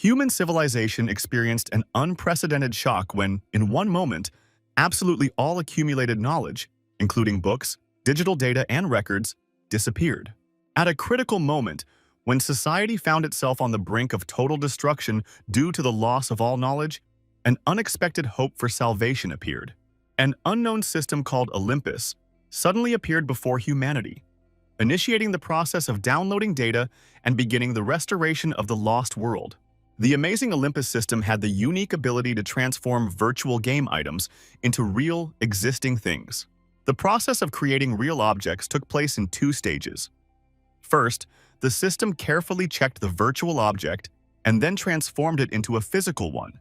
Human civilization experienced an unprecedented shock when, in one moment, absolutely all accumulated knowledge, including books, digital data, and records, disappeared. At a critical moment, when society found itself on the brink of total destruction due to the loss of all knowledge, an unexpected hope for salvation appeared. An unknown system called Olympus suddenly appeared before humanity, initiating the process of downloading data and beginning the restoration of the lost world. The amazing Olympus system had the unique ability to transform virtual game items into real, existing things. The process of creating real objects took place in two stages. First, the system carefully checked the virtual object and then transformed it into a physical one.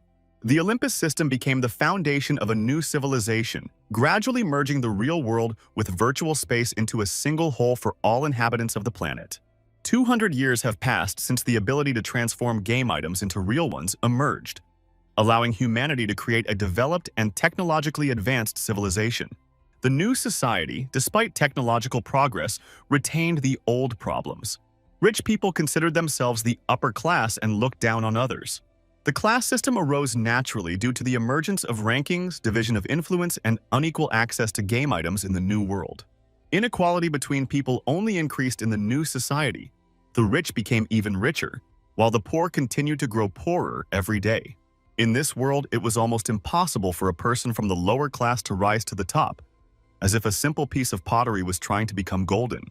The Olympus system became the foundation of a new civilization, gradually merging the real world with virtual space into a single whole for all inhabitants of the planet. 200 years have passed since the ability to transform game items into real ones emerged, allowing humanity to create a developed and technologically advanced civilization. The new society, despite technological progress, retained the old problems. Rich people considered themselves the upper class and looked down on others. The class system arose naturally due to the emergence of rankings, division of influence, and unequal access to game items in the new world. Inequality between people only increased in the new society. The rich became even richer, while the poor continued to grow poorer every day. In this world, it was almost impossible for a person from the lower class to rise to the top, as if a simple piece of pottery was trying to become golden.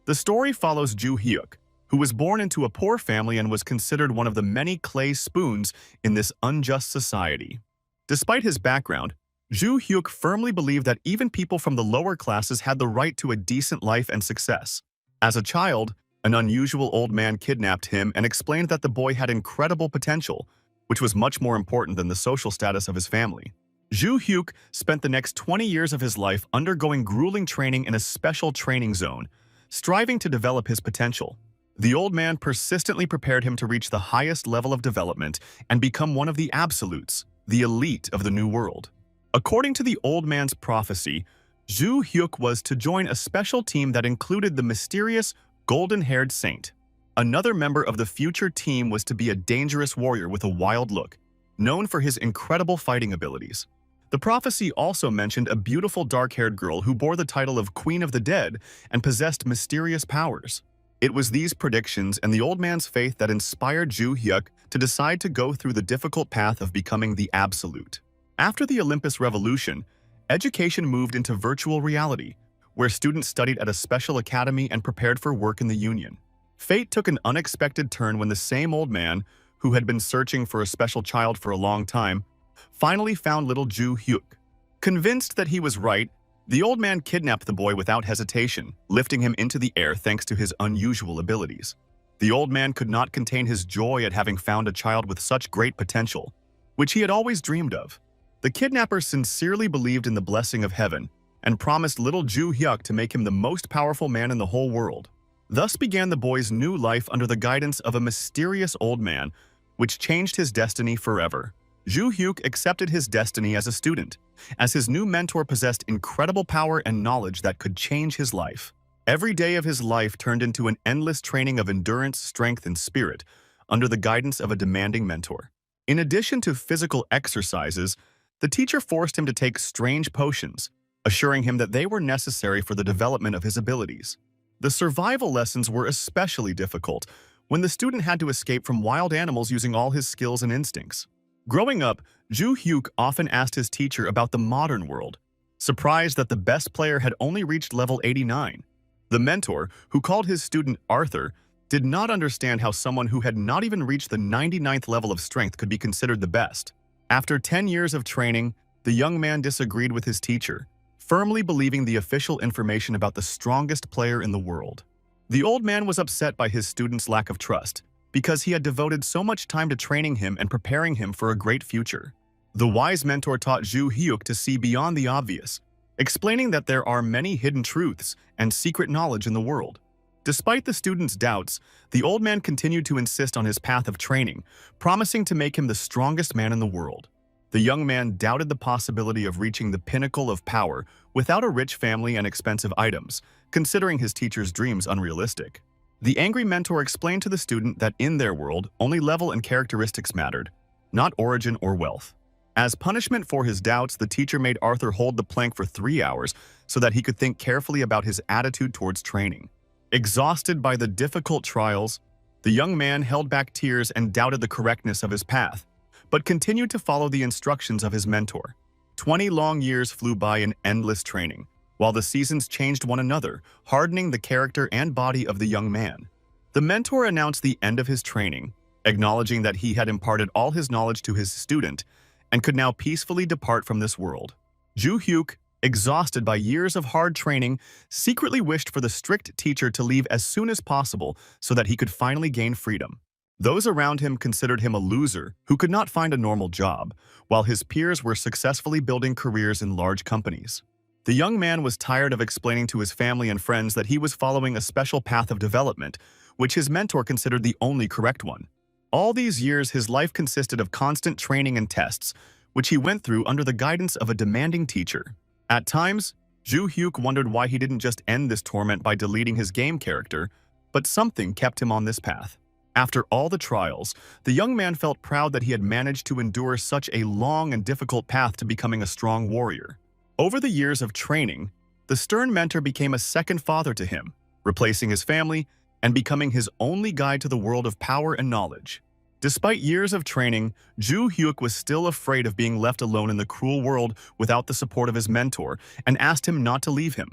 The story follows Ju Hyuk, who was born into a poor family and was considered one of the many clay spoons in this unjust society. Despite his background, Ju Hyuk firmly believed that even people from the lower classes had the right to a decent life and success. As a child, an unusual old man kidnapped him and explained that the boy had incredible potential, which was much more important than the social status of his family. Ju Hyuk spent the next 20 years of his life undergoing grueling training in a special training zone, striving to develop his potential. The old man persistently prepared him to reach the highest level of development and become one of the absolutes, the elite of the new world. According to the old man's prophecy, Ju Hyuk was to join a special team that included the mysterious, golden-haired saint. Another member of the future team was to be a dangerous warrior with a wild look, known for his incredible fighting abilities. The prophecy also mentioned a beautiful dark-haired girl who bore the title of Queen of the Dead and possessed mysterious powers. It was these predictions and the old man's faith that inspired Ju Hyuk to decide to go through the difficult path of becoming the absolute. After the Olympus Revolution, education moved into virtual reality, where students studied at a special academy and prepared for work in the Union. Fate took an unexpected turn when the same old man, who had been searching for a special child for a long time, finally found little Ju Hyuk. Convinced that he was right, the old man kidnapped the boy without hesitation, lifting him into the air thanks to his unusual abilities. The old man could not contain his joy at having found a child with such great potential, which he had always dreamed of. The kidnapper sincerely believed in the blessing of heaven and promised little Ju Hyuk to make him the most powerful man in the whole world. Thus began the boy's new life under the guidance of a mysterious old man, which changed his destiny forever. Ju Hyuk accepted his destiny as a student, as his new mentor possessed incredible power and knowledge that could change his life. Every day of his life turned into an endless training of endurance, strength, and spirit under the guidance of a demanding mentor. In addition to physical exercises, the teacher forced him to take strange potions, assuring him that they were necessary for the development of his abilities. The survival lessons were especially difficult when the student had to escape from wild animals using all his skills and instincts. Growing up, Ju Hyuk often asked his teacher about the modern world, surprised that the best player had only reached level 89. The mentor, who called his student Arthur, did not understand how someone who had not even reached the 99th level of strength could be considered the best. After 10 years of training, the young man disagreed with his teacher, firmly believing the official information about the strongest player in the world. The old man was upset by his student's lack of trust, because he had devoted so much time to training him and preparing him for a great future. The wise mentor taught Ju Hyuk to see beyond the obvious, explaining that there are many hidden truths and secret knowledge in the world. Despite the student's doubts, the old man continued to insist on his path of training, promising to make him the strongest man in the world. The young man doubted the possibility of reaching the pinnacle of power without a rich family and expensive items, considering his teacher's dreams unrealistic. The angry mentor explained to the student that in their world, only level and characteristics mattered, not origin or wealth. As punishment for his doubts, the teacher made Arthur hold the plank for 3 hours so that he could think carefully about his attitude towards training. Exhausted by the difficult trials, the young man held back tears and doubted the correctness of his path, but continued to follow the instructions of his mentor. 20 long years flew by in endless training, while the seasons changed one another, hardening the character and body of the young man. The mentor announced the end of his training, acknowledging that he had imparted all his knowledge to his student and could now peacefully depart from this world. Ju Hyuk, exhausted by years of hard training, secretly wished for the strict teacher to leave as soon as possible so that he could finally gain freedom. Those around him considered him a loser who could not find a normal job, while his peers were successfully building careers in large companies. The young man was tired of explaining to his family and friends that he was following a special path of development, which his mentor considered the only correct one. All these years, his life consisted of constant training and tests, which he went through under the guidance of a demanding teacher. At times, Ju Hyuk wondered why he didn't just end this torment by deleting his game character, but something kept him on this path. After all the trials, the young man felt proud that he had managed to endure such a long and difficult path to becoming a strong warrior. Over the years of training, the stern mentor became a second father to him, replacing his family and becoming his only guide to the world of power and knowledge. Despite years of training, Ju Hyuk was still afraid of being left alone in the cruel world without the support of his mentor and asked him not to leave him.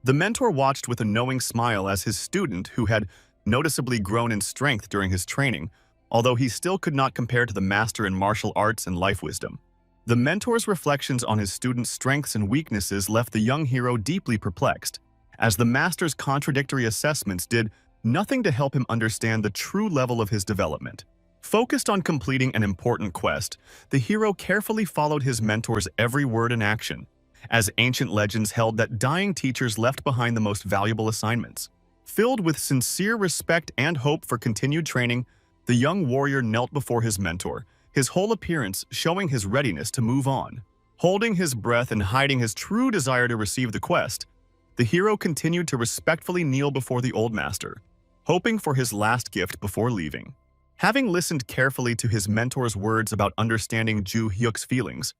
The mentor watched with a knowing smile as his student, who had noticeably grown in strength during his training, although he still could not compare to the master in martial arts and life wisdom. The mentor's reflections on his student's strengths and weaknesses left the young hero deeply perplexed, as the master's contradictory assessments did nothing to help him understand the true level of his development. Focused on completing an important quest, the hero carefully followed his mentor's every word and action, as ancient legends held that dying teachers left behind the most valuable assignments. Filled with sincere respect and hope for continued training, the young warrior knelt before his mentor, his whole appearance showing his readiness to move on. Holding his breath and hiding his true desire to receive the quest, the hero continued to respectfully kneel before the old master, hoping for his last gift before leaving. Having listened carefully to his mentor's words about understanding Ju Hyuk's feelings,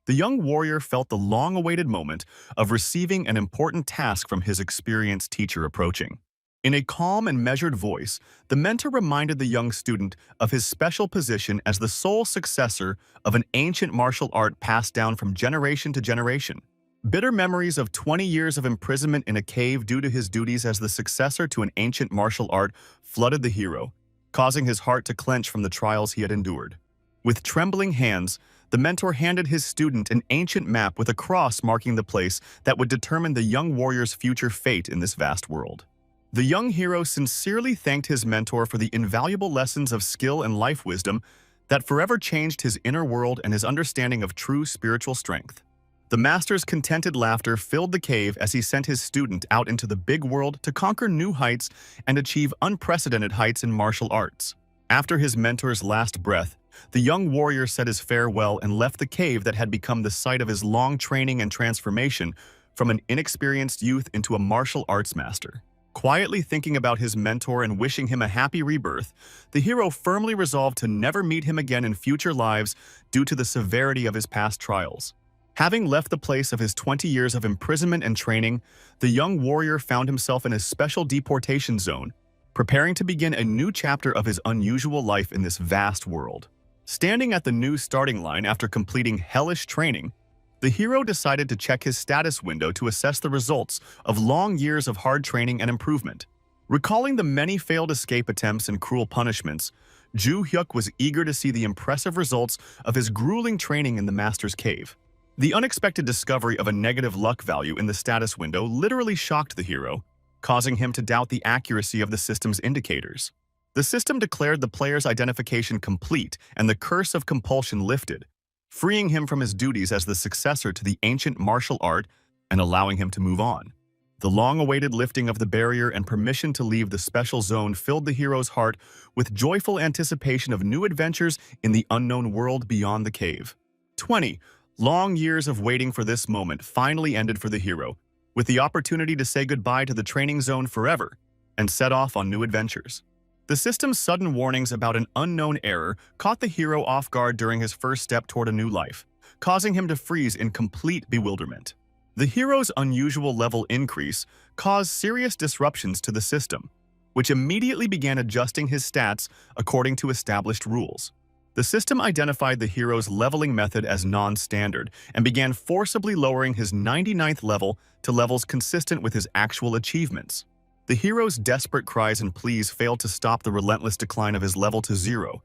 the young warrior felt the long-awaited moment of receiving an important task from his experienced teacher approaching. In a calm and measured voice, the mentor reminded the young student of his special position as the sole successor of an ancient martial art passed down from generation to generation. Bitter memories of 20 years of imprisonment in a cave due to his duties as the successor to an ancient martial art flooded the hero, causing his heart to clench from the trials he had endured. With trembling hands, the mentor handed his student an ancient map with a cross marking the place that would determine the young warrior's future fate in this vast world. The young hero sincerely thanked his mentor for the invaluable lessons of skill and life wisdom that forever changed his inner world and his understanding of true spiritual strength. The master's contented laughter filled the cave as he sent his student out into the big world to conquer new heights and achieve unprecedented heights in martial arts. After his mentor's last breath, the young warrior said his farewell and left the cave that had become the site of his long training and transformation from an inexperienced youth into a martial arts master. Quietly thinking about his mentor and wishing him a happy rebirth, the hero firmly resolved to never meet him again in future lives due to the severity of his past trials. Having left the place of his 20 years of imprisonment and training, the young warrior found himself in a special deportation zone, preparing to begin a new chapter of his unusual life in this vast world. Standing at the new starting line after completing hellish training, the hero decided to check his status window to assess the results of long years of hard training and improvement. Recalling the many failed escape attempts and cruel punishments, Ju Hyuk was eager to see the impressive results of his grueling training in the Master's Cave. The unexpected discovery of a negative luck value in the status window literally shocked the hero, causing him to doubt the accuracy of the system's indicators. The system declared the player's identification complete and the curse of compulsion lifted, freeing him from his duties as the successor to the ancient martial art and allowing him to move on. The long-awaited lifting of the barrier and permission to leave the special zone filled the hero's heart with joyful anticipation of new adventures in the unknown world beyond the cave. 20 long years of waiting for this moment finally ended for the hero, with the opportunity to say goodbye to the training zone forever. and set off on new adventures. The system's sudden warnings about an unknown error caught the hero off guard during his first step toward a new life, causing him to freeze in complete bewilderment. The hero's unusual level increase caused serious disruptions to the system, which immediately began adjusting his stats according to established rules. The system identified the hero's leveling method as non-standard and began forcibly lowering his 99th level to levels consistent with his actual achievements. The hero's desperate cries and pleas failed to stop the relentless decline of his level to 0,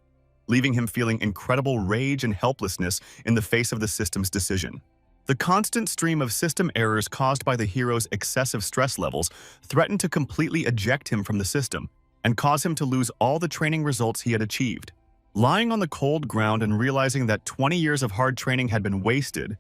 leaving him feeling incredible rage and helplessness in the face of the system's decision. The constant stream of system errors caused by the hero's excessive stress levels threatened to completely eject him from the system and cause him to lose all the training results he had achieved. Lying on the cold ground and realizing that 20 years of hard training had been wasted,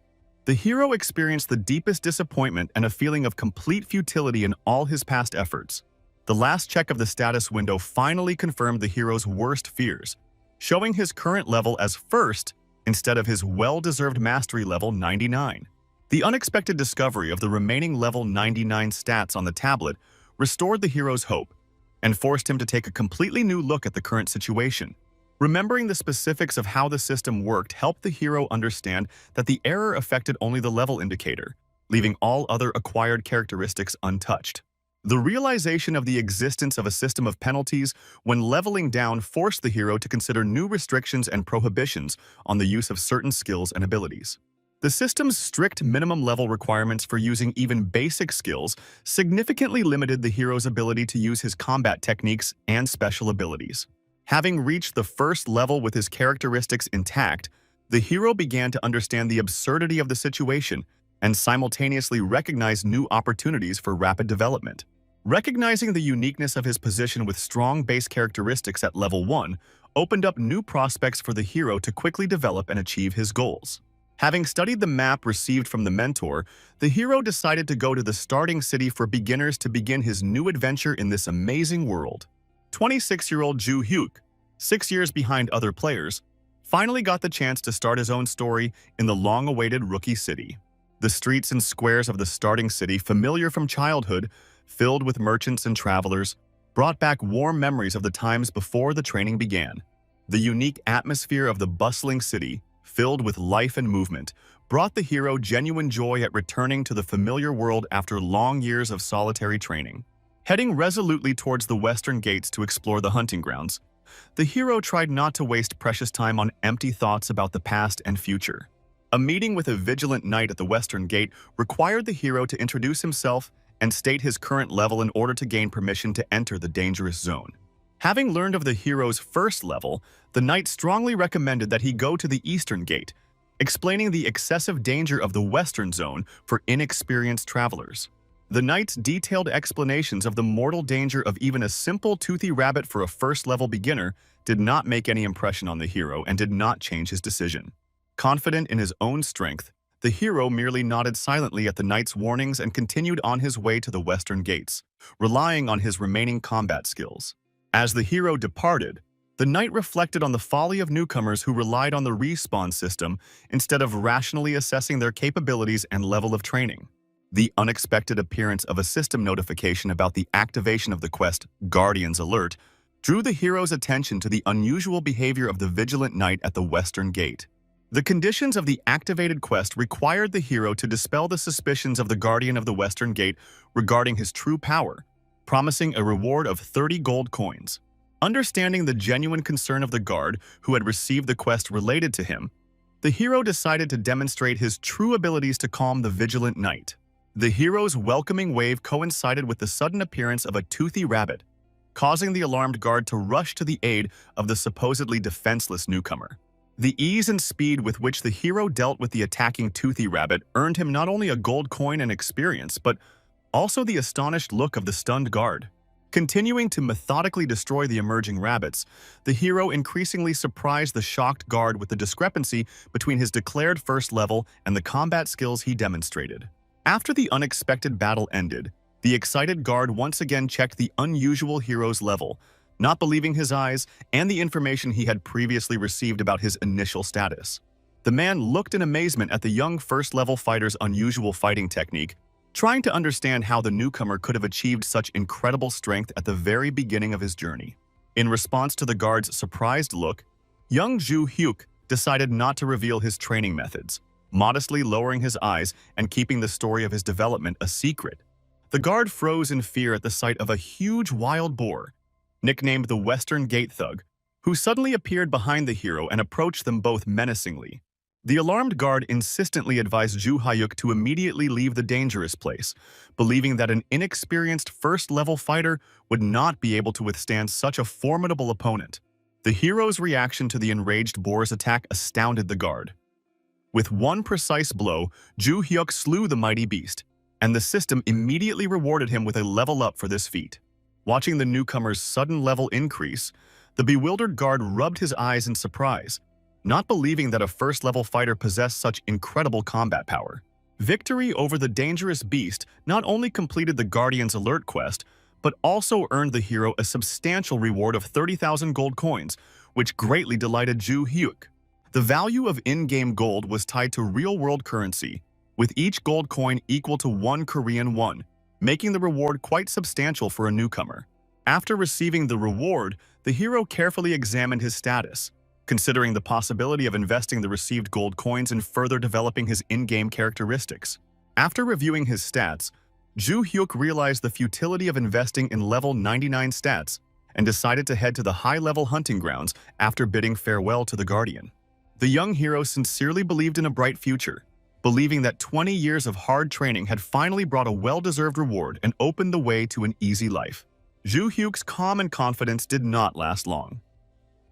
the hero experienced the deepest disappointment and a feeling of complete futility in all his past efforts. The last check of the status window finally confirmed the hero's worst fears, showing his current level as first instead of his well-deserved mastery level 99. The unexpected discovery of the remaining level 99 stats on the tablet restored the hero's hope and forced him to take a completely new look at the current situation. Remembering the specifics of how the system worked helped the hero understand that the error affected only the level indicator, leaving all other acquired characteristics untouched. The realization of the existence of a system of penalties when leveling down forced the hero to consider new restrictions and prohibitions on the use of certain skills and abilities. The system's strict minimum level requirements for using even basic skills significantly limited the hero's ability to use his combat techniques and special abilities. Having reached the first level with his characteristics intact, the hero began to understand the absurdity of the situation and simultaneously recognize new opportunities for rapid development. Recognizing the uniqueness of his position with strong base characteristics at level 1 opened up new prospects for the hero to quickly develop and achieve his goals. Having studied the map received from the mentor, the hero decided to go to the starting city for beginners to begin his new adventure in this amazing world. 26-year-old Ju Hyuk, 6 years behind other players, finally got the chance to start his own story in the long-awaited Rookie City. The streets and squares of the starting city, familiar from childhood, filled with merchants and travelers, brought back warm memories of the times before the training began. The unique atmosphere of the bustling city, filled with life and movement, brought the hero genuine joy at returning to the familiar world after long years of solitary training. Heading resolutely towards the western gates to explore the hunting grounds, the hero tried not to waste precious time on empty thoughts about the past and future. A meeting with a vigilant knight at the western gate required the hero to introduce himself and state his current level in order to gain permission to enter the dangerous zone. Having learned of the hero's first level, the knight strongly recommended that he go to the eastern gate, explaining the excessive danger of the western zone for inexperienced travelers. The knight's detailed explanations of the mortal danger of even a simple toothy rabbit for a first-level beginner did not make any impression on the hero and did not change his decision. Confident in his own strength, the hero merely nodded silently at the knight's warnings and continued on his way to the western gates, relying on his remaining combat skills. As the hero departed, the knight reflected on the folly of newcomers who relied on the respawn system instead of rationally assessing their capabilities and level of training. The unexpected appearance of a system notification about the activation of the quest Guardian's Alert drew the hero's attention to the unusual behavior of the vigilant knight at the western gate. The conditions of the activated quest required the hero to dispel the suspicions of the Guardian of the Western Gate regarding his true power, promising a reward of 30 gold coins. Understanding the genuine concern of the guard who had received the quest related to him, the hero decided to demonstrate his true abilities to calm the vigilant knight. The hero's welcoming wave coincided with the sudden appearance of a toothy rabbit, causing the alarmed guard to rush to the aid of the supposedly defenseless newcomer. The ease and speed with which the hero dealt with the attacking toothy rabbit earned him not only a gold coin and experience, but also the astonished look of the stunned guard. Continuing to methodically destroy the emerging rabbits, the hero increasingly surprised the shocked guard with the discrepancy between his declared first level and the combat skills he demonstrated. After the unexpected battle ended, the excited guard once again checked the unusual hero's level, not believing his eyes and the information he had previously received about his initial status. The man looked in amazement at the young first-level fighter's unusual fighting technique, trying to understand how the newcomer could have achieved such incredible strength at the very beginning of his journey. In response to the guard's surprised look, young Ju Hyuk decided not to reveal his training methods, modestly lowering his eyes and keeping the story of his development a secret. The guard froze in fear at the sight of a huge wild boar, nicknamed the Western Gate Thug, who suddenly appeared behind the hero and approached them both menacingly. The alarmed guard insistently advised Ju Hyuk to immediately leave the dangerous place, believing that an inexperienced first-level fighter would not be able to withstand such a formidable opponent. The hero's reaction to the enraged boar's attack astounded the guard. With one precise blow, Ju Hyuk slew the mighty beast, and the system immediately rewarded him with a level up for this feat. Watching the newcomer's sudden level increase, the bewildered guard rubbed his eyes in surprise, not believing that a first-level fighter possessed such incredible combat power. Victory over the dangerous beast not only completed the Guardian's alert quest, but also earned the hero a substantial reward of 30,000 gold coins, which greatly delighted Ju Hyuk. The value of in-game gold was tied to real-world currency, with each gold coin equal to 1 Korean won, making the reward quite substantial for a newcomer. After receiving the reward, the hero carefully examined his status, considering the possibility of investing the received gold coins in further developing his in-game characteristics. After reviewing his stats, Ju Hyuk realized the futility of investing in level 99 stats and decided to head to the high-level hunting grounds after bidding farewell to the Guardian. The young hero sincerely believed in a bright future, believing that 20 years of hard training had finally brought a well-deserved reward and opened the way to an easy life. Ju Hyuk's calm and confidence did not last long.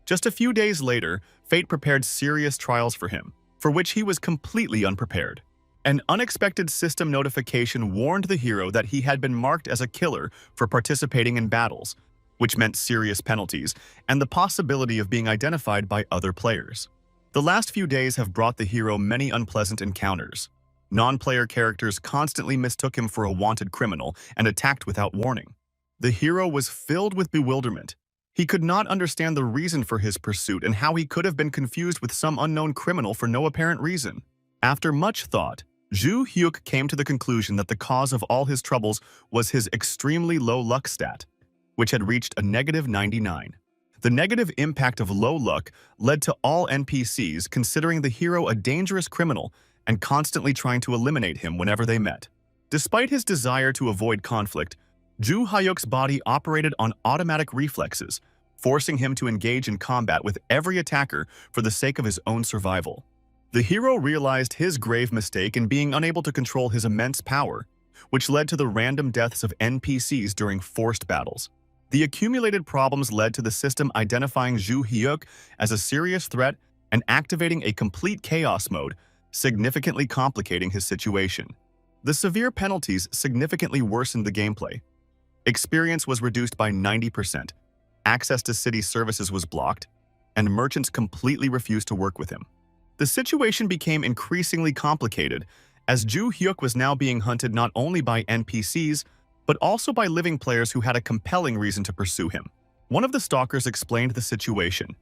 Just a few days later, fate prepared serious trials for him, for which he was completely unprepared. An unexpected system notification warned the hero that he had been marked as a killer for participating in battles, which meant serious penalties and the possibility of being identified by other players. The last few days have brought the hero many unpleasant encounters. Non-player characters constantly mistook him for a wanted criminal and attacked without warning. The hero was filled with bewilderment. He could not understand the reason for his pursuit and how he could have been confused with some unknown criminal for no apparent reason. After much thought, Ju Hyuk came to the conclusion that the cause of all his troubles was his extremely low luck stat, which had reached a -99. The negative impact of low luck led to all NPCs considering the hero a dangerous criminal and constantly trying to eliminate him whenever they met. Despite his desire to avoid conflict, Ju Hyuk's body operated on automatic reflexes, forcing him to engage in combat with every attacker for the sake of his own survival. The hero realized his grave mistake in being unable to control his immense power, which led to the random deaths of NPCs during forced battles. The accumulated problems led to the system identifying Ju Hyuk as a serious threat and activating a complete chaos mode, significantly complicating his situation. The severe penalties significantly worsened the gameplay. Experience was reduced by 90%, access to city services was blocked, and merchants completely refused to work with him. The situation became increasingly complicated, as Ju Hyuk was now being hunted not only by NPCs, but also by living players who had a compelling reason to pursue him. One of the stalkers explained the situation.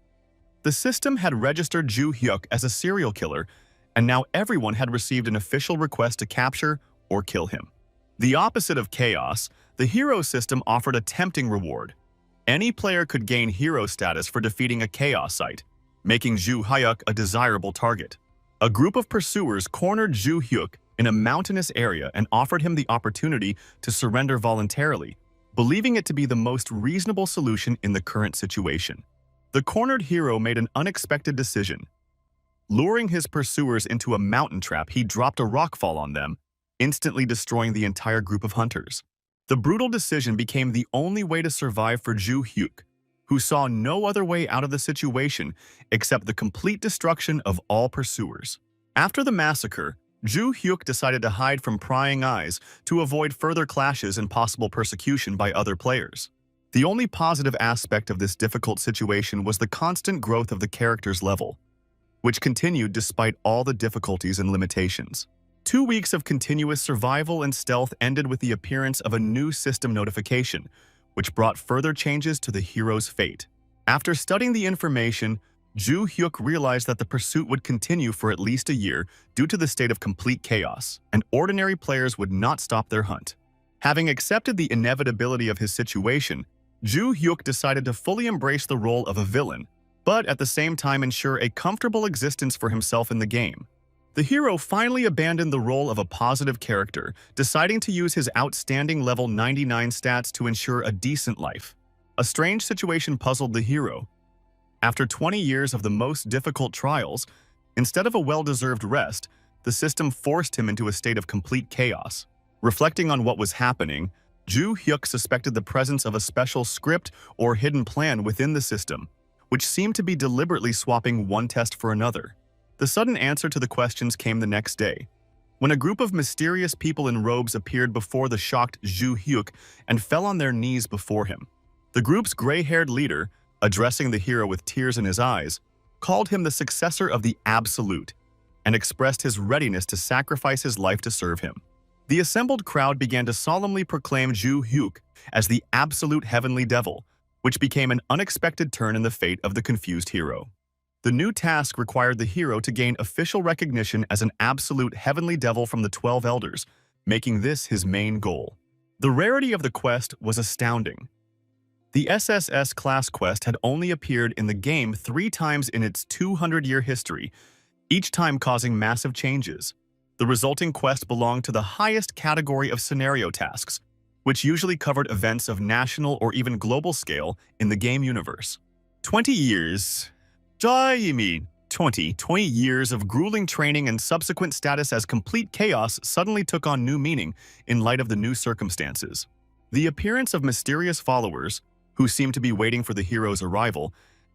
The system had registered Ju Hyuk as a serial killer, and now everyone had received an official request to capture or kill him. The opposite of chaos, the hero system offered a tempting reward. Any player could gain hero status for defeating a chaos site, making Ju Hyuk a desirable target. A group of pursuers cornered Ju Hyuk in a mountainous area and offered him the opportunity to surrender voluntarily, believing it to be the most reasonable solution in the current situation. The cornered hero made an unexpected decision. Luring his pursuers into a mountain trap, he dropped a rockfall on them, instantly destroying the entire group of hunters. The brutal decision became the only way to survive for Ju Hyuk, who saw no other way out of the situation except the complete destruction of all pursuers. After the massacre, Ju Hyuk decided to hide from prying eyes to avoid further clashes and possible persecution by other players. The only positive aspect of this difficult situation was the constant growth of the character's level, which continued despite all the difficulties and limitations. 2 weeks of continuous survival and stealth ended with the appearance of a new system notification, which brought further changes to the hero's fate. After studying the information, Ju Hyuk realized that the pursuit would continue for at least a year due to the state of complete chaos, and ordinary players would not stop their hunt. Having accepted the inevitability of his situation, Ju Hyuk decided to fully embrace the role of a villain, but at the same time ensure a comfortable existence for himself in the game. The hero finally abandoned the role of a positive character, deciding to use his outstanding level 99 stats to ensure a decent life. A strange situation puzzled the hero. After 20 years of the most difficult trials, instead of a well-deserved rest, the system forced him into a state of complete chaos. Reflecting on what was happening, Ju Hyuk suspected the presence of a special script or hidden plan within the system, which seemed to be deliberately swapping one test for another. The sudden answer to the questions came the next day, when a group of mysterious people in robes appeared before the shocked Ju Hyuk and fell on their knees before him. The group's gray-haired leader, addressing the hero with tears in his eyes, called him the successor of the Absolute and expressed his readiness to sacrifice his life to serve him. The assembled crowd began to solemnly proclaim Ju Hyuk as the Absolute Heavenly Devil, which became an unexpected turn in the fate of the confused hero. The new task required the hero to gain official recognition as an Absolute Heavenly Devil from the 12 Elders, making this his main goal. The rarity of the quest was astounding. The SSS class quest had only appeared in the game 3 times in its 200-year history, each time causing massive changes. The resulting quest belonged to the highest category of scenario tasks, which usually covered events of national or even global scale in the game universe. 20 years. 20 years of grueling training and subsequent status as complete chaos suddenly took on new meaning in light of the new circumstances. The appearance of mysterious followers, who seemed to be waiting for the hero's arrival,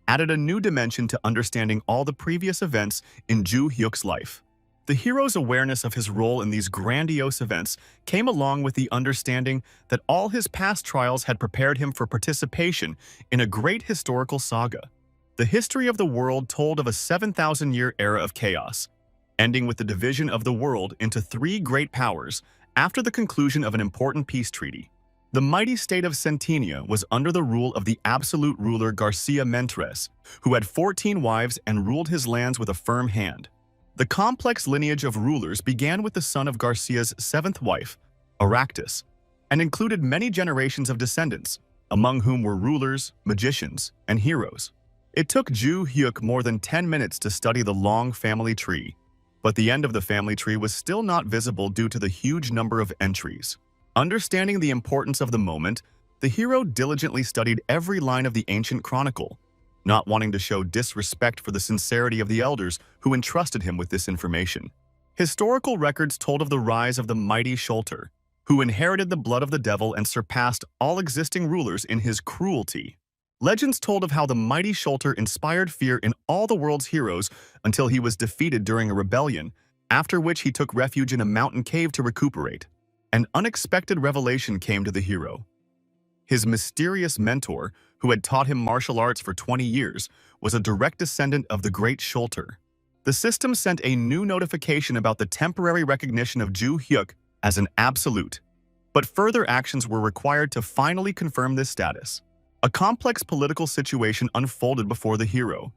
added a new dimension to understanding all the previous events in Ju Hyuk's life. The hero's awareness of his role in these grandiose events came along with the understanding that all his past trials had prepared him for participation in a great historical saga. The history of the world told of a 7,000-year era of chaos, ending with the division of the world into 3 great powers after the conclusion of an important peace treaty. The mighty state of Centenia was under the rule of the absolute ruler Garcia Mentres, who had 14 wives and ruled his lands with a firm hand. The complex lineage of rulers began with the son of Garcia's 7th wife, Aractus, and included many generations of descendants, among whom were rulers, magicians, and heroes. It took Ju Hyuk more than 10 minutes to study the long family tree, but the end of the family tree was still not visible due to the huge number of entries. Understanding the importance of the moment, the hero diligently studied every line of the ancient chronicle, not wanting to show disrespect for the sincerity of the elders who entrusted him with this information. Historical records told of the rise of the mighty Sholter, who inherited the blood of the devil and surpassed all existing rulers in his cruelty. Legends told of how the mighty Sholter inspired fear in all the world's heroes until he was defeated during a rebellion, after which he took refuge in a mountain cave to recuperate. An unexpected revelation came to the hero. His mysterious mentor, who had taught him martial arts for 20 years, was a direct descendant of the great Sholter. The system sent a new notification about the temporary recognition of Ju Hyuk as an absolute, but further actions were required to finally confirm this status. A complex political situation unfolded before the hero.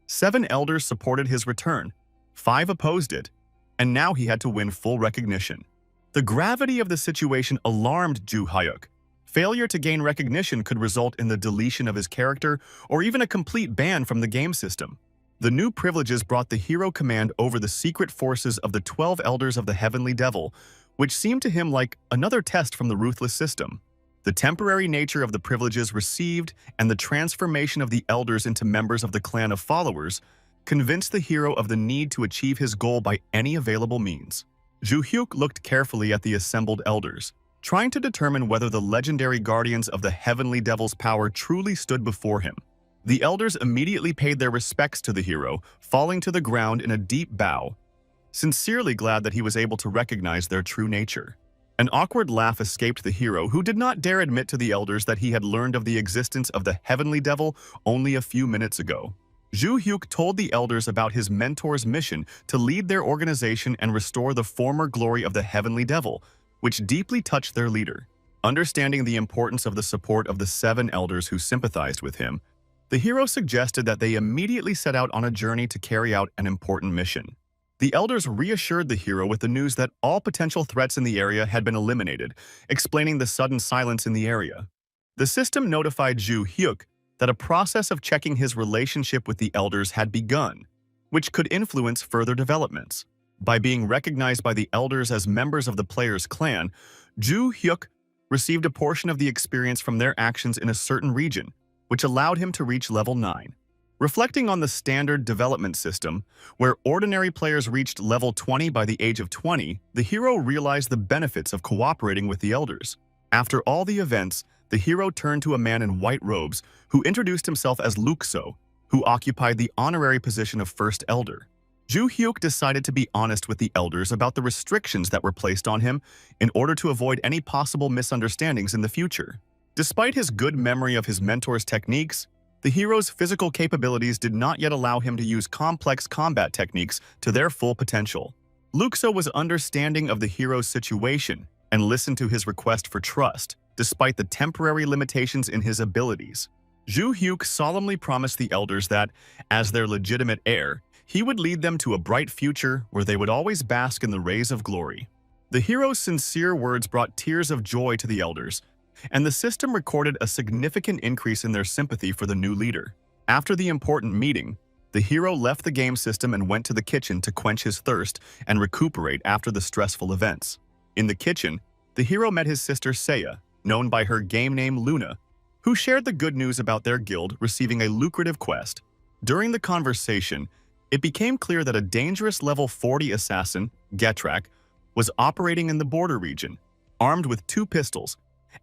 7 elders supported his return, 5 opposed it, and now he had to win full recognition. The gravity of the situation alarmed Ju Hyuk. Failure to gain recognition could result in the deletion of his character or even a complete ban from the game system. The new privileges brought the hero command over the secret forces of the 12 Elders of the Heavenly Devil, which seemed to him like another test from the ruthless system. The temporary nature of the privileges received and the transformation of the elders into members of the clan of followers convinced the hero of the need to achieve his goal by any available means. Ju Hyuk looked carefully at the assembled elders, trying to determine whether the legendary guardians of the Heavenly Devil's power truly stood before him. The elders immediately paid their respects to the hero, falling to the ground in a deep bow, sincerely glad that he was able to recognize their true nature. An awkward laugh escaped the hero, who did not dare admit to the elders that he had learned of the existence of the Heavenly Devil only a few minutes ago. Ju Hyuk told the elders about his mentor's mission to lead their organization and restore the former glory of the Heavenly Devil, which deeply touched their leader. Understanding the importance of the support of the 7 elders who sympathized with him, The hero suggested that they immediately set out on a journey to carry out an important mission. The elders reassured the hero with the news that all potential threats in the area had been eliminated, explaining the sudden silence in the area. The system notified Ju Hyuk that a process of checking his relationship with the elders had begun, which could influence further developments. By being recognized by the elders as members of the player's clan, Ju Hyuk received a portion of the experience from their actions in a certain region, which allowed him to reach level 9. Reflecting on the standard development system, where ordinary players reached level 20 by the age of 20, the hero realized the benefits of cooperating with the elders. After all the events, the hero turned to a man in white robes who introduced himself as Lukso, who occupied the honorary position of First Elder. Ju Hyuk decided to be honest with the elders about the restrictions that were placed on him in order to avoid any possible misunderstandings in the future. Despite his good memory of his mentor's techniques, the hero's physical capabilities did not yet allow him to use complex combat techniques to their full potential. Lukso was understanding of the hero's situation and listened to his request for trust, despite the temporary limitations in his abilities. Ju Hyuk solemnly promised the elders that, as their legitimate heir, he would lead them to a bright future where they would always bask in the rays of glory. The hero's sincere words brought tears of joy to the elders, and the system recorded a significant increase in their sympathy for the new leader. After the important meeting, the hero left the game system and went to the kitchen to quench his thirst and recuperate after the stressful events. In the kitchen, the hero met his sister Seiya, known by her game name Luna, who shared the good news about their guild receiving a lucrative quest. During the conversation, it became clear that a dangerous level 40 assassin, Getrak, was operating in the border region, armed with 2 pistols,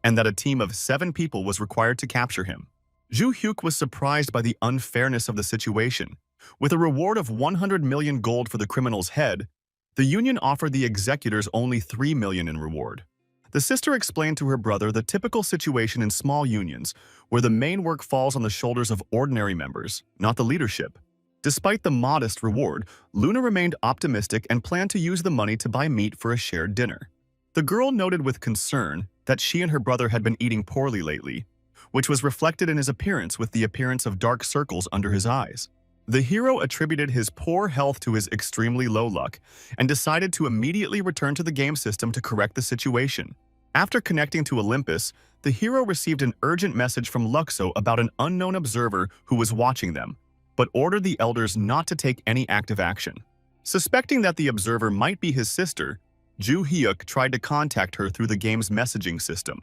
and that a team of 7 people was required to capture him. Ju Hyuk was surprised by the unfairness of the situation. With a reward of 100 million gold for the criminal's head, the union offered the executors only 3 million in reward. The sister explained to her brother the typical situation in small unions, where the main work falls on the shoulders of ordinary members, not the leadership. Despite the modest reward, Luna remained optimistic and planned to use the money to buy meat for a shared dinner. The girl noted with concern that she and her brother had been eating poorly lately, which was reflected in his appearance with the appearance of dark circles under his eyes. The hero attributed his poor health to his extremely low luck and decided to immediately return to the game system to correct the situation. After connecting to Olympus, the hero received an urgent message from Luxo about an unknown observer who was watching them, but ordered the elders not to take any active action. Suspecting that the observer might be his sister, Ju Hyuk tried to contact her through the game's messaging system.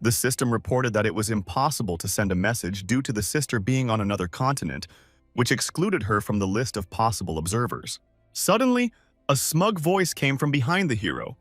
The system reported that it was impossible to send a message due to the sister being on another continent, which excluded her from the list of possible observers. Suddenly, a smug voice came from behind the hero,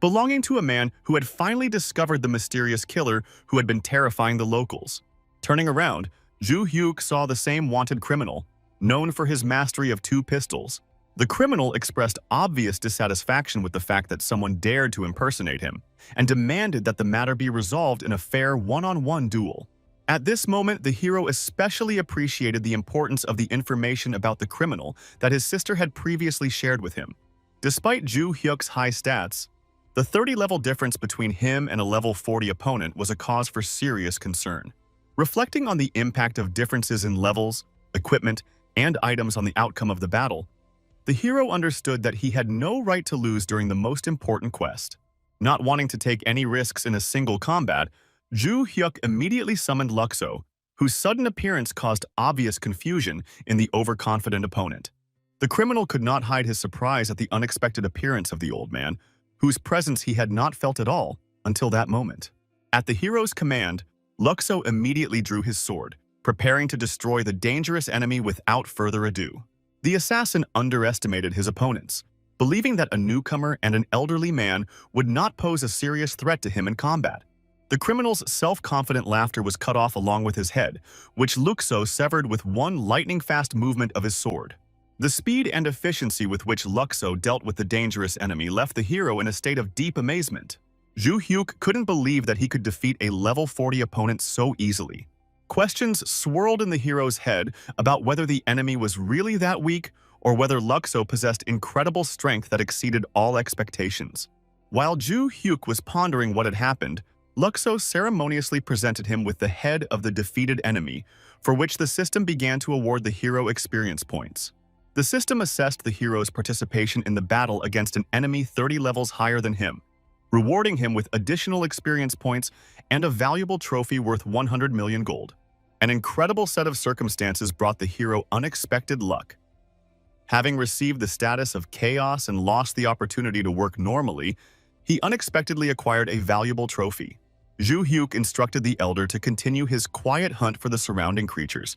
belonging to a man who had finally discovered the mysterious killer who had been terrifying the locals. Turning around, Ju Hyuk saw the same wanted criminal, known for his mastery of 2 pistols. The criminal expressed obvious dissatisfaction with the fact that someone dared to impersonate him, and demanded that the matter be resolved in a fair one-on-one duel. At this moment, the hero especially appreciated the importance of the information about the criminal that his sister had previously shared with him. Despite Ju Hyuk's high stats, the 30-level difference between him and a level 40 opponent was a cause for serious concern. Reflecting on the impact of differences in levels, equipment, and items on the outcome of the battle, the hero understood that he had no right to lose during the most important quest. Not wanting to take any risks in a single combat, Ju Hyuk immediately summoned Luxo, whose sudden appearance caused obvious confusion in the overconfident opponent. The criminal could not hide his surprise at the unexpected appearance of the old man, whose presence he had not felt at all until that moment. At the hero's command, Luxo immediately drew his sword, preparing to destroy the dangerous enemy without further ado. The assassin underestimated his opponents, believing that a newcomer and an elderly man would not pose a serious threat to him in combat. The criminal's self-confident laughter was cut off along with his head, which Luxo severed with one lightning-fast movement of his sword. The speed and efficiency with which Luxo dealt with the dangerous enemy left the hero in a state of deep amazement. Ju Hyuk couldn't believe that he could defeat a level 40 opponent so easily. Questions swirled in the hero's head about whether the enemy was really that weak or whether Luxo possessed incredible strength that exceeded all expectations. While Ju Hyuk was pondering what had happened, Luxo ceremoniously presented him with the head of the defeated enemy, for which the system began to award the hero experience points. The system assessed the hero's participation in the battle against an enemy 30 levels higher than him, rewarding him with additional experience points and a valuable trophy worth 100 million gold. An incredible set of circumstances brought the hero unexpected luck. Having received the status of chaos and lost the opportunity to work normally, he unexpectedly acquired a valuable trophy. Zhu Hyuk instructed the elder to continue his quiet hunt for the surrounding creatures,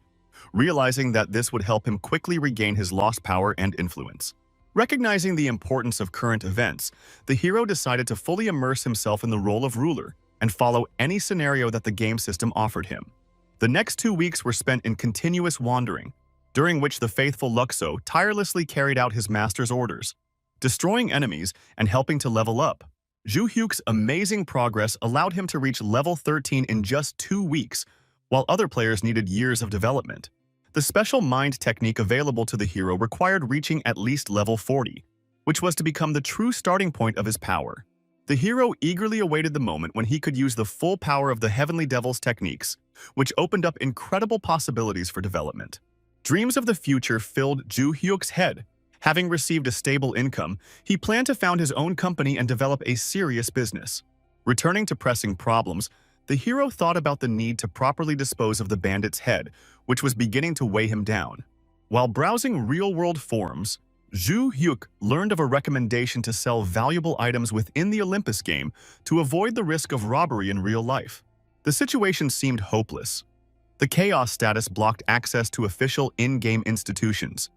realizing that this would help him quickly regain his lost power and influence. Recognizing the importance of current events, the hero decided to fully immerse himself in the role of ruler and follow any scenario that the game system offered him. The next 2 weeks were spent in continuous wandering, during which the faithful Luxo tirelessly carried out his master's orders, destroying enemies and helping to level up. Zhu Hyuk's amazing progress allowed him to reach level 13 in just 2 weeks, while other players needed years of development. The special mind technique available to the hero required reaching at least level 40, which was to become the true starting point of his power. The hero eagerly awaited the moment when he could use the full power of the Heavenly Devil's techniques, which opened up incredible possibilities for development. Dreams of the future filled Zhu Hyuk's head. Having received a stable income, he planned to found his own company and develop a serious business. Returning to pressing problems, the hero thought about the need to properly dispose of the bandit's head, which was beginning to weigh him down. While browsing real-world forums, Zhu Hyuk learned of a recommendation to sell valuable items within the Olympus game to avoid the risk of robbery in real life. The situation seemed hopeless. The chaos status blocked access to official in-game institutions,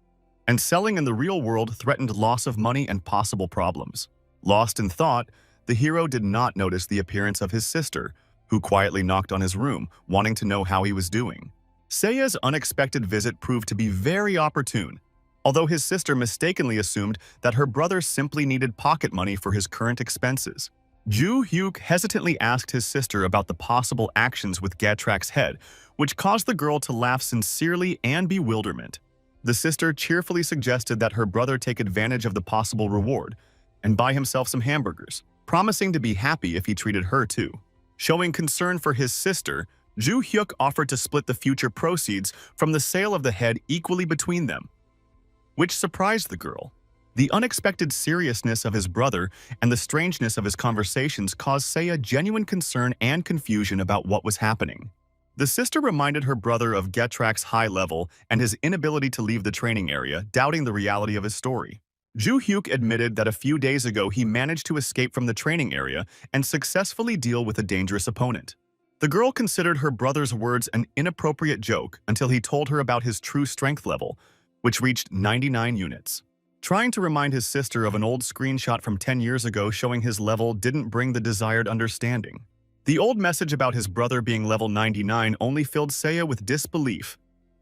and selling in the real world threatened loss of money and possible problems. Lost in thought, the hero did not notice the appearance of his sister, who quietly knocked on his room, wanting to know how he was doing. Seiya's unexpected visit proved to be very opportune, although his sister mistakenly assumed that her brother simply needed pocket money for his current expenses. Zhu Hyuk hesitantly asked his sister about the possible actions with Gatrak's head, which caused the girl to laugh sincerely and bewilderment. The sister cheerfully suggested that her brother take advantage of the possible reward and buy himself some hamburgers, promising to be happy if he treated her too. Showing concern for his sister, Zhu Hyuk offered to split the future proceeds from the sale of the head equally between them, which surprised the girl. The unexpected seriousness of his brother and the strangeness of his conversations caused Seiya genuine concern and confusion about what was happening. The sister reminded her brother of Gatrak's high level and his inability to leave the training area, doubting the reality of his story. Zhu Hyuk admitted that a few days ago he managed to escape from the training area and successfully deal with a dangerous opponent. The girl considered her brother's words an inappropriate joke until he told her about his true strength level, which reached 99 units. Trying to remind his sister of an old screenshot from 10 years ago showing his level didn't bring the desired understanding. The old message about his brother being level 99 only filled Seiya with disbelief,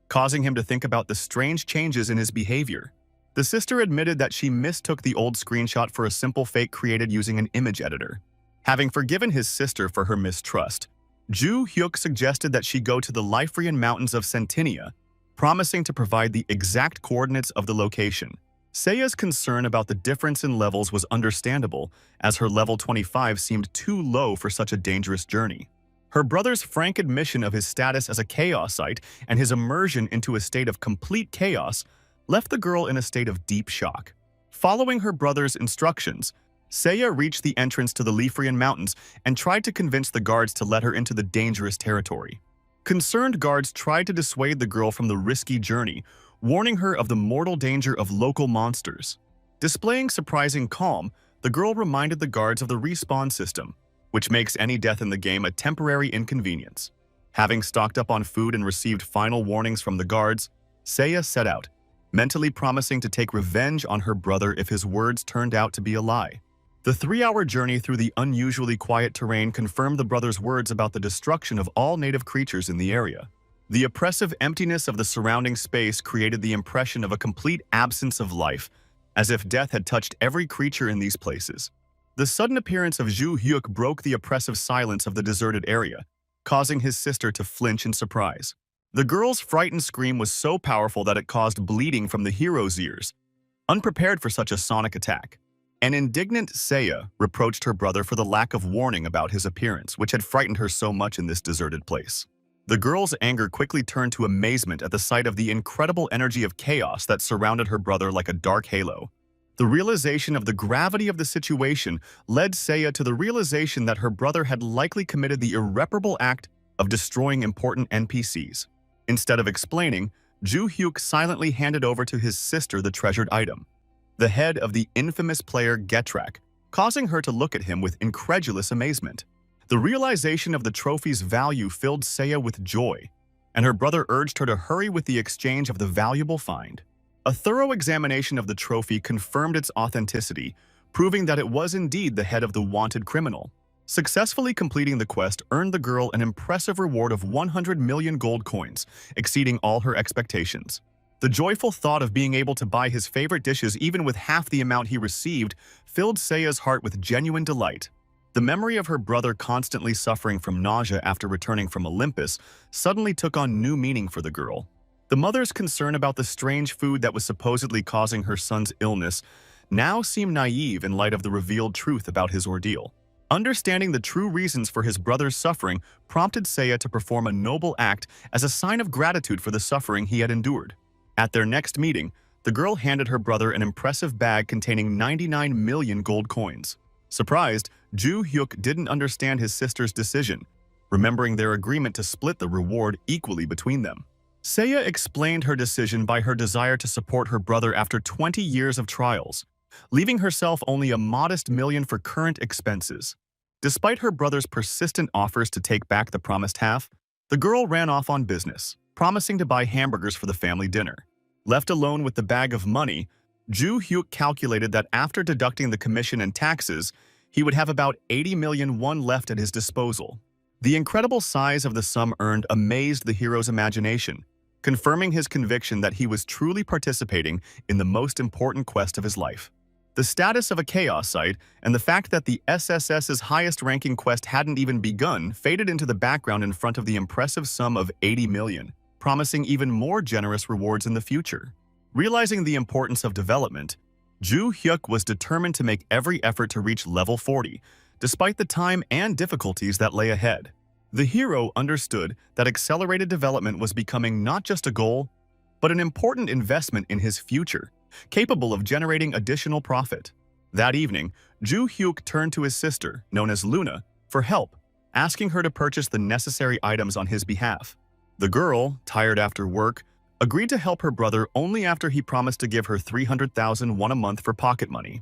causing him to think about the strange changes in his behavior. The sister admitted that she mistook the old screenshot for a simple fake created using an image editor. Having forgiven his sister for her mistrust, Zhu Hyuk suggested that she go to the Liferean Mountains of Centinea, promising to provide the exact coordinates of the location. Seiya's concern about the difference in levels was understandable, as her level 25 seemed too low for such a dangerous journey. Her brother's frank admission of his status as a chaosite and his immersion into a state of complete chaos left the girl in a state of deep shock. Following her brother's instructions, Seiya reached the entrance to the Liferean Mountains and tried to convince the guards to let her into the dangerous territory. Concerned guards tried to dissuade the girl from the risky journey, warning her of the mortal danger of local monsters. Displaying surprising calm, the girl reminded the guards of the respawn system, which makes any death in the game a temporary inconvenience. Having stocked up on food and received final warnings from the guards, Seiya set out, mentally promising to take revenge on her brother if his words turned out to be a lie. The 3-hour journey through the unusually quiet terrain confirmed the brother's words about the destruction of all native creatures in the area. The oppressive emptiness of the surrounding space created the impression of a complete absence of life, as if death had touched every creature in these places. The sudden appearance of Zhu Hyuk broke the oppressive silence of the deserted area, causing his sister to flinch in surprise. The girl's frightened scream was so powerful that it caused bleeding from the hero's ears. Unprepared for such a sonic attack, An indignant Seiya reproached her brother for the lack of warning about his appearance, which had frightened her so much in this deserted place. The girl's anger quickly turned to amazement at the sight of the incredible energy of chaos that surrounded her brother like a dark halo. The realization of the gravity of the situation led Seiya to the realization that her brother had likely committed the irreparable act of destroying important NPCs. Instead of explaining, Ju-hyuk silently handed over to his sister the treasured item, the head of the infamous player Getrak, causing her to look at him with incredulous amazement. The realization of the trophy's value filled Seiya with joy, and her brother urged her to hurry with the exchange of the valuable find. A thorough examination of the trophy confirmed its authenticity, proving that it was indeed the head of the wanted criminal. Successfully completing the quest earned the girl an impressive reward of 100 million gold coins, exceeding all her expectations. The joyful thought of being able to buy his favorite dishes even with half the amount he received filled Seiya's heart with genuine delight. The memory of her brother constantly suffering from nausea after returning from Olympus suddenly took on new meaning for the girl. The mother's concern about the strange food that was supposedly causing her son's illness now seemed naive in light of the revealed truth about his ordeal. Understanding the true reasons for his brother's suffering prompted Seiya to perform a noble act as a sign of gratitude for the suffering he had endured. At their next meeting, the girl handed her brother an impressive bag containing 99 million gold coins. Surprised, Ju-hyuk didn't understand his sister's decision, remembering their agreement to split the reward equally between them. Seiya explained her decision by her desire to support her brother after 20 years of trials, leaving herself only a modest million for current expenses. Despite her brother's persistent offers to take back the promised half, the girl ran off on business, promising to buy hamburgers for the family dinner. Left alone with the bag of money, Ju-hyuk calculated that after deducting the commission and taxes, he would have about 80 million won left at his disposal. The incredible size of the sum earned amazed the hero's imagination, confirming his conviction that he was truly participating in the most important quest of his life. The status of a chaos site and the fact that the SSS's highest-ranking quest hadn't even begun faded into the background in front of the impressive sum of 80 million, promising even more generous rewards in the future. Realizing the importance of development, Ju-hyuk was determined to make every effort to reach level 40, despite the time and difficulties that lay ahead. The hero understood that accelerated development was becoming not just a goal, but an important investment in his future, capable of generating additional profit. That evening, Ju-hyuk turned to his sister, known as Luna, for help, asking her to purchase the necessary items on his behalf. The girl, tired after work, agreed to help her brother only after he promised to give her 300,000 won a month for pocket money.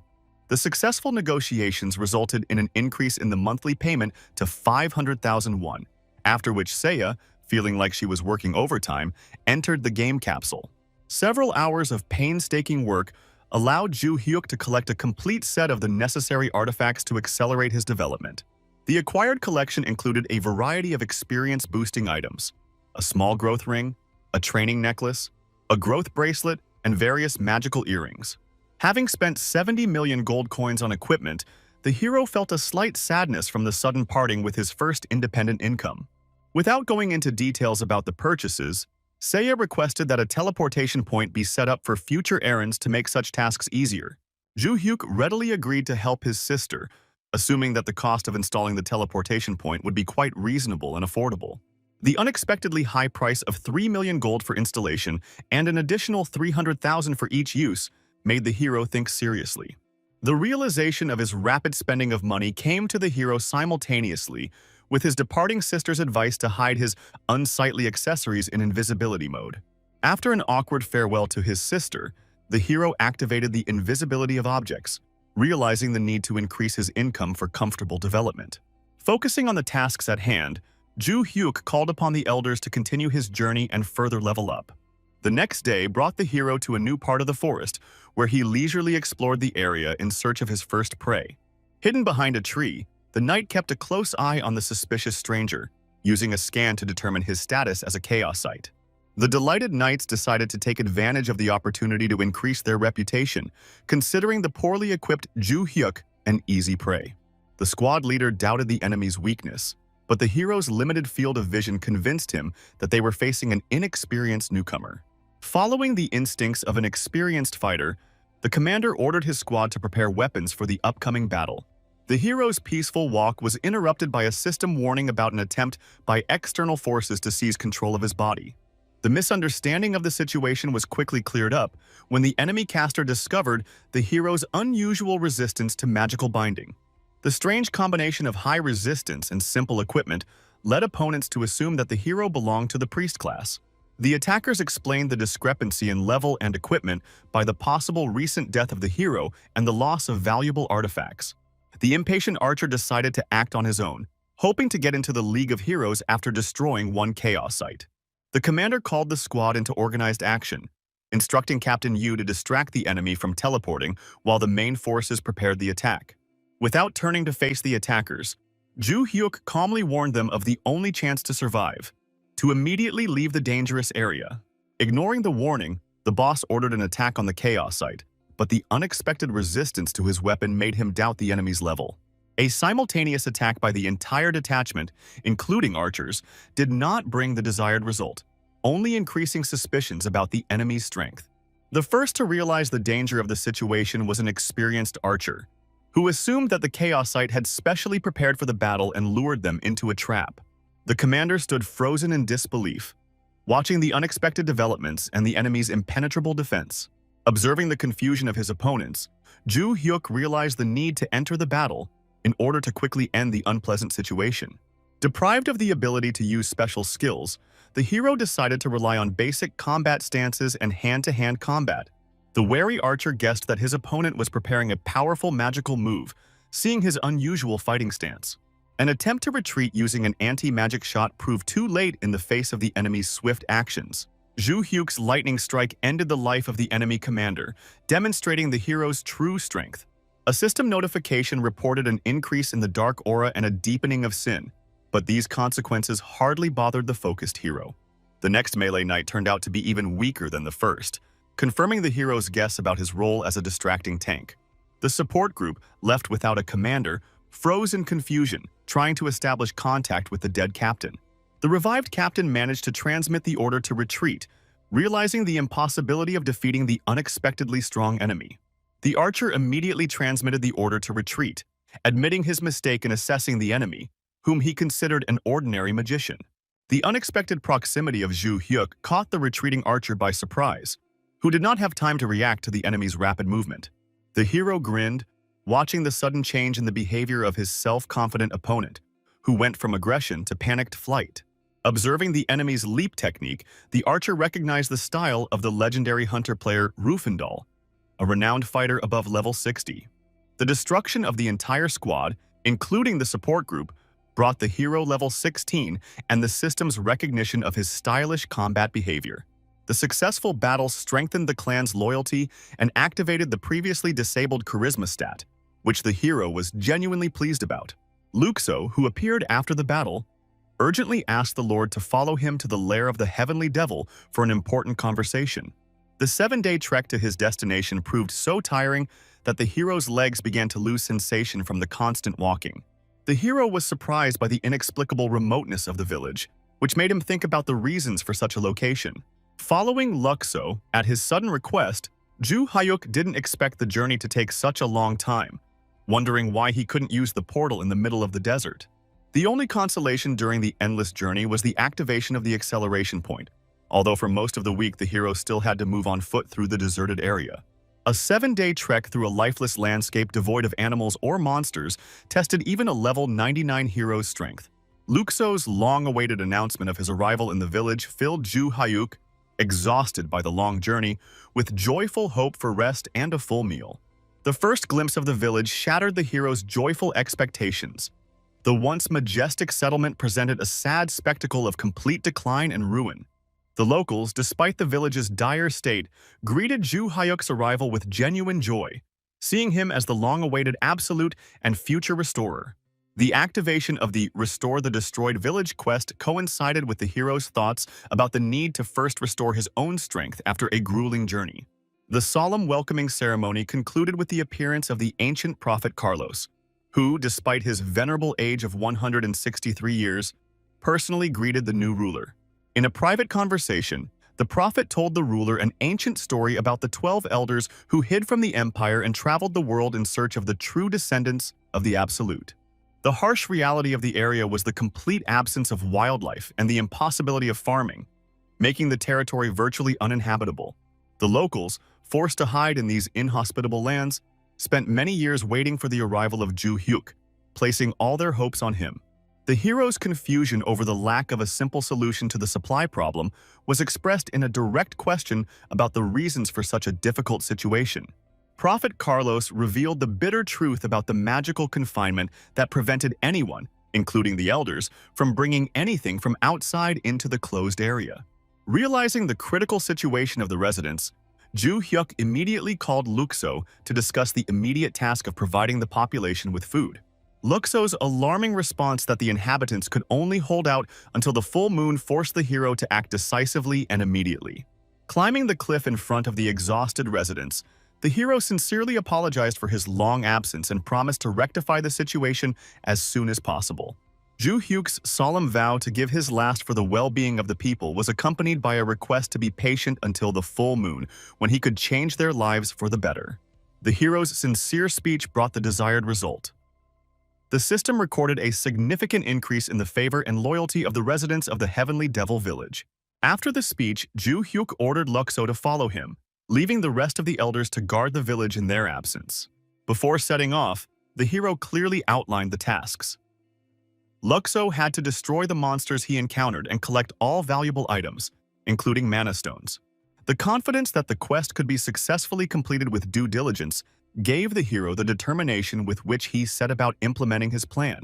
The successful negotiations resulted in an increase in the monthly payment to 500,000 won, after which Seiya, feeling like she was working overtime, entered the game capsule. Several hours of painstaking work allowed Ju-hyuk to collect a complete set of the necessary artifacts to accelerate his development. The acquired collection included a variety of experience-boosting items, a small growth ring, a training necklace, a growth bracelet, and various magical earrings. Having spent 70 million gold coins on equipment, the hero felt a slight sadness from the sudden parting with his first independent income. Without going into details about the purchases, Seiya requested that a teleportation point be set up for future errands to make such tasks easier. Ju-hyuk readily agreed to help his sister, assuming that the cost of installing the teleportation point would be quite reasonable and affordable. The unexpectedly high price of 3 million gold for installation and an additional 300,000 for each use made the hero think seriously. The realization of his rapid spending of money came to the hero simultaneously with his departing sister's advice to hide his unsightly accessories in invisibility mode. After an awkward farewell to his sister, the hero activated the invisibility of objects, realizing the need to increase his income for comfortable development. Focusing on the tasks at hand, Ju-hyuk called upon the elders to continue his journey and further level up. The next day brought the hero to a new part of the forest, where he leisurely explored the area in search of his first prey. Hidden behind a tree, the knight kept a close eye on the suspicious stranger, using a scan to determine his status as a chaos site. The delighted knights decided to take advantage of the opportunity to increase their reputation, considering the poorly equipped Ju-hyuk an easy prey. The squad leader doubted the enemy's weakness, but the hero's limited field of vision convinced him that they were facing an inexperienced newcomer. Following the instincts of an experienced fighter, The commander ordered his squad to prepare weapons for the upcoming battle. The hero's peaceful walk was interrupted by a system warning about an attempt by external forces to seize control of his body. The misunderstanding of the situation was quickly cleared up when the enemy caster discovered the hero's unusual resistance to magical binding. The strange combination of high resistance and simple equipment led opponents to assume that the hero belonged to the priest class. The attackers explained the discrepancy in level and equipment by the possible recent death of the hero and the loss of valuable artifacts. The impatient archer decided to act on his own, hoping to get into the League of Heroes after destroying one chaos site. The commander called the squad into organized action, instructing Captain Yu to distract the enemy from teleporting while the main forces prepared the attack. Without turning to face the attackers, Ju Hyuk calmly warned them of the only chance to survive, to immediately leave the dangerous area. Ignoring the warning, the boss ordered an attack on the chaos site, but the unexpected resistance to his weapon made him doubt the enemy's level. A simultaneous attack by the entire detachment, including archers, did not bring the desired result, only increasing suspicions about the enemy's strength. The first to realize the danger of the situation was an experienced archer, who assumed that the chaos site had specially prepared for the battle and lured them into a trap. The commander stood frozen in disbelief, watching the unexpected developments and the enemy's impenetrable defense. Observing the confusion of his opponents, Ju Hyuk realized the need to enter the battle in order to quickly end the unpleasant situation. Deprived of the ability to use special skills, the hero decided to rely on basic combat stances and hand-to-hand combat. The wary archer guessed that his opponent was preparing a powerful magical move, seeing his unusual fighting stance. An attempt to retreat using an anti-magic shot proved too late in the face of the enemy's swift actions. Ju Hyuk's lightning strike ended the life of the enemy commander, demonstrating the hero's true strength. A system notification reported an increase in the dark aura and a deepening of sin, but these consequences hardly bothered the focused hero. The next melee night turned out to be even weaker than the first, confirming the hero's guess about his role as a distracting tank. The support group, left without a commander, froze in confusion, trying to establish contact with the dead captain. The revived captain managed to transmit the order to retreat, realizing the impossibility of defeating the unexpectedly strong enemy. The archer immediately transmitted the order to retreat, admitting his mistake in assessing the enemy, whom he considered an ordinary magician. The unexpected proximity of Ju Hyuk caught the retreating archer by surprise, who did not have time to react to the enemy's rapid movement. The hero grinned, watching the sudden change in the behavior of his self-confident opponent, who went from aggression to panicked flight. Observing the enemy's leap technique, the archer recognized the style of the legendary hunter player Rufendal, a renowned fighter above level 60. The destruction of the entire squad, including the support group, brought the hero level 16 and the system's recognition of his stylish combat behavior. The successful battle strengthened the clan's loyalty and activated the previously disabled charisma stat, which the hero was genuinely pleased about. Luxo, who appeared after the battle, urgently asked the Lord to follow him to the lair of the Heavenly Devil for an important conversation. The 7-day trek to his destination proved so tiring that the hero's legs began to lose sensation from the constant walking. The hero was surprised by the inexplicable remoteness of the village, which made him think about the reasons for such a location. Following Luxo, at his sudden request, Ju Hyuk didn't expect the journey to take such a long time, wondering why he couldn't use the portal in the middle of the desert. The only consolation during the endless journey was the activation of the acceleration point, although for most of the week the hero still had to move on foot through the deserted area. A 7-day trek through a lifeless landscape devoid of animals or monsters tested even a level 99 hero's strength. Luxo's long-awaited announcement of his arrival in the village filled Ju Hyuk, exhausted by the long journey, with joyful hope for rest and a full meal. The first glimpse of the village shattered the hero's joyful expectations. The once majestic settlement presented a sad spectacle of complete decline and ruin. The locals, despite the village's dire state, greeted Ju Hyuk's arrival with genuine joy, seeing him as the long-awaited absolute and future restorer. The activation of the Restore the Destroyed Village quest coincided with the hero's thoughts about the need to first restore his own strength after a grueling journey. The solemn welcoming ceremony concluded with the appearance of the ancient prophet Carlos, who, despite his venerable age of 163 years, personally greeted the new ruler. In a private conversation, The prophet told the ruler an ancient story about the 12 elders who hid from the empire and traveled the world in search of the true descendants of the Absolute. The harsh reality of the area was the complete absence of wildlife and the impossibility of farming, making the territory virtually uninhabitable. The locals, forced to hide in these inhospitable lands, spent many years waiting for the arrival of Ju Hyuk, placing all their hopes on him. The hero's confusion over the lack of a simple solution to the supply problem was expressed in a direct question about the reasons for such a difficult situation. Prophet Carlos revealed the bitter truth about the magical confinement that prevented anyone, including the elders, from bringing anything from outside into the closed area. Realizing the critical situation of the residents, Ju Hyuk immediately called Luxo to discuss the immediate task of providing the population with food. Luxo's alarming response that the inhabitants could only hold out until the full moon forced the hero to act decisively and immediately. Climbing the cliff in front of the exhausted residents, the hero sincerely apologized for his long absence and promised to rectify the situation as soon as possible. Ju Hyuk's solemn vow to give his last for the well-being of the people was accompanied by a request to be patient until the full moon, when he could change their lives for the better. The hero's sincere speech brought the desired result. The system recorded a significant increase in the favor and loyalty of the residents of the Heavenly Devil Village. After the speech, Ju Hyuk ordered Luxo to follow him, leaving the rest of the elders to guard the village in their absence. Before setting off, the hero clearly outlined the tasks. Luxo had to destroy the monsters he encountered and collect all valuable items, including mana stones. The confidence that the quest could be successfully completed with due diligence gave the hero the determination with which he set about implementing his plan.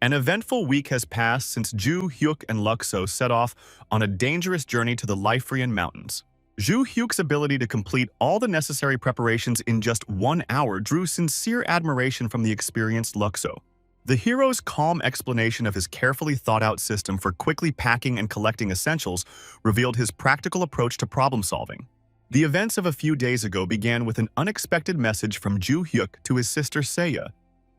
An eventful week has passed since Ju Hyuk and Luxo set off on a dangerous journey to the Liferean Mountains. Ju Hyuk's ability to complete all the necessary preparations in just 1 hour drew sincere admiration from the experienced Luxo. The hero's calm explanation of his carefully thought-out system for quickly packing and collecting essentials revealed his practical approach to problem-solving. The events of a few days ago began with an unexpected message from Ju Hyuk to his sister Seiya,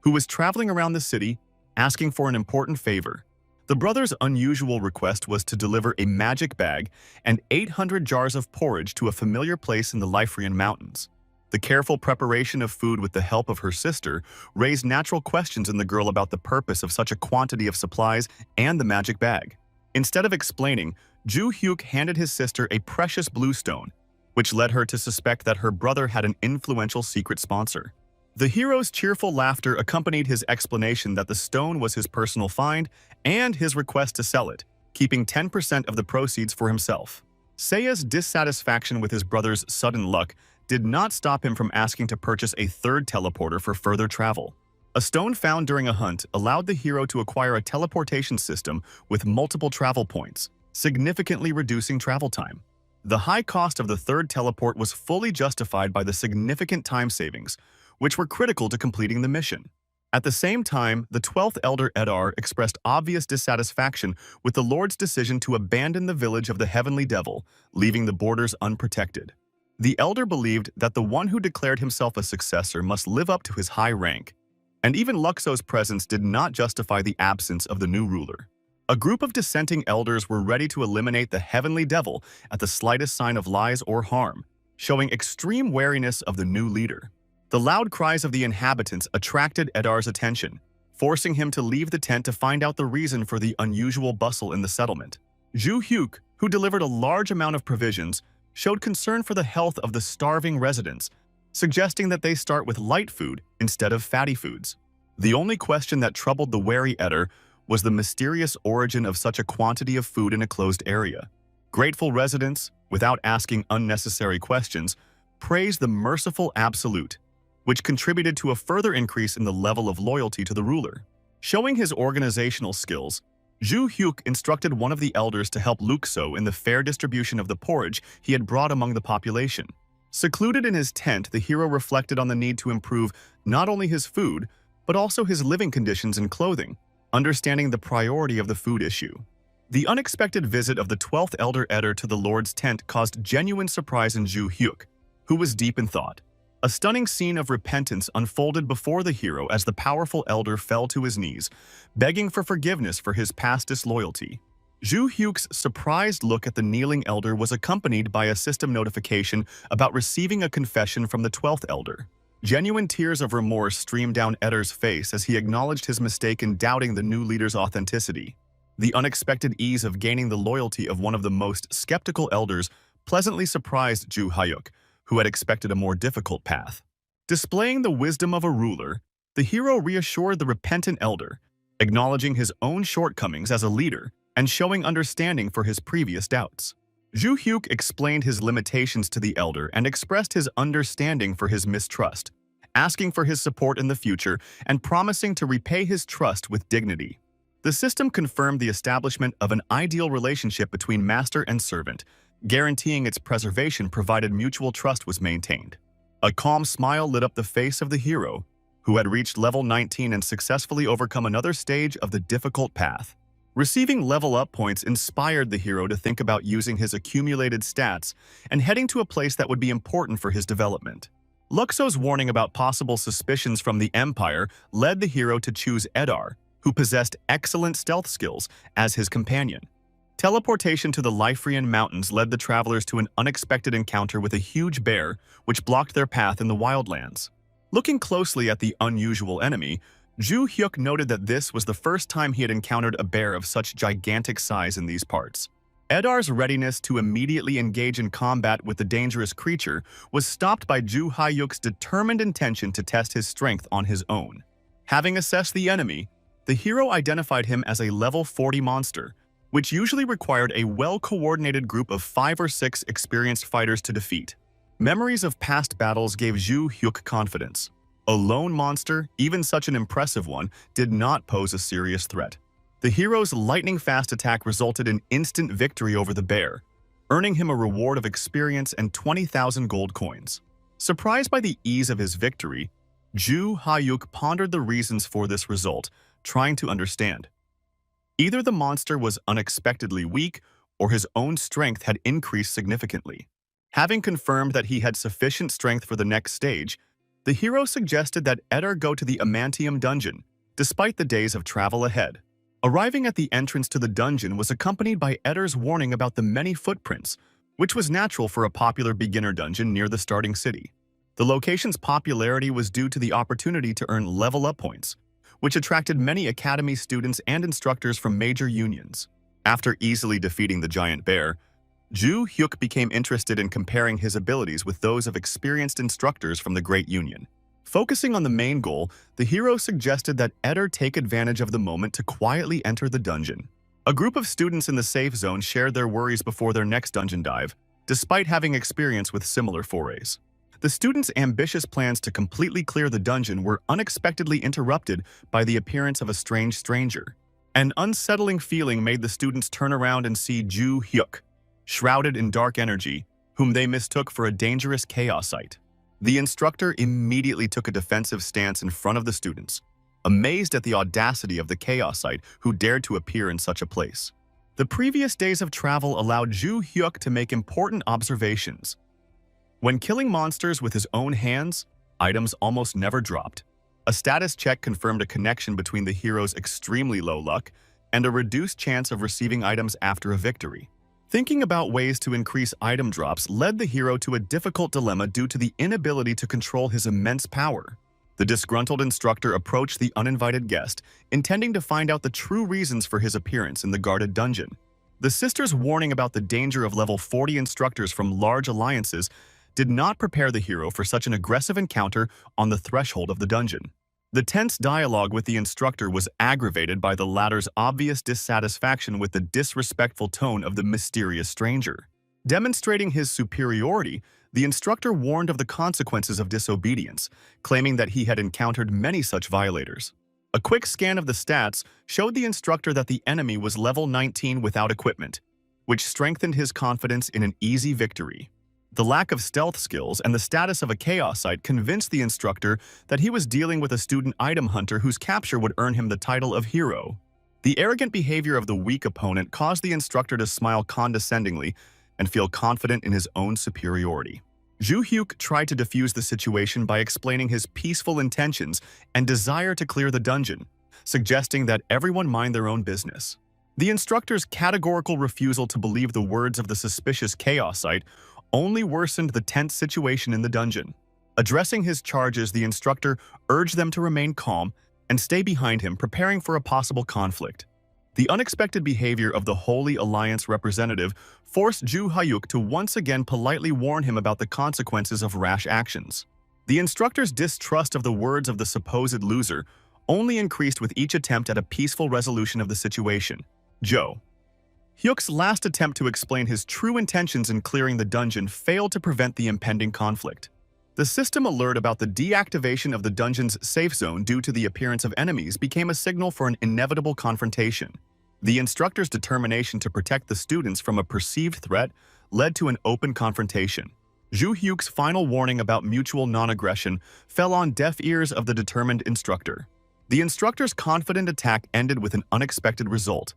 who was traveling around the city asking for an important favor. The brother's unusual request was to deliver a magic bag and 800 jars of porridge to a familiar place in the Liferean Mountains. The careful preparation of food with the help of her sister raised natural questions in the girl about the purpose of such a quantity of supplies and the magic bag. Instead of explaining, Ju Hyuk handed his sister a precious blue stone, which led her to suspect that her brother had an influential secret sponsor. The hero's cheerful laughter accompanied his explanation that the stone was his personal find and his request to sell it, keeping 10% of the proceeds for himself. Seiya's dissatisfaction with his brother's sudden luck did not stop him from asking to purchase a third teleporter for further travel. A stone found during a hunt allowed the hero to acquire a teleportation system with multiple travel points, significantly reducing travel time. The high cost of the third teleport was fully justified by the significant time savings, which were critical to completing the mission. At the same time, the 12th Elder Edar expressed obvious dissatisfaction with the Lord's decision to abandon the village of the Heavenly Devil, leaving the borders unprotected. The Elder believed that the one who declared himself a successor must live up to his high rank, and even Luxo's presence did not justify the absence of the new ruler. A group of dissenting elders were ready to eliminate the Heavenly Devil at the slightest sign of lies or harm, showing extreme wariness of the new leader. The loud cries of the inhabitants attracted Edar's attention, forcing him to leave the tent to find out the reason for the unusual bustle in the settlement. Ju Hyuk, who delivered a large amount of provisions, showed concern for the health of the starving residents, suggesting that they start with light food instead of fatty foods. The only question that troubled the wary Edar was the mysterious origin of such a quantity of food in a closed area. Grateful residents, without asking unnecessary questions, praised the merciful Absolute, which contributed to a further increase in the level of loyalty to the ruler. Showing his organizational skills, Ju Hyuk instructed one of the elders to help Luxo in the fair distribution of the porridge he had brought among the population. Secluded in his tent, the hero reflected on the need to improve not only his food, but also his living conditions and clothing, understanding the priority of the food issue. The unexpected visit of the 12th Elder Edar to the Lord's tent caused genuine surprise in Ju Hyuk, who was deep in thought. A stunning scene of repentance unfolded before the hero as the powerful elder fell to his knees, begging for forgiveness for his past disloyalty. Ju Hyuk's surprised look at the kneeling elder was accompanied by a system notification about receiving a confession from the 12th elder. Genuine tears of remorse streamed down Eder's face as he acknowledged his mistake in doubting the new leader's authenticity. The unexpected ease of gaining the loyalty of one of the most skeptical elders pleasantly surprised Ju Hyuk, who had expected a more difficult path. Displaying the wisdom of a ruler, the hero reassured the repentant elder, acknowledging his own shortcomings as a leader and showing understanding for his previous doubts. Ju Hyuk explained his limitations to the elder and expressed his understanding for his mistrust, asking for his support in the future and promising to repay his trust with dignity. The system confirmed the establishment of an ideal relationship between master and servant, guaranteeing its preservation provided mutual trust was maintained. A calm smile lit up the face of the hero, who had reached level 19 and successfully overcome another stage of the difficult path. Receiving level up points inspired the hero to think about using his accumulated stats and heading to a place that would be important for his development. Luxo's warning about possible suspicions from the Empire led the hero to choose Edar, who possessed excellent stealth skills, as his companion. Teleportation to the Lyphrian Mountains led the travelers to an unexpected encounter with a huge bear, which blocked their path in the wildlands. Looking closely at the unusual enemy, Ju Hyuk noted that this was the first time he had encountered a bear of such gigantic size in these parts. Edar's readiness to immediately engage in combat with the dangerous creature was stopped by Ju Hyuk's determined intention to test his strength on his own. Having assessed the enemy, the hero identified him as a level 40 monster, which usually required a well-coordinated group of 5 or 6 experienced fighters to defeat. Memories of past battles gave Ju Hyuk confidence. A lone monster, even such an impressive one, did not pose a serious threat. The hero's lightning-fast attack resulted in instant victory over the bear, earning him a reward of experience and 20,000 gold coins. Surprised by the ease of his victory, Ju Hyuk pondered the reasons for this result, trying to understand. Either the monster was unexpectedly weak, or his own strength had increased significantly. Having confirmed that he had sufficient strength for the next stage, the hero suggested that Eder go to the Amantium dungeon, despite the days of travel ahead. Arriving at the entrance to the dungeon was accompanied by Eder's warning about the many footprints, which was natural for a popular beginner dungeon near the starting city. The location's popularity was due to the opportunity to earn level-up points, which attracted many academy students and instructors from major unions. After easily defeating the giant bear, Ju Hyuk became interested in comparing his abilities with those of experienced instructors from the Great Union. Focusing on the main goal, the hero suggested that Eder take advantage of the moment to quietly enter the dungeon. A group of students in the safe zone shared their worries before their next dungeon dive, despite having experience with similar forays. The students' ambitious plans to completely clear the dungeon were unexpectedly interrupted by the appearance of a strange stranger. An unsettling feeling made the students turn around and see Ju Hyuk, shrouded in dark energy, whom they mistook for a dangerous chaosite. The instructor immediately took a defensive stance in front of the students, amazed at the audacity of the chaosite who dared to appear in such a place. The previous days of travel allowed Ju Hyuk to make important observations. When killing monsters with his own hands, items almost never dropped. A status check confirmed a connection between the hero's extremely low luck and a reduced chance of receiving items after a victory. Thinking about ways to increase item drops led the hero to a difficult dilemma due to the inability to control his immense power. The disgruntled instructor approached the uninvited guest, intending to find out the true reasons for his appearance in the guarded dungeon. The sister's warning about the danger of level 40 instructors from large alliances did not prepare the hero for such an aggressive encounter on the threshold of the dungeon. The tense dialogue with the instructor was aggravated by the latter's obvious dissatisfaction with the disrespectful tone of the mysterious stranger. Demonstrating his superiority, the instructor warned of the consequences of disobedience, claiming that he had encountered many such violators. A quick scan of the stats showed the instructor that the enemy was level 19 without equipment, which strengthened his confidence in an easy victory. The lack of stealth skills and the status of a chaosite convinced the instructor that he was dealing with a student item hunter whose capture would earn him the title of hero. The arrogant behavior of the weak opponent caused the instructor to smile condescendingly and feel confident in his own superiority. Ju Hyuk tried to defuse the situation by explaining his peaceful intentions and desire to clear the dungeon, suggesting that everyone mind their own business. The instructor's categorical refusal to believe the words of the suspicious chaosite only worsened the tense situation in the dungeon. Addressing his charges, the instructor urged them to remain calm and stay behind him, preparing for a possible conflict. The unexpected behavior of the Holy Alliance representative forced Ju Hyuk to once again politely warn him about the consequences of rash actions. The instructor's distrust of the words of the supposed loser only increased with each attempt at a peaceful resolution of the situation. Jo Hyuk's last attempt to explain his true intentions in clearing the dungeon failed to prevent the impending conflict. The system alert about the deactivation of the dungeon's safe zone due to the appearance of enemies became a signal for an inevitable confrontation. The instructor's determination to protect the students from a perceived threat led to an open confrontation. Ju Hyuk's final warning about mutual non-aggression fell on deaf ears of the determined instructor. The instructor's confident attack ended with an unexpected result.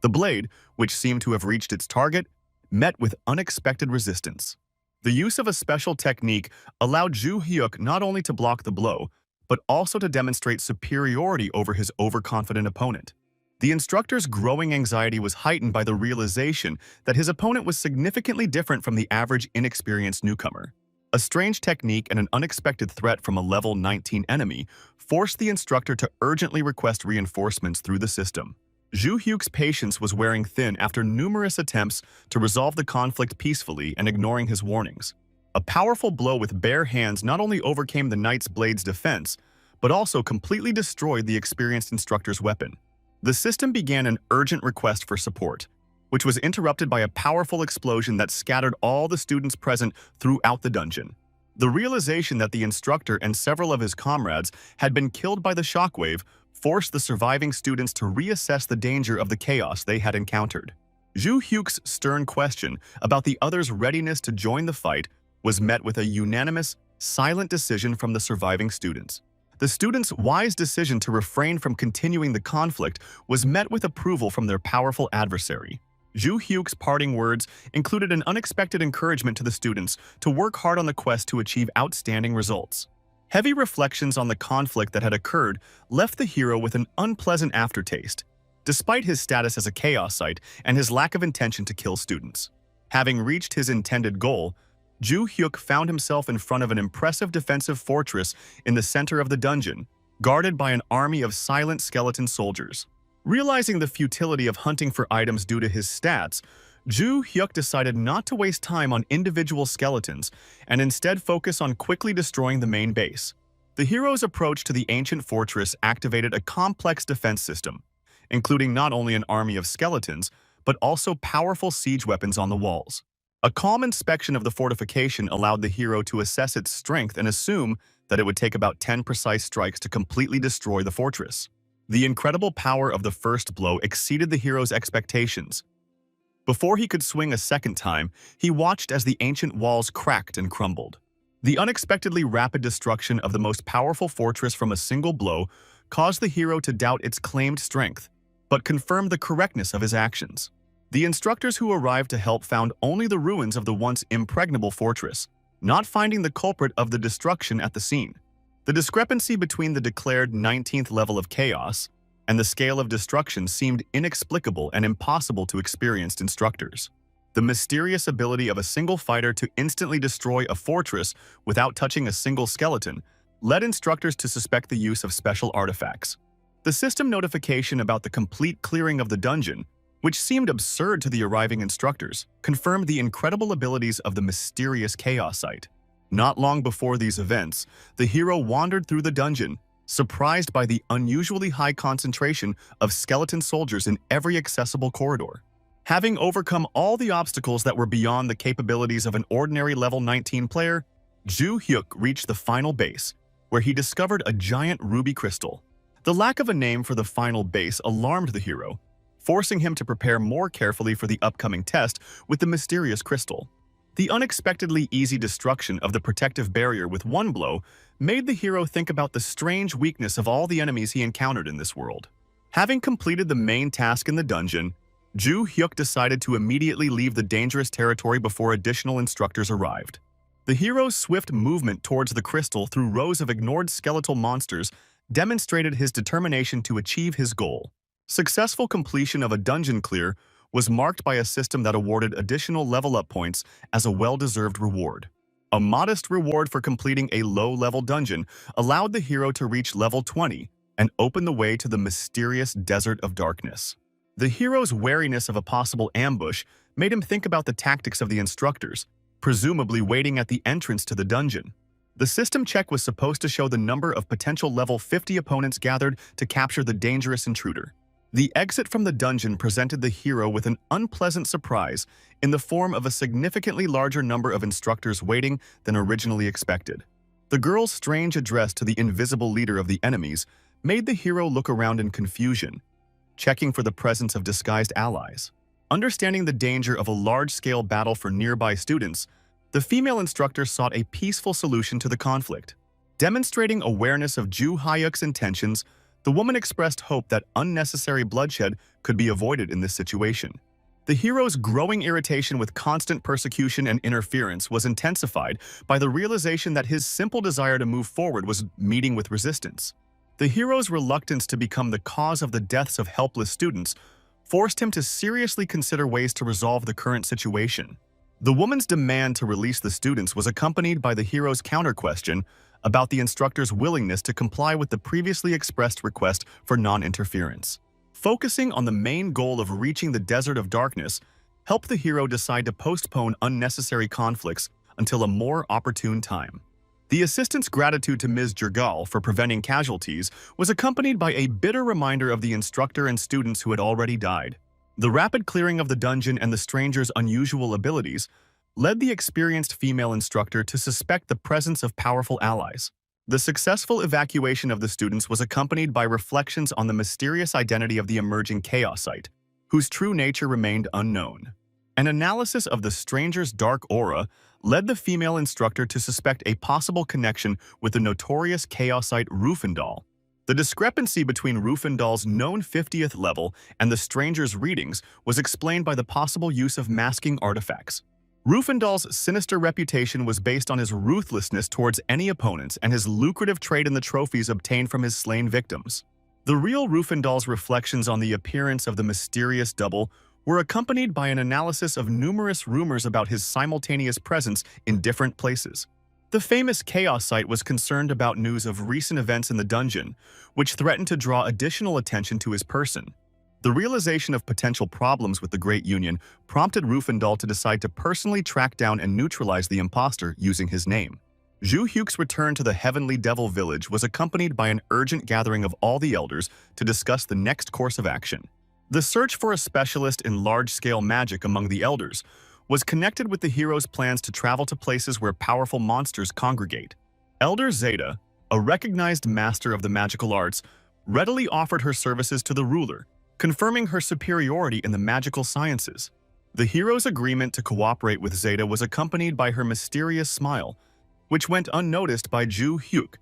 The blade, which seemed to have reached its target, met with unexpected resistance. The use of a special technique allowed Ju Hyuk not only to block the blow, but also to demonstrate superiority over his overconfident opponent. The instructor's growing anxiety was heightened by the realization that his opponent was significantly different from the average inexperienced newcomer. A strange technique and an unexpected threat from a level 19 enemy forced the instructor to urgently request reinforcements through the system. Ju Hyuk's patience was wearing thin after numerous attempts to resolve the conflict peacefully and ignoring his warnings. A powerful blow with bare hands not only overcame the knight's blade's defense, but also completely destroyed the experienced instructor's weapon. The system began an urgent request for support, which was interrupted by a powerful explosion that scattered all the students present throughout the dungeon. The realization that the instructor and several of his comrades had been killed by the shockwave forced the surviving students to reassess the danger of the chaos they had encountered. Ju Hyuk's stern question about the others' readiness to join the fight was met with a unanimous, silent decision from the surviving students. The students' wise decision to refrain from continuing the conflict was met with approval from their powerful adversary. Ju Hyuk's parting words included an unexpected encouragement to the students to work hard on the quest to achieve outstanding results. Heavy reflections on the conflict that had occurred left the hero with an unpleasant aftertaste, despite his status as a chaosite and his lack of intention to kill students. Having reached his intended goal, Ju Hyuk found himself in front of an impressive defensive fortress in the center of the dungeon, guarded by an army of silent skeleton soldiers. Realizing the futility of hunting for items due to his stats, Ju Hyuk decided not to waste time on individual skeletons and instead focus on quickly destroying the main base. The hero's approach to the ancient fortress activated a complex defense system, including not only an army of skeletons, but also powerful siege weapons on the walls. A calm inspection of the fortification allowed the hero to assess its strength and assume that it would take about 10 precise strikes to completely destroy the fortress. The incredible power of the first blow exceeded the hero's expectations. Before he could swing a second time, he watched as the ancient walls cracked and crumbled. The unexpectedly rapid destruction of the most powerful fortress from a single blow caused the hero to doubt its claimed strength, but confirmed the correctness of his actions. The instructors who arrived to help found only the ruins of the once impregnable fortress, not finding the culprit of the destruction at the scene. The discrepancy between the declared 19th level of chaos and the scale of destruction seemed inexplicable and impossible to experienced instructors. The mysterious ability of a single fighter to instantly destroy a fortress without touching a single skeleton led instructors to suspect the use of special artifacts. The system notification about the complete clearing of the dungeon, which seemed absurd to the arriving instructors, confirmed the incredible abilities of the mysterious chaosite. Not long before these events, the hero wandered through the dungeon, surprised by the unusually high concentration of skeleton soldiers in every accessible corridor. Having overcome all the obstacles that were beyond the capabilities of an ordinary level 19 player, Ju Hyuk reached the final base, where he discovered a giant ruby crystal. The lack of a name for the final base alarmed the hero, forcing him to prepare more carefully for the upcoming test with the mysterious crystal. The unexpectedly easy destruction of the protective barrier with one blow made the hero think about the strange weakness of all the enemies he encountered in this world. Having completed the main task in the dungeon, Ju Hyuk decided to immediately leave the dangerous territory before additional instructors arrived. The hero's swift movement towards the crystal through rows of ignored skeletal monsters demonstrated his determination to achieve his goal. Successful completion of a dungeon clear was marked by a system that awarded additional level-up points as a well-deserved reward. A modest reward for completing a low-level dungeon allowed the hero to reach level 20 and open the way to the mysterious Desert of Darkness. The hero's wariness of a possible ambush made him think about the tactics of the instructors, presumably waiting at the entrance to the dungeon. The system check was supposed to show the number of potential level 50 opponents gathered to capture the dangerous intruder. The exit from the dungeon presented the hero with an unpleasant surprise in the form of a significantly larger number of instructors waiting than originally expected. The girl's strange address to the invisible leader of the enemies made the hero look around in confusion, checking for the presence of disguised allies. Understanding the danger of a large-scale battle for nearby students, the female instructor sought a peaceful solution to the conflict. Demonstrating awareness of Ju Hyuk's intentions, the woman expressed hope that unnecessary bloodshed could be avoided in this situation. The hero's growing irritation with constant persecution and interference was intensified by the realization that his simple desire to move forward was meeting with resistance. The hero's reluctance to become the cause of the deaths of helpless students forced him to seriously consider ways to resolve the current situation. The woman's demand to release the students was accompanied by the hero's counter-question about the instructor's willingness to comply with the previously expressed request for non-interference. Focusing on the main goal of reaching the Desert of Darkness helped the hero decide to postpone unnecessary conflicts until a more opportune time. The assistant's gratitude to Ms. Jergal for preventing casualties was accompanied by a bitter reminder of the instructor and students who had already died. The rapid clearing of the dungeon and the stranger's unusual abilities led the experienced female instructor to suspect the presence of powerful allies. The successful evacuation of the students was accompanied by reflections on the mysterious identity of the emerging chaosite, whose true nature remained unknown. An analysis of the stranger's dark aura led the female instructor to suspect a possible connection with the notorious chaosite Rufendal. The discrepancy between Rufendal's known 50th level and the stranger's readings was explained by the possible use of masking artifacts. Rufendal's sinister reputation was based on his ruthlessness towards any opponents and his lucrative trade in the trophies obtained from his slain victims. The real Rufendal's reflections on the appearance of the mysterious double were accompanied by an analysis of numerous rumors about his simultaneous presence in different places. The famous chaosite was concerned about news of recent events in the dungeon, which threatened to draw additional attention to his person. The realization of potential problems with the Great Union prompted Rufendal to decide to personally track down and neutralize the imposter using his name. Ju Hyuk's return to the Heavenly Devil Village was accompanied by an urgent gathering of all the elders to discuss the next course of action. The search for a specialist in large-scale magic among the elders was connected with the hero's plans to travel to places where powerful monsters congregate. Elder Zeta, a recognized master of the magical arts, readily offered her services to the ruler, confirming her superiority in the magical sciences. The hero's agreement to cooperate with Zeta was accompanied by her mysterious smile, which went unnoticed by Ju Hyuk,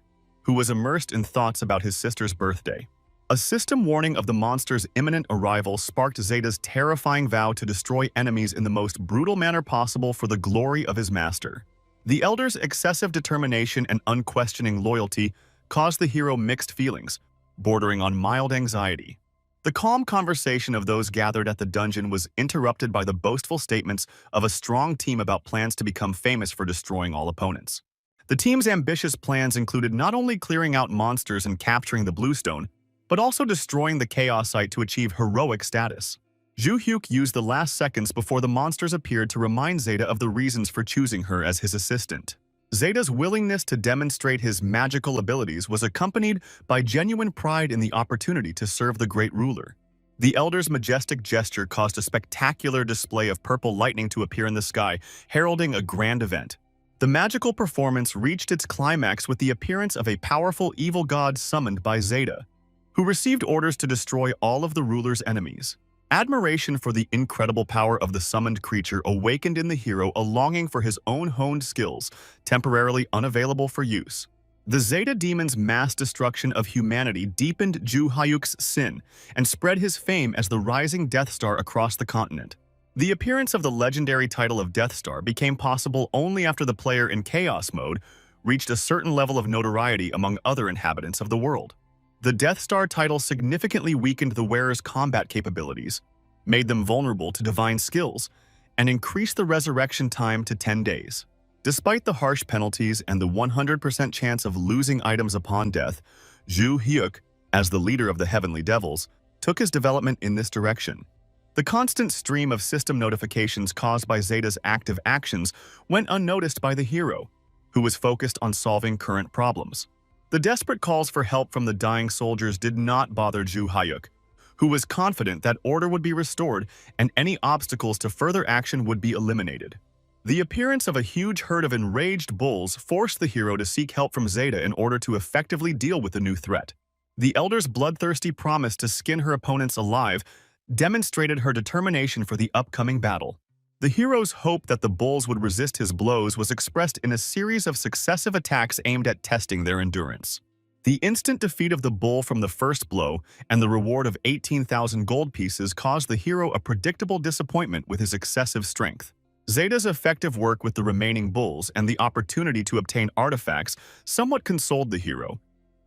who was immersed in thoughts about his sister's birthday. A system warning of the monster's imminent arrival sparked Zeta's terrifying vow to destroy enemies in the most brutal manner possible for the glory of his master. The elder's excessive determination and unquestioning loyalty caused the hero mixed feelings, bordering on mild anxiety. The calm conversation of those gathered at the dungeon was interrupted by the boastful statements of a strong team about plans to become famous for destroying all opponents. The team's ambitious plans included not only clearing out monsters and capturing the Bluestone, but also destroying the Chaosite to achieve heroic status. Ju Hyuk used the last seconds before the monsters appeared to remind Zeta of the reasons for choosing her as his assistant. Zeta's willingness to demonstrate his magical abilities was accompanied by genuine pride in the opportunity to serve the great ruler. The elder's majestic gesture caused a spectacular display of purple lightning to appear in the sky, heralding a grand event. The magical performance reached its climax with the appearance of a powerful evil god summoned by Zeta, who received orders to destroy all of the ruler's enemies. Admiration for the incredible power of the summoned creature awakened in the hero a longing for his own honed skills, temporarily unavailable for use. The Zeta demon's mass destruction of humanity deepened Ju Hyuk's sin and spread his fame as the rising Death Star across the continent. The appearance of the legendary title of Death Star became possible only after the player in Chaos mode reached a certain level of notoriety among other inhabitants of the world. The Death Star title significantly weakened the wearer's combat capabilities, made them vulnerable to divine skills, and increased the resurrection time to 10 days. Despite the harsh penalties and the 100% chance of losing items upon death, Zhu Hyuk, as the leader of the Heavenly Devils, took his development in this direction. The constant stream of system notifications caused by Zeta's active actions went unnoticed by the hero, who was focused on solving current problems. The desperate calls for help from the dying soldiers did not bother Zhu Hyuk, who was confident that order would be restored and any obstacles to further action would be eliminated. The appearance of a huge herd of enraged bulls forced the hero to seek help from Zeta in order to effectively deal with the new threat. The Elder's bloodthirsty promise to skin her opponents alive demonstrated her determination for the upcoming battle. The hero's hope that the bulls would resist his blows was expressed in a series of successive attacks aimed at testing their endurance. The instant defeat of the bull from the first blow and the reward of 18,000 gold pieces caused the hero a predictable disappointment with his excessive strength. Zeta's effective work with the remaining bulls and the opportunity to obtain artifacts somewhat consoled the hero,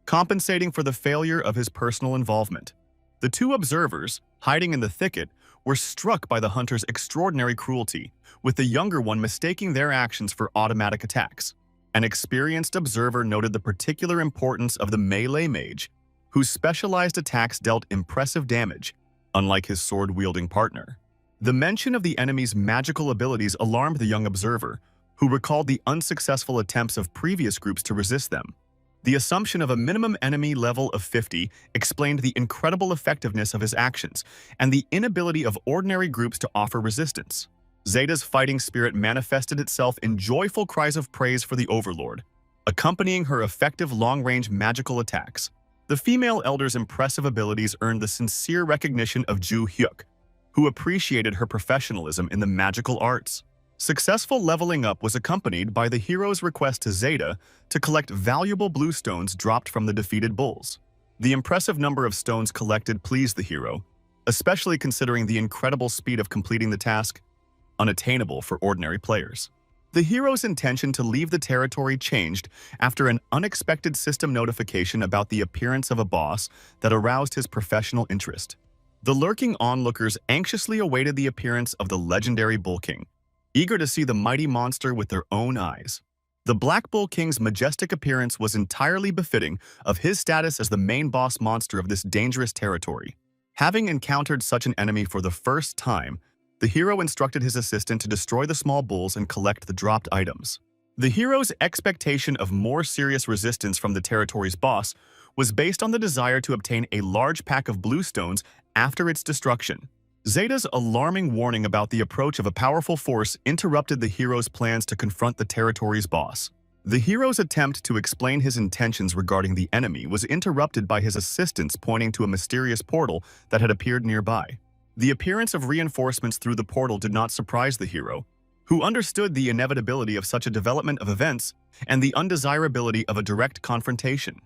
compensating for the failure of his personal involvement. The two observers, hiding in the thicket, were struck by the hunter's extraordinary cruelty, with the younger one mistaking their actions for automatic attacks. An experienced observer noted the particular importance of the melee mage, whose specialized attacks dealt impressive damage, unlike his sword-wielding partner. The mention of the enemy's magical abilities alarmed the young observer, who recalled the unsuccessful attempts of previous groups to resist them. The assumption of a minimum enemy level of 50 explained the incredible effectiveness of his actions and the inability of ordinary groups to offer resistance. Zeta's fighting spirit manifested itself in joyful cries of praise for the Overlord, accompanying her effective long-range magical attacks. The female elder's impressive abilities earned the sincere recognition of Zhu Hyuk, who appreciated her professionalism in the magical arts. Successful leveling up was accompanied by the hero's request to Zeta to collect valuable blue stones dropped from the defeated bulls. The impressive number of stones collected pleased the hero, especially considering the incredible speed of completing the task, unattainable for ordinary players. The hero's intention to leave the territory changed after an unexpected system notification about the appearance of a boss that aroused his professional interest. The lurking onlookers anxiously awaited the appearance of the legendary Bull King, eager to see the mighty monster with their own eyes. The Black Bull King's majestic appearance was entirely befitting of his status as the main boss monster of this dangerous territory. Having encountered such an enemy for the first time, the hero instructed his assistant to destroy the small bulls and collect the dropped items. The hero's expectation of more serious resistance from the territory's boss was based on the desire to obtain a large pack of blue stones after its destruction. Zeta's alarming warning about the approach of a powerful force interrupted the hero's plans to confront the territory's boss. The hero's attempt to explain his intentions regarding the enemy was interrupted by his assistants pointing to a mysterious portal that had appeared nearby. The appearance of reinforcements through the portal did not surprise the hero, who understood the inevitability of such a development of events and the undesirability of a direct confrontation.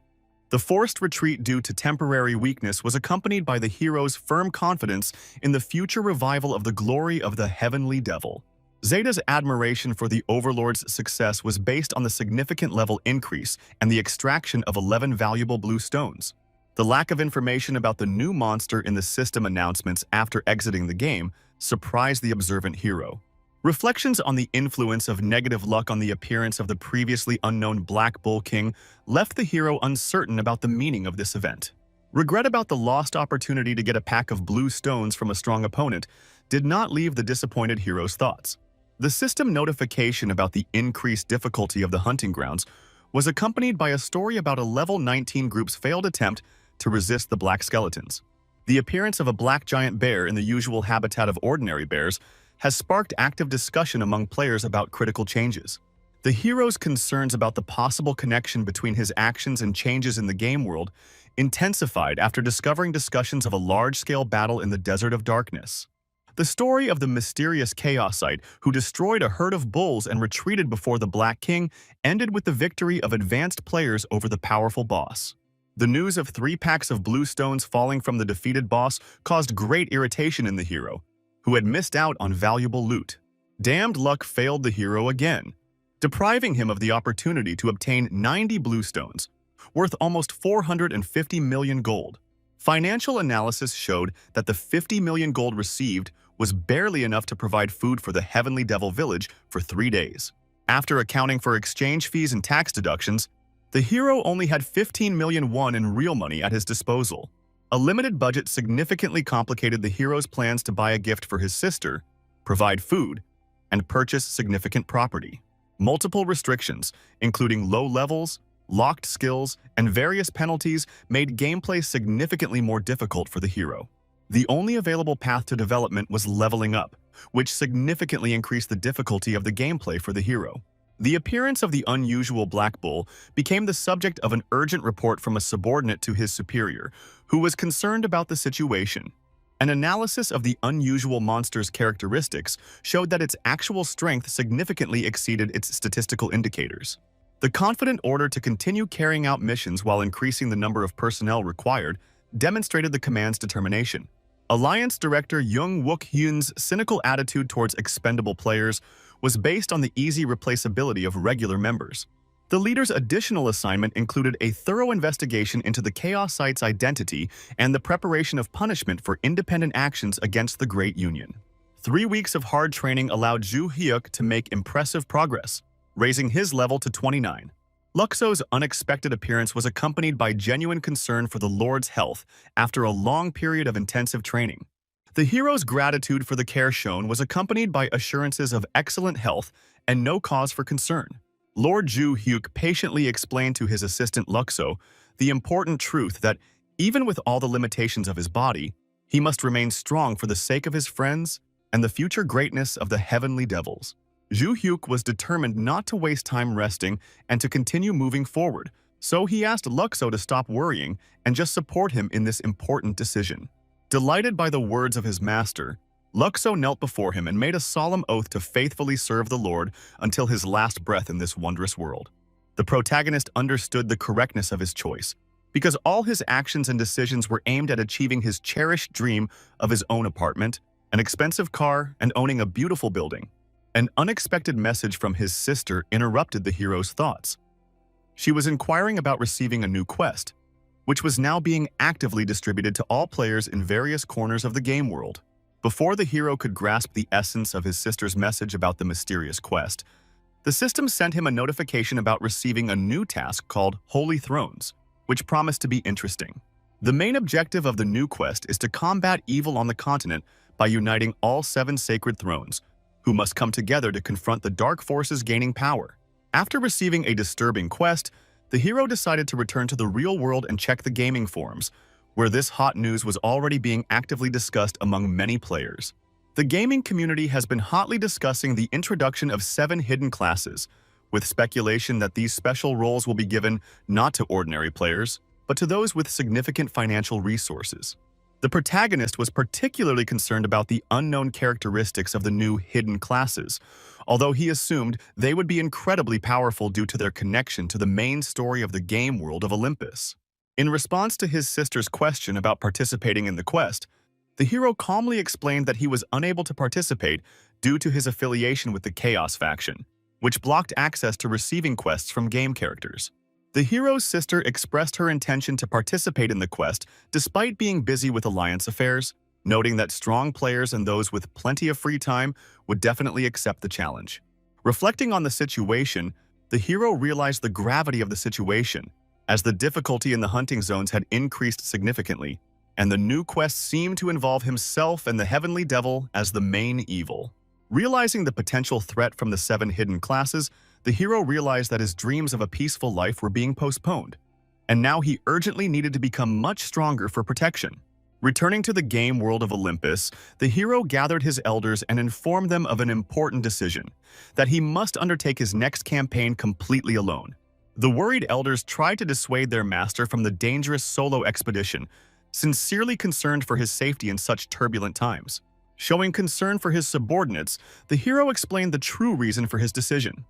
The forced retreat due to temporary weakness was accompanied by the hero's firm confidence in the future revival of the glory of the Heavenly Devil. Zeta's admiration for the Overlord's success was based on the significant level increase and the extraction of 11 valuable blue stones. The lack of information about the new monster in the system announcements after exiting the game surprised the observant hero. Reflections on the influence of negative luck on the appearance of the previously unknown Black Bull King left the hero uncertain about the meaning of this event. Regret about the lost opportunity to get a pack of blue stones from a strong opponent did not leave the disappointed hero's thoughts. The system notification about the increased difficulty of the hunting grounds was accompanied by a story about a level 19 group's failed attempt to resist the black skeletons. The appearance of a black giant bear in the usual habitat of ordinary bears has sparked active discussion among players about critical changes. The hero's concerns about the possible connection between his actions and changes in the game world intensified after discovering discussions of a large-scale battle in the Desert of Darkness. The story of the mysterious Chaosite who destroyed a herd of bulls and retreated before the Black King ended with the victory of advanced players over the powerful boss. The news of 3 packs of blue stones falling from the defeated boss caused great irritation in the hero, who had missed out on valuable loot. Damned luck failed the hero again, depriving him of the opportunity to obtain 90 blue stones, worth almost 450 million gold. Financial analysis showed that the 50 million gold received was barely enough to provide food for the Heavenly Devil Village for 3 days. After accounting for exchange fees and tax deductions, the hero only had 15 million won in real money at his disposal. A limited budget significantly complicated the hero's plans to buy a gift for his sister, provide food, and purchase significant property. Multiple restrictions, including low levels, locked skills, and various penalties, made gameplay significantly more difficult for the hero. The only available path to development was leveling up, which significantly increased the difficulty of the gameplay for the hero. The appearance of the unusual Black Bull became the subject of an urgent report from a subordinate to his superior, who was concerned about the situation. An analysis of the unusual monster's characteristics showed that its actual strength significantly exceeded its statistical indicators. The confident order to continue carrying out missions while increasing the number of personnel required demonstrated the command's determination. Alliance Director Jung Wook-hyun's cynical attitude towards expendable players was based on the easy replaceability of regular members. The leader's additional assignment included a thorough investigation into the Chaos Site's identity and the preparation of punishment for independent actions against the Great Union. 3 weeks of hard training allowed Ju Hyuk to make impressive progress, raising his level to 29. Luxo's unexpected appearance was accompanied by genuine concern for the Lord's health after a long period of intensive training. The hero's gratitude for the care shown was accompanied by assurances of excellent health and no cause for concern. Lord Ju Hyuk patiently explained to his assistant Luxo the important truth that, even with all the limitations of his body, he must remain strong for the sake of his friends and the future greatness of the Heavenly Devils. Ju Hyuk was determined not to waste time resting and to continue moving forward, so he asked Luxo to stop worrying and just support him in this important decision. Delighted by the words of his master, Luxo knelt before him and made a solemn oath to faithfully serve the Lord until his last breath in this wondrous world. The protagonist understood the correctness of his choice, because all his actions and decisions were aimed at achieving his cherished dream of his own apartment, an expensive car, and owning a beautiful building. An unexpected message from his sister interrupted the hero's thoughts. She was inquiring about receiving a new quest, which was now being actively distributed to all players in various corners of the game world. Before the hero could grasp the essence of his sister's message about the mysterious quest, the system sent him a notification about receiving a new task called Holy Thrones, which promised to be interesting. The main objective of the new quest is to combat evil on the continent by uniting all 7 sacred thrones, who must come together to confront the dark forces gaining power. After receiving a disturbing quest, the hero decided to return to the real world and check the gaming forums, where this hot news was already being actively discussed among many players. The gaming community has been hotly discussing the introduction of 7 hidden classes, with speculation that these special roles will be given not to ordinary players, but to those with significant financial resources. The protagonist was particularly concerned about the unknown characteristics of the new hidden classes, although he assumed they would be incredibly powerful due to their connection to the main story of the game world of Olympus. In response to his sister's question about participating in the quest, the hero calmly explained that he was unable to participate due to his affiliation with the Chaos faction, which blocked access to receiving quests from game characters. The hero's sister expressed her intention to participate in the quest despite being busy with alliance affairs, noting that strong players and those with plenty of free time would definitely accept the challenge. Reflecting on the situation, the hero realized the gravity of the situation, as the difficulty in the hunting zones had increased significantly, and the new quest seemed to involve himself and the Heavenly Devil as the main evil. Realizing the potential threat from the 7 hidden classes, the hero realized that his dreams of a peaceful life were being postponed, and now he urgently needed to become much stronger for protection. Returning to the game world of Olympus, the hero gathered his elders and informed them of an important decision, that he must undertake his next campaign completely alone. The worried elders tried to dissuade their master from the dangerous solo expedition, sincerely concerned for his safety in such turbulent times. Showing concern for his subordinates, the hero explained the true reason for his decision.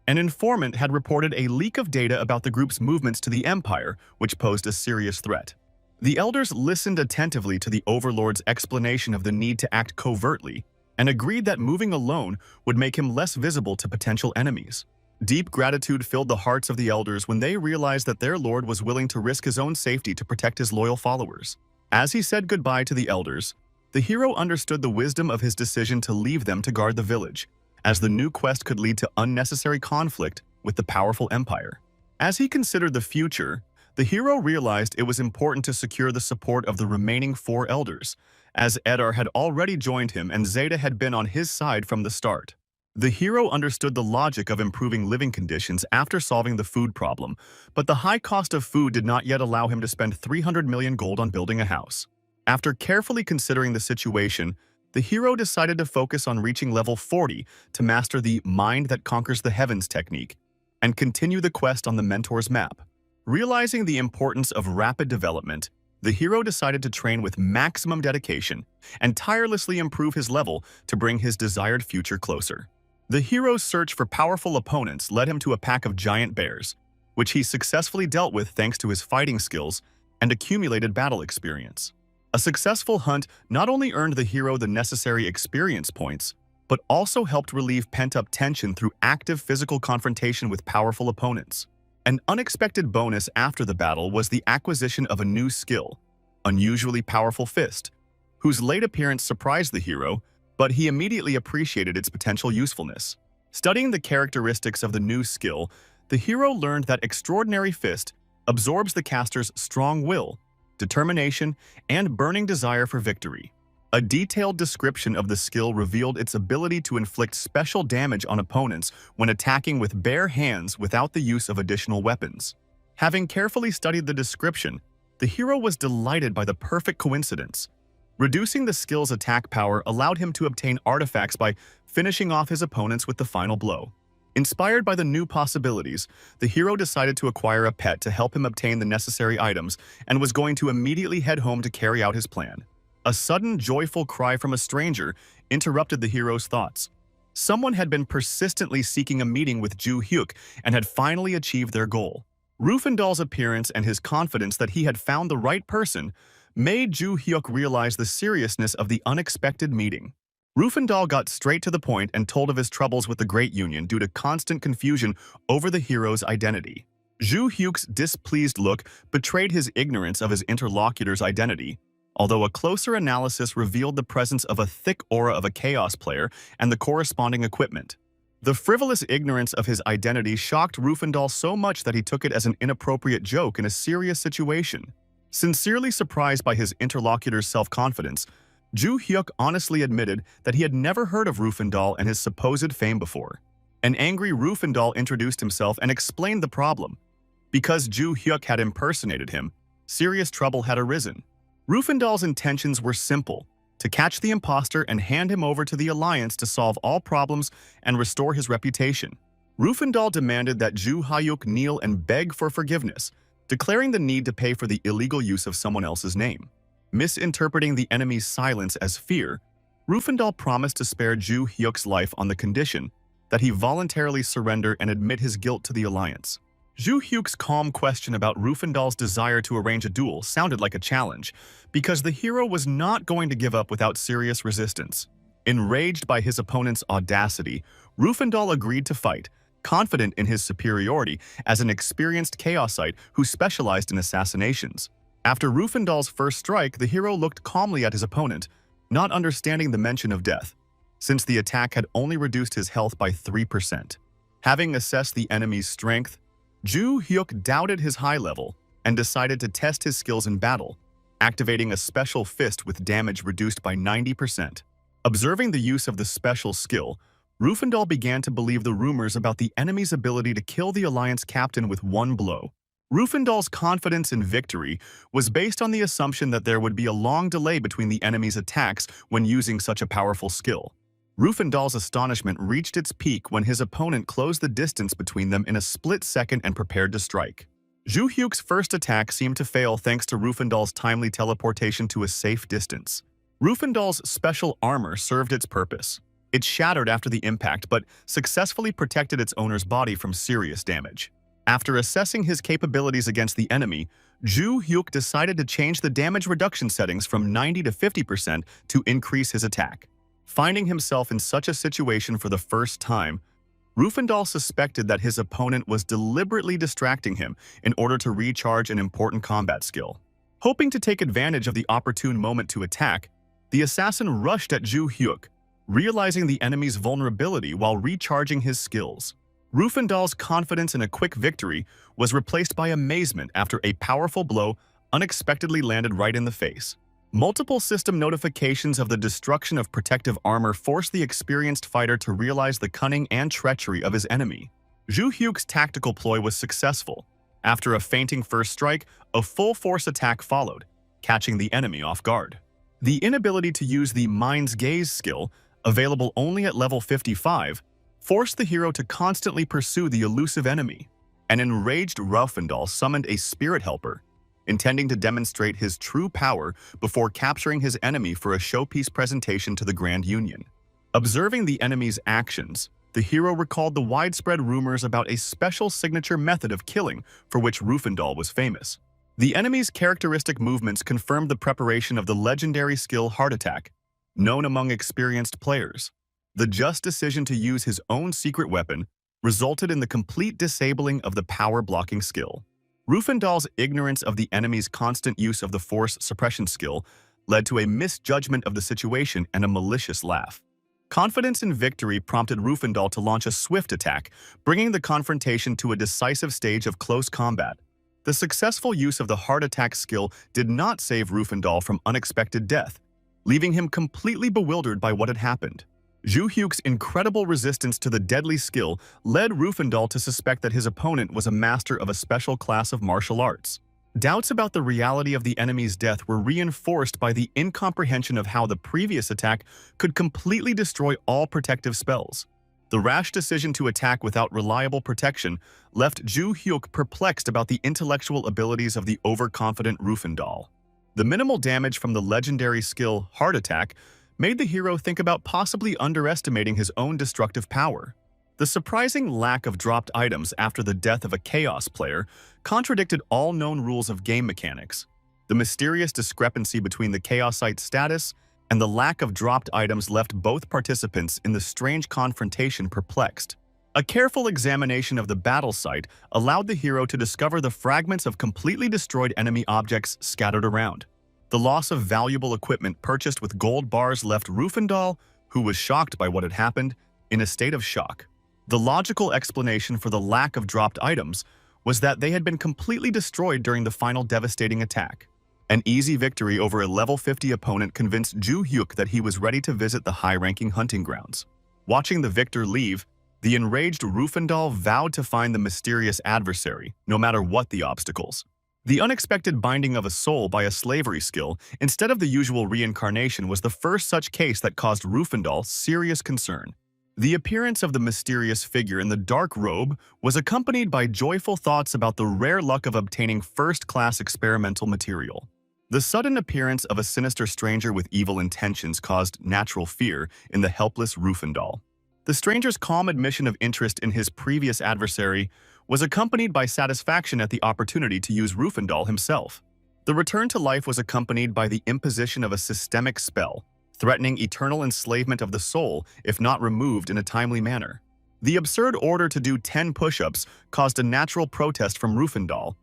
An informant had reported a leak of data about the group's movements to the Empire, which posed a serious threat. The elders listened attentively to the overlord's explanation of the need to act covertly and agreed that moving alone would make him less visible to potential enemies. Deep gratitude filled the hearts of the elders when they realized that their lord was willing to risk his own safety to protect his loyal followers. As he said goodbye to the elders, the hero understood the wisdom of his decision to leave them to guard the village, as the new quest could lead to unnecessary conflict with the powerful empire. As he considered the future, the hero realized it was important to secure the support of the remaining 4 elders, as Edar had already joined him and Zeta had been on his side from the start. The hero understood the logic of improving living conditions after solving the food problem, but the high cost of food did not yet allow him to spend 300 million gold on building a house. After carefully considering the situation, the hero decided to focus on reaching level 40 to master the Mind That Conquers the Heavens technique and continue the quest on the Mentor's map. Realizing the importance of rapid development, the hero decided to train with maximum dedication and tirelessly improve his level to bring his desired future closer. The hero's search for powerful opponents led him to a pack of giant bears, which he successfully dealt with thanks to his fighting skills and accumulated battle experience. A successful hunt not only earned the hero the necessary experience points, but also helped relieve pent-up tension through active physical confrontation with powerful opponents. An unexpected bonus after the battle was the acquisition of a new skill, Unusually Powerful Fist, whose late appearance surprised the hero, but he immediately appreciated its potential usefulness. Studying the characteristics of the new skill, the hero learned that Extraordinary Fist absorbs the caster's strong will, determination, and burning desire for victory. A detailed description of the skill revealed its ability to inflict special damage on opponents when attacking with bare hands without the use of additional weapons. Having carefully studied the description, the hero was delighted by the perfect coincidence. Reducing the skill's attack power allowed him to obtain artifacts by finishing off his opponents with the final blow. Inspired by the new possibilities, the hero decided to acquire a pet to help him obtain the necessary items and was going to immediately head home to carry out his plan. A sudden, joyful cry from a stranger interrupted the hero's thoughts. Someone had been persistently seeking a meeting with Ju Hyuk and had finally achieved their goal. Rufendal's appearance and his confidence that he had found the right person made Ju Hyuk realize the seriousness of the unexpected meeting. Rufendal got straight to the point and told of his troubles with the Great Union due to constant confusion over the hero's identity. Ju Hyuk's displeased look betrayed his ignorance of his interlocutor's identity, although a closer analysis revealed the presence of a thick aura of a Chaos player and the corresponding equipment. The frivolous ignorance of his identity shocked Rufendal so much that he took it as an inappropriate joke in a serious situation. Sincerely surprised by his interlocutor's self-confidence, Ju Hyuk honestly admitted that he had never heard of Rufendal and his supposed fame before. An angry Rufendal introduced himself and explained the problem. Because Ju Hyuk had impersonated him, serious trouble had arisen. Rufendal's intentions were simple: to catch the imposter and hand him over to the Alliance to solve all problems and restore his reputation. Rufendal demanded that Ju Hyuk kneel and beg for forgiveness, declaring the need to pay for the illegal use of someone else's name. Misinterpreting the enemy's silence as fear, Rufendal promised to spare Ju Hyuk's life on the condition that he voluntarily surrender and admit his guilt to the Alliance. Ju Hyuk's calm question about Rufendal's desire to arrange a duel sounded like a challenge, because the hero was not going to give up without serious resistance. Enraged by his opponent's audacity, Rufendal agreed to fight, confident in his superiority as an experienced Chaosite who specialized in assassinations. After Rufendal's first strike, the hero looked calmly at his opponent, not understanding the mention of death, since the attack had only reduced his health by 3%. Having assessed the enemy's strength, Ju Hyuk doubted his high level and decided to test his skills in battle, activating a special fist with damage reduced by 90%. Observing the use of the special skill, Rufendal began to believe the rumors about the enemy's ability to kill the Alliance captain with one blow. Rufendal's confidence in victory was based on the assumption that there would be a long delay between the enemy's attacks when using such a powerful skill. Rufendal's astonishment reached its peak when his opponent closed the distance between them in a split second and prepared to strike. Ju Hyuk's first attack seemed to fail thanks to Rufendal's timely teleportation to a safe distance. Rufendal's special armor served its purpose. It shattered after the impact but successfully protected its owner's body from serious damage. After assessing his capabilities against the enemy, Ju Hyuk decided to change the damage reduction settings from 90 to 50% to increase his attack. Finding himself in such a situation for the first time, Rufendal suspected that his opponent was deliberately distracting him in order to recharge an important combat skill. Hoping to take advantage of the opportune moment to attack, the assassin rushed at Ju Hyuk, realizing the enemy's vulnerability while recharging his skills. Rufendal's confidence in a quick victory was replaced by amazement after a powerful blow unexpectedly landed right in the face. Multiple system notifications of the destruction of protective armor forced the experienced fighter to realize the cunning and treachery of his enemy. Ju Hyuk's tactical ploy was successful. After a feinting first strike, a full-force attack followed, catching the enemy off guard. The inability to use the Mind's Gaze skill, available only at level 55, forced the hero to constantly pursue the elusive enemy. An enraged Rufendal summoned a spirit helper, intending to demonstrate his true power before capturing his enemy for a showpiece presentation to the Grand Union. Observing the enemy's actions, the hero recalled the widespread rumors about a special signature method of killing for which Rufendal was famous. The enemy's characteristic movements confirmed the preparation of the legendary skill Heart Attack, known among experienced players. The just decision to use his own secret weapon resulted in the complete disabling of the power-blocking skill. Rufendal's ignorance of the enemy's constant use of the force suppression skill led to a misjudgment of the situation and a malicious laugh. Confidence in victory prompted Rufendal to launch a swift attack, bringing the confrontation to a decisive stage of close combat. The successful use of the Heart Attack skill did not save Rufendal from unexpected death, leaving him completely bewildered by what had happened. Ju Hyuk's incredible resistance to the deadly skill led Rufendal to suspect that his opponent was a master of a special class of martial arts. Doubts about the reality of the enemy's death were reinforced by the incomprehension of how the previous attack could completely destroy all protective spells. The rash decision to attack without reliable protection left Ju Hyuk perplexed about the intellectual abilities of the overconfident Rufendal. The minimal damage from the legendary skill Heart Attack made the hero think about possibly underestimating his own destructive power. The surprising lack of dropped items after the death of a Chaos player contradicted all known rules of game mechanics. The mysterious discrepancy between the Chaosite's status and the lack of dropped items left both participants in the strange confrontation perplexed. A careful examination of the battle site allowed the hero to discover the fragments of completely destroyed enemy objects scattered around. The loss of valuable equipment purchased with gold bars left Rufendal, who was shocked by what had happened, in a state of shock. The logical explanation for the lack of dropped items was that they had been completely destroyed during the final devastating attack. An easy victory over a level 50 opponent convinced Ju Hyuk that he was ready to visit the high-ranking hunting grounds. Watching the victor leave, the enraged Rufendal vowed to find the mysterious adversary, no matter what the obstacles. The unexpected binding of a soul by a slavery skill instead of the usual reincarnation was the first such case that caused Rufendal serious concern. The appearance of the mysterious figure in the dark robe was accompanied by joyful thoughts about the rare luck of obtaining first-class experimental material. The sudden appearance of a sinister stranger with evil intentions caused natural fear in the helpless Rufendal. The stranger's calm admission of interest in his previous adversary was accompanied by satisfaction at the opportunity to use Rufendal himself. The return to life was accompanied by the imposition of a systemic spell, threatening eternal enslavement of the soul if not removed in a timely manner. The absurd order to do 10 push-ups caused a natural protest from Rufendal,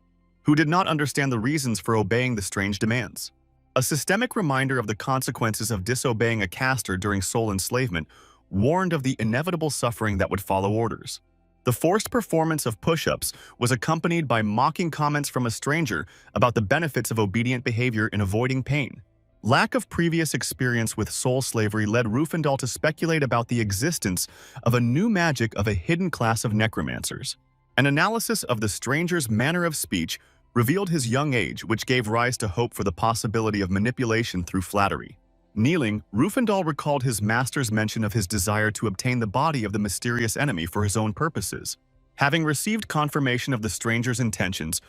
who did not understand the reasons for obeying the strange demands. A systemic reminder of the consequences of disobeying a caster during soul enslavement warned of the inevitable suffering that would follow orders. The forced performance of push-ups was accompanied by mocking comments from a stranger about the benefits of obedient behavior in avoiding pain. Lack of previous experience with soul slavery led Rufendal to speculate about the existence of a new magic of a hidden class of necromancers. An analysis of the stranger's manner of speech revealed his young age, which gave rise to hope for the possibility of manipulation through flattery. Kneeling, Rufendal recalled his master's mention of his desire to obtain the body of the mysterious enemy for his own purposes. Having received confirmation of the stranger's intentions,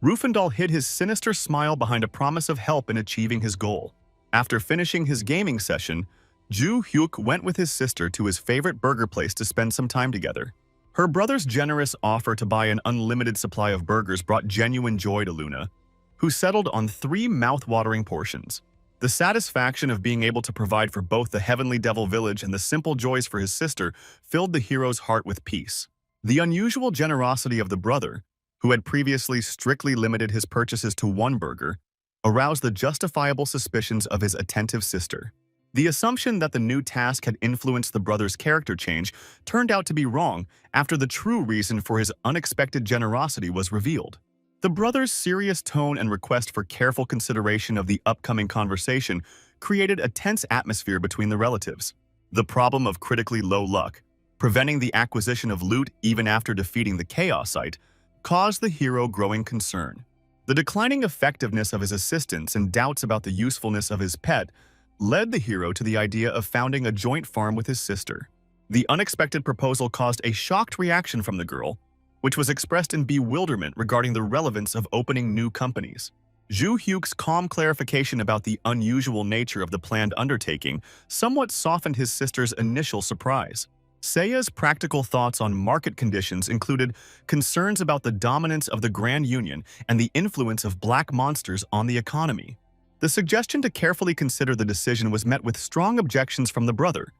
Rufendal hid his sinister smile behind a promise of help in achieving his goal. After finishing his gaming session, Ju Hyuk went with his sister to his favorite burger place to spend some time together. Her brother's generous offer to buy an unlimited supply of burgers brought genuine joy to Luna, who settled on 3 mouth-watering portions. The satisfaction of being able to provide for both the heavenly devil village and the simple joys for his sister filled the hero's heart with peace. The unusual generosity of the brother, who had previously strictly limited his purchases to one burger, aroused the justifiable suspicions of his attentive sister. The assumption that the new task had influenced the brother's character change turned out to be wrong after the true reason for his unexpected generosity was revealed. The brother's serious tone and request for careful consideration of the upcoming conversation created a tense atmosphere between the relatives. The problem of critically low luck, preventing the acquisition of loot even after defeating the Chaosite, caused the hero growing concern. The declining effectiveness of his assistants and doubts about the usefulness of his pet led the hero to the idea of founding a joint farm with his sister. The unexpected proposal caused a shocked reaction from the girl, which was expressed in bewilderment regarding the relevance of opening new companies. Zhu Hyuk's calm clarification about the unusual nature of the planned undertaking somewhat softened his sister's initial surprise. Seiya's practical thoughts on market conditions included concerns about the dominance of the Grand Union and the influence of black monsters on the economy. The suggestion to carefully consider the decision was met with strong objections from the brother,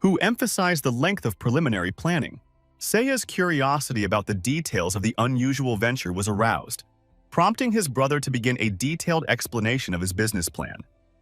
who emphasized the length of preliminary planning. Seiya's curiosity about the details of the unusual venture was aroused, prompting his brother to begin a detailed explanation of his business plan.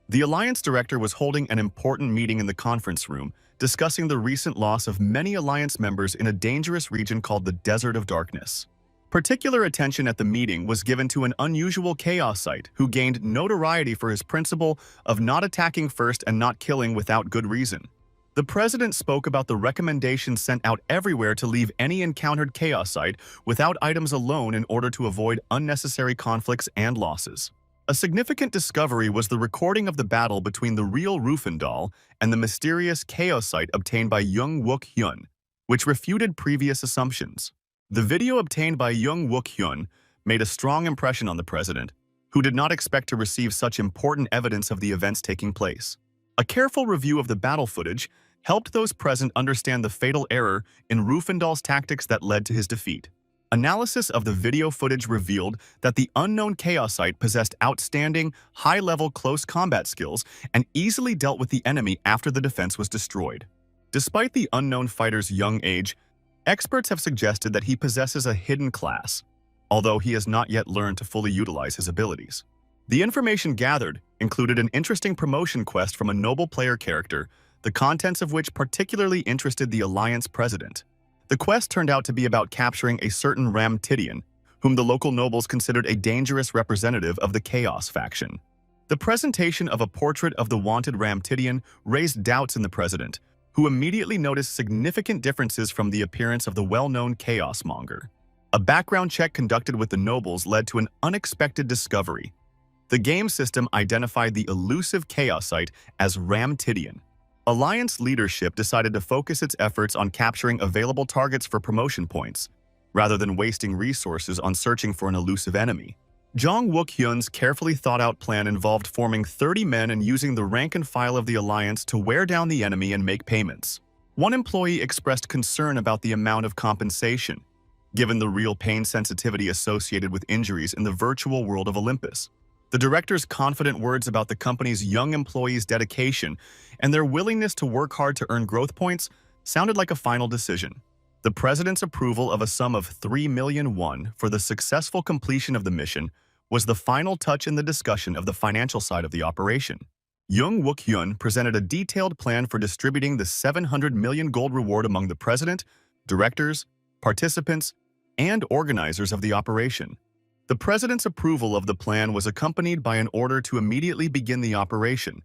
The Alliance Director was holding an important meeting in the conference room, discussing the recent loss of many Alliance members in a dangerous region called the Desert of Darkness. Particular attention at the meeting was given to an unusual Chaosite who gained notoriety for his principle of not attacking first and not killing without good reason. The president spoke about the recommendations sent out everywhere to leave any encountered Chaosite without items alone in order to avoid unnecessary conflicts and losses. A significant discovery was the recording of the battle between the real Rufendal and the mysterious Chaosite obtained by Young Wook Hyun, which refuted previous assumptions. The video obtained by Young Wook Hyun made a strong impression on the president, who did not expect to receive such important evidence of the events taking place. A careful review of the battle footage helped those present understand the fatal error in Rufendal's tactics that led to his defeat. Analysis of the video footage revealed that the unknown Chaosite possessed outstanding, high-level close combat skills and easily dealt with the enemy after the defense was destroyed. Despite the unknown fighter's young age, experts have suggested that he possesses a hidden class, although he has not yet learned to fully utilize his abilities. The information gathered included an interesting promotion quest from a noble player character, the contents of which particularly interested the Alliance president. The quest turned out to be about capturing a certain Ramtidian, whom the local nobles considered a dangerous representative of the Chaos faction. The presentation of a portrait of the wanted Ramtidian raised doubts in the president, who immediately noticed significant differences from the appearance of the well-known Chaos Monger. A background check conducted with the nobles led to an unexpected discovery. The game system identified the elusive Chaosite as Ramtidian. Alliance leadership decided to focus its efforts on capturing available targets for promotion points, rather than wasting resources on searching for an elusive enemy. Jong Wook Hyun's carefully thought-out plan involved forming 30 men and using the rank and file of the Alliance to wear down the enemy and make payments. One employee expressed concern about the amount of compensation, given the real pain sensitivity associated with injuries in the virtual world of Olympus. The director's confident words about the company's young employees' dedication and their willingness to work hard to earn growth points sounded like a final decision. The president's approval of a sum of 3 million won for the successful completion of the mission was the final touch in the discussion of the financial side of the operation. Young Wook Hyun presented a detailed plan for distributing the 700 million gold reward among the president, directors, participants, and organizers of the operation. The president's approval of the plan was accompanied by an order to immediately begin the operation,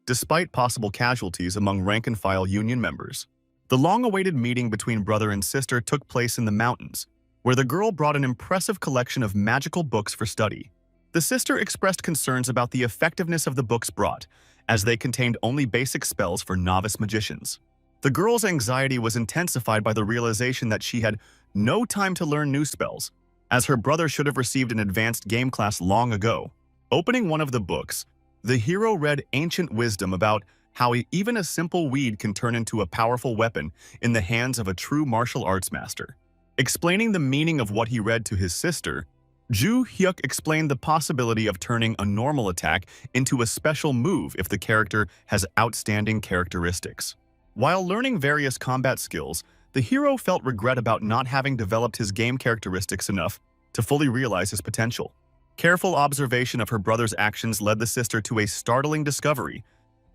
despite possible casualties among rank-and-file union members. The long-awaited meeting between brother and sister took place in the mountains, where the girl brought an impressive collection of magical books for study. The sister expressed concerns about the effectiveness of the books brought, as they contained only basic spells for novice magicians. The girl's anxiety was intensified by the realization that she had no time to learn new spells, as her brother should have received an advanced game class long ago. Opening one of the books, the hero read ancient wisdom about how even a simple weed can turn into a powerful weapon in the hands of a true martial arts master. Explaining the meaning of what he read to his sister, Ju Hyuk explained the possibility of turning a normal attack into a special move if the character has outstanding characteristics. While learning various combat skills, the hero felt regret about not having developed his game characteristics enough to fully realize his potential. Careful observation of her brother's actions led the sister to a startling discovery.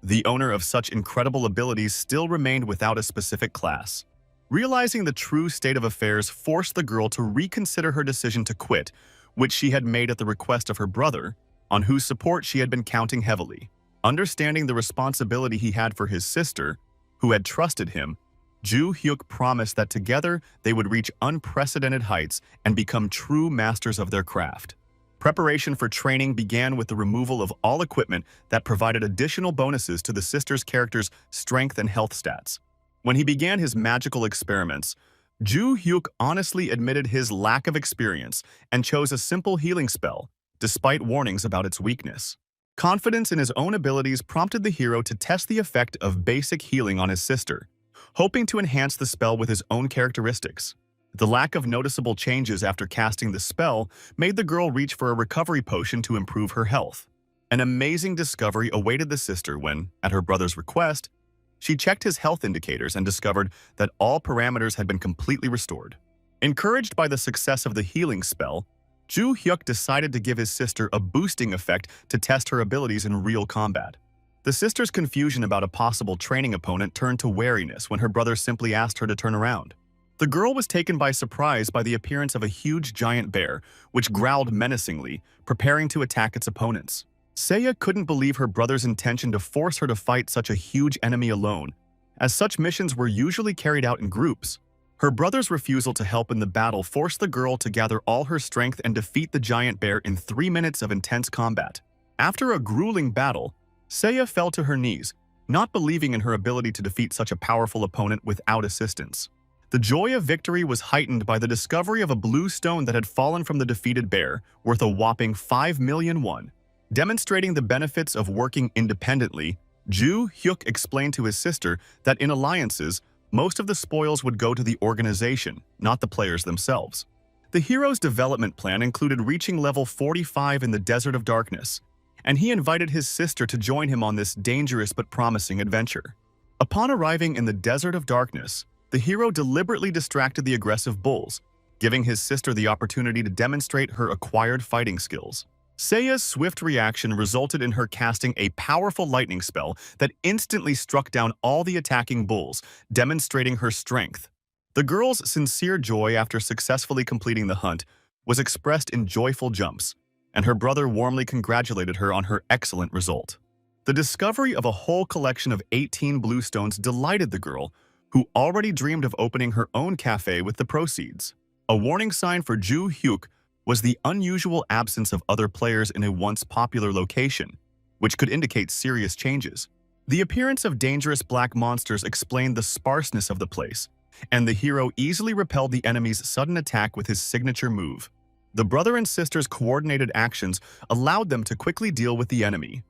The owner of such incredible abilities still remained without a specific class. Realizing the true state of affairs forced the girl to reconsider her decision to quit, which she had made at the request of her brother, on whose support she had been counting heavily. Understanding the responsibility he had for his sister, who had trusted him, Ju Hyuk promised that together they would reach unprecedented heights and become true masters of their craft. Preparation for training began with the removal of all equipment that provided additional bonuses to the sister's character's strength and health stats. When he began his magical experiments, Ju Hyuk honestly admitted his lack of experience and chose a simple healing spell, despite warnings about its weakness. Confidence in his own abilities prompted the hero to test the effect of basic healing on his sister, hoping to enhance the spell with his own characteristics. The lack of noticeable changes after casting the spell made the girl reach for a recovery potion to improve her health. An amazing discovery awaited the sister when, at her brother's request, she checked his health indicators and discovered that all parameters had been completely restored. Encouraged by the success of the healing spell, Ju Hyuk decided to give his sister a boosting effect to test her abilities in real combat. The sister's confusion about a possible training opponent turned to wariness when her brother simply asked her to turn around. The girl was taken by surprise by the appearance of a huge giant bear, which growled menacingly, preparing to attack its opponents. Seiya couldn't believe her brother's intention to force her to fight such a huge enemy alone, as such missions were usually carried out in groups. Her brother's refusal to help in the battle forced the girl to gather all her strength and defeat the giant bear in 3 minutes of intense combat. After a grueling battle, Seiya fell to her knees, not believing in her ability to defeat such a powerful opponent without assistance. The joy of victory was heightened by the discovery of a blue stone that had fallen from the defeated bear, worth a whopping 5 million won. Demonstrating the benefits of working independently, Ju Hyuk explained to his sister that in alliances, most of the spoils would go to the organization, not the players themselves. The hero's development plan included reaching level 45 in the Desert of Darkness, and he invited his sister to join him on this dangerous but promising adventure. Upon arriving in the Desert of Darkness, the hero deliberately distracted the aggressive bulls, giving his sister the opportunity to demonstrate her acquired fighting skills. Seiya's swift reaction resulted in her casting a powerful lightning spell that instantly struck down all the attacking bulls, demonstrating her strength. The girl's sincere joy after successfully completing the hunt was expressed in joyful jumps, and her brother warmly congratulated her on her excellent result. The discovery of a whole collection of 18 blue stones delighted the girl, who already dreamed of opening her own cafe with the proceeds. A warning sign for Ju Hyuk was the unusual absence of other players in a once popular location, which could indicate serious changes. The appearance of dangerous black monsters explained the sparseness of the place, and the hero easily repelled the enemy's sudden attack with his signature move. The brother and sister's coordinated actions allowed them to quickly deal with the enemy.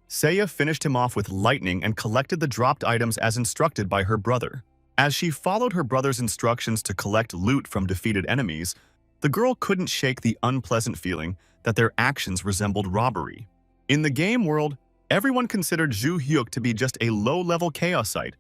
Seiya finished him off with lightning and collected the dropped items as instructed by her brother. As she followed her brother's instructions to collect loot from defeated enemies, the girl couldn't shake the unpleasant feeling that their actions resembled robbery. In the game world, everyone considered Ju Hyuk to be just a low-level chaosite,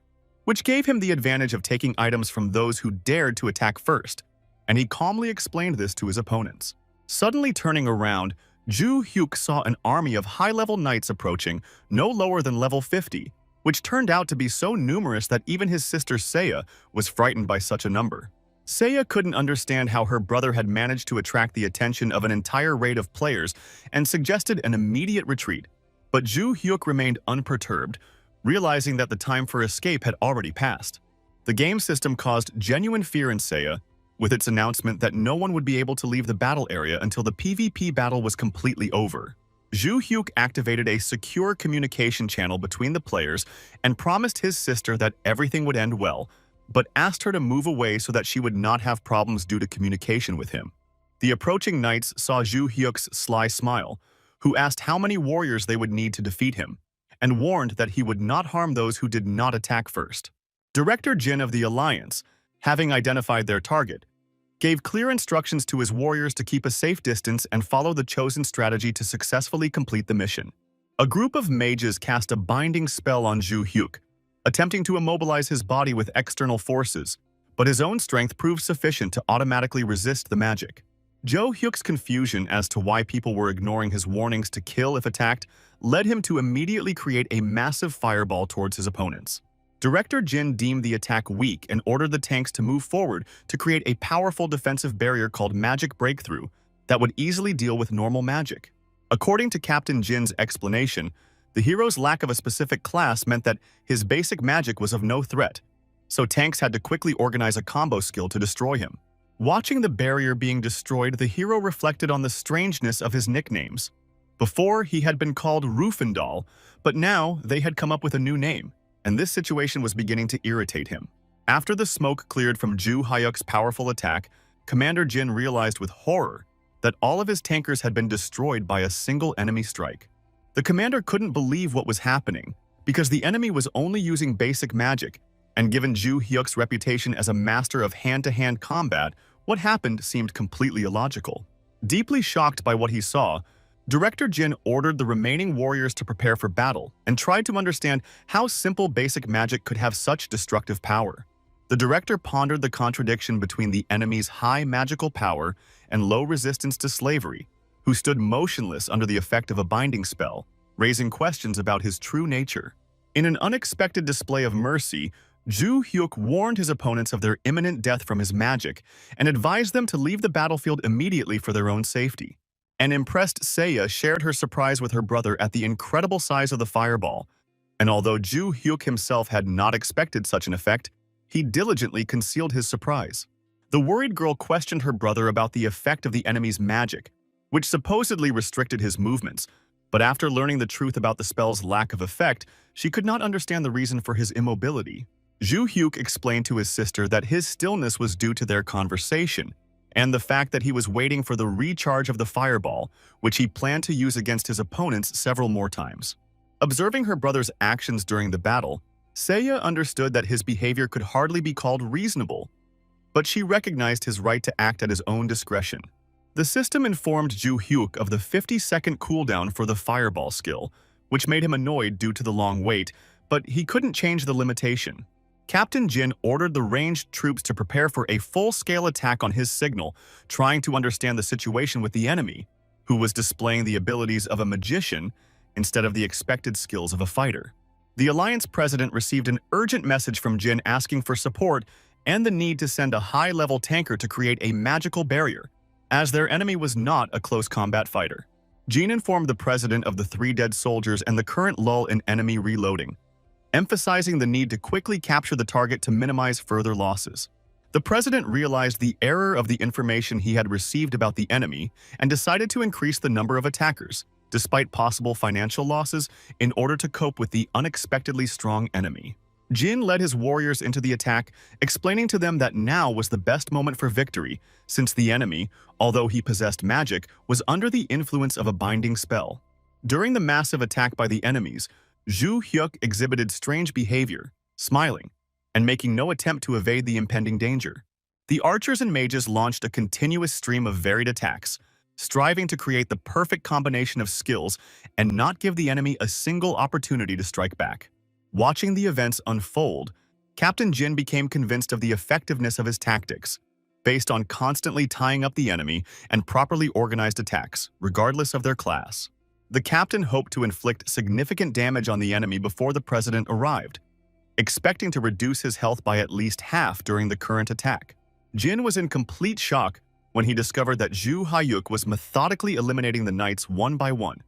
which gave him the advantage of taking items from those who dared to attack first, and he calmly explained this to his opponents. Suddenly turning around, Ju Hyuk saw an army of high-level knights approaching, no lower than level 50, which turned out to be so numerous that even his sister Seiya was frightened by such a number. Seiya couldn't understand how her brother had managed to attract the attention of an entire raid of players and suggested an immediate retreat, but Ju Hyuk remained unperturbed, realizing that the time for escape had already passed. The game system caused genuine fear in Seiya, with its announcement that no one would be able to leave the battle area until the PvP battle was completely over. Ju Hyuk activated a secure communication channel between the players and promised his sister that everything would end well, but asked her to move away so that she would not have problems due to communication with him. The approaching knights saw Ju Hyuk's sly smile, who asked how many warriors they would need to defeat him, and warned that he would not harm those who did not attack first. Director Jin of the Alliance, having identified their target, gave clear instructions to his warriors to keep a safe distance and follow the chosen strategy to successfully complete the mission. A group of mages cast a binding spell on Ju Hyuk, attempting to immobilize his body with external forces, but his own strength proved sufficient to automatically resist the magic. Jo Hyuk's confusion as to why people were ignoring his warnings to kill if attacked led him to immediately create a massive fireball towards his opponents. Director Jin deemed the attack weak and ordered the tanks to move forward to create a powerful defensive barrier called Magic Breakthrough that would easily deal with normal magic. According to Captain Jin's explanation, the hero's lack of a specific class meant that his basic magic was of no threat, so tanks had to quickly organize a combo skill to destroy him. Watching the barrier being destroyed, the hero reflected on the strangeness of his nicknames. Before, he had been called Rufendal, but now they had come up with a new name, and this situation was beginning to irritate him. After the smoke cleared from Ju Hyuk's powerful attack, Commander Jin realized with horror that all of his tankers had been destroyed by a single enemy strike. The commander couldn't believe what was happening, because the enemy was only using basic magic, and given Ju Hyuk's reputation as a master of hand-to-hand combat, what happened seemed completely illogical. Deeply shocked by what he saw, Director Jin ordered the remaining warriors to prepare for battle and tried to understand how simple basic magic could have such destructive power. The director pondered the contradiction between the enemy's high magical power and low resistance to slavery, who stood motionless under the effect of a binding spell, raising questions about his true nature. In an unexpected display of mercy, Ju Hyuk warned his opponents of their imminent death from his magic and advised them to leave the battlefield immediately for their own safety. An impressed Seiya shared her surprise with her brother at the incredible size of the fireball, and although Ju Hyuk himself had not expected such an effect, he diligently concealed his surprise. The worried girl questioned her brother about the effect of the enemy's magic, which supposedly restricted his movements, but after learning the truth about the spell's lack of effect, she could not understand the reason for his immobility. Ju Hyuk explained to his sister that his stillness was due to their conversation, and the fact that he was waiting for the recharge of the fireball, which he planned to use against his opponents several more times. Observing her brother's actions during the battle, Seiya understood that his behavior could hardly be called reasonable, but she recognized his right to act at his own discretion. The system informed Ju Hyuk of the 50-second cooldown for the fireball skill, which made him annoyed due to the long wait, but he couldn't change the limitation. Captain Jin ordered the ranged troops to prepare for a full-scale attack on his signal, trying to understand the situation with the enemy, who was displaying the abilities of a magician instead of the expected skills of a fighter. The Alliance president received an urgent message from Jin asking for support and the need to send a high-level tanker to create a magical barrier, as their enemy was not a close combat fighter. Jin informed the president of the 3 dead soldiers and the current lull in enemy reloading, emphasizing the need to quickly capture the target to minimize further losses. The president realized the error of the information he had received about the enemy and decided to increase the number of attackers, despite possible financial losses, in order to cope with the unexpectedly strong enemy. Jin led his warriors into the attack, explaining to them that now was the best moment for victory, since the enemy, although he possessed magic, was under the influence of a binding spell. During the massive attack by the enemies, Ju Hyuk exhibited strange behavior, smiling, and making no attempt to evade the impending danger. The archers and mages launched a continuous stream of varied attacks, striving to create the perfect combination of skills and not give the enemy a single opportunity to strike back. Watching the events unfold, Captain Jin became convinced of the effectiveness of his tactics, based on constantly tying up the enemy and properly organized attacks, regardless of their class. The captain hoped to inflict significant damage on the enemy before the president arrived, expecting to reduce his health by at least half during the current attack. Jin was in complete shock when he discovered that Ju Hyuk was methodically eliminating the knights one by one,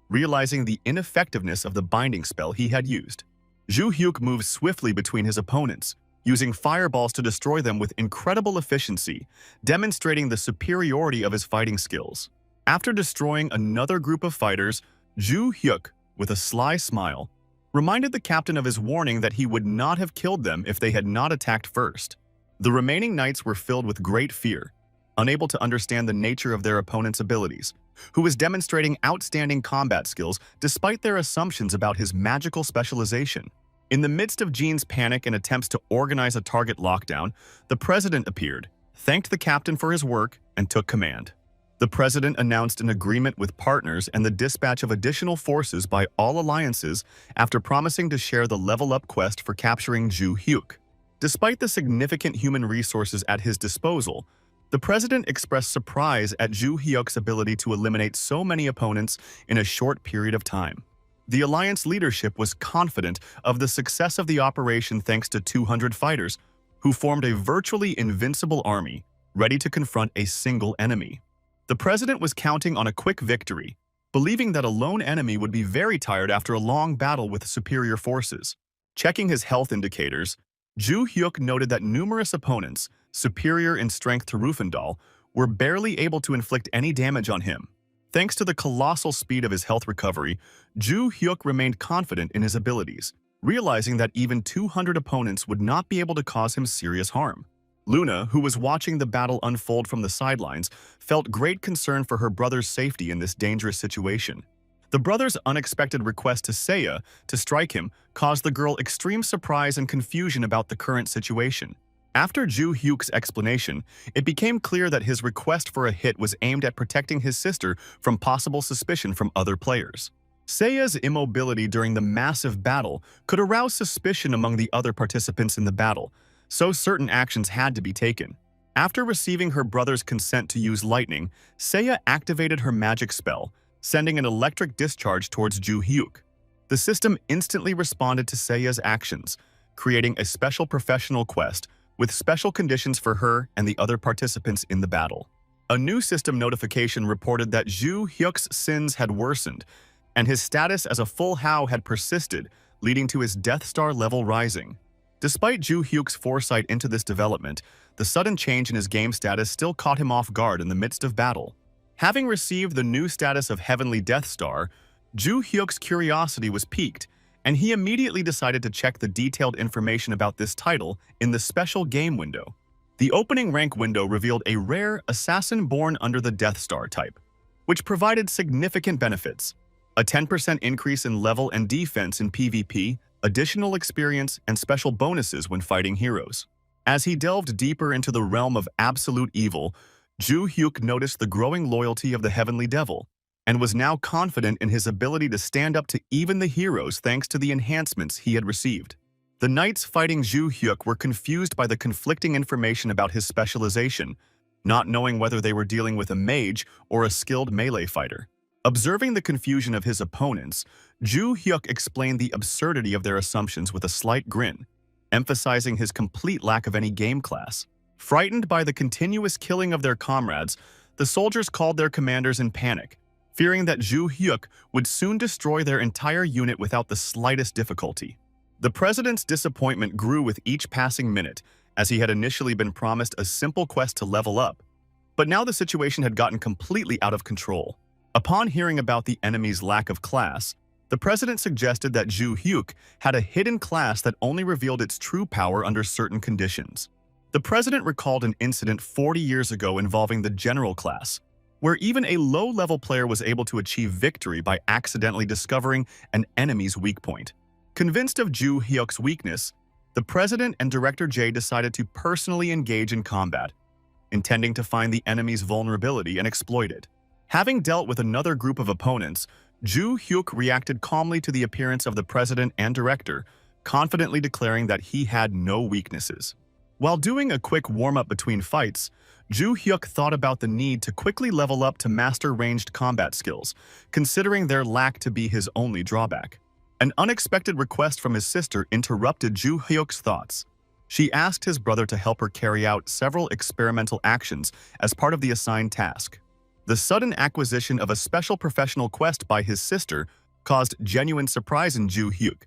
realizing the ineffectiveness of the binding spell he had used. Ju Hyuk moved swiftly between his opponents, using fireballs to destroy them with incredible efficiency, demonstrating the superiority of his fighting skills. After destroying another group of fighters, Ju Hyuk, with a sly smile, reminded the captain of his warning that he would not have killed them if they had not attacked first. The remaining knights were filled with great fear, unable to understand the nature of their opponent's abilities, who was demonstrating outstanding combat skills despite their assumptions about his magical specialization. In the midst of Jin's panic and attempts to organize a target lockdown, the president appeared, thanked the captain for his work, and took command. The president announced an agreement with partners and the dispatch of additional forces by all alliances after promising to share the level-up quest for capturing Ju Hyuk. Despite the significant human resources at his disposal, the president expressed surprise at Ju Hyuk's ability to eliminate so many opponents in a short period of time. The alliance leadership was confident of the success of the operation thanks to 200 fighters, who formed a virtually invincible army, ready to confront a single enemy. The president was counting on a quick victory, believing that a lone enemy would be very tired after a long battle with superior forces. Checking his health indicators, Ju Hyuk noted that numerous opponents, superior in strength to Rufendal, were barely able to inflict any damage on him. Thanks to the colossal speed of his health recovery, Ju Hyuk remained confident in his abilities, realizing that even 200 opponents would not be able to cause him serious harm. Luna, who was watching the battle unfold from the sidelines, felt great concern for her brother's safety in this dangerous situation. The brother's unexpected request to Seiya to strike him caused the girl extreme surprise and confusion about the current situation. After Ju Hyuk's explanation, it became clear that his request for a hit was aimed at protecting his sister from possible suspicion from other players. Seiya's immobility during the massive battle could arouse suspicion among the other participants in the battle, so certain actions had to be taken. After receiving her brother's consent to use lightning, Seiya activated her magic spell, sending an electric discharge towards Ju Hyuk. The system instantly responded to Seiya's actions, creating a special professional quest with special conditions for her and the other participants in the battle. A new system notification reported that Ju Hyuk's sins had worsened, and his status as a full Hao had persisted, leading to his Death Star level rising. Despite Ju Hyuk's foresight into this development, the sudden change in his game status still caught him off guard in the midst of battle. Having received the new status of Heavenly Death Star, Ju Hyuk's curiosity was piqued, and he immediately decided to check the detailed information about this title in the special game window. The opening rank window revealed a rare assassin born under the Death Star type, which provided significant benefits: a 10% increase in level and defense in PvP, additional experience, and special bonuses when fighting heroes. As he delved deeper into the realm of absolute evil, Ju Hyuk noticed the growing loyalty of the Heavenly Devil, and was now confident in his ability to stand up to even the heroes thanks to the enhancements he had received. The knights fighting Ju Hyuk were confused by the conflicting information about his specialization, not knowing whether they were dealing with a mage or a skilled melee fighter. Observing the confusion of his opponents, Ju Hyuk explained the absurdity of their assumptions with a slight grin, emphasizing his complete lack of any game class. Frightened by the continuous killing of their comrades, the soldiers called their commanders in panic, fearing that Ju Hyuk would soon destroy their entire unit without the slightest difficulty. The president's disappointment grew with each passing minute, as he had initially been promised a simple quest to level up. But now the situation had gotten completely out of control. Upon hearing about the enemy's lack of class, the president suggested that Ju Hyuk had a hidden class that only revealed its true power under certain conditions. The president recalled an incident 40 years ago involving the general class, where even a low-level player was able to achieve victory by accidentally discovering an enemy's weak point. Convinced of Ju Hyuk's weakness, the president and Director J decided to personally engage in combat, intending to find the enemy's vulnerability and exploit it. Having dealt with another group of opponents, Ju Hyuk reacted calmly to the appearance of the president and director, confidently declaring that he had no weaknesses. While doing a quick warm-up between fights, Ju Hyuk thought about the need to quickly level up to master ranged combat skills, considering their lack to be his only drawback. An unexpected request from his sister interrupted Ju Hyuk's thoughts. She asked his brother to help her carry out several experimental actions as part of the assigned task. The sudden acquisition of a special professional quest by his sister caused genuine surprise in Ju Hyuk,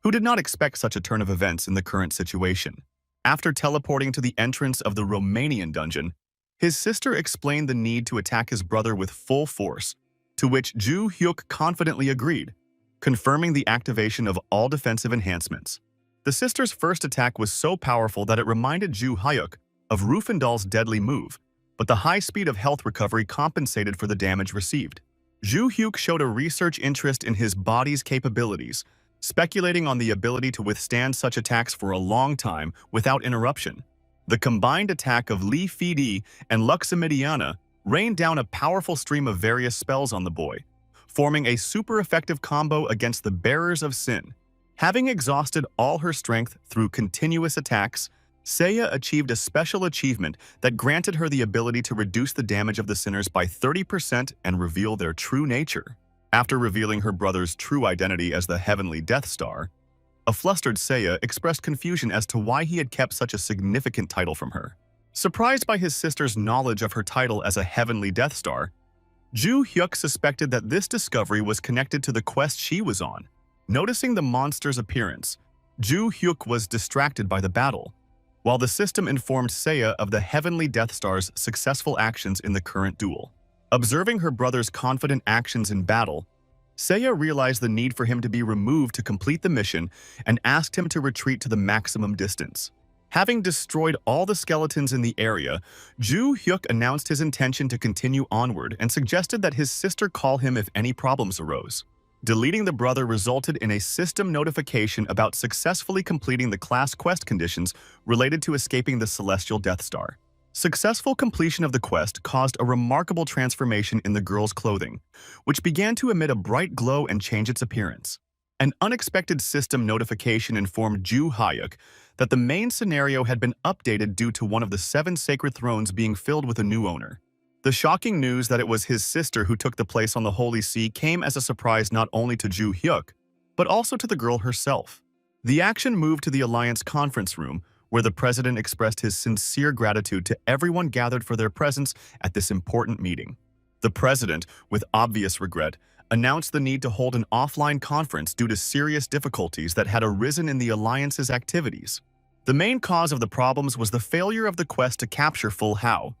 who did not expect such a turn of events in the current situation. After teleporting to the entrance of the Romanian dungeon, his sister explained the need to attack his brother with full force, to which Ju Hyuk confidently agreed, confirming the activation of all defensive enhancements. The sister's first attack was so powerful that it reminded Ju Hyuk of Rufendal's deadly move, but the high speed of health recovery compensated for the damage received. Ju Hyuk showed a research interest in his body's capabilities, speculating on the ability to withstand such attacks for a long time without interruption. The combined attack of Li Fidi and Luximidiana rained down a powerful stream of various spells on the boy, forming a super effective combo against the bearers of sin. Having exhausted all her strength through continuous attacks, Seiya achieved a special achievement that granted her the ability to reduce the damage of the sinners by 30% and reveal their true nature. After revealing her brother's true identity as the Heavenly Death Star, a flustered Seiya expressed confusion as to why he had kept such a significant title from her. Surprised by his sister's knowledge of her title as a Heavenly Death Star, Ju Hyuk suspected that this discovery was connected to the quest she was on. Noticing the monster's appearance, Ju Hyuk was distracted by the battle, while the system informed Seiya of the Heavenly Death Star's successful actions in the current duel. Observing her brother's confident actions in battle, Seiya realized the need for him to be removed to complete the mission and asked him to retreat to the maximum distance. Having destroyed all the skeletons in the area, Ju Hyuk announced his intention to continue onward and suggested that his sister call him if any problems arose. Deleting the brother resulted in a system notification about successfully completing the class quest conditions related to escaping the Celestial Death Star. Successful completion of the quest caused a remarkable transformation in the girl's clothing, which began to emit a bright glow and change its appearance. An unexpected system notification informed Ju Hyuk that the main scenario had been updated due to one of the 7 sacred thrones being filled with a new owner. The shocking news that it was his sister who took the place on the Holy See came as a surprise not only to Ju Hyuk, but also to the girl herself. The action moved to the Alliance conference room, where the president expressed his sincere gratitude to everyone gathered for their presence at this important meeting. The president, with obvious regret, announced the need to hold an offline conference due to serious difficulties that had arisen in the Alliance's activities. The main cause of the problems was the failure of the quest to capture Full Hao,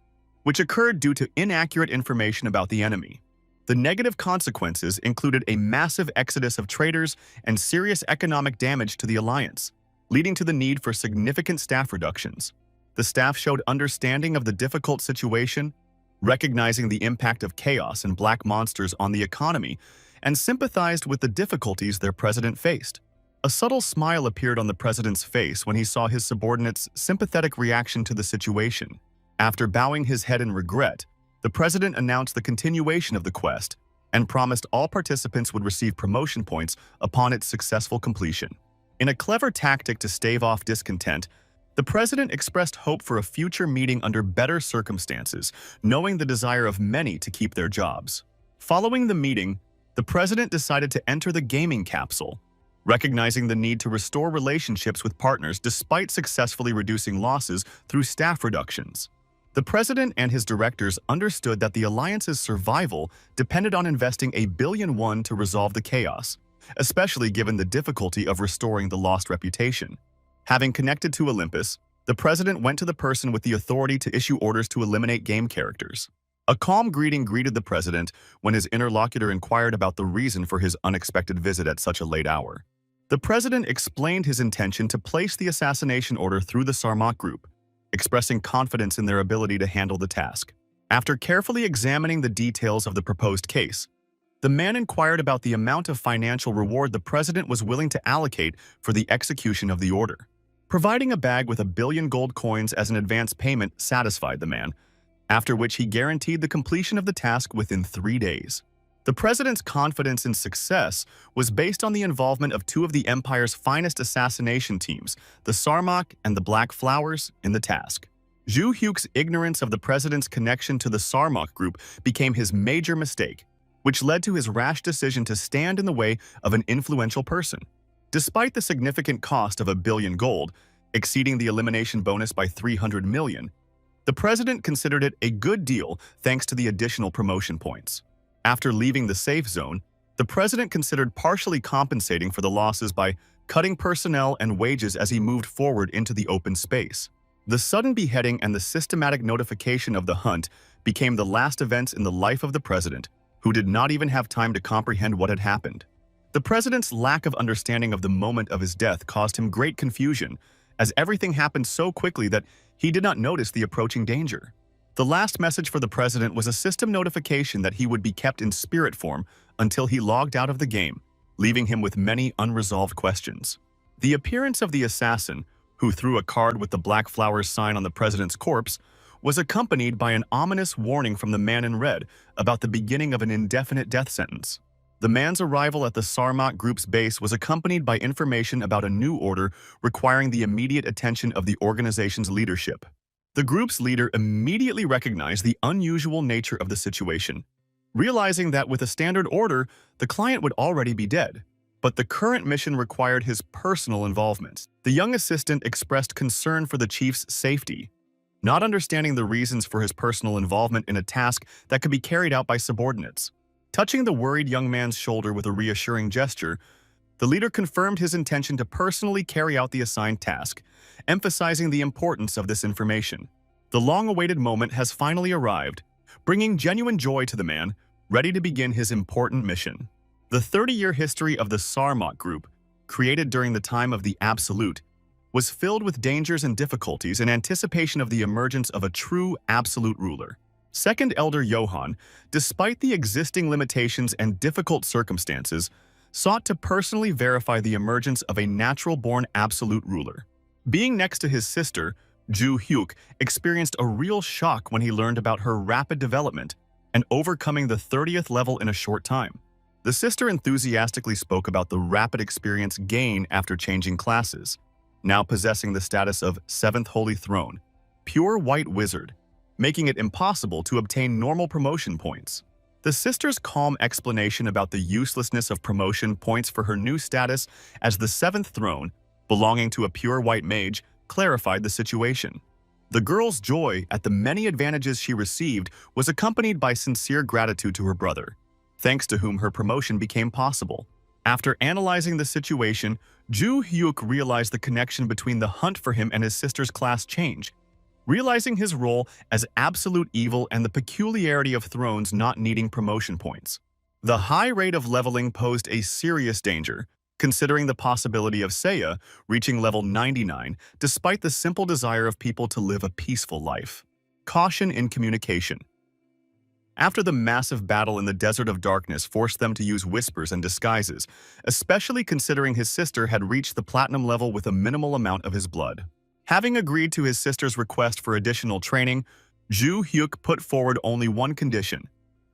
which occurred due to inaccurate information about the enemy. The negative consequences included a massive exodus of traders and serious economic damage to the Alliance, leading to the need for significant staff reductions. The staff showed understanding of the difficult situation, recognizing the impact of chaos and black monsters on the economy, and sympathized with the difficulties their president faced. A subtle smile appeared on the president's face when he saw his subordinates' sympathetic reaction to the situation. After bowing his head in regret, the president announced the continuation of the quest and promised all participants would receive promotion points upon its successful completion. In a clever tactic to stave off discontent, the president expressed hope for a future meeting under better circumstances, knowing the desire of many to keep their jobs. Following the meeting, the president decided to enter the gaming capsule, recognizing the need to restore relationships with partners despite successfully reducing losses through staff reductions. The president and his directors understood that the Alliance's survival depended on investing $1 billion to resolve the chaos, especially given the difficulty of restoring the lost reputation. Having connected to Olympus, the president went to the person with the authority to issue orders to eliminate game characters. A calm greeting greeted the president when his interlocutor inquired about the reason for his unexpected visit at such a late hour. The president explained his intention to place the assassination order through the Sarmak group, expressing confidence in their ability to handle the task. After carefully examining the details of the proposed case, the man inquired about the amount of financial reward the president was willing to allocate for the execution of the order. Providing a bag with 1 billion gold coins as an advance payment satisfied the man, after which he guaranteed the completion of the task within 3 days. The president's confidence in success was based on the involvement of 2 of the Empire's finest assassination teams, the Sarmak and the Black Flowers, in the task. Ju Hyuk's ignorance of the president's connection to the Sarmak group became his major mistake, which led to his rash decision to stand in the way of an influential person. Despite the significant cost of 1 billion gold, exceeding the elimination bonus by 300 million, the president considered it a good deal thanks to the additional promotion points. After leaving the safe zone, the president considered partially compensating for the losses by cutting personnel and wages as he moved forward into the open space. The sudden beheading and the systematic notification of the hunt became the last events in the life of the president, who did not even have time to comprehend what had happened. The president's lack of understanding of the moment of his death caused him great confusion, as everything happened so quickly that he did not notice the approaching danger. The last message for the president was a system notification that he would be kept in spirit form until he logged out of the game, leaving him with many unresolved questions. The appearance of the assassin, who threw a card with the Black Flowers sign on the president's corpse, was accompanied by an ominous warning from the man in red about the beginning of an indefinite death sentence. The man's arrival at the Sarmat group's base was accompanied by information about a new order requiring the immediate attention of the organization's leadership. The group's leader immediately recognized the unusual nature of the situation, realizing that with a standard order, the client would already be dead. But the current mission required his personal involvement. The young assistant expressed concern for the chief's safety, not understanding the reasons for his personal involvement in a task that could be carried out by subordinates. Touching the worried young man's shoulder with a reassuring gesture, the leader confirmed his intention to personally carry out the assigned task, emphasizing the importance of this information. The long-awaited moment has finally arrived, bringing genuine joy to the man, ready to begin his important mission. The 30-year history of the Sarmat group, created during the time of the Absolute, was filled with dangers and difficulties in anticipation of the emergence of a true absolute ruler. Second Elder Johann, despite the existing limitations and difficult circumstances, sought to personally verify the emergence of a natural-born absolute ruler. Being next to his sister, Ju Hyuk experienced a real shock when he learned about her rapid development and overcoming the 30th level in a short time. The sister enthusiastically spoke about the rapid experience gained after changing classes, now possessing the status of 7th Holy Throne, pure white wizard, making it impossible to obtain normal promotion points. The sister's calm explanation about the uselessness of promotion points for her new status as the 7th throne, belonging to a pure white mage, clarified the situation. The girl's joy at the many advantages she received was accompanied by sincere gratitude to her brother, thanks to whom her promotion became possible. After analyzing the situation, Ju Hyuk realized the connection between the hunt for him and his sister's class change, realizing his role as absolute evil and the peculiarity of thrones not needing promotion points. The high rate of leveling posed a serious danger, considering the possibility of Seiya reaching level 99 despite the simple desire of people to live a peaceful life. Caution in communication. After the massive battle in the Desert of Darkness forced them to use whispers and disguises, especially considering his sister had reached the platinum level with a minimal amount of his blood. Having agreed to his sister's request for additional training, Ju Hyuk put forward only one condition.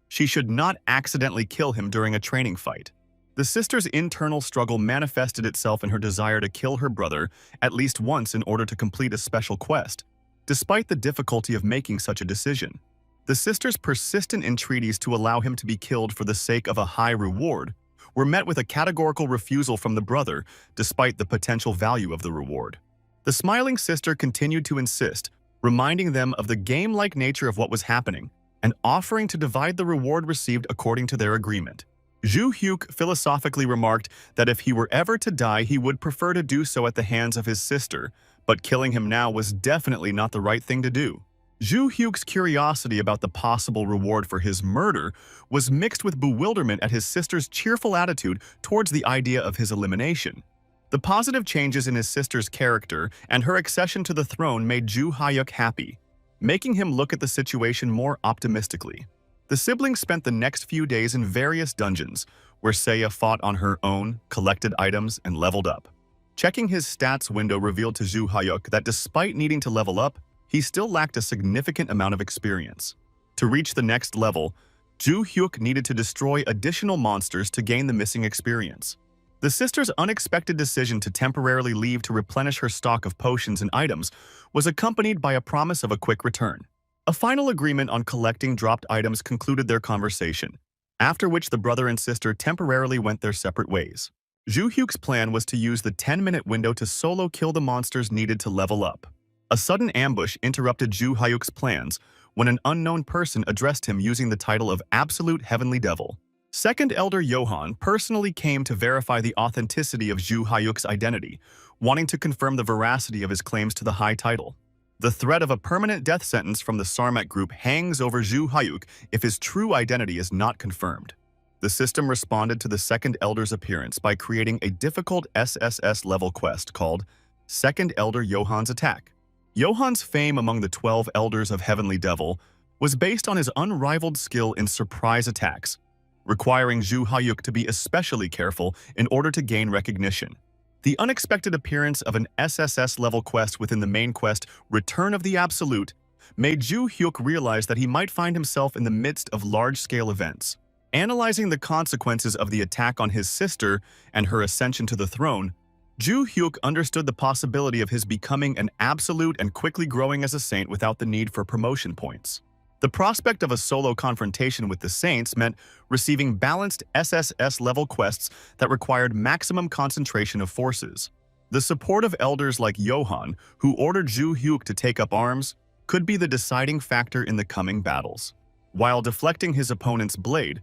She should not accidentally kill him during a training fight. The sister's internal struggle manifested itself in her desire to kill her brother at least once in order to complete a special quest, despite the difficulty of making such a decision. The sister's persistent entreaties to allow him to be killed for the sake of a high reward were met with a categorical refusal from the brother, despite the potential value of the reward. The smiling sister continued to insist, reminding them of the game-like nature of what was happening, and offering to divide the reward received according to their agreement. Ju Hyuk philosophically remarked that if he were ever to die, he would prefer to do so at the hands of his sister, but killing him now was definitely not the right thing to do. Ju Hyuk's curiosity about the possible reward for his murder was mixed with bewilderment at his sister's cheerful attitude towards the idea of his elimination. The positive changes in his sister's character and her accession to the throne made Ju Hyuk happy, making him look at the situation more optimistically. The siblings spent the next few days in various dungeons, where Seiya fought on her own, collected items, and leveled up. Checking his stats window revealed to Ju Hyuk that despite needing to level up, he still lacked a significant amount of experience. To reach the next level, Ju Hyuk needed to destroy additional monsters to gain the missing experience. The sister's unexpected decision to temporarily leave to replenish her stock of potions and items was accompanied by a promise of a quick return. A final agreement on collecting dropped items concluded their conversation, after which the brother and sister temporarily went their separate ways. Ju Hyuk's plan was to use the 10-minute window to solo kill the monsters needed to level up. A sudden ambush interrupted Ju Hyuk's plans when an unknown person addressed him using the title of Absolute Heavenly Devil. Second Elder Johann personally came to verify the authenticity of Ju Hyuk's identity, wanting to confirm the veracity of his claims to the high title. The threat of a permanent death sentence from the Sarmat group hangs over Ju Hyuk if his true identity is not confirmed. The system responded to the Second Elder's appearance by creating a difficult SSS-level quest called Second Elder Johann's Attack. Johann's fame among the 12 Elders of Heavenly Devil was based on his unrivaled skill in surprise attacks, requiring Ju Hyuk to be especially careful in order to gain recognition. The unexpected appearance of an SSS-level quest within the main quest, Return of the Absolute, made Ju Hyuk realize that he might find himself in the midst of large-scale events. Analyzing the consequences of the attack on his sister and her ascension to the throne, Ju Hyuk understood the possibility of his becoming an absolute and quickly growing as a saint without the need for promotion points. The prospect of a solo confrontation with the saints meant receiving balanced SSS-level quests that required maximum concentration of forces. The support of elders like Johan, who ordered Ju Hyuk to take up arms, could be the deciding factor in the coming battles. While deflecting his opponent's blade,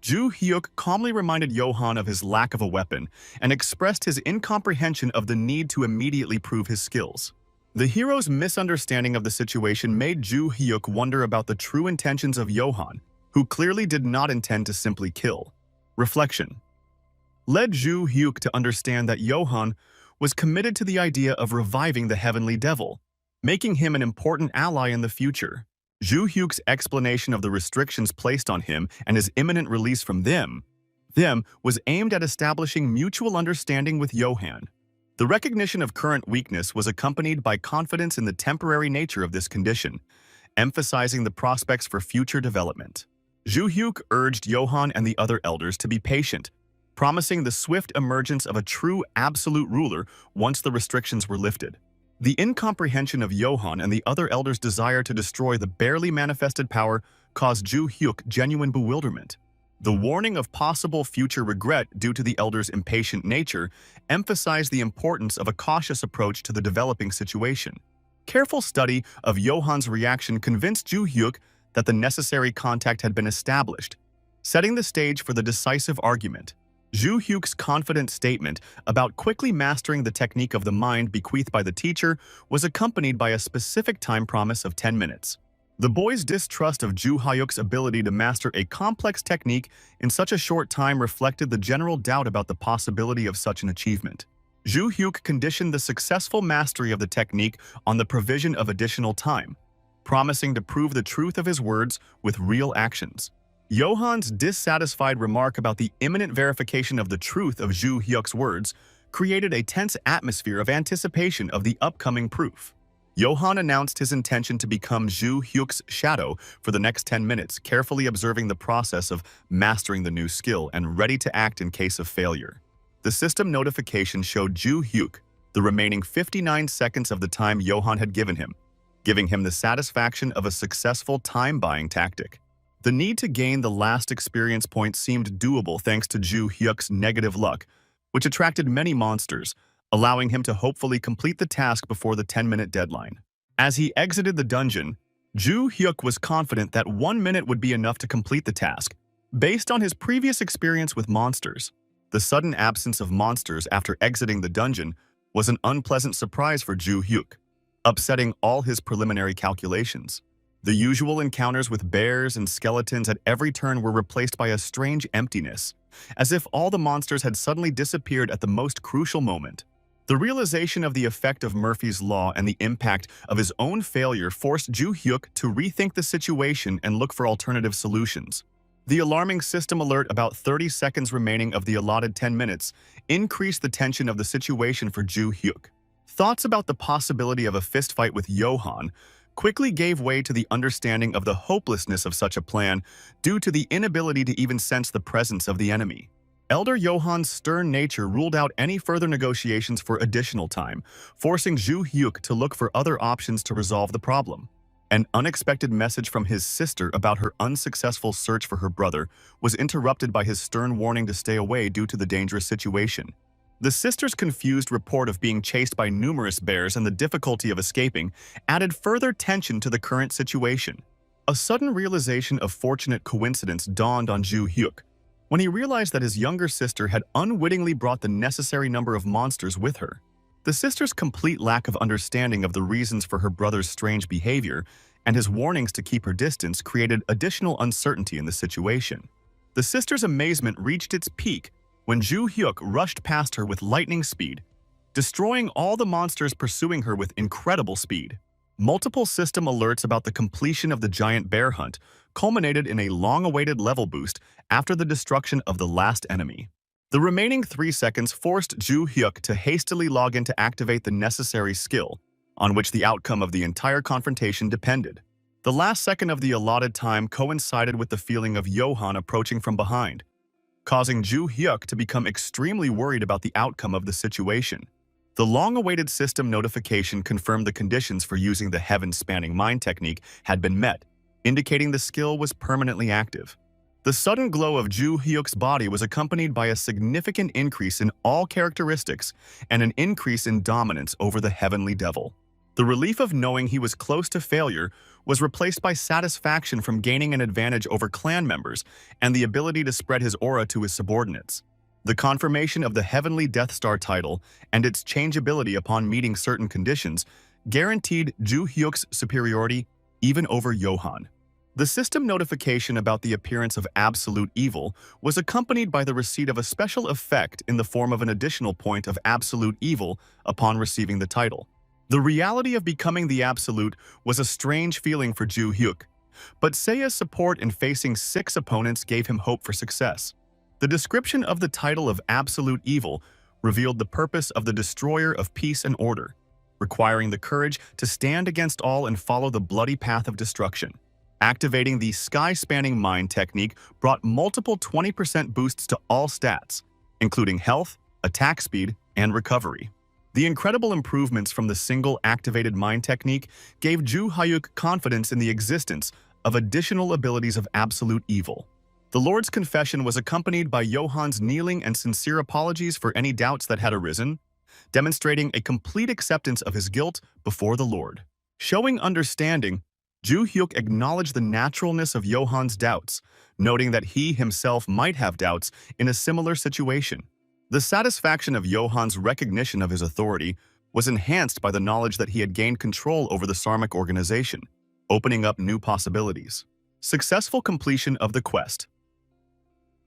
Ju Hyuk calmly reminded Johan of his lack of a weapon and expressed his incomprehension of the need to immediately prove his skills. The hero's misunderstanding of the situation made Ju Hyuk wonder about the true intentions of Johan, who clearly did not intend to simply kill. Reflection led Ju Hyuk to understand that Johan was committed to the idea of reviving the heavenly devil, making him an important ally in the future. Ju Hyuk's explanation of the restrictions placed on him and his imminent release from them was aimed at establishing mutual understanding with Johan. The recognition of current weakness was accompanied by confidence in the temporary nature of this condition, emphasizing the prospects for future development. Ju Hyuk urged Johan and the other elders to be patient, promising the swift emergence of a true absolute ruler once the restrictions were lifted. The incomprehension of Johan and the other elders' desire to destroy the barely manifested power caused Ju Hyuk genuine bewilderment. The warning of possible future regret due to the elders' impatient nature emphasized the importance of a cautious approach to the developing situation. Careful study of Johan's reaction convinced Ju Hyuk that the necessary contact had been established, setting the stage for the decisive argument. Ju Hyuk's confident statement about quickly mastering the technique of the mind bequeathed by the teacher was accompanied by a specific time promise of 10 minutes. The boy's distrust of Ju Hyuk's ability to master a complex technique in such a short time reflected the general doubt about the possibility of such an achievement. Ju Hyuk conditioned the successful mastery of the technique on the provision of additional time, promising to prove the truth of his words with real actions. Johan's dissatisfied remark about the imminent verification of the truth of Ju Hyuk's words created a tense atmosphere of anticipation of the upcoming proof. Johan announced his intention to become Ju Hyuk's shadow for the next 10 minutes, carefully observing the process of mastering the new skill and ready to act in case of failure. The system notification showed Ju Hyuk the remaining 59 seconds of the time Johan had given him, giving him the satisfaction of a successful time-buying tactic. The need to gain the last experience point seemed doable thanks to Ju Hyuk's negative luck, which attracted many monsters, allowing him to hopefully complete the task before the 10-minute deadline. As he exited the dungeon, Ju Hyuk was confident that 1 minute would be enough to complete the task, based on his previous experience with monsters. The sudden absence of monsters after exiting the dungeon was an unpleasant surprise for Ju Hyuk, upsetting all his preliminary calculations. The usual encounters with bears and skeletons at every turn were replaced by a strange emptiness, as if all the monsters had suddenly disappeared at the most crucial moment. The realization of the effect of Murphy's Law and the impact of his own failure forced Ju Hyuk to rethink the situation and look for alternative solutions. The alarming system alert about 30 seconds remaining of the allotted 10 minutes increased the tension of the situation for Ju Hyuk. Thoughts about the possibility of a fistfight with Johan quickly gave way to the understanding of the hopelessness of such a plan due to the inability to even sense the presence of the enemy. Elder Johan's stern nature ruled out any further negotiations for additional time, forcing Ju Hyuk to look for other options to resolve the problem. An unexpected message from his sister about her unsuccessful search for her brother was interrupted by his stern warning to stay away due to the dangerous situation. The sister's confused report of being chased by numerous bears and the difficulty of escaping added further tension to the current situation. A sudden realization of fortunate coincidence dawned on Ju Hyuk when he realized that his younger sister had unwittingly brought the necessary number of monsters with her. The sister's complete lack of understanding of the reasons for her brother's strange behavior and his warnings to keep her distance created additional uncertainty in the situation. The sister's amazement reached its peak when Ju Hyuk rushed past her with lightning speed, destroying all the monsters pursuing her with incredible speed. Multiple system alerts about the completion of the giant bear hunt culminated in a long-awaited level boost after the destruction of the last enemy. The remaining 3 seconds forced Ju Hyuk to hastily log in to activate the necessary skill, on which the outcome of the entire confrontation depended. The last second of the allotted time coincided with the feeling of Johan approaching from behind, causing Ju Hyuk to become extremely worried about the outcome of the situation. The long-awaited system notification confirmed the conditions for using the heaven-spanning mind technique had been met, indicating the skill was permanently active. The sudden glow of Ju Hyuk's body was accompanied by a significant increase in all characteristics and an increase in dominance over the heavenly devil. The relief of knowing he was close to failure was replaced by satisfaction from gaining an advantage over clan members and the ability to spread his aura to his subordinates. The confirmation of the Heavenly Death Star title and its changeability upon meeting certain conditions guaranteed Ju Hyuk's superiority even over Johan. The system notification about the appearance of absolute evil was accompanied by the receipt of a special effect in the form of an additional point of absolute evil upon receiving the title. The reality of becoming the Absolute was a strange feeling for Ju Hyuk, but Seiya's support in facing 6 opponents gave him hope for success. The description of the title of Absolute Evil revealed the purpose of the Destroyer of Peace and Order, requiring the courage to stand against all and follow the bloody path of destruction. Activating the sky-spanning mind technique brought multiple 20% boosts to all stats, including health, attack speed, and recovery. The incredible improvements from the single activated mind technique gave Ju Hyuk confidence in the existence of additional abilities of absolute evil. The Lord's confession was accompanied by Johan's kneeling and sincere apologies for any doubts that had arisen, demonstrating a complete acceptance of his guilt before the Lord. Showing understanding, Ju Hyuk acknowledged the naturalness of Johan's doubts, noting that he himself might have doubts in a similar situation. The satisfaction of Johan's recognition of his authority was enhanced by the knowledge that he had gained control over the Sarmak organization, opening up new possibilities. Successful completion of the quest.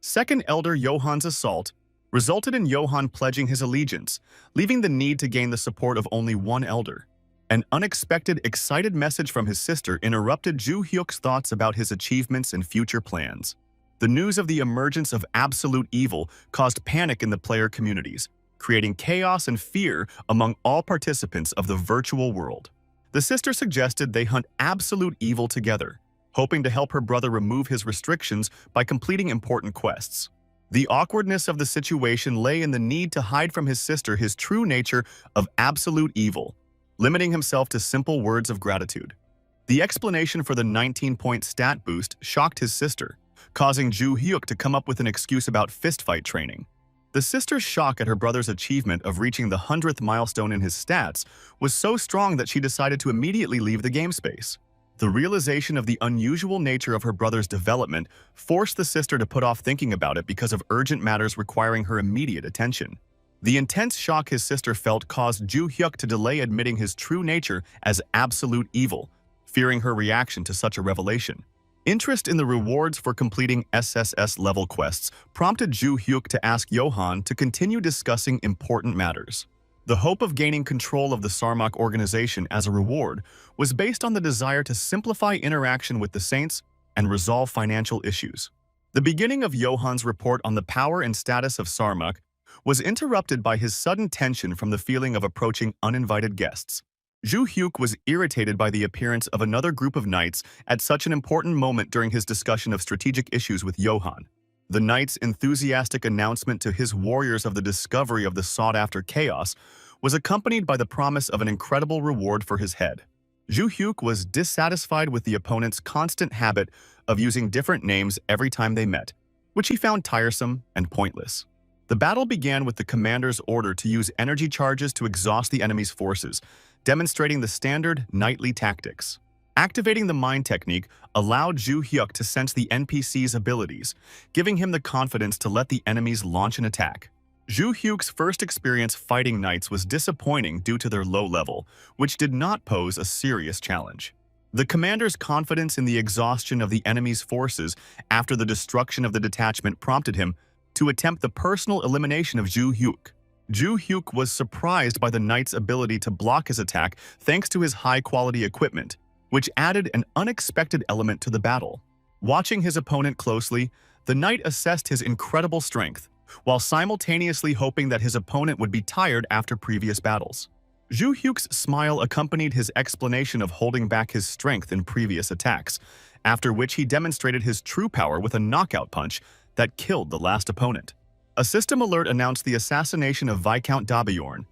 Second Elder Johan's assault resulted in Johan pledging his allegiance, leaving the need to gain the support of only one elder. An unexpected, excited message from his sister interrupted Ju Hyuk's thoughts about his achievements and future plans. The news of the emergence of absolute evil caused panic in the player communities, creating chaos and fear among all participants of the virtual world. The sister suggested they hunt absolute evil together, hoping to help her brother remove his restrictions by completing important quests. The awkwardness of the situation lay in the need to hide from his sister his true nature of absolute evil, limiting himself to simple words of gratitude. The explanation for the 19-point stat boost shocked his sister, causing Ju Hyuk to come up with an excuse about fistfight training. The sister's shock at her brother's achievement of reaching the 100th milestone in his stats was so strong that she decided to immediately leave the game space. The realization of the unusual nature of her brother's development forced the sister to put off thinking about it because of urgent matters requiring her immediate attention. The intense shock his sister felt caused Ju Hyuk to delay admitting his true nature as absolute evil, fearing her reaction to such a revelation. Interest in the rewards for completing SSS-level quests prompted Ju Hyuk to ask Johan to continue discussing important matters. The hope of gaining control of the Sarmak organization as a reward was based on the desire to simplify interaction with the Saints and resolve financial issues. The beginning of Johan's report on the power and status of Sarmak was interrupted by his sudden tension from the feeling of approaching uninvited guests. Ju Hyuk was irritated by the appearance of another group of knights at such an important moment during his discussion of strategic issues with Johan. The knight's enthusiastic announcement to his warriors of the discovery of the sought-after chaos was accompanied by the promise of an incredible reward for his head. Ju Hyuk was dissatisfied with the opponent's constant habit of using different names every time they met, which he found tiresome and pointless. The battle began with the commander's order to use energy charges to exhaust the enemy's forces, demonstrating the standard knightly tactics. Activating the mind technique allowed Ju Hyuk to sense the NPC's abilities, giving him the confidence to let the enemies launch an attack. Ju Hyuk's first experience fighting knights was disappointing due to their low level, which did not pose a serious challenge. The commander's confidence in the exhaustion of the enemy's forces after the destruction of the detachment prompted him to attempt the personal elimination of Ju Hyuk. Ju Hyuk was surprised by the knight's ability to block his attack thanks to his high-quality equipment, which added an unexpected element to the battle. Watching his opponent closely, the knight assessed his incredible strength, while simultaneously hoping that his opponent would be tired after previous battles. Zhu Hyuk's smile accompanied his explanation of holding back his strength in previous attacks, after which he demonstrated his true power with a knockout punch that killed the last opponent. A system alert announced the assassination of Viscount Dabjorn,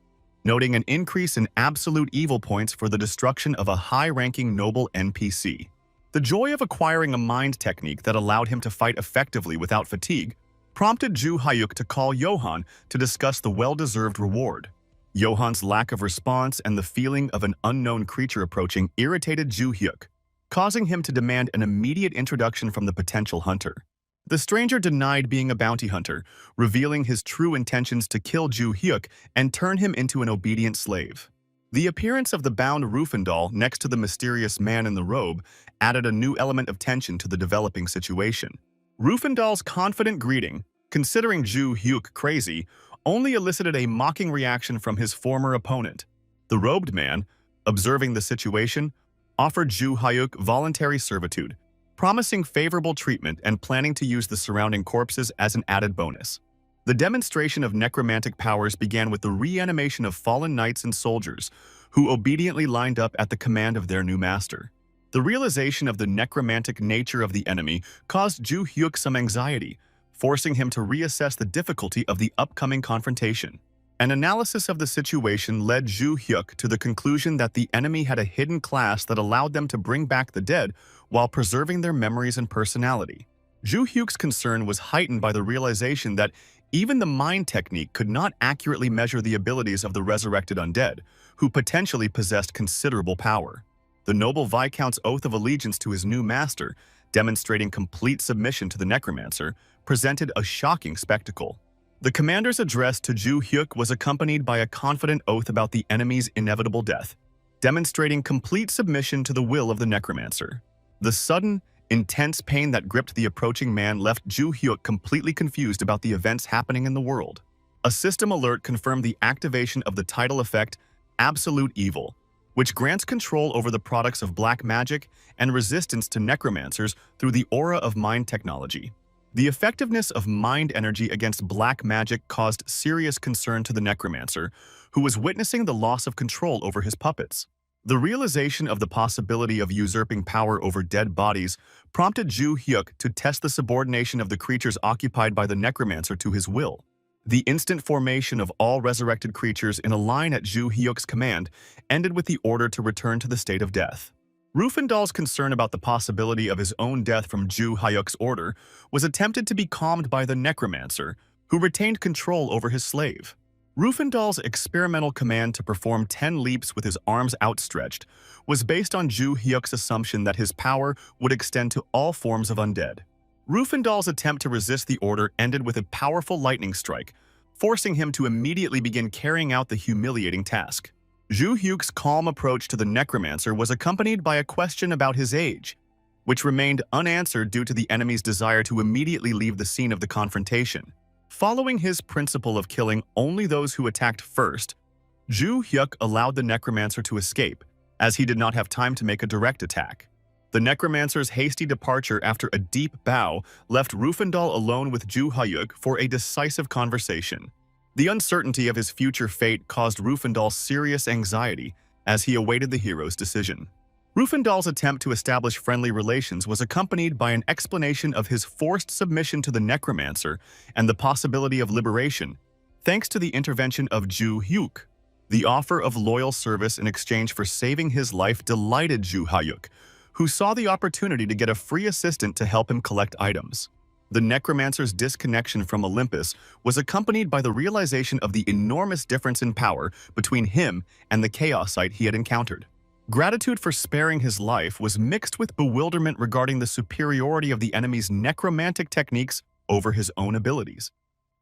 noting an increase in absolute evil points for the destruction of a high-ranking noble NPC. The joy of acquiring a mind technique that allowed him to fight effectively without fatigue prompted Zhu Hyuk to call Johann to discuss the well-deserved reward. Johann's lack of response and the feeling of an unknown creature approaching irritated Zhu Hyuk, causing him to demand an immediate introduction from the potential hunter. The stranger denied being a bounty hunter, revealing his true intentions to kill Zhu Hyuk and turn him into an obedient slave. The appearance of the bound Rufendal next to the mysterious man in the robe added a new element of tension to the developing situation. Rufendal's confident greeting, considering Zhu Hyuk crazy, only elicited a mocking reaction from his former opponent. The robed man, observing the situation, offered Zhu Hyuk voluntary servitude, promising favorable treatment and planning to use the surrounding corpses as an added bonus. The demonstration of necromantic powers began with the reanimation of fallen knights and soldiers, who obediently lined up at the command of their new master. The realization of the necromantic nature of the enemy caused Zhu Hyuk some anxiety, forcing him to reassess the difficulty of the upcoming confrontation. An analysis of the situation led Zhu Hyuk to the conclusion that the enemy had a hidden class that allowed them to bring back the dead while preserving their memories and personality. Zhu Hyuk's concern was heightened by the realization that even the mind technique could not accurately measure the abilities of the resurrected undead, who potentially possessed considerable power. The noble Viscount's oath of allegiance to his new master, demonstrating complete submission to the necromancer, presented a shocking spectacle. The commander's address to Zhu Hyuk was accompanied by a confident oath about the enemy's inevitable death, demonstrating complete submission to the will of the necromancer. The sudden, intense pain that gripped the approaching man left Zhu Hyuk completely confused about the events happening in the world. A system alert confirmed the activation of the title effect, Absolute Evil, which grants control over the products of black magic and resistance to necromancers through the aura of mind technology. The effectiveness of mind energy against black magic caused serious concern to the necromancer, who was witnessing the loss of control over his puppets. The realization of the possibility of usurping power over dead bodies prompted Zhu Hyuk to test the subordination of the creatures occupied by the necromancer to his will. The instant formation of all resurrected creatures in a line at Zhu Hyuk's command ended with the order to return to the state of death. Rufendal's concern about the possibility of his own death from Zhu Hyuk's order was attempted to be calmed by the necromancer, who retained control over his slave. Rufendal's experimental command to perform 10 leaps with his arms outstretched was based on Zhu Hyuk's assumption that his power would extend to all forms of undead. Rufendal's attempt to resist the order ended with a powerful lightning strike, forcing him to immediately begin carrying out the humiliating task. Zhu Hyuk's calm approach to the necromancer was accompanied by a question about his age, which remained unanswered due to the enemy's desire to immediately leave the scene of the confrontation. Following his principle of killing only those who attacked first, Zhu Hyuk allowed the necromancer to escape, as he did not have time to make a direct attack. The necromancer's hasty departure after a deep bow left Rufendal alone with Zhu Hyuk for a decisive conversation. The uncertainty of his future fate caused Rufendal serious anxiety as he awaited the hero's decision. Rufendal's attempt to establish friendly relations was accompanied by an explanation of his forced submission to the necromancer and the possibility of liberation, thanks to the intervention of Zhu Hyuk. The offer of loyal service in exchange for saving his life delighted Zhu Hyuk, who saw the opportunity to get a free assistant to help him collect items. The necromancer's disconnection from Olympus was accompanied by the realization of the enormous difference in power between him and the chaosite he had encountered. Gratitude for sparing his life was mixed with bewilderment regarding the superiority of the enemy's necromantic techniques over his own abilities.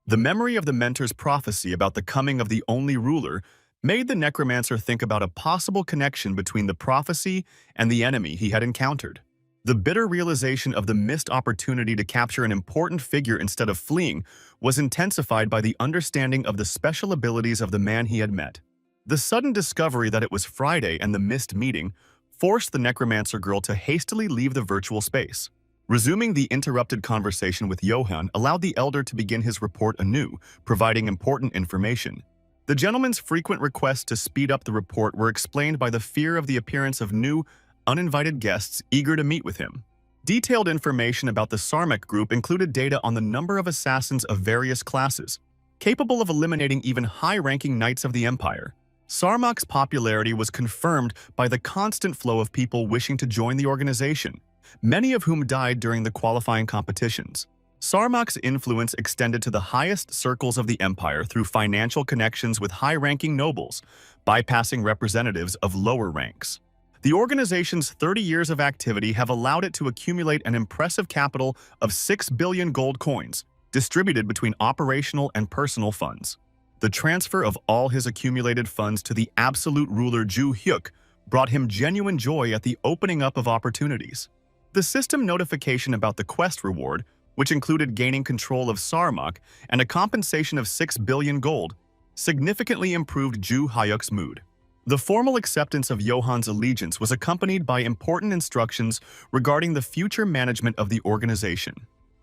The memory of the mentor's prophecy about the coming of the only ruler made the necromancer think about a possible connection between the prophecy and the enemy he had encountered. The bitter realization of the missed opportunity to capture an important figure instead of fleeing was intensified by the understanding of the special abilities of the man he had met. The sudden discovery that it was Friday and the missed meeting forced the necromancer girl to hastily leave the virtual space. Resuming the interrupted conversation with Johann allowed the elder to begin his report anew, providing important information. The gentleman's frequent requests to speed up the report were explained by the fear of the appearance of new, uninvited guests eager to meet with him. Detailed information about the Sarmak group included data on the number of assassins of various classes, capable of eliminating even high-ranking knights of the Empire. Sarmak's popularity was confirmed by the constant flow of people wishing to join the organization, many of whom died during the qualifying competitions. Sarmak's influence extended to the highest circles of the empire through financial connections with high-ranking nobles, bypassing representatives of lower ranks. The organization's 30 years of activity have allowed it to accumulate an impressive capital of 6 billion gold coins, distributed between operational and personal funds. The transfer of all his accumulated funds to the absolute ruler Ju Hyuk brought him genuine joy at the opening up of opportunities. The system notification about the quest reward, which included gaining control of Sarmak and a compensation of 6 billion gold, significantly improved Ju Hyuk's mood. The formal acceptance of Johann's allegiance was accompanied by important instructions regarding the future management of the organization.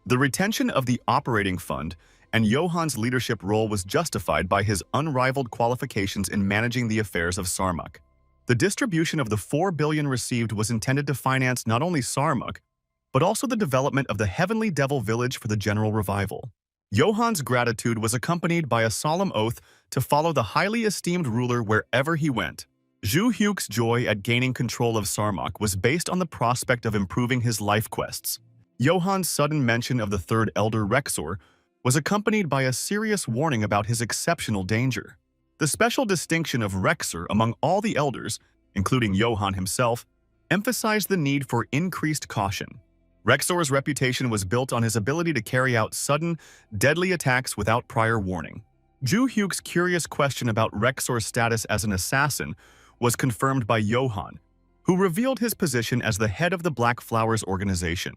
The retention of the operating fund and Johann's leadership role was justified by his unrivaled qualifications in managing the affairs of Sarmak. The distribution of the 4 billion received was intended to finance not only Sarmak, but also the development of the Heavenly Devil Village for the general revival. Johann's gratitude was accompanied by a solemn oath to follow the highly esteemed ruler wherever he went. Ju Hyuk's joy at gaining control of Sarmak was based on the prospect of improving his life quests. Johann's sudden mention of the third elder Rexor was accompanied by a serious warning about his exceptional danger. The special distinction of Rexor among all the elders, including Johann himself, emphasized the need for increased caution. Rexor's reputation was built on his ability to carry out sudden, deadly attacks without prior warning. Ju Hyuk's curious question about Rexor's status as an assassin was confirmed by Johann, who revealed his position as the head of the Black Flowers organization.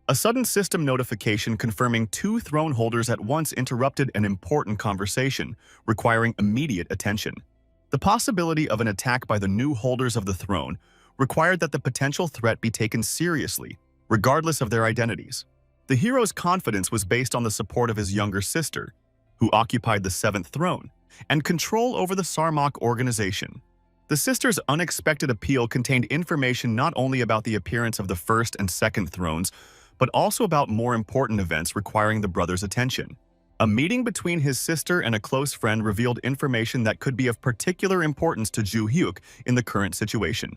A sudden system notification confirming 2 throne holders at once interrupted an important conversation, requiring immediate attention. The possibility of an attack by the new holders of the throne required that the potential threat be taken seriously, regardless of their identities. The hero's confidence was based on the support of his younger sister, who occupied the 7th throne, and control over the Sarmak organization. The sister's unexpected appeal contained information not only about the appearance of the 1st and 2nd thrones, but also about more important events requiring the brother's attention. A meeting between his sister and a close friend revealed information that could be of particular importance to Ju Hyuk in the current situation.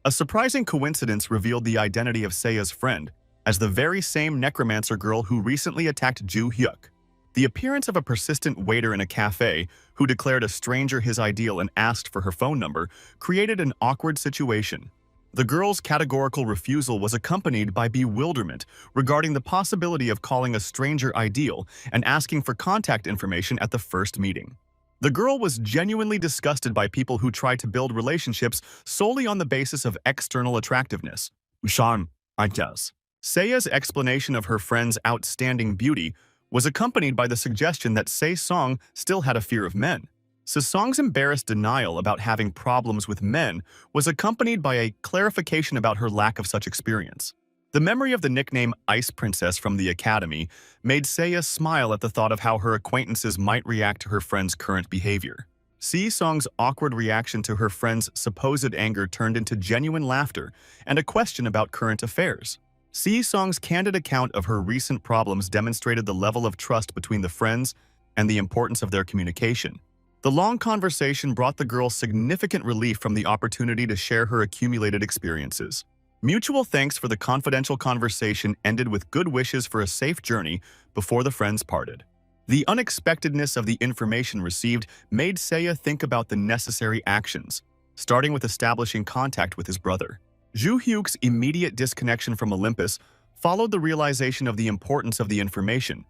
A surprising coincidence revealed the identity of Seiya's friend as the very same necromancer girl who recently attacked Ju Hyuk. The appearance of a persistent waiter in a cafe who declared a stranger his ideal and asked for her phone number created an awkward situation. The girl's categorical refusal was accompanied by bewilderment regarding the possibility of calling a stranger ideal and asking for contact information at the first meeting. The girl was genuinely disgusted by people who try to build relationships solely on the basis of external attractiveness. Shan, I guess. Seiya's explanation of her friend's outstanding beauty was accompanied by the suggestion that Se Song still had a fear of men. Se Song's embarrassed denial about having problems with men was accompanied by a clarification about her lack of such experience. The memory of the nickname Ice Princess from the Academy made Seiya smile at the thought of how her acquaintances might react to her friend's current behavior. Se Song's awkward reaction to her friend's supposed anger turned into genuine laughter and a question about current affairs. Se Song's candid account of her recent problems demonstrated the level of trust between the friends and the importance of their communication. The long conversation brought the girl significant relief from the opportunity to share her accumulated experiences. Mutual thanks for the confidential conversation ended with good wishes for a safe journey before the friends parted. The unexpectedness of the information received made Seiya think about the necessary actions, starting with establishing contact with his brother. Ju Hyuk's immediate disconnection from Olympus followed the realization of the importance of the information,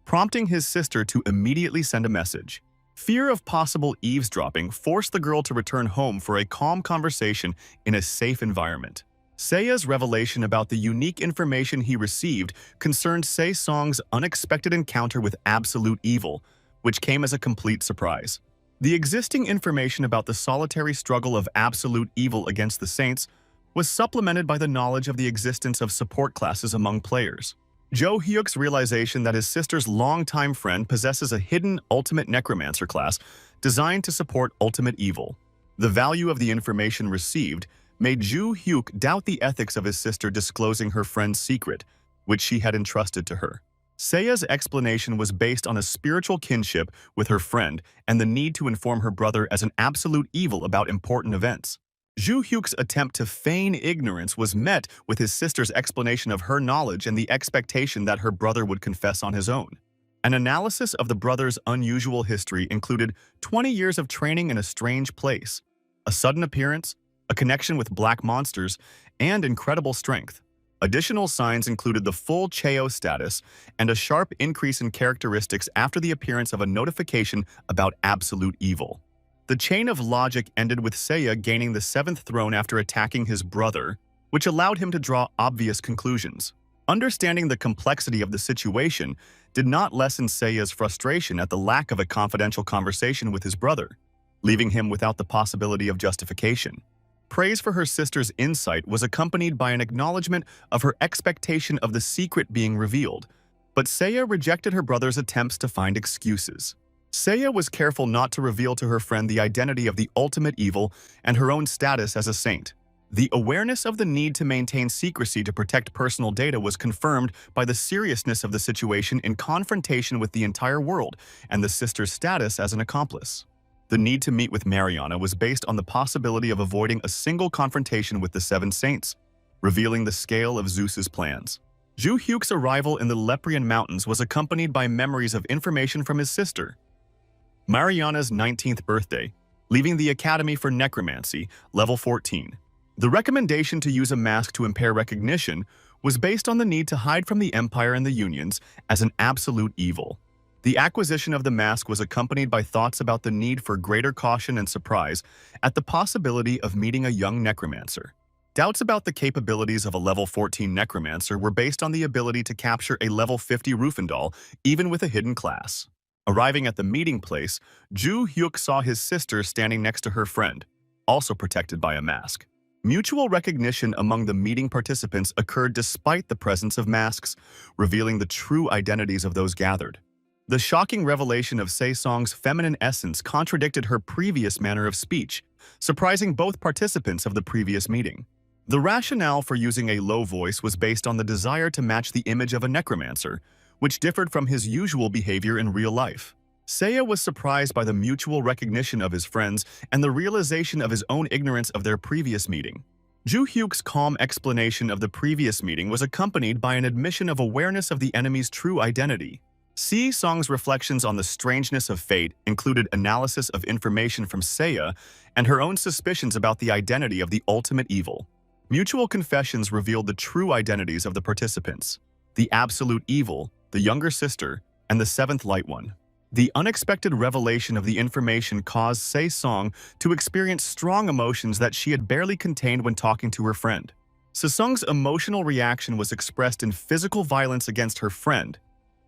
prompting his sister to immediately send a message. Fear of possible eavesdropping forced the girl to return home for a calm conversation in a safe environment. Seiya's revelation about the unique information he received concerned Se Song's unexpected encounter with absolute evil, which came as a complete surprise. The existing information about the solitary struggle of absolute evil against the saints was supplemented by the knowledge of the existence of support classes among players. Jo Hyuk's realization that his sister's longtime friend possesses a hidden Ultimate Necromancer class designed to support Ultimate Evil. The value of the information received made Jo Hyuk doubt the ethics of his sister disclosing her friend's secret, which she had entrusted to her. Seiya's explanation was based on a spiritual kinship with her friend and the need to inform her brother as an absolute evil about important events. Jo Hyuk's attempt to feign ignorance was met with his sister's explanation of her knowledge and the expectation that her brother would confess on his own. An analysis of the brother's unusual history included 20 years of training in a strange place, a sudden appearance, a connection with black monsters, and incredible strength. Additional signs included the full Cheo status and a sharp increase in characteristics after the appearance of a notification about absolute evil. The chain of logic ended with Seiya gaining the 7th throne after attacking his brother, which allowed him to draw obvious conclusions. Understanding the complexity of the situation did not lessen Seiya's frustration at the lack of a confidential conversation with his brother, leaving him without the possibility of justification. Praise for her sister's insight was accompanied by an acknowledgement of her expectation of the secret being revealed, but Seiya rejected her brother's attempts to find excuses. Seiya was careful not to reveal to her friend the identity of the ultimate evil and her own status as a saint. The awareness of the need to maintain secrecy to protect personal data was confirmed by the seriousness of the situation in confrontation with the entire world and the sister's status as an accomplice. The need to meet with Mariana was based on the possibility of avoiding a single confrontation with the Seven Saints, revealing the scale of Zeus's plans. Jo Hyuk's arrival in the Leprian Mountains was accompanied by memories of information from his sister. Mariana's 19th birthday, leaving the Academy for Necromancy, level 14. The recommendation to use a mask to impair recognition was based on the need to hide from the Empire and the Unions as an absolute evil. The acquisition of the mask was accompanied by thoughts about the need for greater caution and surprise at the possibility of meeting a young necromancer. Doubts about the capabilities of a level 14 necromancer were based on the ability to capture a level 50 Rufendal, even with a hidden class. Arriving at the meeting place, Jo Hyuk saw his sister standing next to her friend, also protected by a mask. Mutual recognition among the meeting participants occurred despite the presence of masks, revealing the true identities of those gathered. The shocking revelation of Se-song's feminine essence contradicted her previous manner of speech, surprising both participants of the previous meeting. The rationale for using a low voice was based on the desire to match the image of a necromancer, which differed from his usual behavior in real life. Seiya was surprised by the mutual recognition of his friends and the realization of his own ignorance of their previous meeting. Jo Hyuk's calm explanation of the previous meeting was accompanied by an admission of awareness of the enemy's true identity. Se-song's reflections on the strangeness of fate included analysis of information from Seiya and her own suspicions about the identity of the ultimate evil. Mutual confessions revealed the true identities of the participants: the absolute evil, the younger sister, and the seventh light one. The unexpected revelation of the information caused Se-song to experience strong emotions that she had barely contained when talking to her friend. Se-song's emotional reaction was expressed in physical violence against her friend,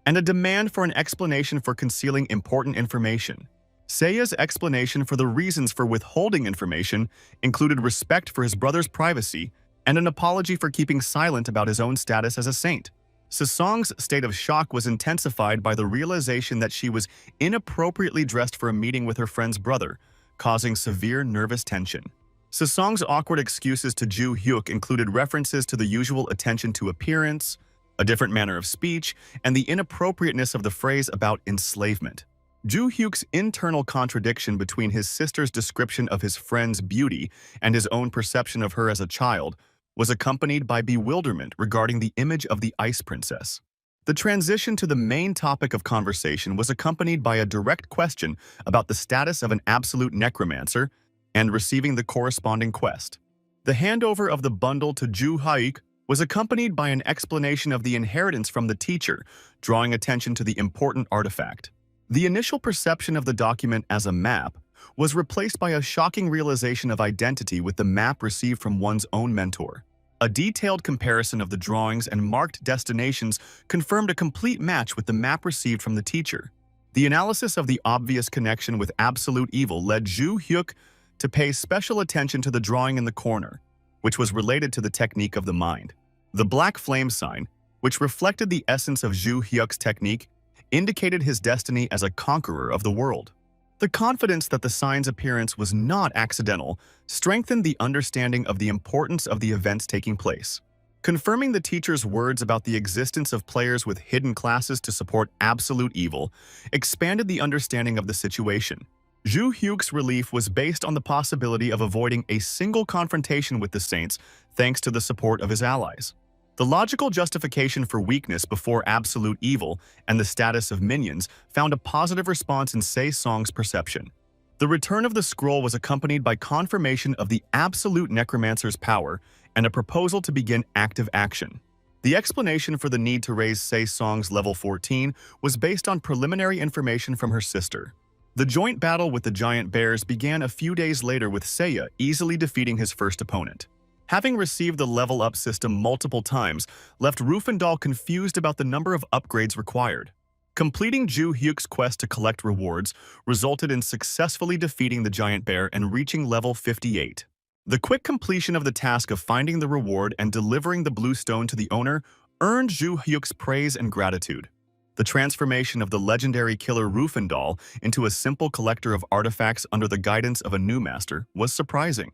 and a demand for an explanation for concealing important information. Seiya's explanation for the reasons for withholding information included respect for his brother's privacy and an apology for keeping silent about his own status as a saint. Se-song's state of shock was intensified by the realization that she was inappropriately dressed for a meeting with her friend's brother, causing severe nervous tension. Se-song's awkward excuses to Jo Hyuk included references to the usual attention to appearance, a different manner of speech, and the inappropriateness of the phrase about enslavement. Jo Hyuk's internal contradiction between his sister's description of his friend's beauty and his own perception of her as a child was accompanied by bewilderment regarding the image of the Ice Princess. The transition to the main topic of conversation was accompanied by a direct question about the status of an absolute necromancer and receiving the corresponding quest. The handover of the bundle to Jo Hyuk was accompanied by an explanation of the inheritance from the teacher, drawing attention to the important artifact. The initial perception of the document as a map was replaced by a shocking realization of identity with the map received from one's own mentor. A detailed comparison of the drawings and marked destinations confirmed a complete match with the map received from the teacher. The analysis of the obvious connection with absolute evil led Jo Hyuk to pay special attention to the drawing in the corner, which was related to the technique of the mind. The black flame sign, which reflected the essence of Zhu Hyuk's technique, indicated his destiny as a conqueror of the world. The confidence that the sign's appearance was not accidental strengthened the understanding of the importance of the events taking place. Confirming the teacher's words about the existence of players with hidden classes to support absolute evil expanded the understanding of the situation. Zhu Hyuk's relief was based on the possibility of avoiding a single confrontation with the Saints thanks to the support of his allies. The logical justification for weakness before absolute evil and the status of minions found a positive response in Se Song's perception. The return of the scroll was accompanied by confirmation of the absolute necromancer's power and a proposal to begin active action. The explanation for the need to raise Se Song's level 14 was based on preliminary information from her sister. The joint battle with the giant bears began a few days later with Seiya easily defeating his first opponent. Having received the level-up system multiple times left Rufendal confused about the number of upgrades required. Completing Zhu Hyuk's quest to collect rewards resulted in successfully defeating the giant bear and reaching level 58. The quick completion of the task of finding the reward and delivering the blue stone to the owner earned Zhu Hyuk's praise and gratitude. The transformation of the legendary killer Rufendal into a simple collector of artifacts under the guidance of a new master was surprising.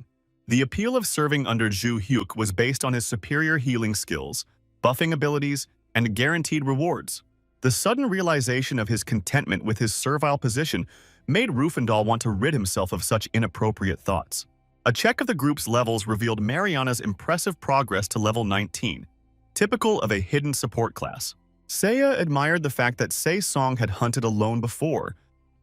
The appeal of serving under Zhu Hyuk was based on his superior healing skills, buffing abilities, and guaranteed rewards. The sudden realization of his contentment with his servile position made Rufendal want to rid himself of such inappropriate thoughts. A check of the group's levels revealed Mariana's impressive progress to level 19, typical of a hidden support class. Seiya admired the fact that Se Song had hunted alone before,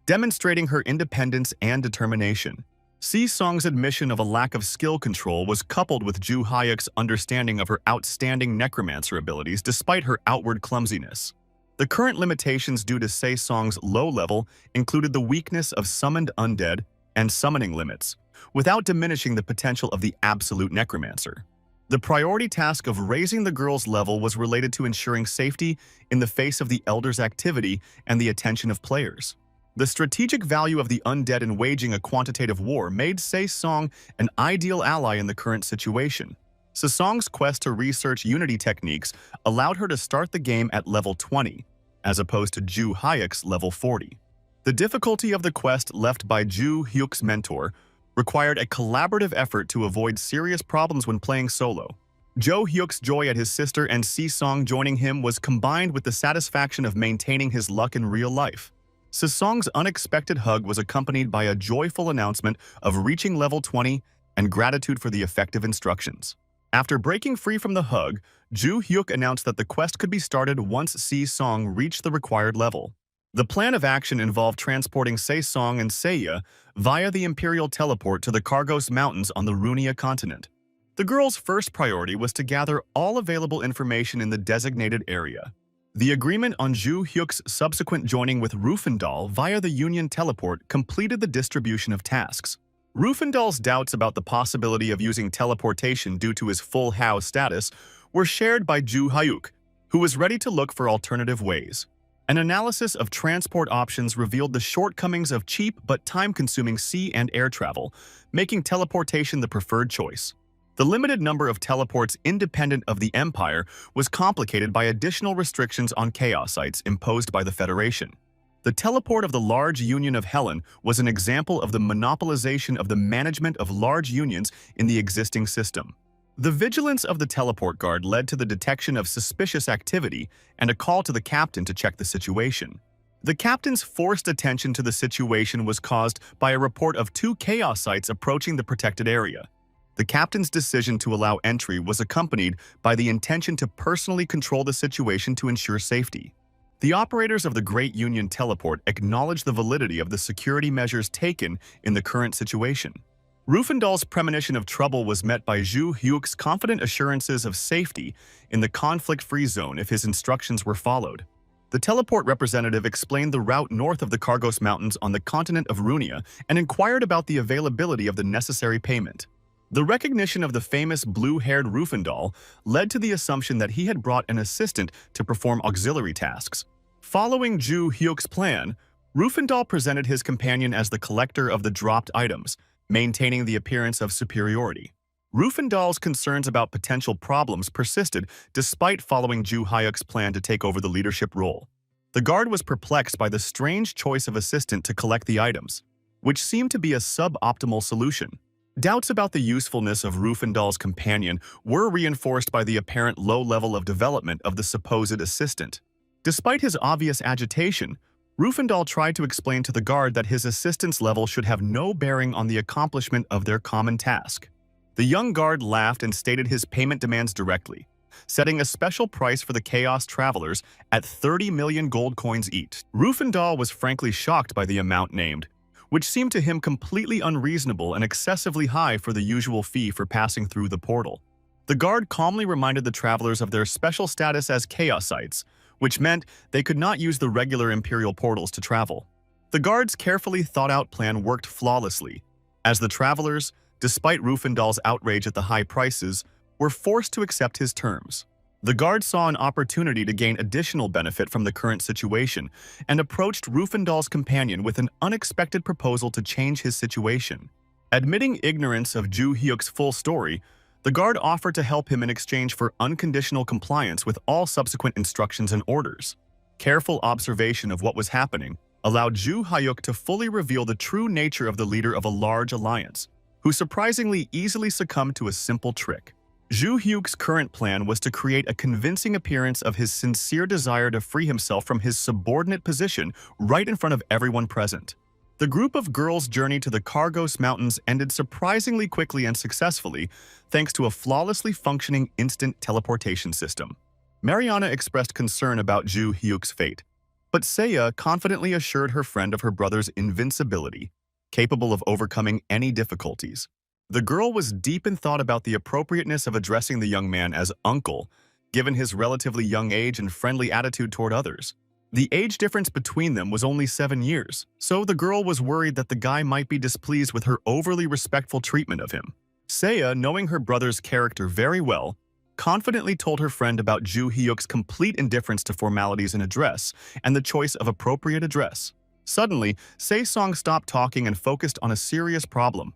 demonstrating her independence and determination. Se Song's admission of a lack of skill control was coupled with Zhu Hyuk's understanding of her outstanding necromancer abilities despite her outward clumsiness. The current limitations due to Se Song's low level included the weakness of summoned undead and summoning limits, without diminishing the potential of the absolute necromancer. The priority task of raising the girl's level was related to ensuring safety in the face of the Elder's activity and the attention of players. The strategic value of the undead in waging a quantitative war made Se Song an ideal ally in the current situation. Se Song's quest to research unity techniques allowed her to start the game at level 20, as opposed to Zhu Hyuk's level 40. The difficulty of the quest left by Zhu Hyuk's mentor required a collaborative effort to avoid serious problems when playing solo. Zhu Hyuk's joy at his sister and Se Song joining him was combined with the satisfaction of maintaining his luck in real life. Se Song's unexpected hug was accompanied by a joyful announcement of reaching level 20 and gratitude for the effective instructions. After breaking free from the hug, Zhu Hyuk announced that the quest could be started once Se Song reached the required level. The plan of action involved transporting Se Song and Seiya via the Imperial Teleport to the Kargos Mountains on the Runia continent. The girl's first priority was to gather all available information in the designated area. The agreement on Zhu Hyuk's subsequent joining with Rufendal via the Union Teleport completed the distribution of tasks. Rufendal's doubts about the possibility of using teleportation due to his full Hao status were shared by Zhu Hyuk, who was ready to look for alternative ways. An analysis of transport options revealed the shortcomings of cheap but time-consuming sea and air travel, making teleportation the preferred choice. The limited number of teleports independent of the Empire was complicated by additional restrictions on chaos sites imposed by the Federation. The teleport of the Large Union of Helen was an example of the monopolization of the management of large unions in the existing system. The vigilance of the teleport guard led to the detection of suspicious activity and a call to the captain to check the situation. The captain's forced attention to the situation was caused by a report of 2 chaos sites approaching the protected area. The captain's decision to allow entry was accompanied by the intention to personally control the situation to ensure safety. The operators of the Great Union Teleport acknowledged the validity of the security measures taken in the current situation. Rufendal's premonition of trouble was met by Zhu Hyuk's confident assurances of safety in the conflict-free zone if his instructions were followed. The teleport representative explained the route north of the Kargos Mountains on the continent of Runia and inquired about the availability of the necessary payment. The recognition of the famous blue-haired Rufendal led to the assumption that he had brought an assistant to perform auxiliary tasks. Following Zhu Hyuk's plan, Rufendal presented his companion as the collector of the dropped items, maintaining the appearance of superiority. Rufendal's concerns about potential problems persisted despite following Ju Hyuk's plan to take over the leadership role. The guard was perplexed by the strange choice of assistant to collect the items, which seemed to be a suboptimal solution. Doubts about the usefulness of Rufendal's companion were reinforced by the apparent low level of development of the supposed assistant. Despite his obvious agitation, Rufendal tried to explain to the guard that his assistant's level should have no bearing on the accomplishment of their common task. The young guard laughed and stated his payment demands directly, setting a special price for the Chaos Travelers at 30 million gold coins each. Rufendal was frankly shocked by the amount named, which seemed to him completely unreasonable and excessively high for the usual fee for passing through the portal. The guard calmly reminded the travelers of their special status as Chaosites, which meant they could not use the regular Imperial portals to travel. The guard's carefully thought-out plan worked flawlessly, as the travelers, despite Rufendal's outrage at the high prices, were forced to accept his terms. The guard saw an opportunity to gain additional benefit from the current situation and approached Rufendal's companion with an unexpected proposal to change his situation. Admitting ignorance of Ju Hyuk's full story, the guard offered to help him in exchange for unconditional compliance with all subsequent instructions and orders. Careful observation of what was happening allowed Ju Hyuk to fully reveal the true nature of the leader of a large alliance, who surprisingly easily succumbed to a simple trick. Ju Hyuk's current plan was to create a convincing appearance of his sincere desire to free himself from his subordinate position right in front of everyone present. The group of girls' journey to the Kargos Mountains ended surprisingly quickly and successfully, thanks to a flawlessly functioning instant teleportation system. Mariana expressed concern about Ju Hyuk's fate, but Seiya confidently assured her friend of her brother's invincibility, capable of overcoming any difficulties. The girl was deep in thought about the appropriateness of addressing the young man as uncle, given his relatively young age and friendly attitude toward others. The age difference between them was only 7 years, so the girl was worried that the guy might be displeased with her overly respectful treatment of him. Seiya, knowing her brother's character very well, confidently told her friend about Ju Hyuk's complete indifference to formalities in address and the choice of appropriate address. Suddenly, Se-song stopped talking and focused on a serious problem: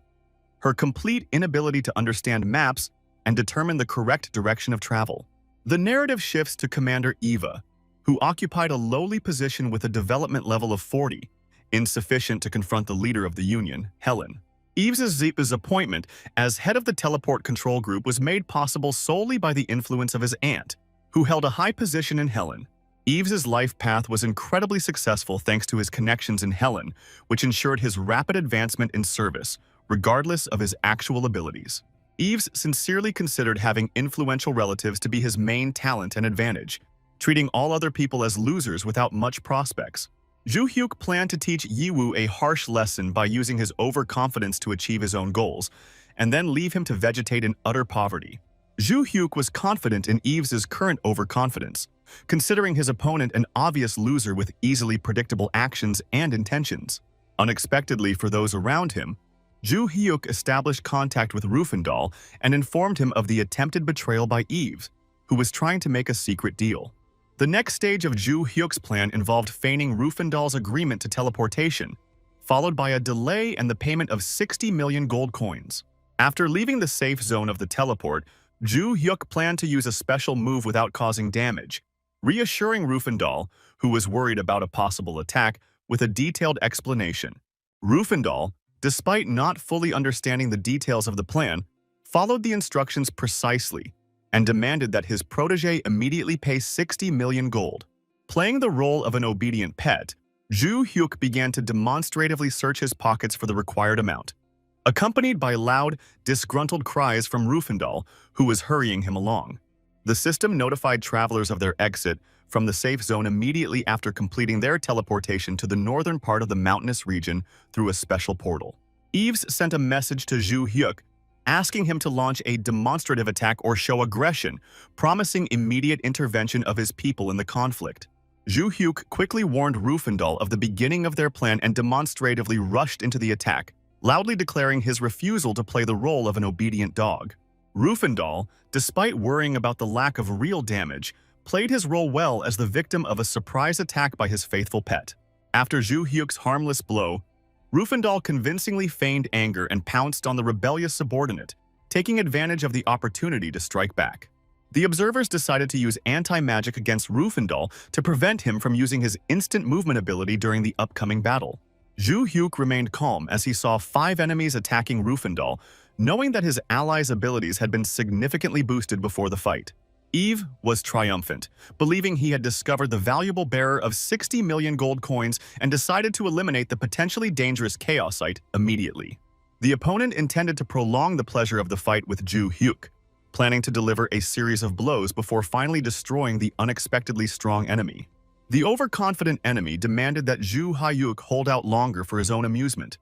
her complete inability to understand maps and determine the correct direction of travel. The narrative shifts to Commander Eva, who occupied a lowly position with a development level of 40, insufficient to confront the leader of the Union, Helen. Eve's appointment as head of the teleport control group was made possible solely by the influence of his aunt, who held a high position in Helen. Eve's life path was incredibly successful thanks to his connections in Helen, which ensured his rapid advancement in service, regardless of his actual abilities. Eves sincerely considered having influential relatives to be his main talent and advantage, treating all other people as losers without much prospects. Ju Hyuk planned to teach Yiwoo a harsh lesson by using his overconfidence to achieve his own goals, and then leave him to vegetate in utter poverty. Ju Hyuk was confident in Eves' current overconfidence, considering his opponent an obvious loser with easily predictable actions and intentions. Unexpectedly for those around him, Ju Hyuk established contact with Rufendal and informed him of the attempted betrayal by Eve, who was trying to make a secret deal. The next stage of Ju Hyuk's plan involved feigning Rufendal's agreement to teleportation, followed by a delay and the payment of 60 million gold coins. After leaving the safe zone of the teleport, Ju Hyuk planned to use a special move without causing damage, reassuring Rufendal, who was worried about a possible attack, with a detailed explanation. Rufendal, despite not fully understanding the details of the plan, followed the instructions precisely and demanded that his protege immediately pay 60 million gold. Playing the role of an obedient pet, Ju Hyuk began to demonstratively search his pockets for the required amount, accompanied by loud, disgruntled cries from Rufendal, who was hurrying him along. The system notified travelers of their exit from the safe zone immediately after completing their teleportation to the northern part of the mountainous region through a special portal. Eves sent a message to Ju Hyuk, asking him to launch a demonstrative attack or show aggression, promising immediate intervention of his people in the conflict. Ju Hyuk quickly warned Rufendal of the beginning of their plan and demonstratively rushed into the attack, loudly declaring his refusal to play the role of an obedient dog. Rufendal, despite worrying about the lack of real damage, played his role well as the victim of a surprise attack by his faithful pet. After Ju Hyuk's harmless blow, Rufendal convincingly feigned anger and pounced on the rebellious subordinate, taking advantage of the opportunity to strike back. The observers decided to use anti-magic against Rufendal to prevent him from using his instant movement ability during the upcoming battle. Zhu Hyuk remained calm as he saw 5 enemies attacking Rufendal, knowing that his allies' abilities had been significantly boosted before the fight. Eve was triumphant, believing he had discovered the valuable bearer of 60 million gold coins and decided to eliminate the potentially dangerous Chaosite immediately. The opponent intended to prolong the pleasure of the fight with Zhu Hyuk, planning to deliver a series of blows before finally destroying the unexpectedly strong enemy. The overconfident enemy demanded that Zhu Hyuk hold out longer for his own amusement,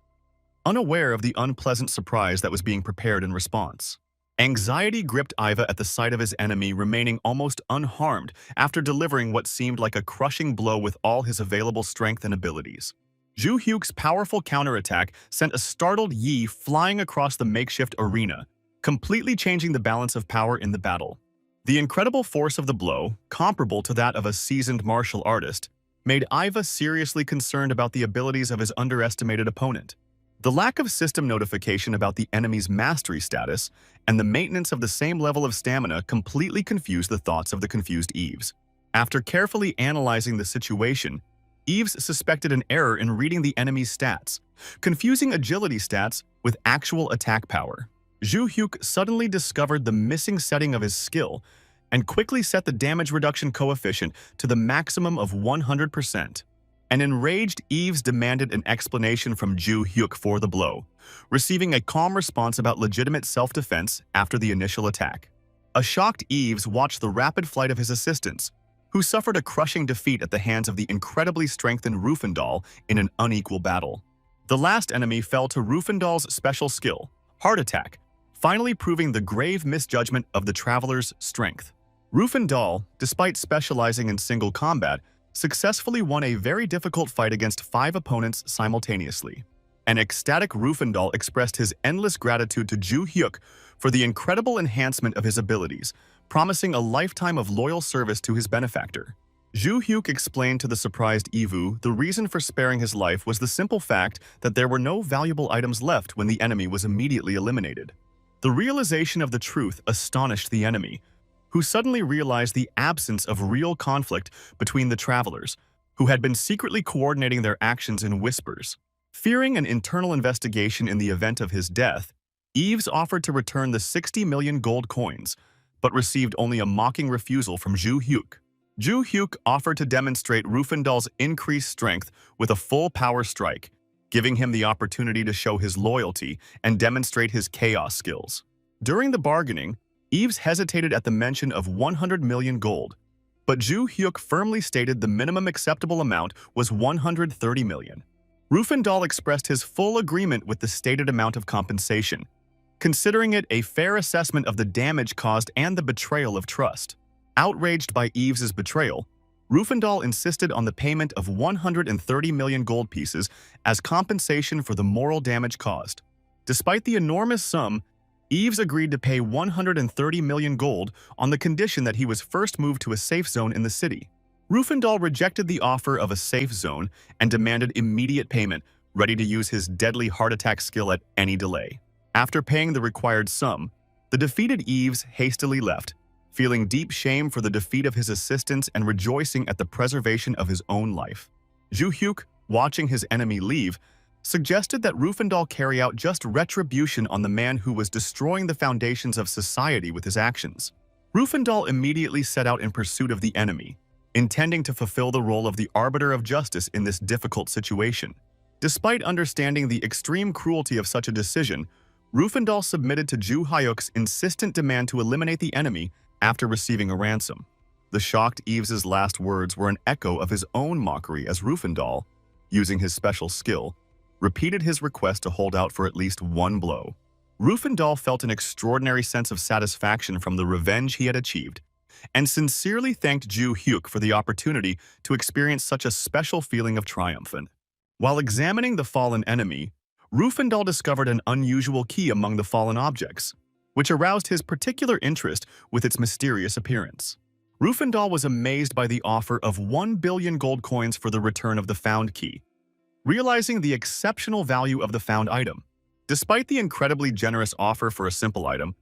unaware of the unpleasant surprise that was being prepared in response. Anxiety gripped Iva at the sight of his enemy remaining almost unharmed after delivering what seemed like a crushing blow with all his available strength and abilities. Zhu Hyuk's powerful counterattack sent a startled Yi flying across the makeshift arena, completely changing the balance of power in the battle. The incredible force of the blow, comparable to that of a seasoned martial artist, made Iva seriously concerned about the abilities of his underestimated opponent. The lack of system notification about the enemy's mastery status and the maintenance of the same level of stamina completely confused the thoughts of the confused Eves. After carefully analyzing the situation, Eves suspected an error in reading the enemy's stats, confusing agility stats with actual attack power. Zhu Hyuk suddenly discovered the missing setting of his skill and quickly set the damage reduction coefficient to the maximum of 100%. An enraged Eves demanded an explanation from Zhu Hyuk for the blow, receiving a calm response about legitimate self-defense after the initial attack. A shocked Eves watched the rapid flight of his assistants, who suffered a crushing defeat at the hands of the incredibly strengthened Rufendal in an unequal battle. The last enemy fell to Rufendal's special skill, Heart Attack, finally proving the grave misjudgment of the traveler's strength. Rufendal, despite specializing in single combat, successfully won a very difficult fight against 5 opponents simultaneously. An ecstatic Rufendal expressed his endless gratitude to Zhu Hyuk for the incredible enhancement of his abilities, promising a lifetime of loyal service to his benefactor. Zhu Hyuk explained to the surprised Evu the reason for sparing his life was the simple fact that there were no valuable items left when the enemy was immediately eliminated. The realization of the truth astonished the enemy, who suddenly realized the absence of real conflict between the travelers, who had been secretly coordinating their actions in whispers. Fearing an internal investigation in the event of his death, Eves offered to return the 60 million gold coins, but received only a mocking refusal from Zhu Hyuk. Zhu Hyuk offered to demonstrate Rufendal's increased strength with a full power strike, giving him the opportunity to show his loyalty and demonstrate his chaos skills. During the bargaining, Eves hesitated at the mention of 100 million gold, but Zhu Hyuk firmly stated the minimum acceptable amount was 130 million. Rufendal expressed his full agreement with the stated amount of compensation, considering it a fair assessment of the damage caused and the betrayal of trust. Outraged by Eves's betrayal, Rufendal insisted on the payment of 130 million gold pieces as compensation for the moral damage caused. Despite the enormous sum, Eves agreed to pay 130 million gold on the condition that he was first moved to a safe zone in the city. Rufendal rejected the offer of a safe zone and demanded immediate payment, ready to use his deadly heart attack skill at any delay. After paying the required sum, the defeated Eves hastily left, feeling deep shame for the defeat of his assistants and rejoicing at the preservation of his own life. Zhu Hyuk, watching his enemy leave, suggested that Rufendal carry out just retribution on the man who was destroying the foundations of society with his actions. Rufendal immediately set out in pursuit of the enemy, intending to fulfill the role of the arbiter of justice in this difficult situation. Despite understanding the extreme cruelty of such a decision, Rufendal submitted to Zhu Hyuk's insistent demand to eliminate the enemy after receiving a ransom. The shocked Eves's last words were an echo of his own mockery as Rufendal, using his special skill, repeated his request to hold out for at least one blow. Rufendal felt an extraordinary sense of satisfaction from the revenge he had achieved, and sincerely thanked Zhu Hyuk for the opportunity to experience such a special feeling of triumph. While examining the fallen enemy, Rufendal discovered an unusual key among the fallen objects, which aroused his particular interest with its mysterious appearance. Rufendal was amazed by the offer of 1 billion gold coins for the return of the found key, realizing the exceptional value of the found item. Despite the incredibly generous offer for a simple item,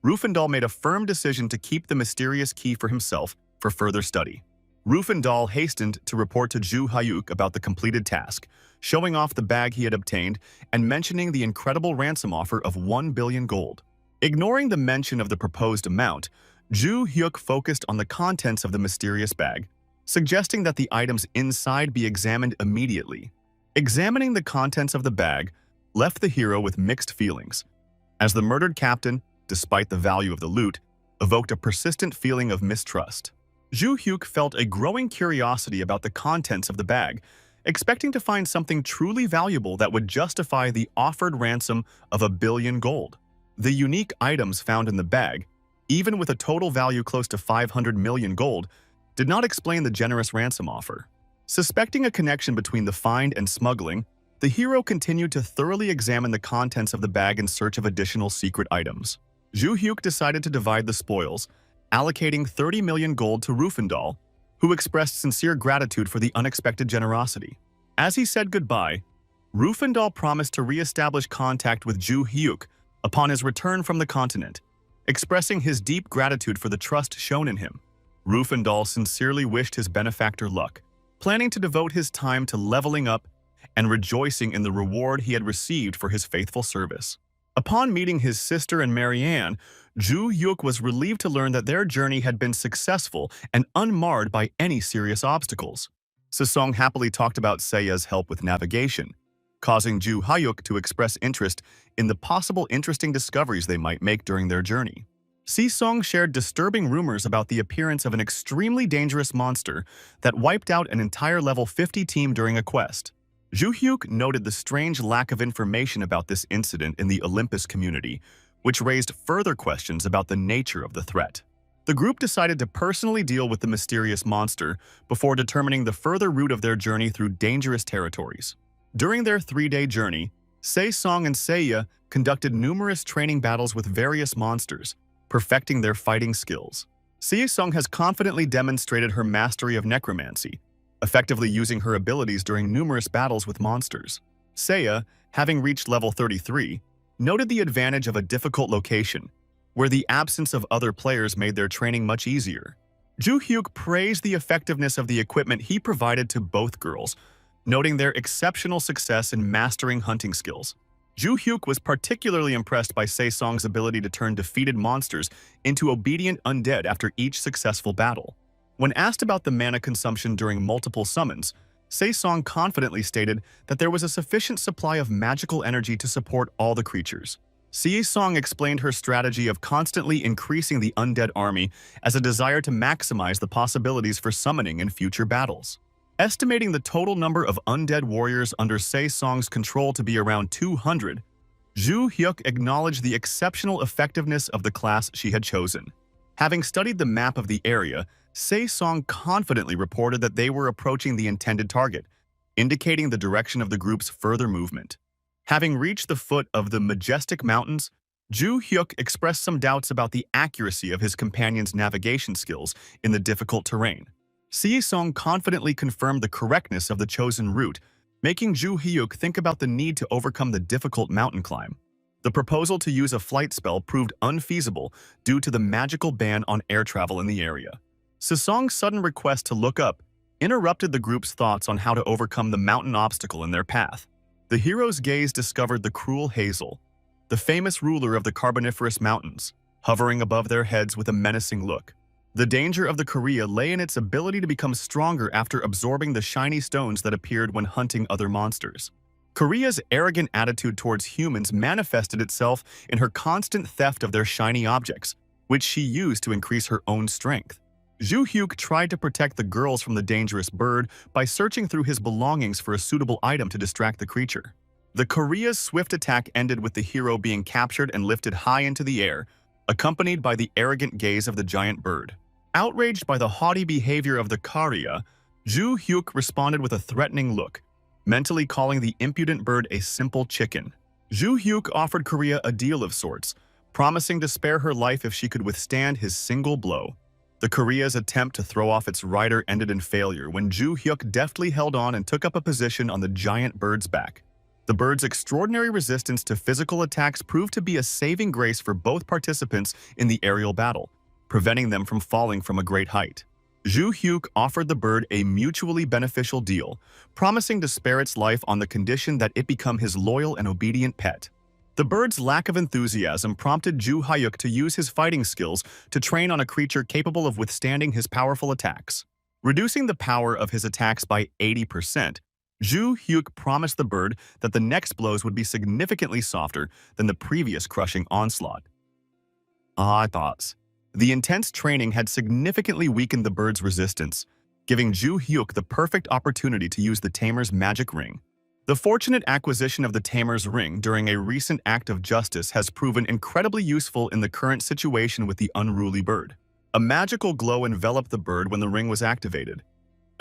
Rufendal made a firm decision to keep the mysterious key for himself for further study. Rufendal hastened to report to Ju Hyuk about the completed task, showing off the bag he had obtained and mentioning the incredible ransom offer of 1 billion gold. Ignoring the mention of the proposed amount, Ju Hyuk focused on the contents of the mysterious bag, suggesting that the items inside be examined immediately. Examining the contents of the bag left the hero with mixed feelings, as the murdered captain, despite the value of the loot, evoked a persistent feeling of mistrust. Ju Hyuk felt a growing curiosity about the contents of the bag, expecting to find something truly valuable that would justify the offered ransom of 1 billion gold. The unique items found in the bag, even with a total value close to 500 million gold, did not explain the generous ransom offer. Suspecting a connection between the find and smuggling, the hero continued to thoroughly examine the contents of the bag in search of additional secret items. Ju Hyuk decided to divide the spoils, allocating 30 million gold to Rufendal, who expressed sincere gratitude for the unexpected generosity. As he said goodbye, Rufendal promised to re-establish contact with Ju Hyuk upon his return from the continent, expressing his deep gratitude for the trust shown in him. Rufendal sincerely wished his benefactor luck, planning to devote his time to leveling up and rejoicing in the reward he had received for his faithful service. Upon meeting his sister and Marianne, Ju Hyuk was relieved to learn that their journey had been successful and unmarred by any serious obstacles. Sesong happily talked about Seiya's help with navigation, causing Ju Hyuk to express interest in the possible interesting discoveries they might make during their journey. Sesong shared disturbing rumors about the appearance of an extremely dangerous monster that wiped out an entire level 50 team during a quest. Ju Hyuk noted the strange lack of information about this incident in the Olympus community, which raised further questions about the nature of the threat. The group decided to personally deal with the mysterious monster before determining the further route of their journey through dangerous territories. During their 3-day journey, Sesong and Seiya conducted numerous training battles with various monsters, perfecting their fighting skills. Sesong has confidently demonstrated her mastery of necromancy, effectively using her abilities during numerous battles with monsters. Seiya, having reached level 33, noted the advantage of a difficult location, where the absence of other players made their training much easier. Ju Hyuk praised the effectiveness of the equipment he provided to both girls, noting their exceptional success in mastering hunting skills. Ju Hyuk was particularly impressed by Sesong's ability to turn defeated monsters into obedient undead after each successful battle. When asked about the mana consumption during multiple summons, Sesong confidently stated that there was a sufficient supply of magical energy to support all the creatures. Sesong explained her strategy of constantly increasing the undead army as a desire to maximize the possibilities for summoning in future battles. Estimating the total number of undead warriors under Sesong's control to be around 200, Ju Hyuk acknowledged the exceptional effectiveness of the class she had chosen. Having studied the map of the area, Sesong confidently reported that they were approaching the intended target, indicating the direction of the group's further movement. Having reached the foot of the majestic mountains, Ju Hyuk expressed some doubts about the accuracy of his companion's navigation skills in the difficult terrain. Sesong confidently confirmed the correctness of the chosen route, making Ju Hyuk think about the need to overcome the difficult mountain climb. The proposal to use a flight spell proved unfeasible due to the magical ban on air travel in the area. Sesong's sudden request to look up interrupted the group's thoughts on how to overcome the mountain obstacle in their path. The hero's gaze discovered the cruel Hazel, the famous ruler of the Carboniferous Mountains, hovering above their heads with a menacing look. The danger of the Korea lay in its ability to become stronger after absorbing the shiny stones that appeared when hunting other monsters. Korea's arrogant attitude towards humans manifested itself in her constant theft of their shiny objects, which she used to increase her own strength. Ju Hyuk tried to protect the girls from the dangerous bird by searching through his belongings for a suitable item to distract the creature. The Korea's swift attack ended with the hero being captured and lifted high into the air, accompanied by the arrogant gaze of the giant bird. Outraged by the haughty behavior of the Korea, Ju Hyuk responded with a threatening look, mentally calling the impudent bird a simple chicken. Ju Hyuk offered Korea a deal of sorts, promising to spare her life if she could withstand his single blow. The Korea's attempt to throw off its rider ended in failure when Ju Hyuk deftly held on and took up a position on the giant bird's back. The bird's extraordinary resistance to physical attacks proved to be a saving grace for both participants in the aerial battle, preventing them from falling from a great height. Zhu Hyuk offered the bird a mutually beneficial deal, promising to spare its life on the condition that it become his loyal and obedient pet. The bird's lack of enthusiasm prompted Zhu Hyuk to use his fighting skills to train on a creature capable of withstanding his powerful attacks. Reducing the power of his attacks by 80%, Zhu Hyuk promised the bird that the next blows would be significantly softer than the previous crushing onslaught. Thoughts. The intense training had significantly weakened the bird's resistance, giving Zhu Hyuk the perfect opportunity to use the tamer's magic ring. The fortunate acquisition of the tamer's ring during a recent act of justice has proven incredibly useful in the current situation with the unruly bird. A magical glow enveloped the bird when the ring was activated,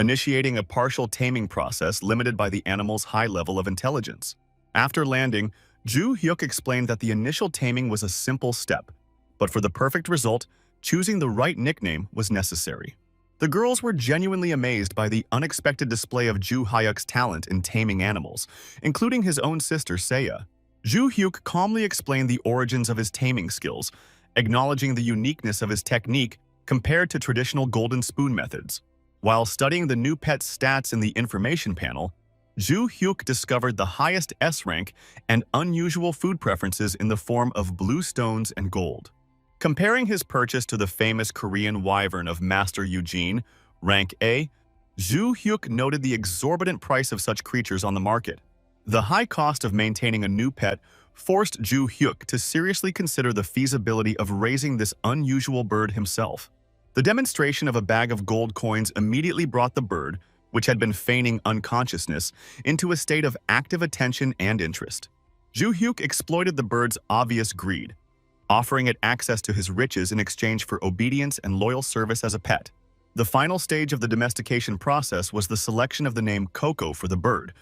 initiating a partial taming process limited by the animal's high level of intelligence. After landing, Zhu Hyuk explained that the initial taming was a simple step, but for the perfect result, choosing the right nickname was necessary. The girls were genuinely amazed by the unexpected display of Zhu Hyuk's talent in taming animals, including his own sister Seiya. Zhu Hyuk calmly explained the origins of his taming skills, acknowledging the uniqueness of his technique compared to traditional golden spoon methods. While studying the new pet's stats in the information panel, Zhu Hyuk discovered the highest S rank and unusual food preferences in the form of blue stones and gold. Comparing his purchase to the famous Korean wyvern of Master Eugene, rank A, Zhu Hyuk noted the exorbitant price of such creatures on the market. The high cost of maintaining a new pet forced Zhu Hyuk to seriously consider the feasibility of raising this unusual bird himself. The demonstration of a bag of gold coins immediately brought the bird, which had been feigning unconsciousness, into a state of active attention and interest. Zhu Hyuk exploited the bird's obvious greed, offering it access to his riches in exchange for obedience and loyal service as a pet. The final stage of the domestication process was the selection of the name Coco for the bird,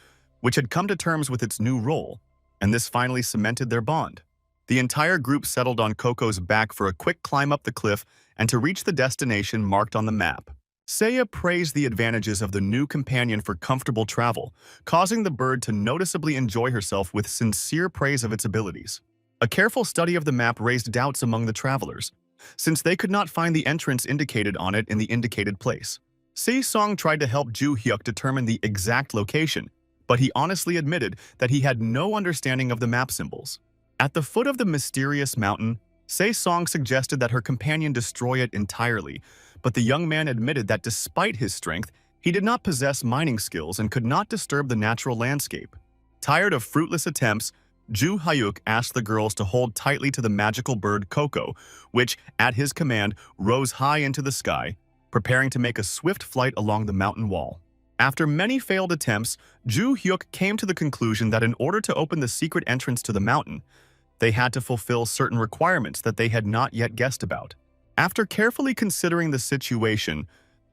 which had come to terms with its new role, and this finally cemented their bond. The entire group settled on Coco's back for a quick climb up the cliff and to reach the destination marked on the map. Seiya praised the advantages of the new companion for comfortable travel, causing the bird to noticeably enjoy herself with sincere praise of its abilities. A careful study of the map raised doubts among the travelers, since they could not find the entrance indicated on it in the indicated place. Se-song tried to help Zhu Hyuk determine the exact location, but he honestly admitted that he had no understanding of the map symbols. At the foot of the mysterious mountain, Se-song suggested that her companion destroy it entirely, but the young man admitted that despite his strength, he did not possess mining skills and could not disturb the natural landscape. Tired of fruitless attempts, Zhu Hyuk asked the girls to hold tightly to the magical bird Coco, which, at his command, rose high into the sky, preparing to make a swift flight along the mountain wall. After many failed attempts, Zhu Hyuk came to the conclusion that in order to open the secret entrance to the mountain, they had to fulfill certain requirements that they had not yet guessed about. After carefully considering the situation,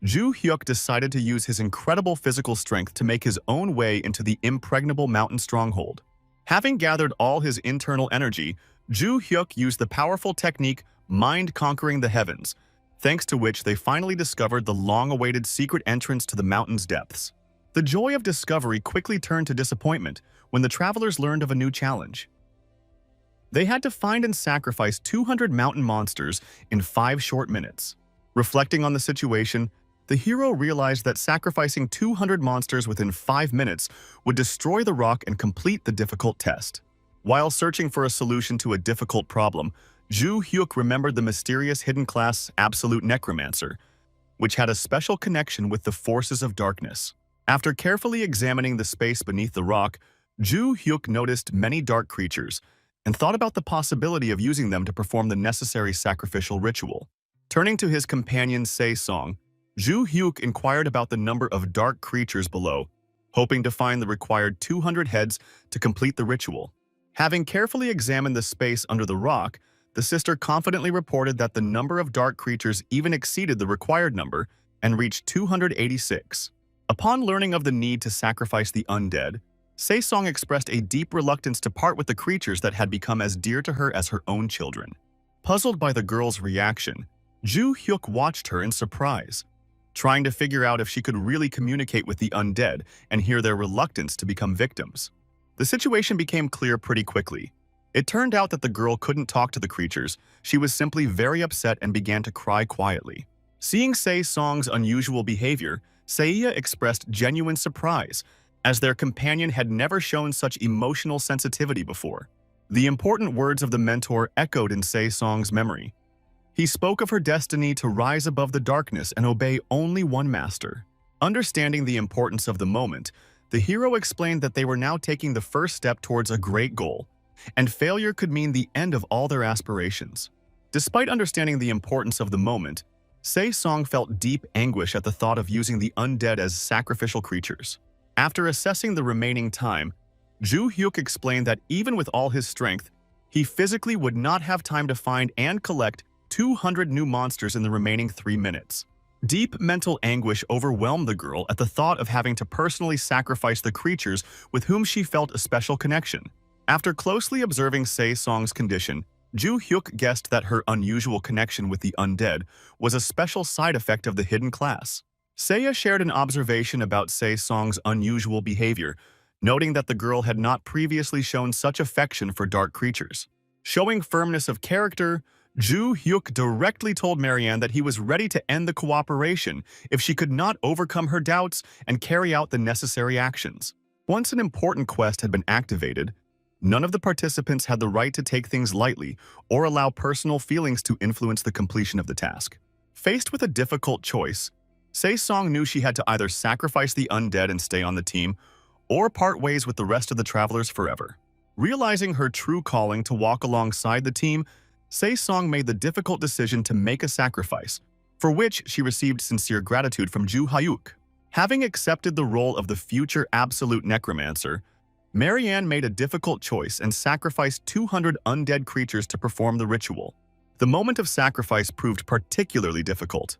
Zhu Hyuk decided to use his incredible physical strength to make his own way into the impregnable mountain stronghold. Having gathered all his internal energy, Zhu Hyuk used the powerful technique Mind Conquering the Heavens, thanks to which they finally discovered the long-awaited secret entrance to the mountain's depths. The joy of discovery quickly turned to disappointment when the travelers learned of a new challenge. They had to find and sacrifice 200 mountain monsters in 5 short minutes. Reflecting on the situation, the hero realized that sacrificing 200 monsters within 5 minutes would destroy the rock and complete the difficult test. While searching for a solution to a difficult problem, Zhu Hyuk remembered the mysterious hidden class Absolute Necromancer, which had a special connection with the forces of darkness. After carefully examining the space beneath the rock, Zhu Hyuk noticed many dark creatures and thought about the possibility of using them to perform the necessary sacrificial ritual. Turning to his companion Se-song, Zhu Hyuk inquired about the number of dark creatures below, hoping to find the required 200 heads to complete the ritual. Having carefully examined the space under the rock, the sister confidently reported that the number of dark creatures even exceeded the required number and reached 286. Upon learning of the need to sacrifice the undead, Se-song expressed a deep reluctance to part with the creatures that had become as dear to her as her own children. Puzzled by the girl's reaction, Zhu Hyuk watched her in surprise, trying to figure out if she could really communicate with the undead and hear their reluctance to become victims. The situation became clear pretty quickly. It turned out that the girl couldn't talk to the creatures. She was simply very upset and began to cry quietly. Seeing Se Song's unusual behavior, Seiya expressed genuine surprise, as their companion had never shown such emotional sensitivity before. The important words of the mentor echoed in Se Song's memory. He spoke of her destiny to rise above the darkness and obey only one master. Understanding the importance of the moment, the hero explained that they were now taking the first step towards a great goal, and failure could mean the end of all their aspirations. Despite understanding the importance of the moment, Se Song felt deep anguish at the thought of using the undead as sacrificial creatures. After assessing the remaining time, Ju Hyuk explained that even with all his strength, he physically would not have time to find and collect 200 new monsters in the remaining 3 minutes. Deep mental anguish overwhelmed the girl at the thought of having to personally sacrifice the creatures with whom she felt a special connection. After closely observing Se Song's condition, Ju Hyuk guessed that her unusual connection with the undead was a special side effect of the hidden class. Seiya shared an observation about Se Song's unusual behavior, noting that the girl had not previously shown such affection for dark creatures. Showing firmness of character, Ju Hyuk directly told Marianne that he was ready to end the cooperation if she could not overcome her doubts and carry out the necessary actions. Once an important quest had been activated, none of the participants had the right to take things lightly or allow personal feelings to influence the completion of the task. Faced with a difficult choice, Se Song knew she had to either sacrifice the undead and stay on the team, or part ways with the rest of the travelers forever. Realizing her true calling to walk alongside the team, Se Song made the difficult decision to make a sacrifice, for which she received sincere gratitude from Ju Hyuk. Having accepted the role of the future absolute necromancer, Marianne made a difficult choice and sacrificed 200 undead creatures to perform the ritual. The moment of sacrifice proved particularly difficult.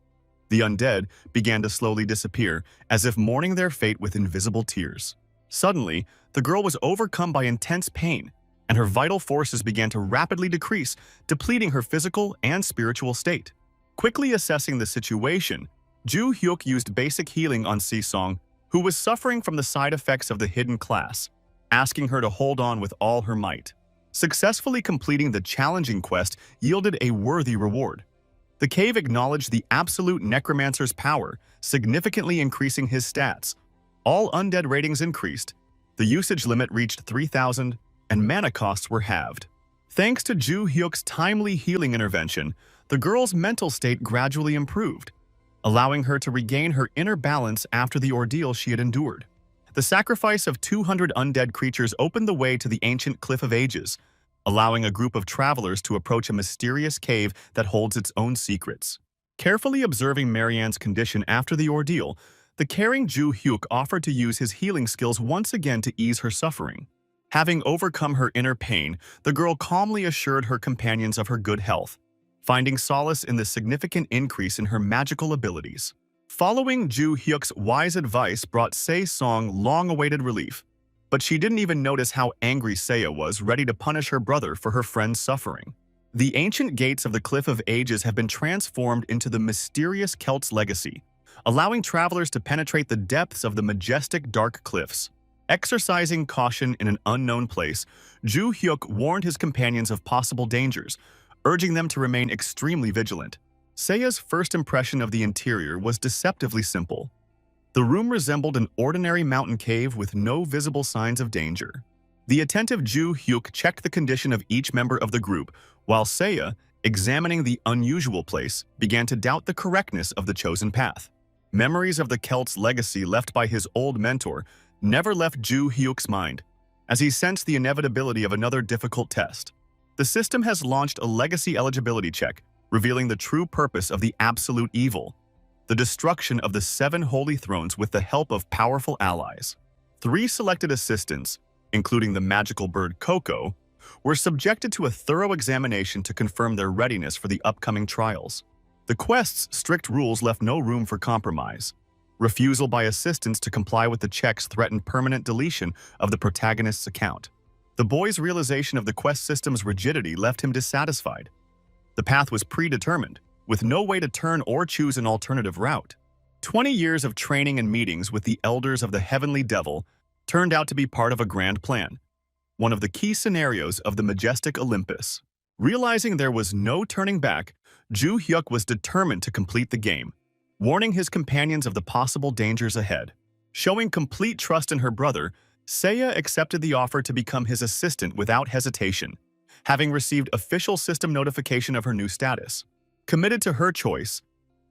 The undead began to slowly disappear, as if mourning their fate with invisible tears. Suddenly, the girl was overcome by intense pain, and her vital forces began to rapidly decrease, depleting her physical and spiritual state. Quickly assessing the situation, Ju Hyuk used basic healing on Se Song, who was suffering from the side effects of the hidden class, asking her to hold on with all her might. Successfully completing the challenging quest yielded a worthy reward. The cave acknowledged the absolute necromancer's power, significantly increasing his stats. All undead ratings increased, the usage limit reached 3,000, and mana costs were halved. Thanks to Ju Hyuk's timely healing intervention, the girl's mental state gradually improved, allowing her to regain her inner balance after the ordeal she had endured. The sacrifice of 200 undead creatures opened the way to the ancient Cliff of Ages, allowing a group of travelers to approach a mysterious cave that holds its own secrets. Carefully observing Marianne's condition after the ordeal, the caring Ju Hyuk offered to use his healing skills once again to ease her suffering. Having overcome her inner pain, the girl calmly assured her companions of her good health, finding solace in the significant increase in her magical abilities. Following Ju Hyuk's wise advice brought Se Song long-awaited relief, but she didn't even notice how angry Seiya was, ready to punish her brother for her friend's suffering. The ancient gates of the Cliff of Ages have been transformed into the mysterious Celt's legacy, allowing travelers to penetrate the depths of the majestic dark cliffs. Exercising caution in an unknown place, Ju Hyuk warned his companions of possible dangers, urging them to remain extremely vigilant. Seiya's first impression of the interior was deceptively simple. The room resembled an ordinary mountain cave with no visible signs of danger. The attentive Ju Hyuk checked the condition of each member of the group, while Seiya, examining the unusual place, began to doubt the correctness of the chosen path. Memories of the Celt's legacy left by his old mentor never left Ju Hyuk's mind, as he sensed the inevitability of another difficult test. The system has launched a legacy eligibility check, revealing the true purpose of the absolute evil, the destruction of the 7 holy thrones with the help of powerful allies. 3 selected assistants, including the magical bird Coco, were subjected to a thorough examination to confirm their readiness for the upcoming trials. The quest's strict rules left no room for compromise. Refusal by assistants to comply with the checks threatened permanent deletion of the protagonist's account. The boy's realization of the quest system's rigidity left him dissatisfied. The path was predetermined, with no way to turn or choose an alternative route. 20 years of training and meetings with the elders of the Heavenly Devil turned out to be part of a grand plan. one of the key scenarios of the majestic Olympus. Realizing there was no turning back, Ju Hyuk was determined to complete the game, warning his companions of the possible dangers ahead. Showing complete trust in her brother, Seiya accepted the offer to become his assistant without hesitation, having received official system notification of her new status. Committed to her choice,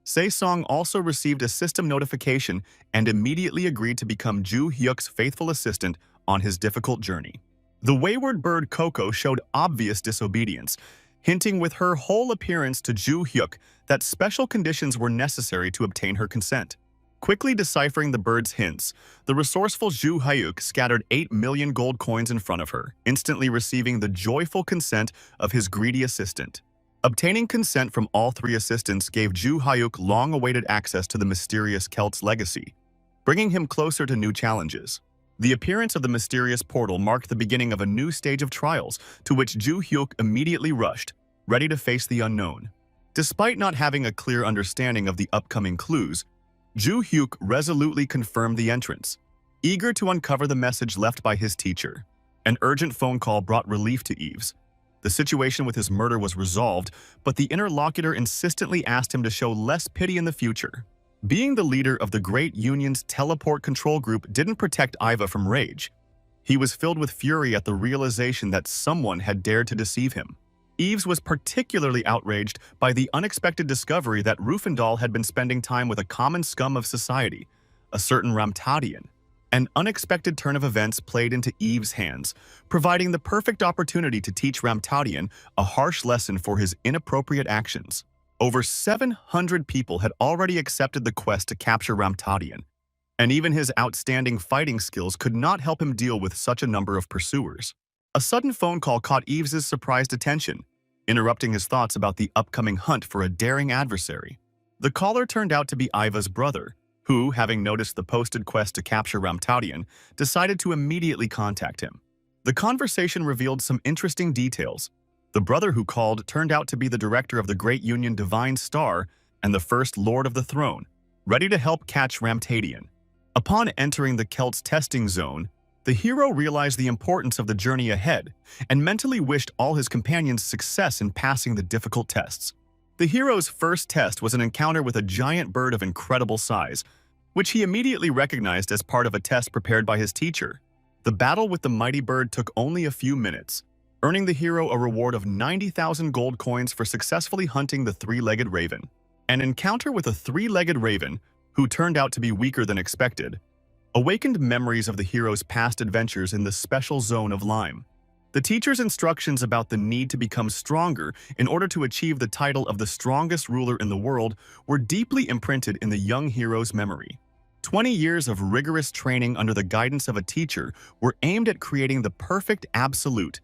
Se-song also received a system notification and immediately agreed to become Ju Hyuk's faithful assistant on his difficult journey. The wayward bird Coco showed obvious disobedience, hinting with her whole appearance to Ju Hyuk that special conditions were necessary to obtain her consent. Quickly deciphering the bird's hints, the resourceful Ju Hyuk scattered 8 million gold coins in front of her, instantly receiving the joyful consent of his greedy assistant. Obtaining consent from all three assistants gave Ju Hyuk long-awaited access to the mysterious Celt's legacy, bringing him closer to new challenges. The appearance of the mysterious portal marked the beginning of a new stage of trials, to which Ju Hyuk immediately rushed, ready to face the unknown. Despite not having a clear understanding of the upcoming clues, Ju Hyuk resolutely confirmed the entrance, eager to uncover the message left by his teacher. An urgent phone call brought relief to Yves. The situation with his murder was resolved, but the interlocutor insistently asked him to show less pity in the future. Being the leader of the Great Union's teleport control group didn't protect Iva from rage. He was filled with fury at the realization that someone had dared to deceive him. Yves was particularly outraged by the unexpected discovery that Rufendal had been spending time with a common scum of society, a certain Ramtadian. An unexpected turn of events played into Yves' hands, providing the perfect opportunity to teach Ramtadian a harsh lesson for his inappropriate actions. Over 700 people had already accepted the quest to capture Ramtadian, and even his outstanding fighting skills could not help him deal with such a number of pursuers. A sudden phone call caught Yves' surprised attention, interrupting his thoughts about the upcoming hunt for a daring adversary. The caller turned out to be Iva's brother, who, having noticed the posted quest to capture Ramtadian, decided to immediately contact him. The conversation revealed some interesting details. The brother who called turned out to be the director of the Great Union Divine Star and the first Lord of the Throne, ready to help catch Ramtadian. Upon entering the Celt's testing zone, the hero realized the importance of the journey ahead and mentally wished all his companions success in passing the difficult tests. The hero's first test was an encounter with a giant bird of incredible size, which he immediately recognized as part of a test prepared by his teacher. The battle with the mighty bird took only a few minutes, earning the hero a reward of 90,000 gold coins for successfully hunting the three-legged raven. An encounter with a three-legged raven, who turned out to be weaker than expected, awakened memories of the hero's past adventures in the special zone of Lime. The teacher's instructions about the need to become stronger in order to achieve the title of the strongest ruler in the world were deeply imprinted in the young hero's memory. 20 years of rigorous training under the guidance of a teacher were aimed at creating the perfect absolute,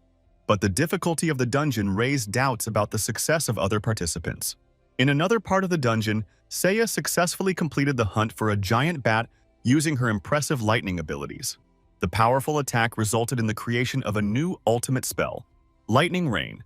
but the difficulty of the dungeon raised doubts about the success of other participants. In another part of the dungeon, Seiya successfully completed the hunt for a giant bat using her impressive lightning abilities. The powerful attack resulted in the creation of a new ultimate spell, Lightning Rain,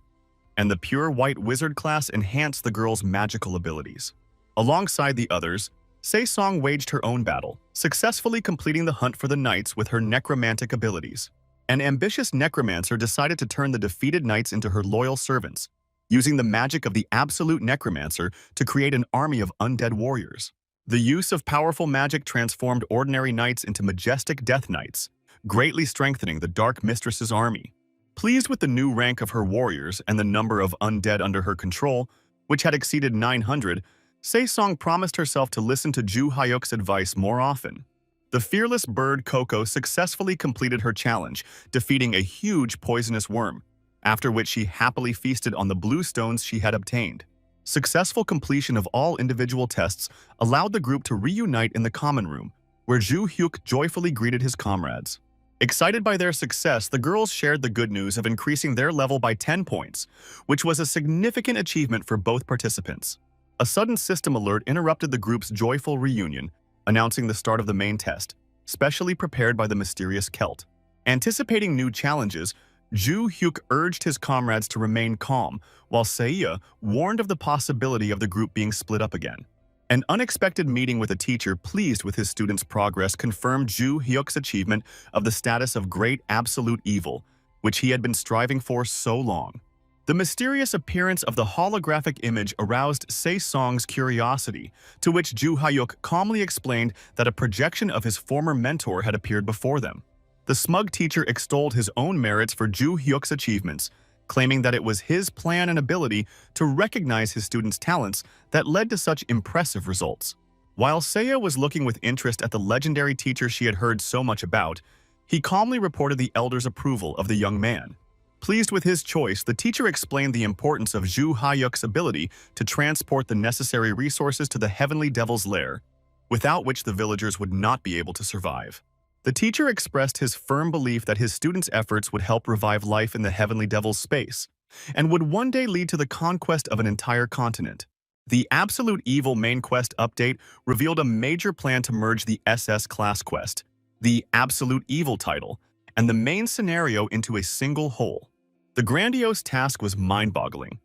and the pure white wizard class enhanced the girl's magical abilities. Alongside the others, Se-song waged her own battle, successfully completing the hunt for the knights with her necromantic abilities. An ambitious necromancer decided to turn the defeated knights into her loyal servants, using the magic of the absolute necromancer to create an army of undead warriors. The use of powerful magic transformed ordinary knights into majestic death knights, greatly strengthening the Dark Mistress's army. Pleased with the new rank of her warriors and the number of undead under her control, which had exceeded 900, Se-song promised herself to listen to Ju Hyuk's advice more often. The fearless bird Coco successfully completed her challenge, defeating a huge poisonous worm, after which she happily feasted on the blue stones she had obtained. Successful completion of all individual tests allowed the group to reunite in the common room, where Ju Hyuk joyfully greeted his comrades. Excited by their success, the girls shared the good news of increasing their level by 10 points, which was a significant achievement for both participants. A sudden system alert interrupted the group's joyful reunion, announcing the start of the main test, specially prepared by the mysterious Celt. Anticipating new challenges, Ju Hyuk urged his comrades to remain calm, while Seiya warned of the possibility of the group being split up again. An unexpected meeting with a teacher pleased with his students' progress confirmed Ju Hyuk's achievement of the status of Great Absolute Evil, which he had been striving for so long. The mysterious appearance of the holographic image aroused Se-song's curiosity, to which Ju Hyuk calmly explained that a projection of his former mentor had appeared before them. The smug teacher extolled his own merits for Ju Hyuk's achievements, claiming that it was his plan and ability to recognize his students' talents that led to such impressive results. While Seiya was looking with interest at the legendary teacher she had heard so much about, he calmly reported the elder's approval of the young man. Pleased with his choice, the teacher explained the importance of Ju Hyuk's ability to transport the necessary resources to the Heavenly Devil's Lair, without which the villagers would not be able to survive. The teacher expressed his firm belief that his students' efforts would help revive life in the Heavenly Devil's space, and would one day lead to the conquest of an entire continent. The Absolute Evil main quest update revealed a major plan to merge the SS class quest, the Absolute Evil title, and the main scenario into a single whole. The grandiose task was mind-boggling: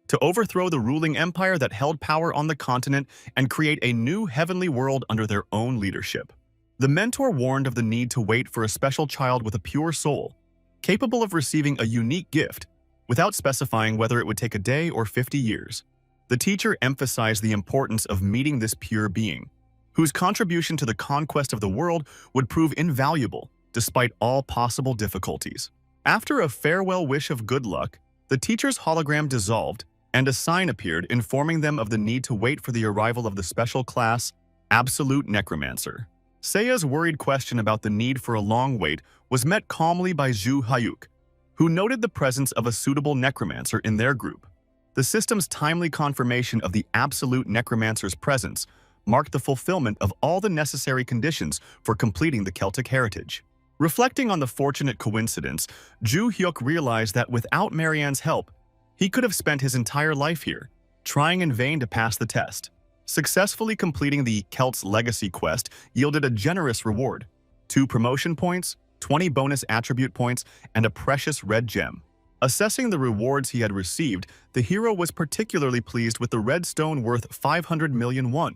to overthrow the ruling empire that held power on the continent and create a new heavenly world under their own leadership. The mentor warned of the need to wait for a special child with a pure soul, capable of receiving a unique gift, without specifying whether it would take a day or 50 years. The teacher emphasized the importance of meeting this pure being, whose contribution to the conquest of the world would prove invaluable despite all possible difficulties. After a farewell wish of good luck, the teacher's hologram dissolved, and a sign appeared informing them of the need to wait for the arrival of the special class, Absolute Necromancer. Seiya's worried question about the need for a long wait was met calmly by Ju Hyuk, who noted the presence of a suitable necromancer in their group. The system's timely confirmation of the Absolute Necromancer's presence marked the fulfillment of all the necessary conditions for completing the Celtic heritage. Reflecting on the fortunate coincidence, Ju Hyuk realized that without Marianne's help, he could have spent his entire life here, trying in vain to pass the test. Successfully completing the Celt's Legacy quest yielded a generous reward: 2 promotion points, 20 bonus attribute points, and a precious red gem. Assessing the rewards he had received, the hero was particularly pleased with the red stone worth 500 million won,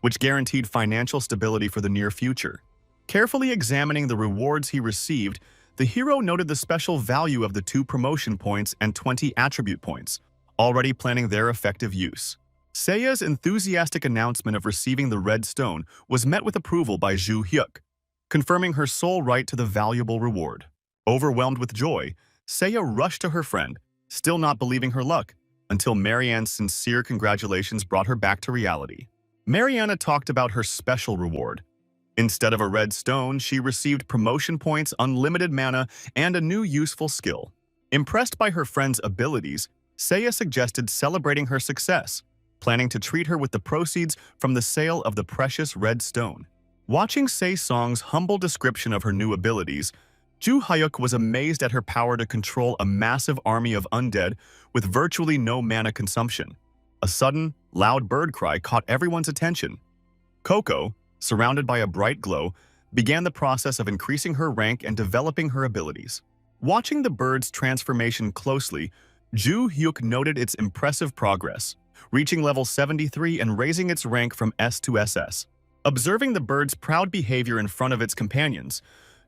which guaranteed financial stability for the near future. Carefully examining the rewards he received, the hero noted the special value of the 2 promotion points and 20 attribute points, already planning their effective use. Seiya's enthusiastic announcement of receiving the red stone was met with approval by Ju Hyuk, confirming her sole right to the valuable reward. Overwhelmed with joy, Seiya rushed to her friend, still not believing her luck, until Marianne's sincere congratulations brought her back to reality. Marianne talked about her special reward. Instead of a red stone, she received promotion points, unlimited mana, and a new useful skill. Impressed by her friend's abilities, Seiya suggested celebrating her success, planning to treat her with the proceeds from the sale of the precious red stone. Watching Se-song's humble description of her new abilities, Ju Hyuk was amazed at her power to control a massive army of undead with virtually no mana consumption. A sudden, loud bird cry caught everyone's attention. Coco, surrounded by a bright glow, began the process of increasing her rank and developing her abilities. Watching the bird's transformation closely, Ju Hyuk noted its impressive progress, reaching level 73 and raising its rank from S to SS. Observing the bird's proud behavior in front of its companions,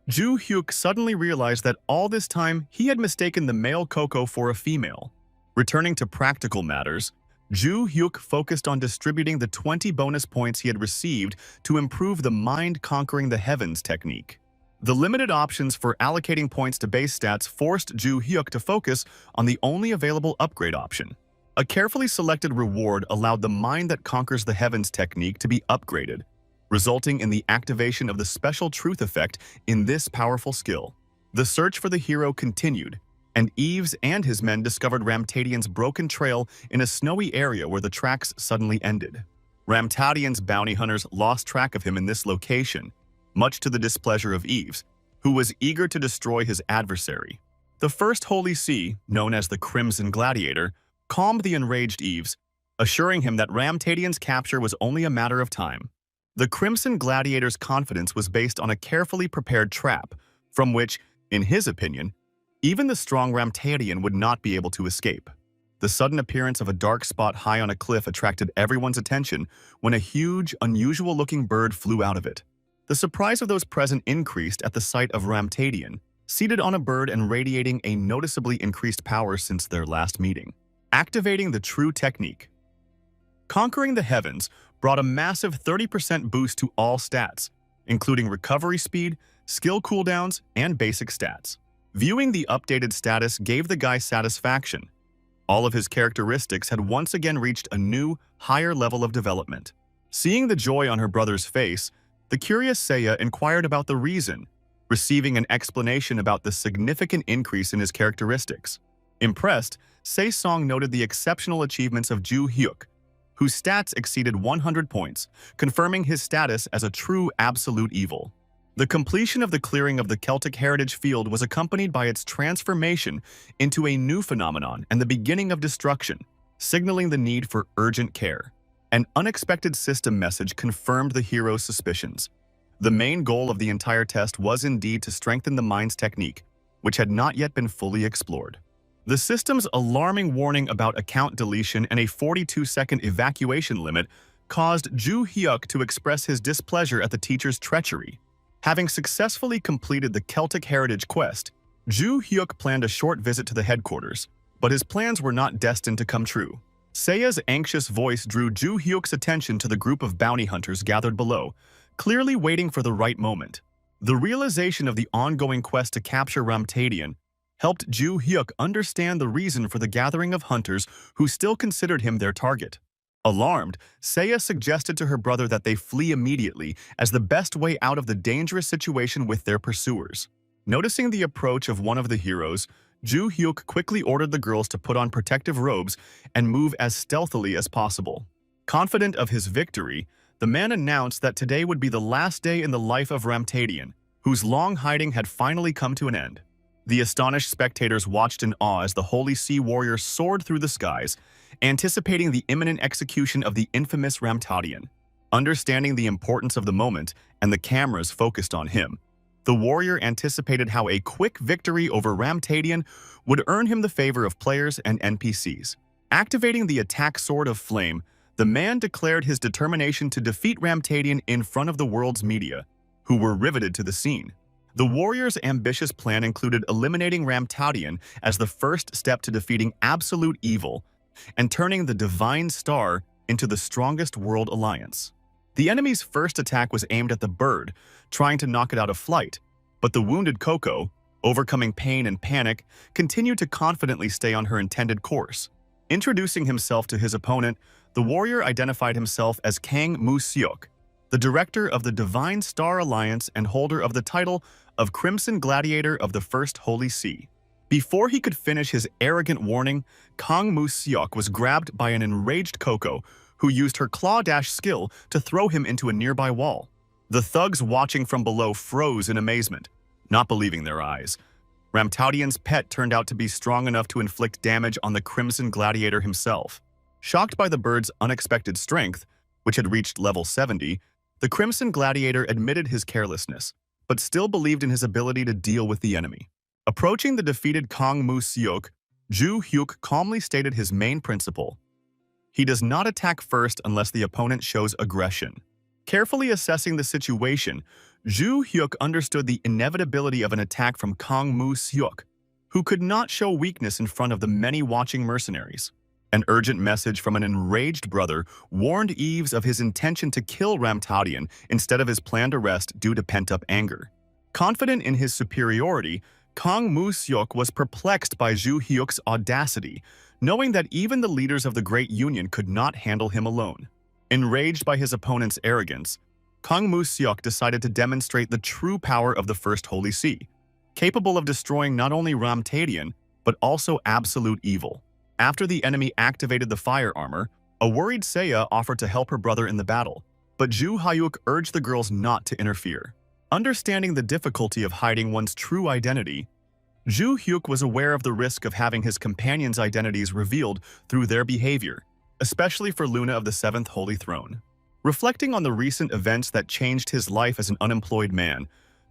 Ju Hyuk suddenly realized that all this time he had mistaken the male Coco for a female. Returning to practical matters, Ju Hyuk focused on distributing the 20 bonus points he had received to improve the mind-conquering the heavens technique. The limited options for allocating points to base stats forced Ju Hyuk to focus on the only available upgrade option. A carefully selected reward allowed the mind that conquers the heavens technique to be upgraded, resulting in the activation of the special truth effect in this powerful skill. The search for the hero continued, and Eves and his men discovered Ramtadian's broken trail in a snowy area where the tracks suddenly ended. Ramtadian's bounty hunters lost track of him in this location, much to the displeasure of Eves, who was eager to destroy his adversary. The First Holy See, known as the Crimson Gladiator, calmed the enraged Eves, assuring him that Ramtadian's capture was only a matter of time. The Crimson Gladiator's confidence was based on a carefully prepared trap, from which, in his opinion, even the strong Ramtadian would not be able to escape. The sudden appearance of a dark spot high on a cliff attracted everyone's attention when a huge, unusual-looking bird flew out of it. The surprise of those present increased at the sight of Ramtadian, seated on a bird and radiating a noticeably increased power since their last meeting. Activating the true technique. Conquering the heavens brought a massive 30% boost to all stats, including recovery speed, skill cooldowns, and basic stats. Viewing the updated status gave the guy satisfaction. All of his characteristics had once again reached a new, higher level of development. Seeing the joy on her brother's face, the curious Seiya inquired about the reason, receiving an explanation about the significant increase in his characteristics. Impressed, Se-song noted the exceptional achievements of Ju Hyuk, whose stats exceeded 100 points, confirming his status as a true absolute evil. The completion of the clearing of the Celtic heritage field was accompanied by its transformation into a new phenomenon and the beginning of destruction, signaling the need for urgent care. An unexpected system message confirmed the hero's suspicions. The main goal of the entire test was indeed to strengthen the mind's technique, which had not yet been fully explored. The system's alarming warning about account deletion and a 42-second evacuation limit caused Ju Hyuk to express his displeasure at the teacher's treachery. Having successfully completed the Celtic Heritage quest, Ju Hyuk planned a short visit to the headquarters, but his plans were not destined to come true. Seiya's anxious voice drew Ju Hyuk's attention to the group of bounty hunters gathered below, clearly waiting for the right moment. The realization of the ongoing quest to capture Ramtadian helped Ju Hyuk understand the reason for the gathering of hunters who still considered him their target. Alarmed, Seiya suggested to her brother that they flee immediately as the best way out of the dangerous situation with their pursuers. Noticing the approach of one of the heroes, Ju Hyuk quickly ordered the girls to put on protective robes and move as stealthily as possible. Confident of his victory, the man announced that today would be the last day in the life of Ramtadian, whose long hiding had finally come to an end. The astonished spectators watched in awe as the Holy Sea Warrior soared through the skies, anticipating the imminent execution of the infamous Ramtadian. Understanding the importance of the moment and the cameras focused on him, the warrior anticipated how a quick victory over Ramtadian would earn him the favor of players and NPCs. Activating the attack Sword of Flame, the man declared his determination to defeat Ramtadian in front of the world's media, who were riveted to the scene. The warrior's ambitious plan included eliminating Ramtadian as the first step to defeating absolute evil and turning the Divine Star into the strongest world alliance. The enemy's first attack was aimed at the bird, trying to knock it out of flight, but the wounded Coco, overcoming pain and panic, continued to confidently stay on her intended course. Introducing himself to his opponent, the warrior identified himself as Kang Mu-seok, the director of the Divine Star Alliance and holder of the title of Crimson Gladiator of the First Holy See. Before he could finish his arrogant warning, Kang Mu-seok was grabbed by an enraged Coco, who used her claw dash skill to throw him into a nearby wall. The thugs watching from below froze in amazement, not believing their eyes. Ramtadian's pet turned out to be strong enough to inflict damage on the Crimson Gladiator himself. Shocked by the bird's unexpected strength, which had reached level 70, the Crimson Gladiator admitted his carelessness, but still believed in his ability to deal with the enemy. Approaching the defeated Kang Mu-seok, Ju Hyuk calmly stated his main principle. He does not attack first unless the opponent shows aggression. Carefully assessing the situation, Ju Hyuk understood the inevitability of an attack from Kang Mu-seok, who could not show weakness in front of the many watching mercenaries. An urgent message from an enraged brother warned Eves of his intention to kill Ramtadian instead of his planned arrest due to pent-up anger. Confident in his superiority, Kang Mu-seok was perplexed by Ju Hyuk's audacity, knowing that even the leaders of the Great Union could not handle him alone. Enraged by his opponent's arrogance, Kang Mu-seok decided to demonstrate the true power of the First Holy See, capable of destroying not only Ramtadian, but also absolute evil. After the enemy activated the fire armor, a worried Seiya offered to help her brother in the battle, but Ju Hyuk urged the girls not to interfere. Understanding the difficulty of hiding one's true identity, Ju Hyuk was aware of the risk of having his companions' identities revealed through their behavior, especially for Luna of the Seventh Holy Throne. Reflecting on the recent events that changed his life as an unemployed man,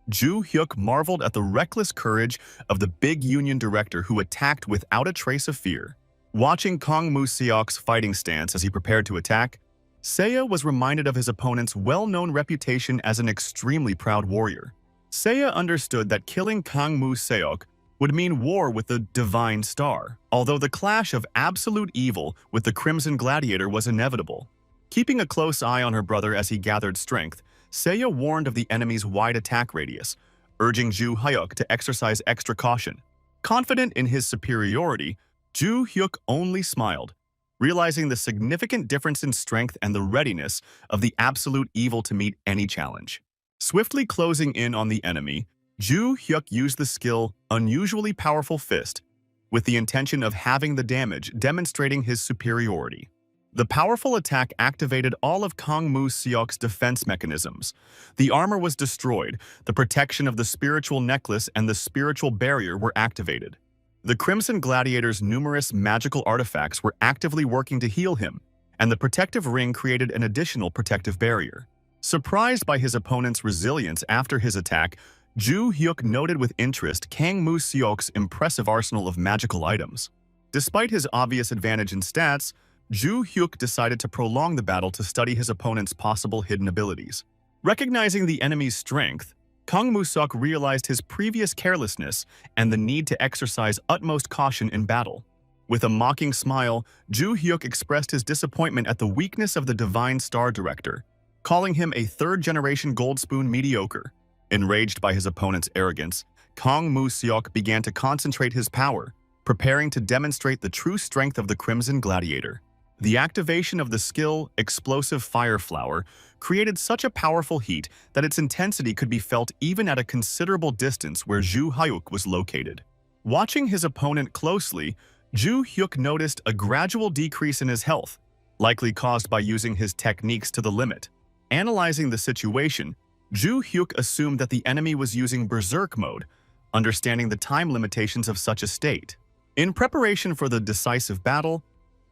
Ju Hyuk marveled at the reckless courage of the big union director who attacked without a trace of fear. Watching Kang Mu-seok's fighting stance as he prepared to attack, Seiya was reminded of his opponent's well-known reputation as an extremely proud warrior. Seiya understood that killing Kang Mu Seok would mean war with the Divine Star, although the clash of absolute evil with the Crimson Gladiator was inevitable. Keeping a close eye on her brother as he gathered strength, Seiya warned of the enemy's wide attack radius, urging Ju Hyuk to exercise extra caution. Confident in his superiority, Ju Hyuk only smiled, realizing the significant difference in strength and the readiness of the absolute evil to meet any challenge. Swiftly closing in on the enemy, Ju Hyuk used the skill Unusually Powerful Fist with the intention of halving the damage, demonstrating his superiority. The powerful attack activated all of Kang Mu Seok's defense mechanisms. The armor was destroyed, the protection of the spiritual necklace and the spiritual barrier were activated. The Crimson Gladiator's numerous magical artifacts were actively working to heal him, and the protective ring created an additional protective barrier. Surprised by his opponent's resilience after his attack, Ju Hyuk noted with interest Kang Mu Seok's impressive arsenal of magical items. Despite his obvious advantage in stats, Ju Hyuk decided to prolong the battle to study his opponent's possible hidden abilities. Recognizing the enemy's strength, Kang Mu Seok realized his previous carelessness and the need to exercise utmost caution in battle. With a mocking smile, Ju Hyuk expressed his disappointment at the weakness of the Divine Star Director, calling him a third-generation gold spoon mediocre. Enraged by his opponent's arrogance, Kang Mu Seok began to concentrate his power, preparing to demonstrate the true strength of the Crimson Gladiator. The activation of the skill Explosive Fire Flower created such a powerful heat that its intensity could be felt even at a considerable distance where Ju Hyuk was located. Watching his opponent closely, Ju Hyuk noticed a gradual decrease in his health, likely caused by using his techniques to the limit. Analyzing the situation, Ju Hyuk assumed that the enemy was using Berserk mode, understanding the time limitations of such a state. In preparation for the decisive battle,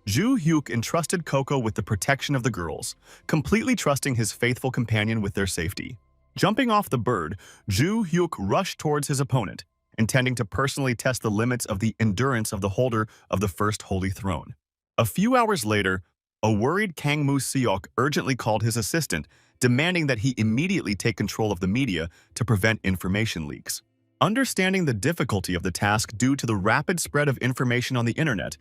Ju Hyuk entrusted Coco with the protection of the girls, completely trusting his faithful companion with their safety. Jumping off the bird, Ju Hyuk rushed towards his opponent, intending to personally test the limits of the endurance of the holder of the First Holy Throne. A few hours later, a worried Kang Mu Seok urgently called his assistant, demanding that he immediately take control of the media to prevent information leaks. Understanding the difficulty of the task due to the rapid spread of information on the internet,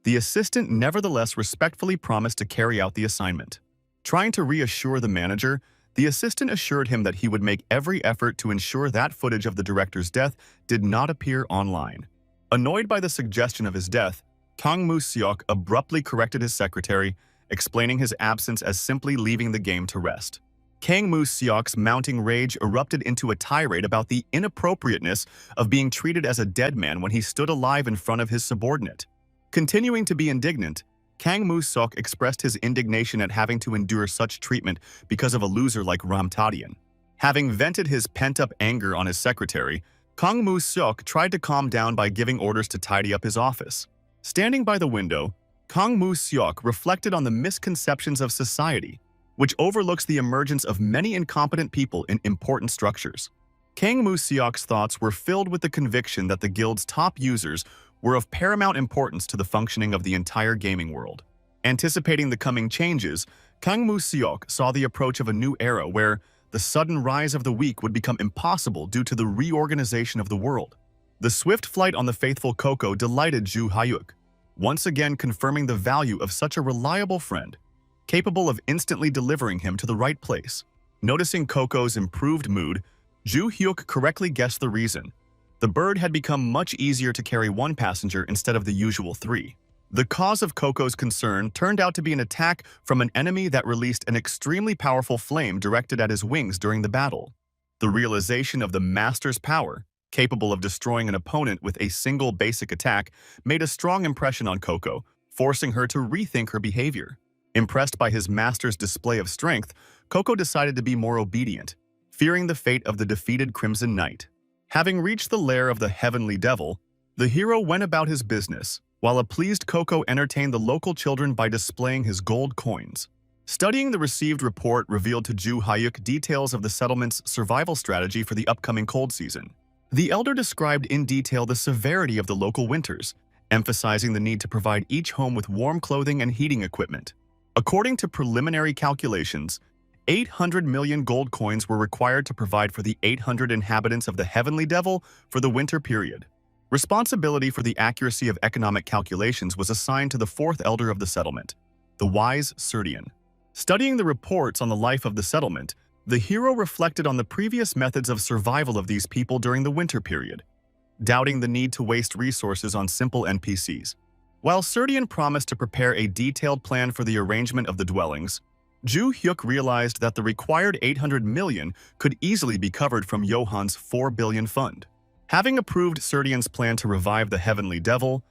the assistant nevertheless respectfully promised to carry out the assignment. Trying to reassure the manager, the assistant assured him that he would make every effort to ensure that footage of the director's death did not appear online. Annoyed by the suggestion of his death, Kang Mu Seok abruptly corrected his secretary, explaining his absence as simply leaving the game to rest. Kang Mu Seok's mounting rage erupted into a tirade about the inappropriateness of being treated as a dead man when he stood alive in front of his subordinate. Continuing to be indignant, Kang Mu Seok expressed his indignation at having to endure such treatment because of a loser like Ramtadian. Having vented his pent-up anger on his secretary, Kang Mu Seok tried to calm down by giving orders to tidy up his office. Standing by the window, Kang Mu Seok reflected on the misconceptions of society, which overlooks the emergence of many incompetent people in important structures. Kang Mu Seok's thoughts were filled with the conviction that the guild's top users were of paramount importance to the functioning of the entire gaming world. Anticipating the coming changes, Kang Mu Seok saw the approach of a new era where the sudden rise of the weak would become impossible due to the reorganization of the world. The swift flight on the faithful Coco delighted Ju Hyuk, once again confirming the value of such a reliable friend, capable of instantly delivering him to the right place. Noticing Coco's improved mood, Ju Hyuk correctly guessed the reason. The bird had become much easier to carry one passenger instead of the usual 3. The cause of Coco's concern turned out to be an attack from an enemy that released an extremely powerful flame directed at his wings during the battle. The realization of the master's power, capable of destroying an opponent with a single basic attack, made a strong impression on Coco, forcing her to rethink her behavior. Impressed by his master's display of strength, Coco decided to be more obedient, fearing the fate of the defeated Crimson Knight. Having reached the lair of the Heavenly Devil, the hero went about his business, while a pleased Coco entertained the local children by displaying his gold coins. Studying the received report revealed to Ju Hyuk details of the settlement's survival strategy for the upcoming cold season. The elder described in detail the severity of the local winters, emphasizing the need to provide each home with warm clothing and heating equipment. According to preliminary calculations, 800 million gold coins were required to provide for the 800 inhabitants of the Heavenly Devil for the winter period. Responsibility for the accuracy of economic calculations was assigned to the fourth elder of the settlement, the wise Serdian. Studying the reports on the life of the settlement, the hero reflected on the previous methods of survival of these people during the winter period, doubting the need to waste resources on simple NPCs. While Serdian promised to prepare a detailed plan for the arrangement of the dwellings, Ju Hyuk realized that the required 800 million could easily be covered from Johan's 4 billion fund. Having approved Serdian's plan to revive the Heavenly Devil,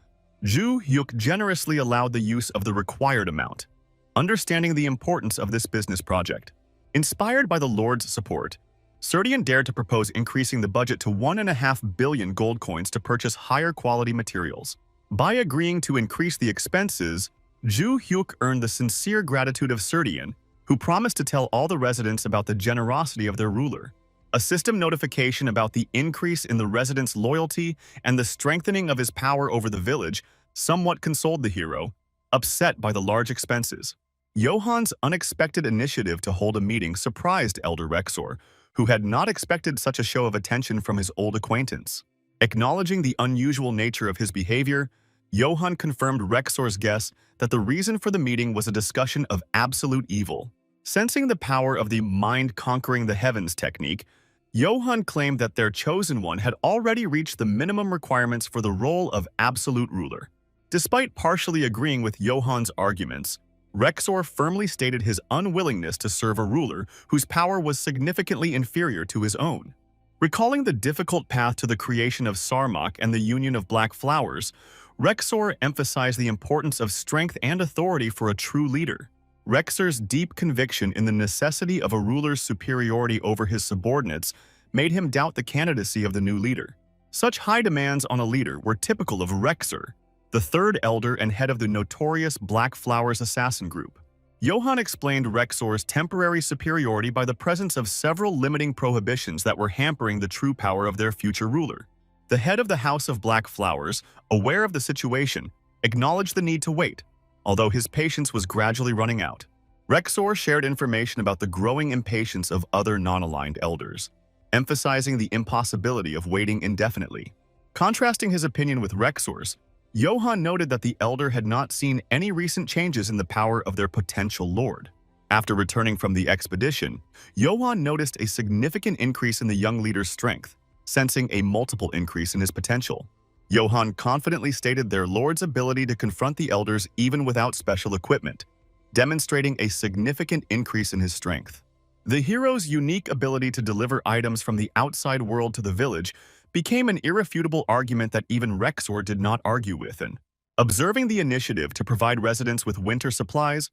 Ju Hyuk generously allowed the use of the required amount, understanding the importance of this business project. Inspired by the Lord's support, Serdian dared to propose increasing the budget to 1.5 billion gold coins to purchase higher quality materials. By agreeing to increase the expenses, Ju Hyuk earned the sincere gratitude of Serdian, who promised to tell all the residents about the generosity of their ruler. A system notification about the increase in the residents' loyalty and the strengthening of his power over the village somewhat consoled the hero, upset by the large expenses. Johan's unexpected initiative to hold a meeting surprised Elder Rexor, who had not expected such a show of attention from his old acquaintance. Acknowledging the unusual nature of his behavior, Johan confirmed Rexor's guess that the reason for the meeting was a discussion of absolute evil. Sensing the power of the mind-conquering the heavens technique, Johan claimed that their chosen one had already reached the minimum requirements for the role of absolute ruler. Despite partially agreeing with Johan's arguments, Rexor firmly stated his unwillingness to serve a ruler whose power was significantly inferior to his own. Recalling the difficult path to the creation of Sarmak and the union of black flowers, Rexor emphasized the importance of strength and authority for a true leader. Rexor's deep conviction in the necessity of a ruler's superiority over his subordinates made him doubt the candidacy of the new leader. Such high demands on a leader were typical of Rexor, the third elder and head of the notorious Black Flowers assassin group. Johan explained Rexor's temporary superiority by the presence of several limiting prohibitions that were hampering the true power of their future ruler. The head of the House of Black Flowers, aware of the situation, acknowledged the need to wait, although his patience was gradually running out. Rexor shared information about the growing impatience of other non-aligned elders, emphasizing the impossibility of waiting indefinitely. Contrasting his opinion with Rexor's, Johan noted that the elder had not seen any recent changes in the power of their potential lord. After returning from the expedition, Johan noticed a significant increase in the young leader's strength, sensing a multiple increase in his potential. Johan confidently stated their lord's ability to confront the elders even without special equipment, demonstrating a significant increase in his strength. The hero's unique ability to deliver items from the outside world to the village became an irrefutable argument that even Rexor did not argue with. And observing the initiative to provide residents with winter supplies,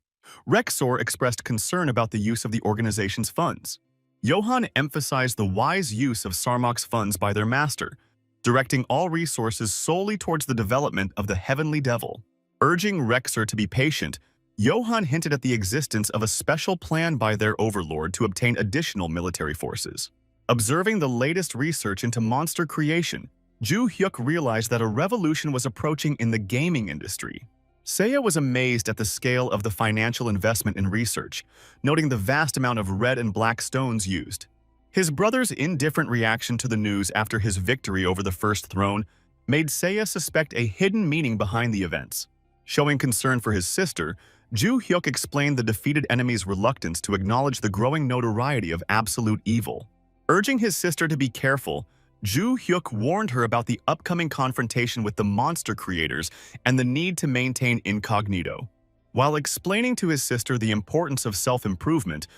Rexor expressed concern about the use of the organization's funds. Johan emphasized the wise use of Sarmak's funds by their master, directing all resources solely towards the development of the Heavenly Devil. Urging Rexor to be patient, Johan hinted at the existence of a special plan by their overlord to obtain additional military forces. Observing the latest research into monster creation, Ju Hyuk realized that a revolution was approaching in the gaming industry. Seiya was amazed at the scale of the financial investment in research, noting the vast amount of red and black stones used. His brother's indifferent reaction to the news after his victory over the First Throne made Seiya suspect a hidden meaning behind the events. Showing concern for his sister, Ju Hyuk explained the defeated enemy's reluctance to acknowledge the growing notoriety of absolute evil. Urging his sister to be careful, Ju Hyuk warned her about the upcoming confrontation with the monster creators and the need to maintain incognito. While explaining to his sister the importance of self-improvement,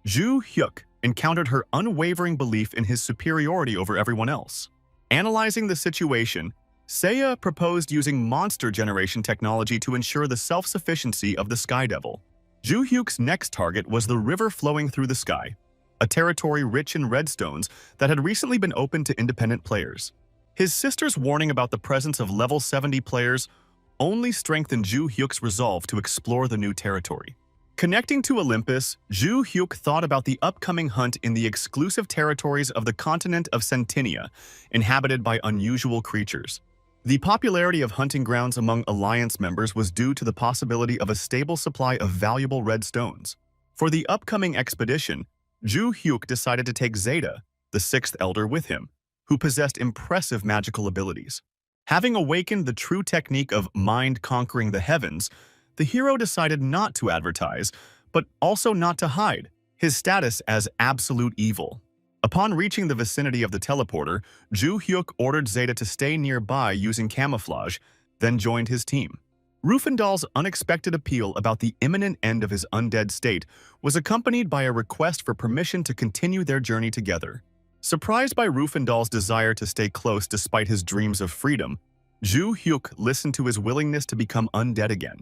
Ju Hyuk encountered her unwavering belief in his superiority over everyone else. Analyzing the situation, Seiya proposed using monster generation technology to ensure the self-sufficiency of the Sky Devil. Ju Hyuk's next target was the river flowing through the sky, a territory rich in redstones that had recently been opened to independent players. His sister's warning about the presence of level 70 players only strengthened Ju Hyuk's resolve to explore the new territory. Connecting to Olympus, Ju Hyuk thought about the upcoming hunt in the exclusive territories of the continent of Sentinia, inhabited by unusual creatures. The popularity of hunting grounds among Alliance members was due to the possibility of a stable supply of valuable red stones. For the upcoming expedition, Ju Hyuk decided to take Zeta, the sixth elder, with him, who possessed impressive magical abilities. Having awakened the true technique of mind conquering the heavens, the hero decided not to advertise, but also not to hide, his status as absolute evil. Upon reaching the vicinity of the teleporter, Ju Hyuk ordered Zeta to stay nearby using camouflage, then joined his team. Rufendal's unexpected appeal about the imminent end of his undead state was accompanied by a request for permission to continue their journey together. Surprised by Rufendal's desire to stay close despite his dreams of freedom, Ju Hyuk listened to his willingness to become undead again.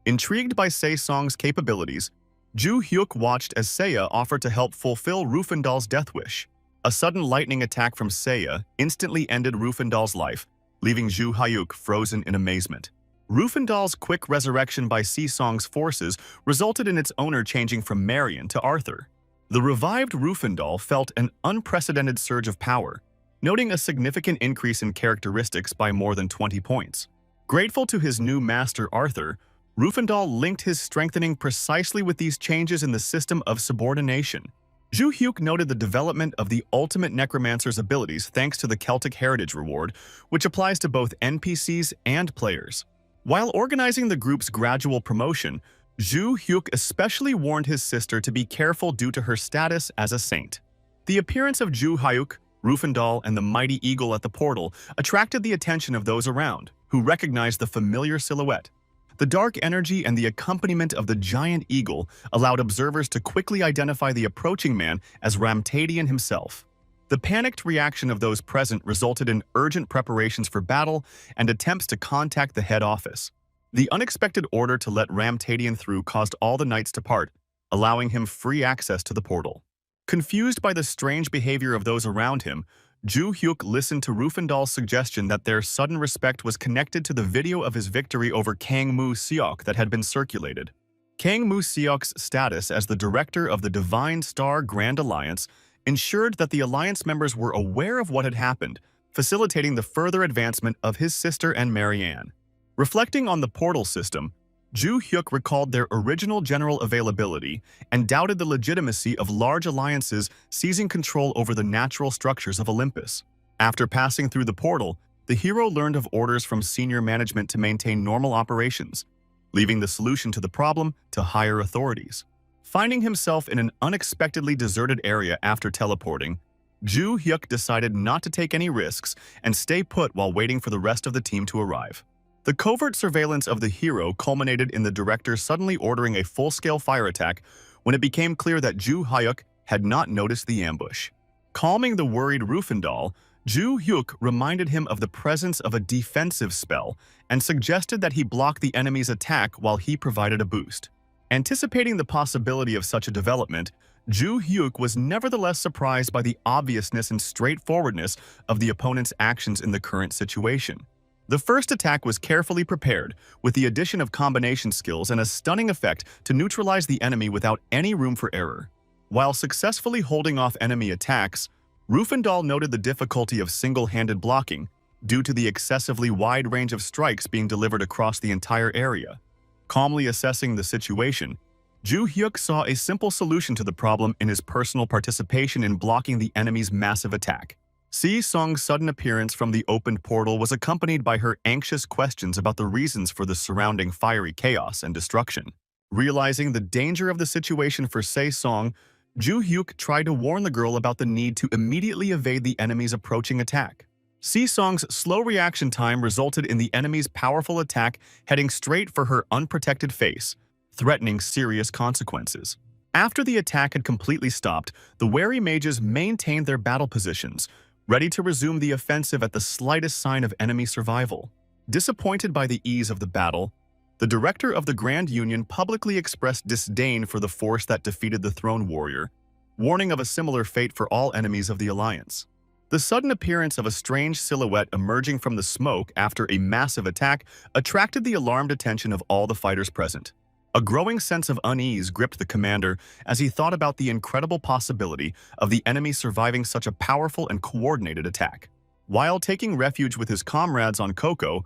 Intrigued by Se-song's capabilities, Ju Hyuk watched as Seiya offered to help fulfill Rufendal's death wish. A sudden lightning attack from Seiya instantly ended Rufendal's life, leaving Ju Hyuk frozen in amazement. Rufendal's quick resurrection by Se-song's forces resulted in its owner changing from Marion to Arthur. The revived Rufendal felt an unprecedented surge of power, noting a significant increase in characteristics by more than 20 points. Grateful to his new master Arthur, Rufendal linked his strengthening precisely with these changes in the system of subordination. Ju Hyuk noted the development of the ultimate necromancer's abilities thanks to the Celtic Heritage Reward, which applies to both NPCs and players. While organizing the group's gradual promotion, Ju Hyuk especially warned his sister to be careful due to her status as a saint. The appearance of Ju Hyuk, Rufendal, and the mighty eagle at the portal attracted the attention of those around, who recognized the familiar silhouette. The dark energy and the accompaniment of the giant eagle allowed observers to quickly identify the approaching man as Ramtadian himself. The panicked reaction of those present resulted in urgent preparations for battle and attempts to contact the head office. The unexpected order to let Ramtadian through caused all the knights to part, allowing him free access to the portal. Confused by the strange behavior of those around him, Ju Hyuk listened to Rufendal's suggestion that their sudden respect was connected to the video of his victory over Kang Mu Seok that had been circulated. Kang Mu Seok's status as the director of the Divine Star Grand Alliance ensured that the alliance members were aware of what had happened, facilitating the further advancement of his sister and Marianne. Reflecting on the portal system, Ju Hyuk recalled their original general availability and doubted the legitimacy of large alliances seizing control over the natural structures of Olympus. After passing through the portal, the hero learned of orders from senior management to maintain normal operations, leaving the solution to the problem to higher authorities. Finding himself in an unexpectedly deserted area after teleporting, Ju Hyuk decided not to take any risks and stay put while waiting for the rest of the team to arrive. The covert surveillance of the hero culminated in the director suddenly ordering a full-scale fire attack when it became clear that Ju Hyuk had not noticed the ambush. Calming the worried Rufendal, Ju Hyuk reminded him of the presence of a defensive spell and suggested that he block the enemy's attack while he provided a boost. Anticipating the possibility of such a development, Ju Hyuk was nevertheless surprised by the obviousness and straightforwardness of the opponent's actions in the current situation. The first attack was carefully prepared, with the addition of combination skills and a stunning effect to neutralize the enemy without any room for error. While successfully holding off enemy attacks, Rufendal noted the difficulty of single-handed blocking due to the excessively wide range of strikes being delivered across the entire area. Calmly assessing the situation, Ju Hyuk saw a simple solution to the problem in his personal participation in blocking the enemy's massive attack. Se-song's sudden appearance from the opened portal was accompanied by her anxious questions about the reasons for the surrounding fiery chaos and destruction. Realizing the danger of the situation for Se-song, Ju Hyuk tried to warn the girl about the need to immediately evade the enemy's approaching attack. Se-song's slow reaction time resulted in the enemy's powerful attack heading straight for her unprotected face, threatening serious consequences. After the attack had completely stopped, the wary mages maintained their battle positions, ready to resume the offensive at the slightest sign of enemy survival. Disappointed by the ease of the battle, the director of the Grand Union publicly expressed disdain for the force that defeated the Throne Warrior, warning of a similar fate for all enemies of the Alliance. The sudden appearance of a strange silhouette emerging from the smoke after a massive attack attracted the alarmed attention of all the fighters present. A growing sense of unease gripped the commander as he thought about the incredible possibility of the enemy surviving such a powerful and coordinated attack. While taking refuge with his comrades on Koko,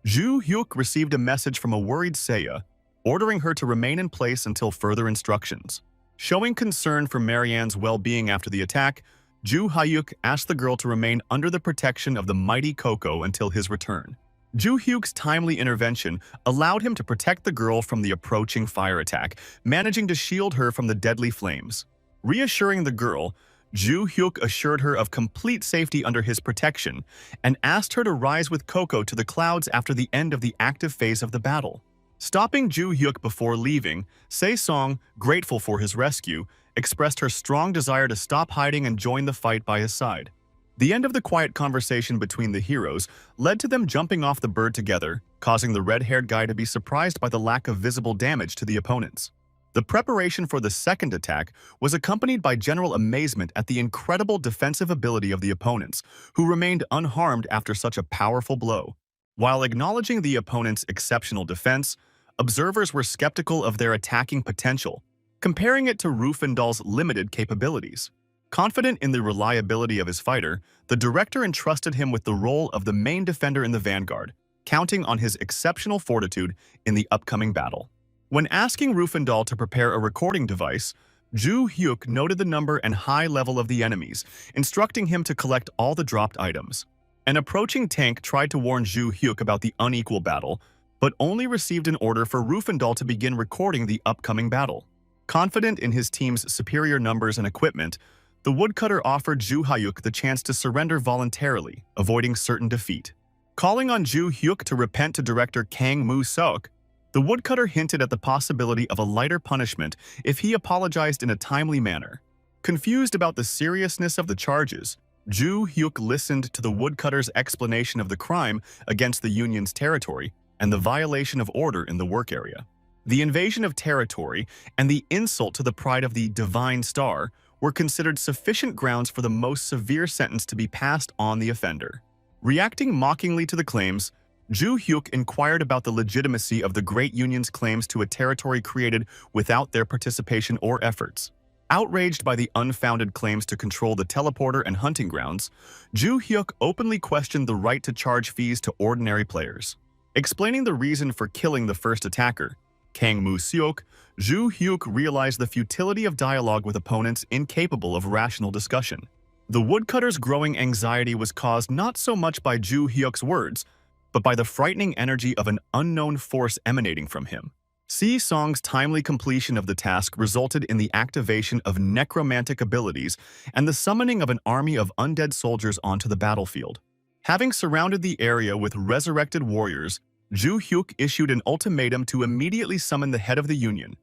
Ju Hyuk received a message from a worried Seiya, ordering her to remain in place until further instructions. Showing concern for Marianne's well-being after the attack, Ju Hyuk asked the girl to remain under the protection of the mighty Coco until his return. Ju Hyuk's timely intervention allowed him to protect the girl from the approaching fire attack, managing to shield her from the deadly flames. Reassuring the girl, Ju Hyuk assured her of complete safety under his protection and asked her to rise with Coco to the clouds after the end of the active phase of the battle. Stopping Ju Hyuk before leaving, Se-song, grateful for his rescue, expressed her strong desire to stop hiding and join the fight by his side. The end of the quiet conversation between the heroes led to them jumping off the bird together, causing the red-haired guy to be surprised by the lack of visible damage to the opponents. The preparation for the second attack was accompanied by general amazement at the incredible defensive ability of the opponents, who remained unharmed after such a powerful blow. While acknowledging the opponent's exceptional defense, observers were skeptical of their attacking potential, comparing it to Rufendal's limited capabilities. Confident in the reliability of his fighter, the director entrusted him with the role of the main defender in the vanguard, counting on his exceptional fortitude in the upcoming battle. When asking Rufendal to prepare a recording device, Ju Hyuk noted the number and high level of the enemies, instructing him to collect all the dropped items. An approaching tank tried to warn Ju Hyuk about the unequal battle, but only received an order for Rufendal to begin recording the upcoming battle. Confident in his team's superior numbers and equipment, the woodcutter offered Ju Hyuk the chance to surrender voluntarily, avoiding certain defeat. Calling on Ju Hyuk to repent to director Kang Moo-seok, the woodcutter hinted at the possibility of a lighter punishment if he apologized in a timely manner. Confused about the seriousness of the charges, Ju Hyuk listened to the woodcutter's explanation of the crime against the Union's territory and the violation of order in the work area. The invasion of territory and the insult to the pride of the Divine Star were considered sufficient grounds for the most severe sentence to be passed on the offender. Reacting mockingly to the claims, Ju Hyuk inquired about the legitimacy of the Great Union's claims to a territory created without their participation or efforts. Outraged by the unfounded claims to control the teleporter and hunting grounds, Ju Hyuk openly questioned the right to charge fees to ordinary players. Explaining the reason for killing the first attacker, Kang Moo-seok, Ju Hyuk realized the futility of dialogue with opponents incapable of rational discussion. The woodcutter's growing anxiety was caused not so much by Ju Hyuk's words, but by the frightening energy of an unknown force emanating from him. Se-song's timely completion of the task resulted in the activation of necromantic abilities and the summoning of an army of undead soldiers onto the battlefield. Having surrounded the area with resurrected warriors, Ju Hyuk issued an ultimatum to immediately summon the head of the Union,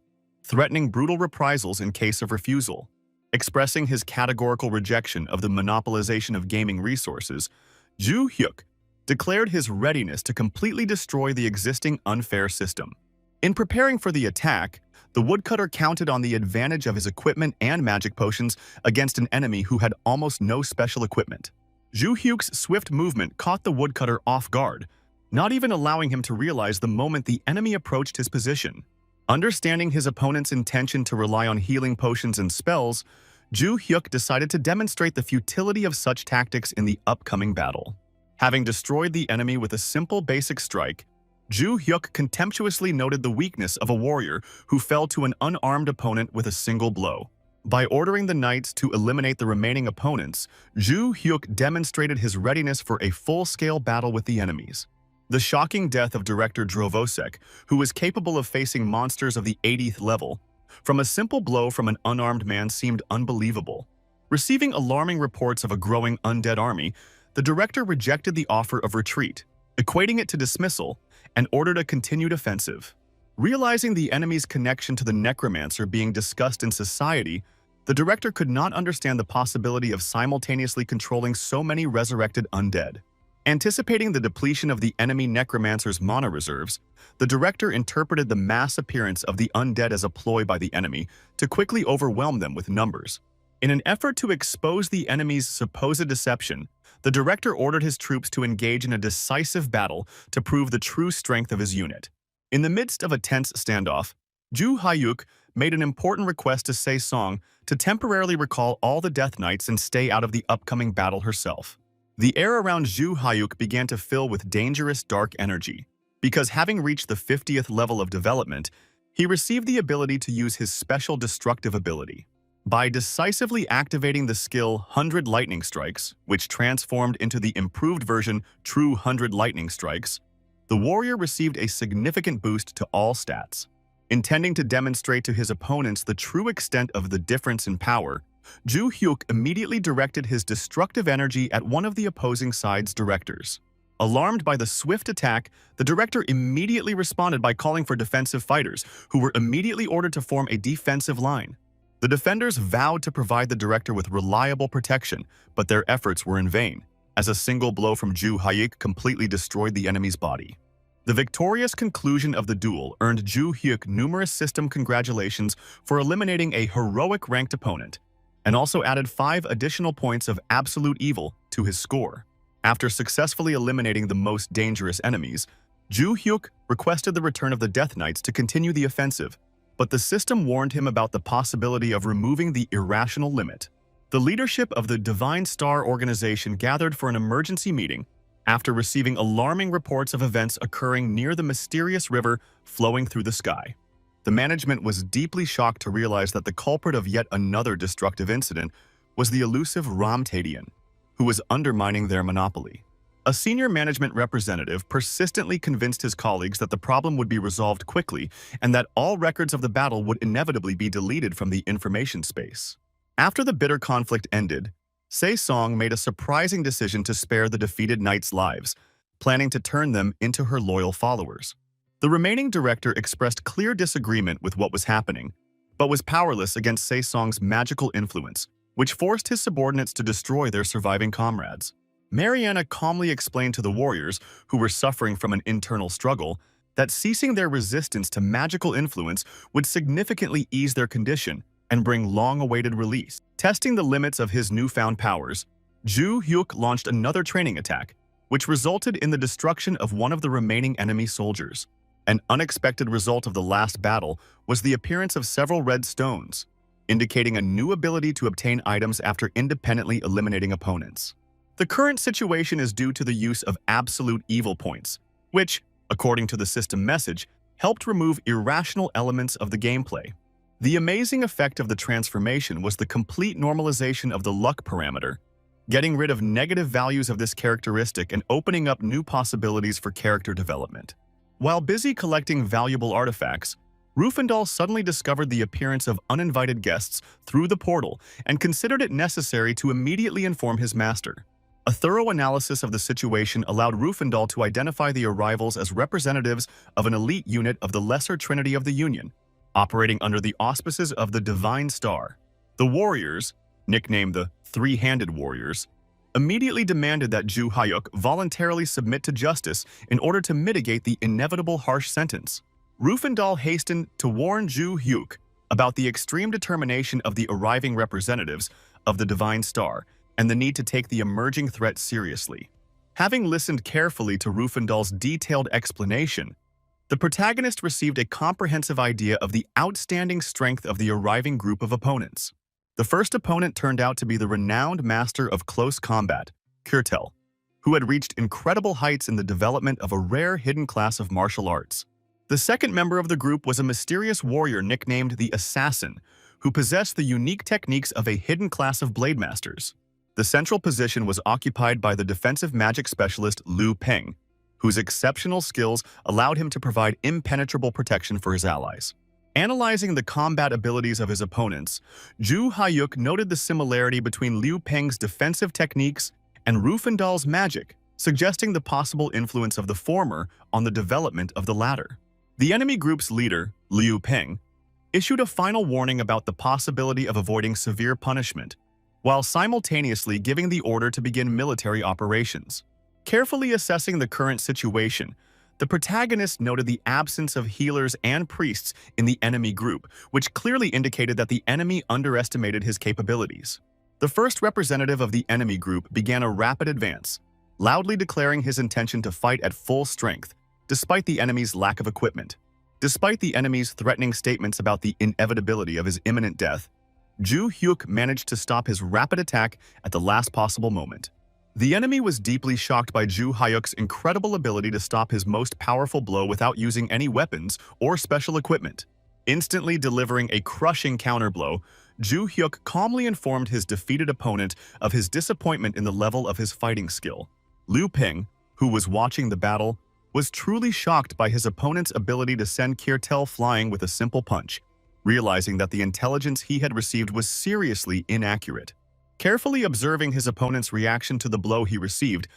threatening brutal reprisals in case of refusal. Expressing his categorical rejection of the monopolization of gaming resources, Ju Hyuk declared his readiness to completely destroy the existing unfair system. In preparing for the attack, the woodcutter counted on the advantage of his equipment and magic potions against an enemy who had almost no special equipment. Ju Hyuk's swift movement caught the woodcutter off guard, not even allowing him to realize the moment the enemy approached his position. Understanding his opponent's intention to rely on healing potions and spells, Ju Hyuk decided to demonstrate the futility of such tactics in the upcoming battle. Having destroyed the enemy with a simple basic strike, Ju Hyuk contemptuously noted the weakness of a warrior who fell to an unarmed opponent with a single blow. By ordering the knights to eliminate the remaining opponents, Ju Hyuk demonstrated his readiness for a full-scale battle with the enemies. The shocking death of director Drovosek, who was capable of facing monsters of the 80th level, from a simple blow from an unarmed man seemed unbelievable. Receiving alarming reports of a growing undead army, the director rejected the offer of retreat, equating it to dismissal, and ordered a continued offensive. Realizing the enemy's connection to the necromancer being discussed in society, the director could not understand the possibility of simultaneously controlling so many resurrected undead. Anticipating the depletion of the enemy necromancer's mana reserves, the director interpreted the mass appearance of the undead as a ploy by the enemy to quickly overwhelm them with numbers. In an effort to expose the enemy's supposed deception, the director ordered his troops to engage in a decisive battle to prove the true strength of his unit. In the midst of a tense standoff, Ju Hyuk made an important request to Se-song to temporarily recall all the Death Knights and stay out of the upcoming battle herself. The air around Ju Hyuk began to fill with dangerous dark energy, because having reached the 50th level of development, He received the ability to use his special destructive ability. By decisively activating the skill 100 Lightning Strikes, which transformed into the improved version True 100 Lightning Strikes, the warrior received a significant boost to all stats. Intending to demonstrate to his opponents the true extent of the difference in power, Ju Hyuk immediately directed his destructive energy at one of the opposing side's directors. Alarmed by the swift attack, the director immediately responded by calling for defensive fighters, who were immediately ordered to form a defensive line. The defenders vowed to provide the director with reliable protection, but their efforts were in vain, as a single blow from Ju Hyuk completely destroyed the enemy's body. The victorious conclusion of the duel earned Ju Hyuk numerous system congratulations for eliminating a heroic ranked opponent, and also added 5 additional points of absolute evil to his score. After successfully eliminating the most dangerous enemies, Ju Hyuk requested the return of the Death Knights to continue the offensive, but the system warned him about the possibility of removing the irrational limit. The leadership of the Divine Star organization gathered for an emergency meeting after receiving alarming reports of events occurring near the mysterious river flowing through the sky. The management was deeply shocked to realize that the culprit of yet another destructive incident was the elusive Ramtadian, who was undermining their monopoly. A senior management representative persistently convinced his colleagues that the problem would be resolved quickly and that all records of the battle would inevitably be deleted from the information space. After the bitter conflict ended, Se-song made a surprising decision to spare the defeated knights' lives, planning to turn them into her loyal followers. The remaining director expressed clear disagreement with what was happening, but was powerless against Se-song's magical influence, which forced his subordinates to destroy their surviving comrades. Mariana calmly explained to the warriors, who were suffering from an internal struggle, that ceasing their resistance to magical influence would significantly ease their condition and bring long-awaited release. Testing the limits of his newfound powers, Ju Hyuk launched another training attack, which resulted in the destruction of one of the remaining enemy soldiers. An unexpected result of the last battle was the appearance of several red stones, indicating a new ability to obtain items after independently eliminating opponents. The current situation is due to the use of absolute evil points, which, according to the system message, helped remove irrational elements of the gameplay. The amazing effect of the transformation was the complete normalization of the luck parameter, getting rid of negative values of this characteristic and opening up new possibilities for character development. While busy collecting valuable artifacts, Rufendal suddenly discovered the appearance of uninvited guests through the portal and considered it necessary to immediately inform his master. A thorough analysis of the situation allowed Rufendal to identify the arrivals as representatives of an elite unit of the Lesser Trinity of the Union, operating under the auspices of the Divine Star. The warriors, nicknamed the Three-Handed Warriors, immediately demanded that Ju Hyuk voluntarily submit to justice in order to mitigate the inevitable harsh sentence. Rufendal hastened to warn Ju Hyuk about the extreme determination of the arriving representatives of the Divine Star and the need to take the emerging threat seriously. Having listened carefully to Rufendal's detailed explanation, the protagonist received a comprehensive idea of the outstanding strength of the arriving group of opponents. The first opponent turned out to be the renowned master of close combat, Kirtel, who had reached incredible heights in the development of a rare hidden class of martial arts. The second member of the group was a mysterious warrior nicknamed the Assassin, who possessed the unique techniques of a hidden class of blade masters. The central position was occupied by the defensive magic specialist Liu Peng, whose exceptional skills allowed him to provide impenetrable protection for his allies. Analyzing the combat abilities of his opponents, Ju Hyuk noted the similarity between Liu Peng's defensive techniques and Rufendal's magic, suggesting the possible influence of the former on the development of the latter. The enemy group's leader, Liu Peng, issued a final warning about the possibility of avoiding severe punishment, while simultaneously giving the order to begin military operations. Carefully assessing the current situation, the protagonist noted the absence of healers and priests in the enemy group, which clearly indicated that the enemy underestimated his capabilities. The first representative of the enemy group began a rapid advance, loudly declaring his intention to fight at full strength, despite the enemy's lack of equipment. Despite the enemy's threatening statements about the inevitability of his imminent death, Ju Hyuk managed to stop his rapid attack at the last possible moment. The enemy was deeply shocked by Ju Hyuk's incredible ability to stop his most powerful blow without using any weapons or special equipment. Instantly delivering a crushing counterblow, Ju Hyuk calmly informed his defeated opponent of his disappointment in the level of his fighting skill. Liu Ping, who was watching the battle, was truly shocked by his opponent's ability to send Kirtel flying with a simple punch, realizing that the intelligence he had received was seriously inaccurate. Carefully observing his opponent's reaction to the blow he received,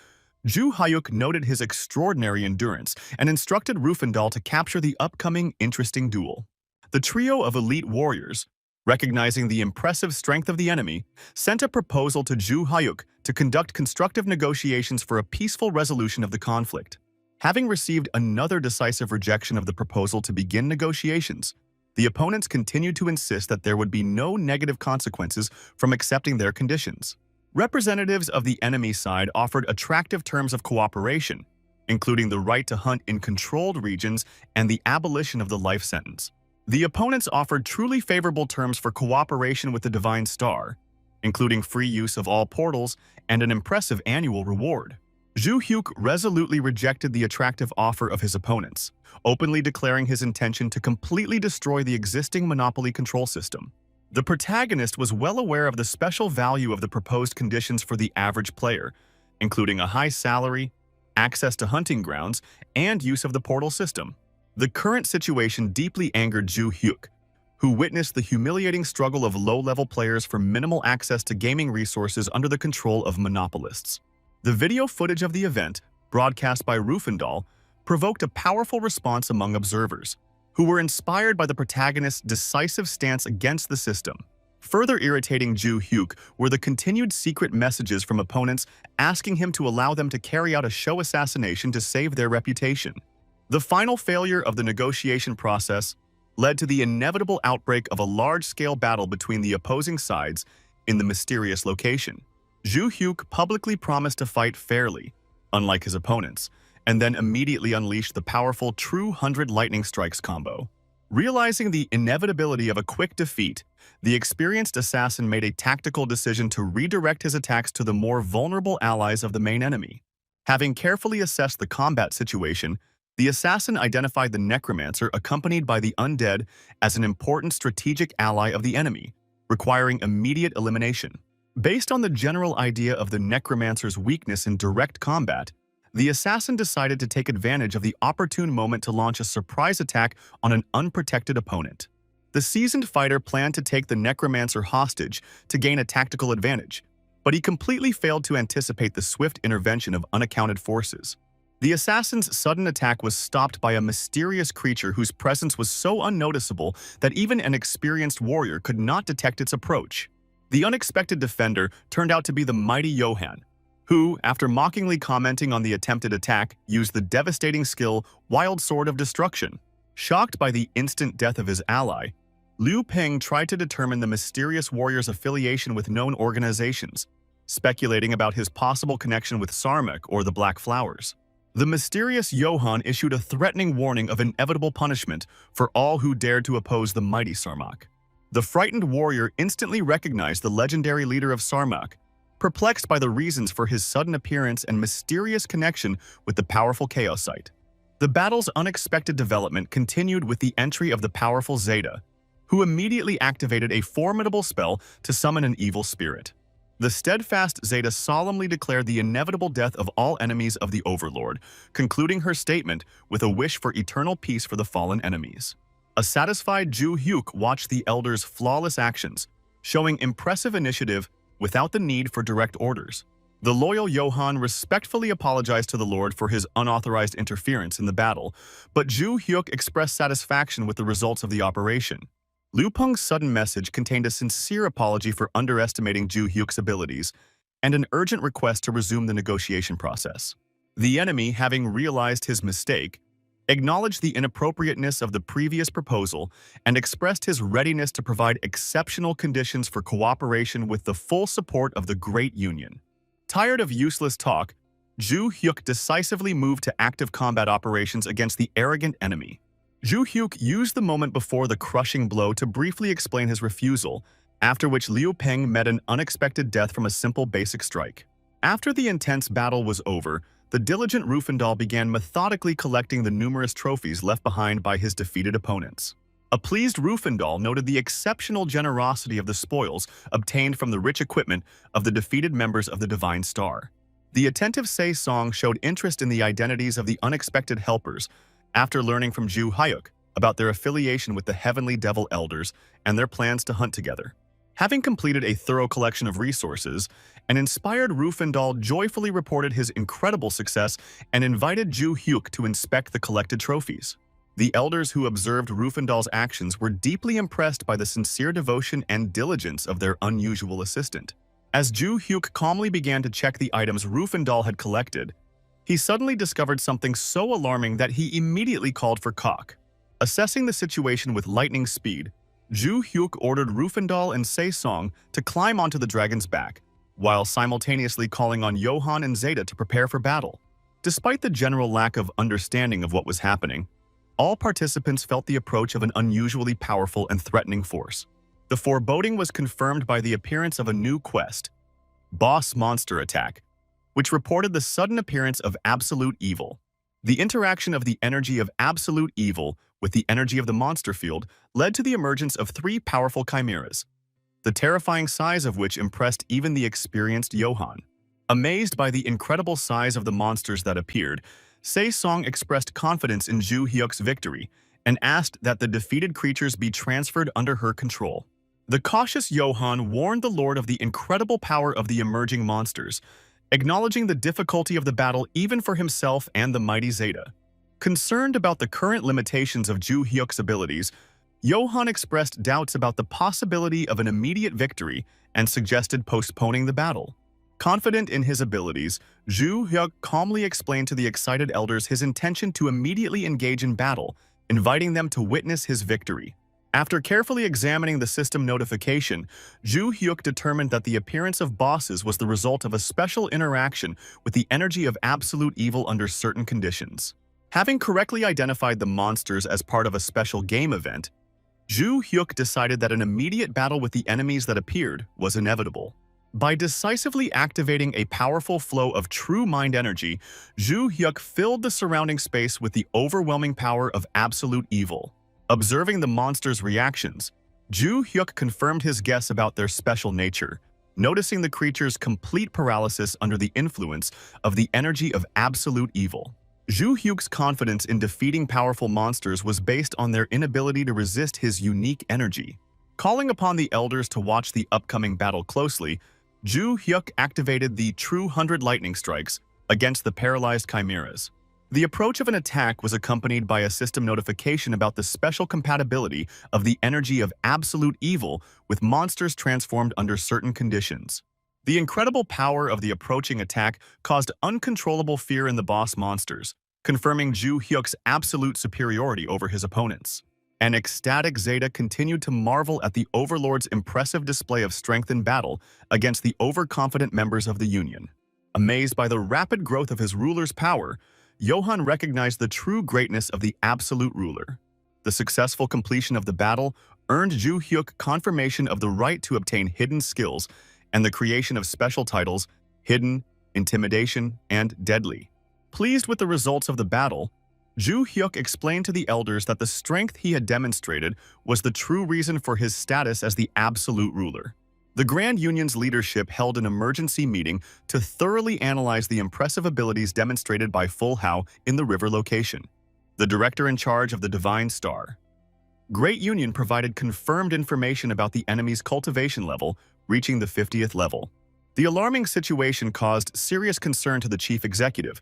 Ju Hyuk noted his extraordinary endurance and instructed Rufendal to capture the upcoming interesting duel. The trio of elite warriors, recognizing the impressive strength of the enemy, sent a proposal to Ju Hyuk to conduct constructive negotiations for a peaceful resolution of the conflict. Having received another decisive rejection of the proposal to begin negotiations, the opponents continued to insist that there would be no negative consequences from accepting their conditions. Representatives of the enemy side offered attractive terms of cooperation, including the right to hunt in controlled regions and the abolition of the life sentence. The opponents offered truly favorable terms for cooperation with the Divine Star, including free use of all portals and an impressive annual reward. Ju Hyuk resolutely rejected the attractive offer of his opponents, openly declaring his intention to completely destroy the existing monopoly control system. The protagonist was well aware of the special value of the proposed conditions for the average player, including a high salary, access to hunting grounds, and use of the portal system. The current situation deeply angered Ju Hyuk, who witnessed the humiliating struggle of low-level players for minimal access to gaming resources under the control of monopolists. The video footage of the event, broadcast by Rufendal, provoked a powerful response among observers, who were inspired by the protagonist's decisive stance against the system. Further irritating Ju Hyuk were the continued secret messages from opponents asking him to allow them to carry out a show assassination to save their reputation. The final failure of the negotiation process led to the inevitable outbreak of a large-scale battle between the opposing sides in the mysterious location. Ju Hyuk publicly promised to fight fairly, unlike his opponents, and then immediately unleashed the powerful True 100 Lightning Strikes combo. Realizing the inevitability of a quick defeat, the experienced assassin made a tactical decision to redirect his attacks to the more vulnerable allies of the main enemy. Having carefully assessed the combat situation, the assassin identified the necromancer accompanied by the undead as an important strategic ally of the enemy, requiring immediate elimination. Based on the general idea of the necromancer's weakness in direct combat, the assassin decided to take advantage of the opportune moment to launch a surprise attack on an unprotected opponent. The seasoned fighter planned to take the necromancer hostage to gain a tactical advantage, but he completely failed to anticipate the swift intervention of unaccounted forces. The assassin's sudden attack was stopped by a mysterious creature whose presence was so unnoticeable that even an experienced warrior could not detect its approach. The unexpected defender turned out to be the mighty Johann, who, after mockingly commenting on the attempted attack, used the devastating skill Wild Sword of Destruction. Shocked by the instant death of his ally, Liu Ping tried to determine the mysterious warrior's affiliation with known organizations, speculating about his possible connection with Sarmak or the Black Flowers. The mysterious Johann issued a threatening warning of inevitable punishment for all who dared to oppose the mighty Sarmak. The frightened warrior instantly recognized the legendary leader of Sarmak, perplexed by the reasons for his sudden appearance and mysterious connection with the powerful Chaosite. The battle's unexpected development continued with the entry of the powerful Zeta, who immediately activated a formidable spell to summon an evil spirit. The steadfast Zeta solemnly declared the inevitable death of all enemies of the Overlord, concluding her statement with a wish for eternal peace for the fallen enemies. A satisfied Ju Hyuk watched the Elder's flawless actions, showing impressive initiative without the need for direct orders. The loyal Johann respectfully apologized to the Lord for his unauthorized interference in the battle, but Ju Hyuk expressed satisfaction with the results of the operation. Liu Peng's sudden message contained a sincere apology for underestimating Ju Hyuk's abilities and an urgent request to resume the negotiation process. The enemy, having realized his mistake, acknowledged the inappropriateness of the previous proposal and expressed his readiness to provide exceptional conditions for cooperation with the full support of the Great Union. Tired of useless talk, Ju Hyuk decisively moved to active combat operations against the arrogant enemy. Ju Hyuk used the moment before the crushing blow to briefly explain his refusal, after which Liu Peng met an unexpected death from a simple basic strike. After the intense battle was over, the diligent Rufendal began methodically collecting the numerous trophies left behind by his defeated opponents. A pleased Rufendal noted the exceptional generosity of the spoils obtained from the rich equipment of the defeated members of the Divine Star. The attentive Sei Song showed interest in the identities of the unexpected helpers after learning from Ju Hyuk about their affiliation with the Heavenly Devil Elders and their plans to hunt together. Having completed a thorough collection of resources, an inspired Rufendal joyfully reported his incredible success and invited Ju Hyuk to inspect the collected trophies. The elders who observed Rufendal's actions were deeply impressed by the sincere devotion and diligence of their unusual assistant. As Ju Hyuk calmly began to check the items Rufendal had collected, he suddenly discovered something so alarming that he immediately called for Kok. Assessing the situation with lightning speed, Ju Hyuk ordered Rufendal and Sei Song to climb onto the dragon's back, while simultaneously calling on Johan and Zeta to prepare for battle. Despite the general lack of understanding of what was happening, all participants felt the approach of an unusually powerful and threatening force. The foreboding was confirmed by the appearance of a new quest, Boss Monster Attack, which reported the sudden appearance of absolute evil. The interaction of the energy of absolute evil with the energy of the monster field led to the emergence of three powerful chimeras, the terrifying size of which impressed even the experienced Johan. Amazed by the incredible size of the monsters that appeared, Sei Song expressed confidence in Ju Hyuk's victory and asked that the defeated creatures be transferred under her control. The cautious Johan warned the Lord of the incredible power of the emerging monsters, acknowledging the difficulty of the battle even for himself and the mighty Zeta. Concerned about the current limitations of Ju Hyuk's abilities, Johan expressed doubts about the possibility of an immediate victory and suggested postponing the battle. Confident in his abilities, Ju Hyuk calmly explained to the excited elders his intention to immediately engage in battle, inviting them to witness his victory. After carefully examining the system notification, Ju Hyuk determined that the appearance of bosses was the result of a special interaction with the energy of absolute evil under certain conditions. Having correctly identified the monsters as part of a special game event, Ju Hyuk decided that an immediate battle with the enemies that appeared was inevitable. By decisively activating a powerful flow of true mind energy, Ju Hyuk filled the surrounding space with the overwhelming power of absolute evil. Observing the monsters' reactions, Ju Hyuk confirmed his guess about their special nature, noticing the creatures' complete paralysis under the influence of the energy of absolute evil. Ju Hyuk's confidence in defeating powerful monsters was based on their inability to resist his unique energy. Calling upon the elders to watch the upcoming battle closely, Ju Hyuk activated the True 100 Lightning Strikes against the paralyzed chimeras. The approach of an attack was accompanied by a system notification about the special compatibility of the energy of absolute evil with monsters transformed under certain conditions. The incredible power of the approaching attack caused uncontrollable fear in the boss monsters, confirming Ju Hyuk's absolute superiority over his opponents. An ecstatic Zeta continued to marvel at the Overlord's impressive display of strength in battle against the overconfident members of the Union. Amazed by the rapid growth of his ruler's power, Johan recognized the true greatness of the absolute ruler. The successful completion of the battle earned Ju Hyuk confirmation of the right to obtain hidden skills and the creation of special titles, Hidden, Intimidation, and Deadly. Pleased with the results of the battle, Ju Hyuk explained to the elders that the strength he had demonstrated was the true reason for his status as the absolute ruler. The Grand Union's leadership held an emergency meeting to thoroughly analyze the impressive abilities demonstrated by Full Hao in the river location. The director in charge of the Divine Star. Great Union provided confirmed information about the enemy's cultivation level, reaching the 50th level. The alarming situation caused serious concern to the chief executive,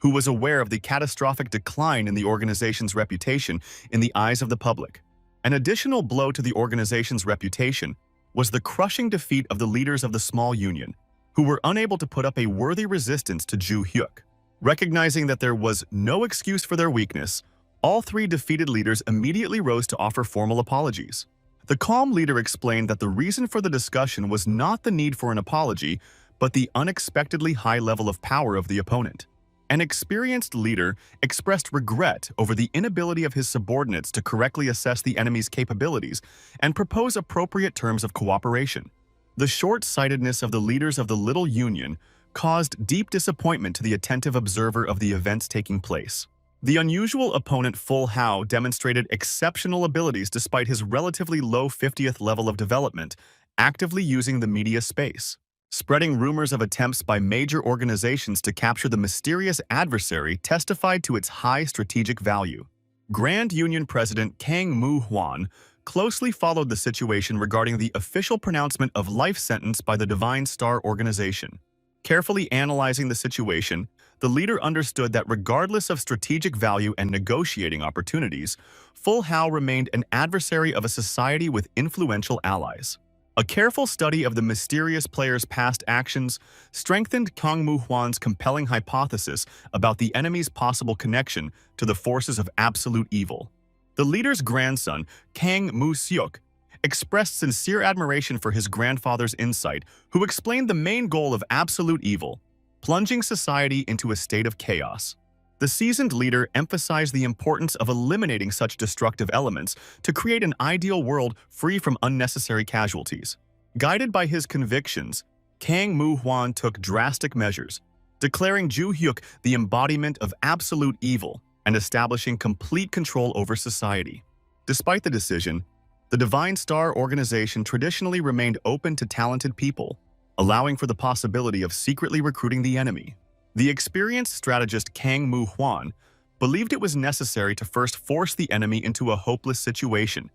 who was aware of the catastrophic decline in the organization's reputation in the eyes of the public. An additional blow to the organization's reputation was the crushing defeat of the leaders of the small union, who were unable to put up a worthy resistance to Ju Hyuk. Recognizing that there was no excuse for their weakness, all three defeated leaders immediately rose to offer formal apologies. The calm leader explained that the reason for the discussion was not the need for an apology, but the unexpectedly high level of power of the opponent. An experienced leader expressed regret over the inability of his subordinates to correctly assess the enemy's capabilities and propose appropriate terms of cooperation. The short-sightedness of the leaders of the Little Union caused deep disappointment to the attentive observer of the events taking place. The unusual opponent Full Hao demonstrated exceptional abilities despite his relatively low 50th level of development, actively using the media space, spreading rumors of attempts by major organizations to capture the mysterious adversary testified to its high strategic value. Grand Union President Kang Moo-hwan closely followed the situation regarding the official pronouncement of life sentence by the Divine Star Organization. Carefully analyzing the situation, the leader understood that regardless of strategic value and negotiating opportunities, Full Hao remained an adversary of a society with influential allies. A careful study of the mysterious player's past actions strengthened Kang Moo-hwan's compelling hypothesis about the enemy's possible connection to the forces of absolute evil. The leader's grandson, Kang Moo-seok, expressed sincere admiration for his grandfather's insight, who explained the main goal of absolute evil, plunging society into a state of chaos. The seasoned leader emphasized the importance of eliminating such destructive elements to create an ideal world free from unnecessary casualties. Guided by his convictions, Kang Moo-hwan took drastic measures, declaring Ju-hyuk the embodiment of absolute evil and establishing complete control over society. Despite the decision, the Divine Star Organization traditionally remained open to talented people, allowing for the possibility of secretly recruiting the enemy. The experienced strategist Kang Moo-hwan believed it was necessary to first force the enemy into a hopeless situation,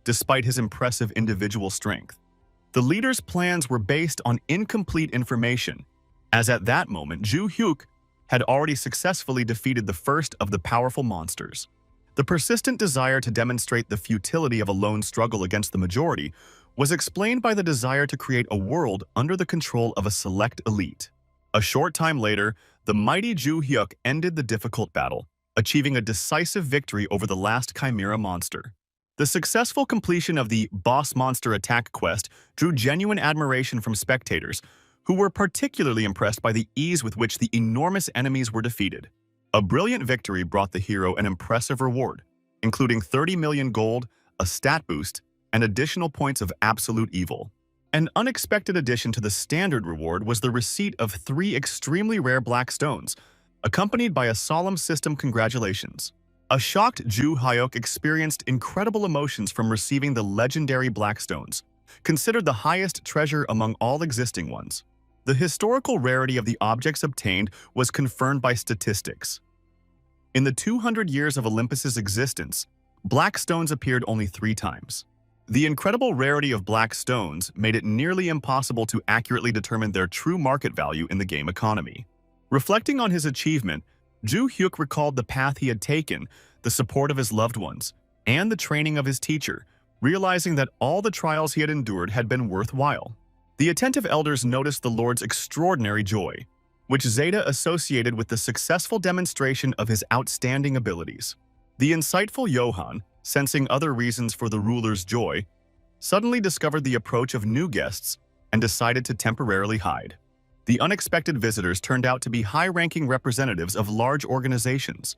despite his impressive individual strength. The leader's plans were based on incomplete information, as at that moment Ju-hyuk had already successfully defeated the first of the powerful monsters. The persistent desire to demonstrate the futility of a lone struggle against the majority was explained by the desire to create a world under the control of a select elite. A short time later, the mighty Ju-hyuk ended the difficult battle, achieving a decisive victory over the last Chimera monster. The successful completion of the Boss Monster Attack quest drew genuine admiration from spectators, who were particularly impressed by the ease with which the enormous enemies were defeated. A brilliant victory brought the hero an impressive reward, including 30 million gold, a stat boost, and additional points of absolute evil. An unexpected addition to the standard reward was the receipt of 3 extremely rare black stones, accompanied by a solemn system congratulations. A shocked Ju-hyuk experienced incredible emotions from receiving the legendary black stones, considered the highest treasure among all existing ones. The historical rarity of the objects obtained was confirmed by statistics. In the 200 years of Olympus's existence, black stones appeared only 3 times. The incredible rarity of black stones made it nearly impossible to accurately determine their true market value in the game economy. Reflecting on his achievement, Ju-hyuk recalled the path he had taken, the support of his loved ones, and the training of his teacher, realizing that all the trials he had endured had been worthwhile. The attentive elders noticed the Lord's extraordinary joy, which Zeta associated with the successful demonstration of his outstanding abilities. The insightful Johann, sensing other reasons for the ruler's joy, suddenly discovered the approach of new guests and decided to temporarily hide. The unexpected visitors turned out to be high-ranking representatives of large organizations,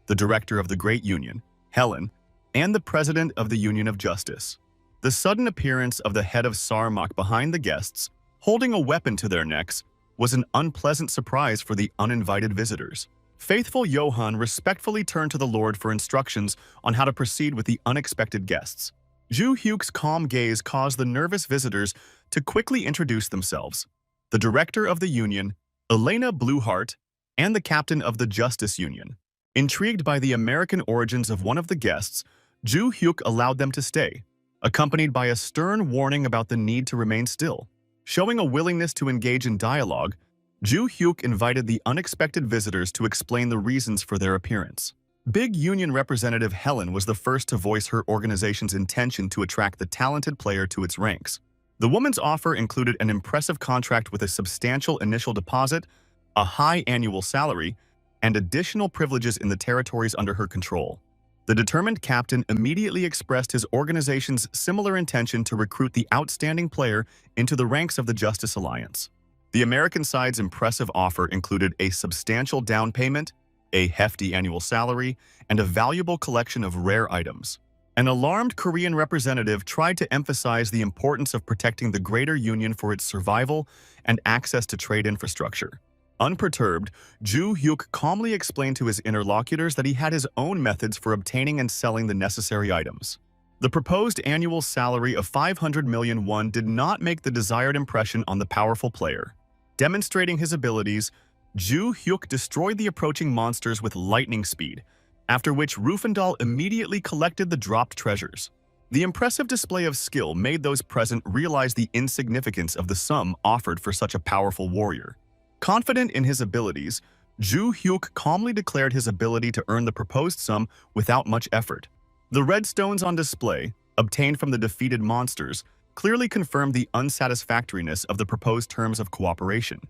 the director of the Great Union, Helen, and the president of the Union of Justice. The sudden appearance of the head of Sarmak behind the guests, holding a weapon to their necks, was an unpleasant surprise for the uninvited visitors. Faithful Johann respectfully turned to the Lord for instructions on how to proceed with the unexpected guests. Ju-hyuk's calm gaze caused the nervous visitors to quickly introduce themselves. The director of the Union, Elena Blueheart, and the captain of the Justice Union. Intrigued by the American origins of one of the guests, Ju-hyuk allowed them to stay, accompanied by a stern warning about the need to remain still. Showing a willingness to engage in dialogue, Ju-hyuk invited the unexpected visitors to explain the reasons for their appearance. Big Union representative Helen was the first to voice her organization's intention to attract the talented player to its ranks. The woman's offer included an impressive contract with a substantial initial deposit, a high annual salary, and additional privileges in the territories under her control. The determined captain immediately expressed his organization's similar intention to recruit the outstanding player into the ranks of the Justice Alliance. The American side's impressive offer included a substantial down payment, a hefty annual salary, and a valuable collection of rare items. An alarmed Korean representative tried to emphasize the importance of protecting the Greater Union for its survival and access to trade infrastructure. Unperturbed, Ju Hyuk calmly explained to his interlocutors that he had his own methods for obtaining and selling the necessary items. The proposed annual salary of 500 million won did not make the desired impression on the powerful player. Demonstrating his abilities, Ju Hyuk destroyed the approaching monsters with lightning speed, after which Rufendal immediately collected the dropped treasures. The impressive display of skill made those present realize the insignificance of the sum offered for such a powerful warrior. Confident in his abilities, Ju Hyuk calmly declared his ability to earn the proposed sum without much effort. The red stones on display, obtained from the defeated monsters, clearly confirmed the unsatisfactoriness of the proposed terms of cooperation.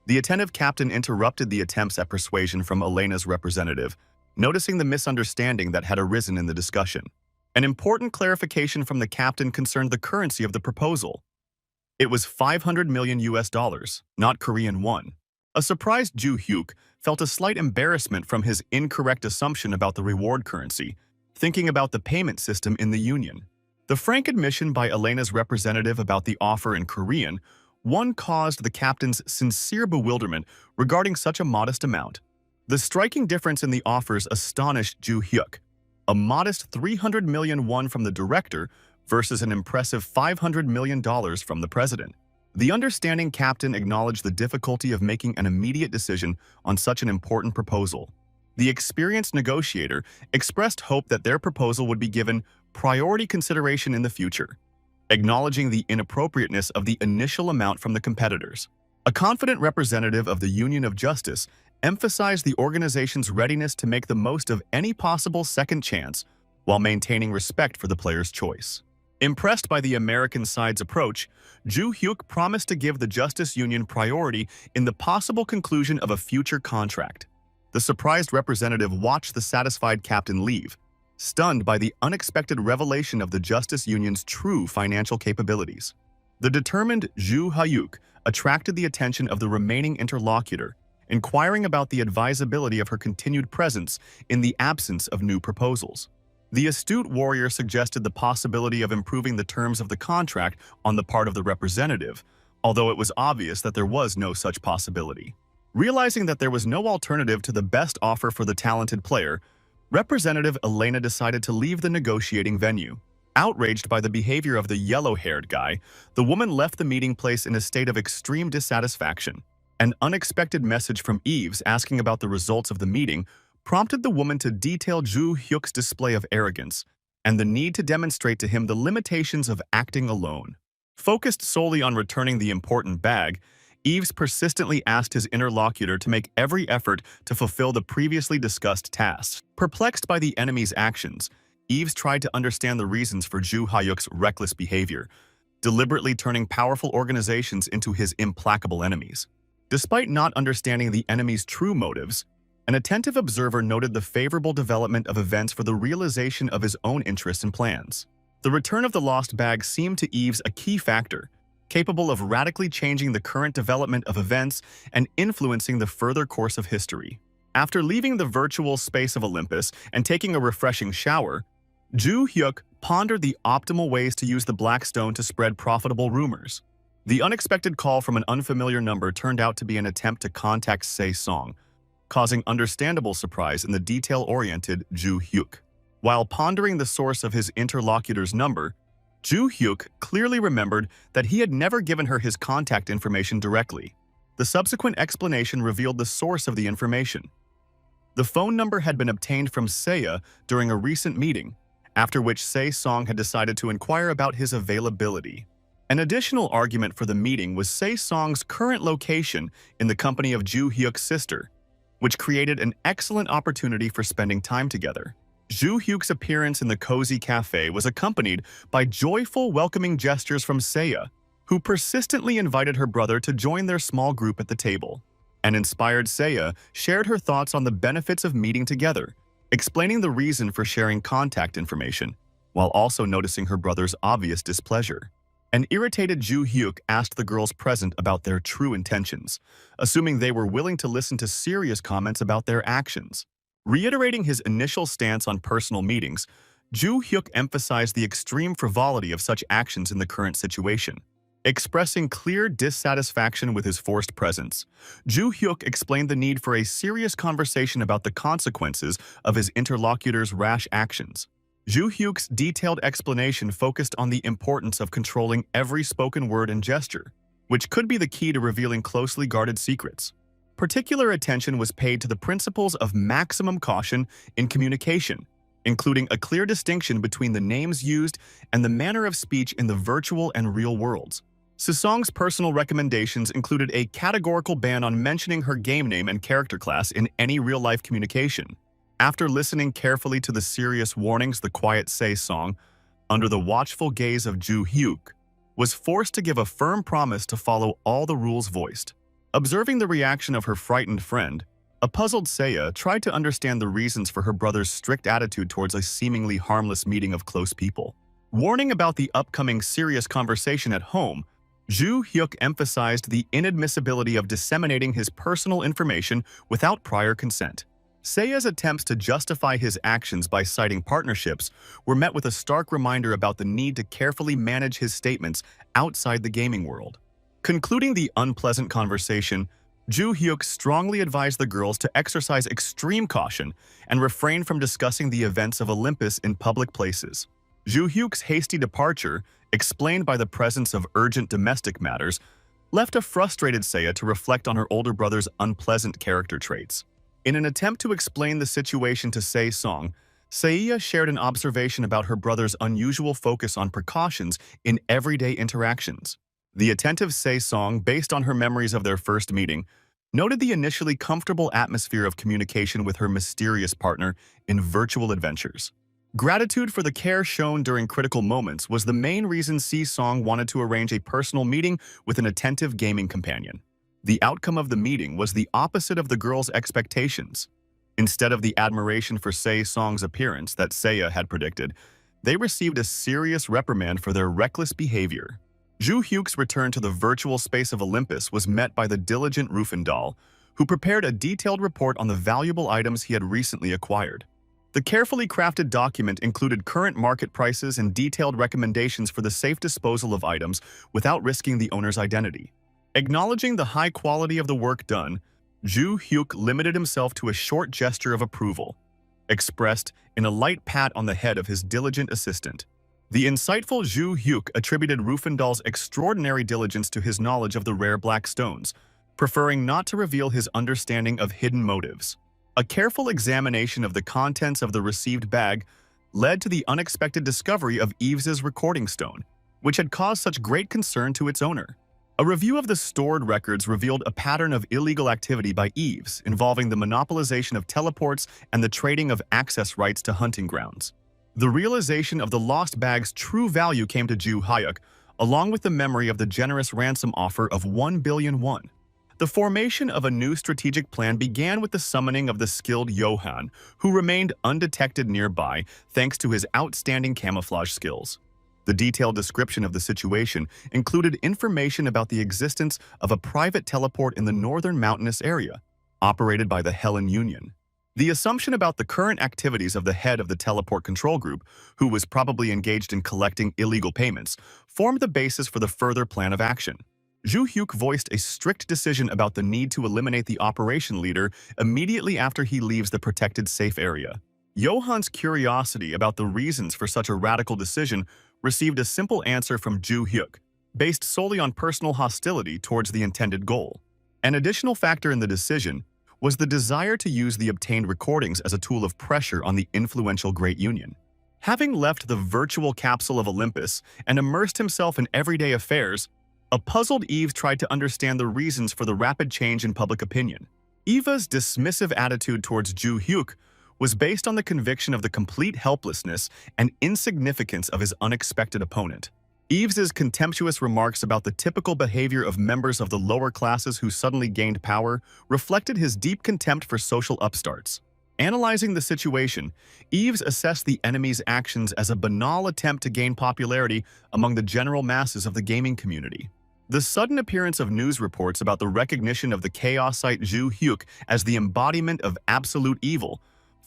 The attentive captain interrupted the attempts at persuasion from Elena's representative, noticing the misunderstanding that had arisen in the discussion. An important clarification from the captain concerned the currency of the proposal. It was 500 million US dollars, not Korean won. A surprised Ju Hyuk felt a slight embarrassment from his incorrect assumption about the reward currency, thinking about the payment system in the Union. The frank admission by Elena's representative about the offer in Korean caused the captain's sincere bewilderment regarding such a modest amount. The striking difference in the offers astonished Ju Hyuk. A modest 300 million won from the director versus an impressive $500 million from the president. The understanding captain acknowledged the difficulty of making an immediate decision on such an important proposal. The experienced negotiator expressed hope that their proposal would be given priority consideration in the future, acknowledging the inappropriateness of the initial amount from the competitors. A confident representative of the Union of Justice emphasized the organization's readiness to make the most of any possible second chance while maintaining respect for the player's choice. Impressed by the American side's approach, Ju Hyuk promised to give the Justice Union priority in the possible conclusion of a future contract. The surprised representative watched the satisfied captain leave, stunned by the unexpected revelation of the Justice Union's true financial capabilities. The determined Ju Hyuk attracted the attention of the remaining interlocutor, inquiring about the advisability of her continued presence in the absence of new proposals. The astute warrior suggested the possibility of improving the terms of the contract on the part of the representative, although it was obvious that there was no such possibility. Realizing that there was no alternative to the best offer for the talented player, Representative Elena decided to leave the negotiating venue. Outraged by the behavior of the yellow-haired guy, the woman left the meeting place in a state of extreme dissatisfaction. An unexpected message from Eves asking about the results of the meeting prompted the woman to detail Ju Hyuk's display of arrogance and the need to demonstrate to him the limitations of acting alone. Focused solely on returning the important bag, Eves persistently asked his interlocutor to make every effort to fulfill the previously discussed tasks. Perplexed by the enemy's actions, Eves tried to understand the reasons for Ju Hyuk's reckless behavior, deliberately turning powerful organizations into his implacable enemies. Despite not understanding the enemy's true motives, an attentive observer noted the favorable development of events for the realization of his own interests and plans. The return of the lost bag seemed to Eves a key factor, capable of radically changing the current development of events and influencing the further course of history. After leaving the virtual space of Olympus and taking a refreshing shower, Ju Hyuk pondered the optimal ways to use the black stone to spread profitable rumors. The unexpected call from an unfamiliar number turned out to be an attempt to contact Se Song, causing understandable surprise in the detail-oriented Ju Hyuk. While pondering the source of his interlocutor's number, Ju Hyuk clearly remembered that he had never given her his contact information directly. The subsequent explanation revealed the source of the information. The phone number had been obtained from Seiya during a recent meeting, after which Se Song had decided to inquire about his availability. An additional argument for the meeting was Se Song's current location in the company of Ju Hyuk's sister, which created an excellent opportunity for spending time together. Ju Hyuk's appearance in the cozy cafe was accompanied by joyful, welcoming gestures from Seiya, who persistently invited her brother to join their small group at the table. An inspired Seiya shared her thoughts on the benefits of meeting together, explaining the reason for sharing contact information, while also noticing her brother's obvious displeasure. An irritated Ju Hyuk asked the girls present about their true intentions, assuming they were willing to listen to serious comments about their actions. Reiterating his initial stance on personal meetings, Ju Hyuk emphasized the extreme frivolity of such actions in the current situation. Expressing clear dissatisfaction with his forced presence, Ju Hyuk explained the need for a serious conversation about the consequences of his interlocutor's rash actions. Ju Hyuk's detailed explanation focused on the importance of controlling every spoken word and gesture, which could be the key to revealing closely guarded secrets. Particular attention was paid to the principles of maximum caution in communication, including a clear distinction between the names used and the manner of speech in the virtual and real worlds. Susong's personal recommendations included a categorical ban on mentioning her game name and character class in any real-life communication. After listening carefully to the serious warnings, the quiet Sae-song, under the watchful gaze of Ju Hyuk, was forced to give a firm promise to follow all the rules voiced. Observing the reaction of her frightened friend, a puzzled Seiya tried to understand the reasons for her brother's strict attitude towards a seemingly harmless meeting of close people. Warning about the upcoming serious conversation at home, Ju Hyuk emphasized the inadmissibility of disseminating his personal information without prior consent. Seiya's attempts to justify his actions by citing partnerships were met with a stark reminder about the need to carefully manage his statements outside the gaming world. Concluding the unpleasant conversation, Ju Hyuk strongly advised the girls to exercise extreme caution and refrain from discussing the events of Olympus in public places. Ju Hyuk's hasty departure, explained by the presence of urgent domestic matters, left a frustrated Seiya to reflect on her older brother's unpleasant character traits. In an attempt to explain the situation to Sae-song, Seiya shared an observation about her brother's unusual focus on precautions in everyday interactions. The attentive Sae-song, based on her memories of their first meeting, noted the initially comfortable atmosphere of communication with her mysterious partner in virtual adventures. Gratitude for the care shown during critical moments was the main reason Sae-song wanted to arrange a personal meeting with an attentive gaming companion. The outcome of the meeting was the opposite of the girls' expectations. Instead of the admiration for Sae-song's appearance that Seiya had predicted, they received a serious reprimand for their reckless behavior. Ju Hyuk's return to the virtual space of Olympus was met by the diligent Rufendal, who prepared a detailed report on the valuable items he had recently acquired. The carefully crafted document included current market prices and detailed recommendations for the safe disposal of items without risking the owner's identity. Acknowledging the high quality of the work done, Ju Hyuk limited himself to a short gesture of approval, expressed in a light pat on the head of his diligent assistant. The insightful Ju Hyuk attributed Rufendal's extraordinary diligence to his knowledge of the rare black stones, preferring not to reveal his understanding of hidden motives. A careful examination of the contents of the received bag led to the unexpected discovery of Yves's recording stone, which had caused such great concern to its owner. A review of the stored records revealed a pattern of illegal activity by Yves involving the monopolization of teleports and the trading of access rights to hunting grounds. The realization of the lost bag's true value came to Ju Hyuk, along with the memory of the generous ransom offer of 1 billion won. The formation of a new strategic plan began with the summoning of the skilled Johan, who remained undetected nearby thanks to his outstanding camouflage skills. The detailed description of the situation included information about the existence of a private teleport in the northern mountainous area, operated by the Helen Union. The assumption about the current activities of the head of the teleport control group, who was probably engaged in collecting illegal payments, formed the basis for the further plan of action. Ju Hyuk voiced a strict decision about the need to eliminate the operation leader immediately after he leaves the protected safe area. Johan's curiosity about the reasons for such a radical decision received a simple answer from Ju Hyuk, based solely on personal hostility towards the intended goal. An additional factor in the decision was the desire to use the obtained recordings as a tool of pressure on the influential Great Union. Having left the virtual capsule of Olympus and immersed himself in everyday affairs, a puzzled Yves tried to understand the reasons for the rapid change in public opinion. Eva's dismissive attitude towards Ju Hyuk was based on the conviction of the complete helplessness and insignificance of his unexpected opponent. Yves's contemptuous remarks about the typical behavior of members of the lower classes who suddenly gained power reflected his deep contempt for social upstarts. Analyzing the situation, Yves assessed the enemy's actions as a banal attempt to gain popularity among the general masses of the gaming community. The sudden appearance of news reports about the recognition of the chaosite Ju Hyuk as the embodiment of absolute evil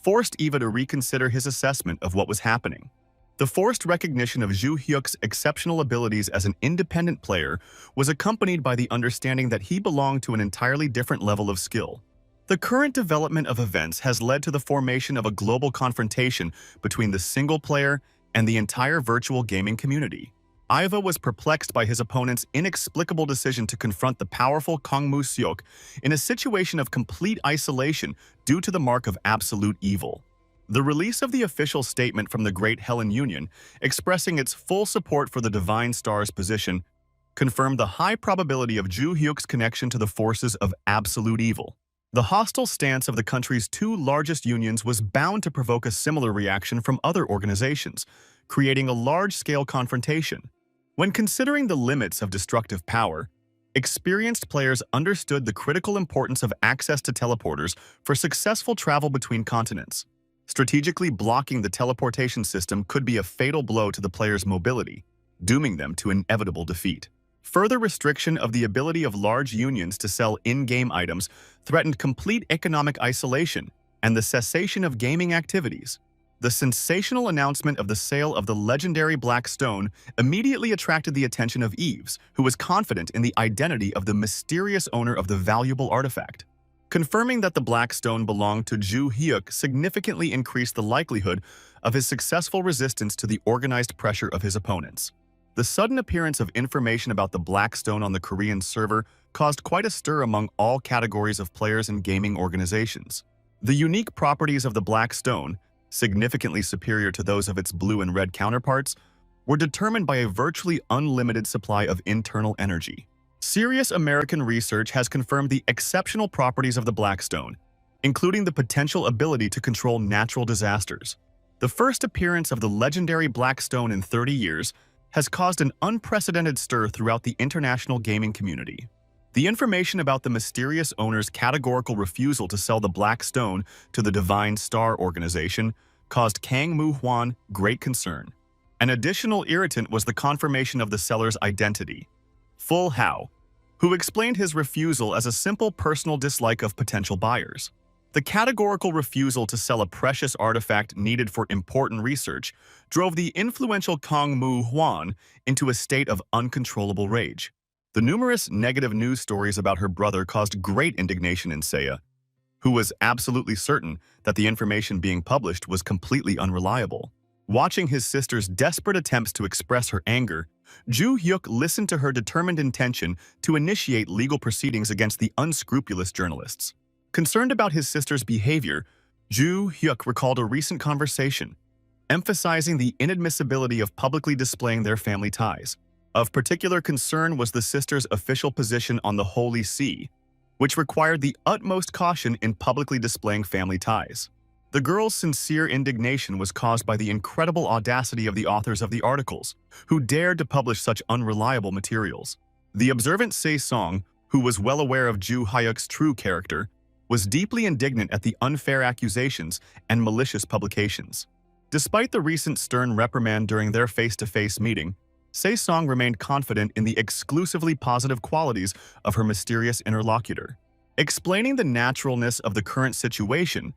forced Eva to reconsider his assessment of what was happening. The forced recognition of Zhu Hyuk's exceptional abilities as an independent player was accompanied by the understanding that he belonged to an entirely different level of skill. The current development of events has led to the formation of a global confrontation between the single player and the entire virtual gaming community. Iva was perplexed by his opponent's inexplicable decision to confront the powerful Kangmu Seok in a situation of complete isolation due to the mark of absolute evil. The release of the official statement from the Great Helen Union, expressing its full support for the Divine Star's position, confirmed the high probability of Zhu Hyuk's connection to the forces of absolute evil. The hostile stance of the country's two largest unions was bound to provoke a similar reaction from other organizations, creating a large-scale confrontation. When considering the limits of destructive power, experienced players understood the critical importance of access to teleporters for successful travel between continents. Strategically blocking the teleportation system could be a fatal blow to the player's mobility, dooming them to inevitable defeat. Further restriction of the ability of large unions to sell in-game items threatened complete economic isolation and the cessation of gaming activities. The sensational announcement of the sale of the legendary Black Stone immediately attracted the attention of Eves, who was confident in the identity of the mysterious owner of the valuable artifact. Confirming that the Black Stone belonged to Zhu Hyuk significantly increased the likelihood of his successful resistance to the organized pressure of his opponents. The sudden appearance of information about the Black Stone on the Korean server caused quite a stir among all categories of players and gaming organizations. The unique properties of the Black Stone, significantly superior to those of its blue and red counterparts, were determined by a virtually unlimited supply of internal energy. Serious American research has confirmed the exceptional properties of the Black Stone, including the potential ability to control natural disasters. The first appearance of the legendary Black Stone in 30 years has caused an unprecedented stir throughout the international gaming community. The information about the mysterious owner's categorical refusal to sell the Black Stone to the Divine Star organization caused Kang Moo-hwan great concern. An additional irritant was the confirmation of the seller's identity, Full Hao, who explained his refusal as a simple personal dislike of potential buyers. The categorical refusal to sell a precious artifact needed for important research drove the influential Kang Moo-hwan into a state of uncontrollable rage. The numerous negative news stories about her brother caused great indignation in Seiya, who was absolutely certain that the information being published was completely unreliable. Watching his sister's desperate attempts to express her anger, Zhu Hyuk listened to her determined intention to initiate legal proceedings against the unscrupulous journalists. Concerned about his sister's behavior, Zhu Hyuk recalled a recent conversation, emphasizing the inadmissibility of publicly displaying their family ties. Of particular concern was the sister's official position on the Holy See, which required the utmost caution in publicly displaying family ties. The girl's sincere indignation was caused by the incredible audacity of the authors of the articles, who dared to publish such unreliable materials. The observant Se-song, who was well aware of Zhu Hyuk's true character, was deeply indignant at the unfair accusations and malicious publications. Despite the recent stern reprimand during their face-to-face meeting, Se-song remained confident in the exclusively positive qualities of her mysterious interlocutor. Explaining the naturalness of the current situation,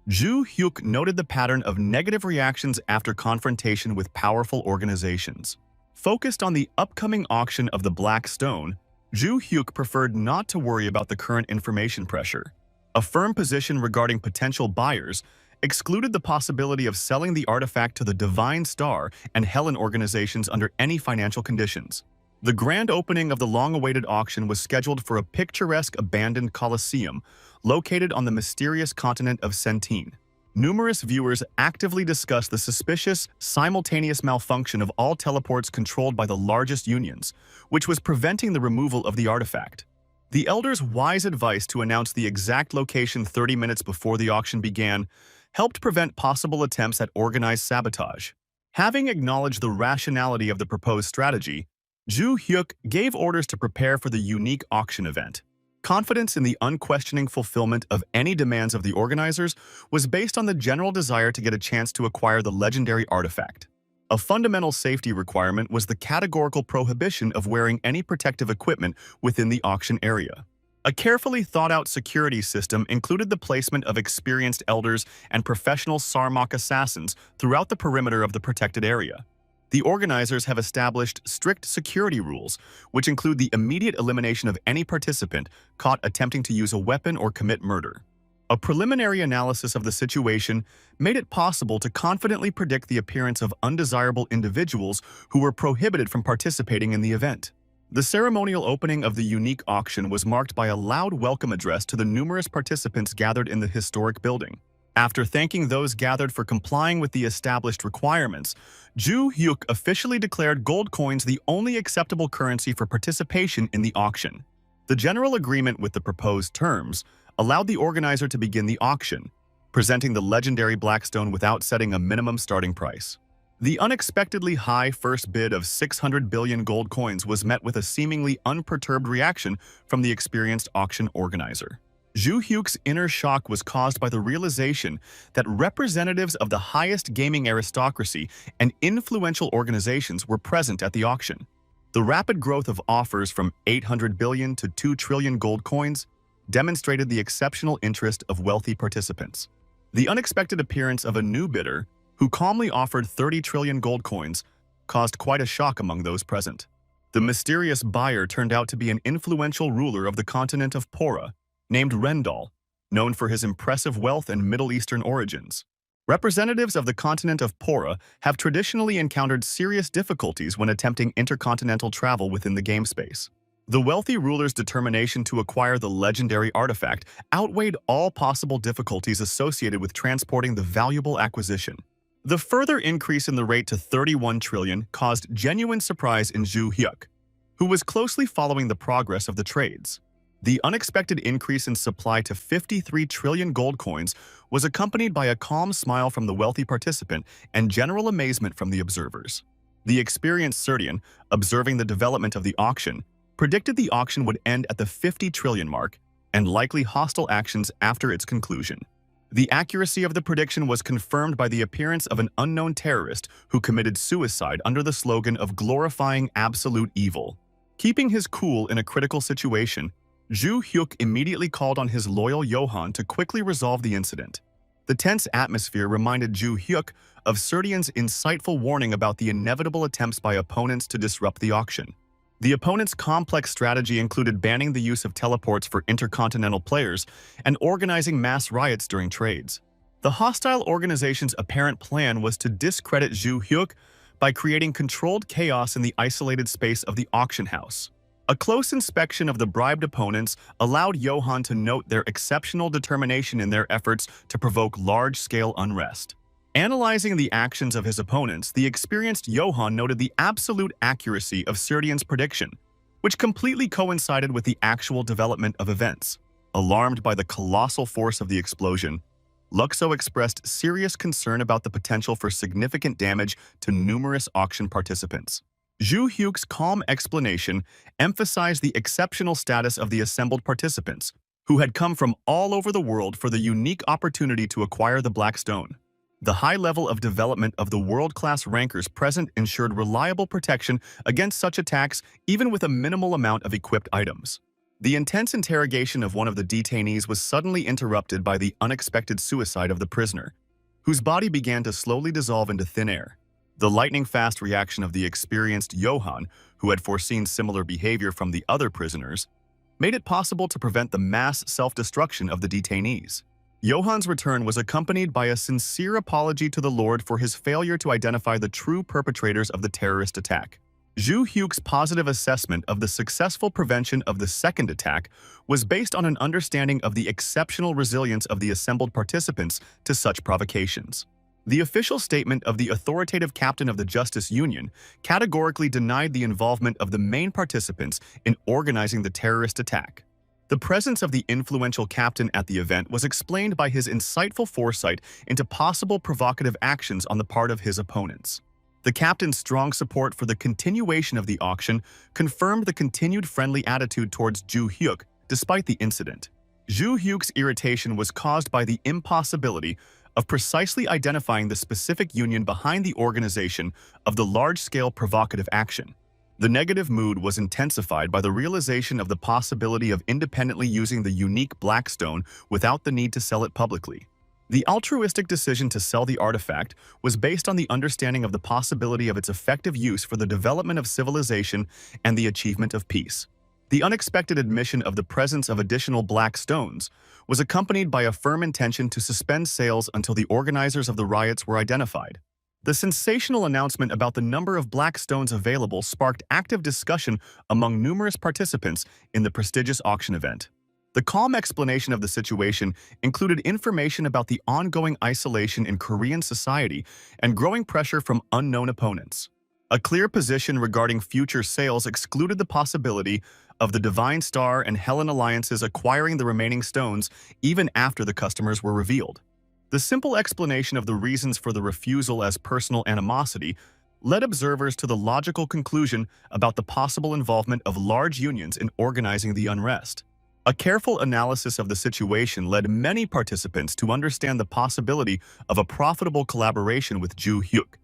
Zhu Hyuk noted the pattern of negative reactions after confrontation with powerful organizations. Focused on the upcoming auction of the Black Stone, Zhu Hyuk preferred not to worry about the current information pressure. A firm position regarding potential buyers excluded the possibility of selling the artifact to the Divine Star and Helen organizations under any financial conditions. The grand opening of the long-awaited auction was scheduled for a picturesque abandoned coliseum located on the mysterious continent of Centene. Numerous viewers actively discussed the suspicious, simultaneous malfunction of all teleports controlled by the largest unions, which was preventing the removal of the artifact. The Elder's wise advice to announce the exact location 30 minutes before the auction began helped prevent possible attempts at organized sabotage. Having acknowledged the rationality of the proposed strategy, Zhu Hyuk gave orders to prepare for the unique auction event. Confidence in the unquestioning fulfillment of any demands of the organizers was based on the general desire to get a chance to acquire the legendary artifact. A fundamental safety requirement was the categorical prohibition of wearing any protective equipment within the auction area. A carefully thought-out security system included the placement of experienced elders and professional Sarmak assassins throughout the perimeter of the protected area. The organizers have established strict security rules, which include the immediate elimination of any participant caught attempting to use a weapon or commit murder. A preliminary analysis of the situation made it possible to confidently predict the appearance of undesirable individuals who were prohibited from participating in the event. The ceremonial opening of the unique auction was marked by a loud welcome address to the numerous participants gathered in the historic building. After thanking those gathered for complying with the established requirements, Ju Hyuk officially declared gold coins the only acceptable currency for participation in the auction. The general agreement with the proposed terms allowed the organizer to begin the auction, presenting the legendary Blackstone without setting a minimum starting price. The unexpectedly high first bid of 600 billion gold coins was met with a seemingly unperturbed reaction from the experienced auction organizer. Ju Hyuk's inner shock was caused by the realization that representatives of the highest gaming aristocracy and influential organizations were present at the auction. The rapid growth of offers from 800 billion to 2 trillion gold coins demonstrated the exceptional interest of wealthy participants. The unexpected appearance of a new bidder, who calmly offered 30 trillion gold coins, caused quite a shock among those present. The mysterious buyer turned out to be an influential ruler of the continent of Pora, named Rendal, known for his impressive wealth and Middle Eastern origins. Representatives of the continent of Pora have traditionally encountered serious difficulties when attempting intercontinental travel within the game space. The wealthy ruler's determination to acquire the legendary artifact outweighed all possible difficulties associated with transporting the valuable acquisition. The further increase in the rate to 31 trillion caused genuine surprise in Ju Hyuk, who was closely following the progress of the trades. The unexpected increase in supply to 53 trillion gold coins was accompanied by a calm smile from the wealthy participant and general amazement from the observers. The experienced Serdian, observing the development of the auction, predicted the auction would end at the 50 trillion mark and likely hostile actions after its conclusion. The accuracy of the prediction was confirmed by the appearance of an unknown terrorist who committed suicide under the slogan of glorifying absolute evil. Keeping his cool in a critical situation, Ju Hyuk immediately called on his loyal Johan to quickly resolve the incident. The tense atmosphere reminded Ju Hyuk of Serdian's insightful warning about the inevitable attempts by opponents to disrupt the auction. The opponent's complex strategy included banning the use of teleports for intercontinental players and organizing mass riots during trades. The hostile organization's apparent plan was to discredit Ju Hyuk by creating controlled chaos in the isolated space of the auction house. A close inspection of the bribed opponents allowed Johan to note their exceptional determination in their efforts to provoke large-scale unrest. Analyzing the actions of his opponents, the experienced Johan noted the absolute accuracy of Serdian's prediction, which completely coincided with the actual development of events. Alarmed by the colossal force of the explosion, Luxo expressed serious concern about the potential for significant damage to numerous auction participants. Ju Hyuk's calm explanation emphasized the exceptional status of the assembled participants, who had come from all over the world for the unique opportunity to acquire the Black Stone. The high level of development of the world-class rankers present ensured reliable protection against such attacks even with a minimal amount of equipped items. The intense interrogation of one of the detainees was suddenly interrupted by the unexpected suicide of the prisoner, whose body began to slowly dissolve into thin air. The lightning-fast reaction of the experienced Johan, who had foreseen similar behavior from the other prisoners, made it possible to prevent the mass self-destruction of the detainees. Johan's return was accompanied by a sincere apology to the Lord for his failure to identify the true perpetrators of the terrorist attack. Ju Hyuk's positive assessment of the successful prevention of the second attack was based on an understanding of the exceptional resilience of the assembled participants to such provocations. The official statement of the authoritative captain of the Justice Union categorically denied the involvement of the main participants in organizing the terrorist attack. The presence of the influential captain at the event was explained by his insightful foresight into possible provocative actions on the part of his opponents. The captain's strong support for the continuation of the auction confirmed the continued friendly attitude towards Ju Hyuk despite the incident. Ju Hyuk's irritation was caused by the impossibility of precisely identifying the specific union behind the organization of the large-scale provocative action. The negative mood was intensified by the realization of the possibility of independently using the unique black stone without the need to sell it publicly. The altruistic decision to sell the artifact was based on the understanding of the possibility of its effective use for the development of civilization and the achievement of peace. The unexpected admission of the presence of additional black stones was accompanied by a firm intention to suspend sales until the organizers of the riots were identified. The sensational announcement about the number of black stones available sparked active discussion among numerous participants in the prestigious auction event. The calm explanation of the situation included information about the ongoing isolation in Korean society and growing pressure from unknown opponents. A clear position regarding future sales excluded the possibility of the Divine Star and Helen alliances acquiring the remaining stones even after the customers were revealed. The simple explanation of the reasons for the refusal as personal animosity led observers to the logical conclusion about the possible involvement of large unions in organizing the unrest. A careful analysis of the situation led many participants to understand the possibility of a profitable collaboration with Ju Hyuk.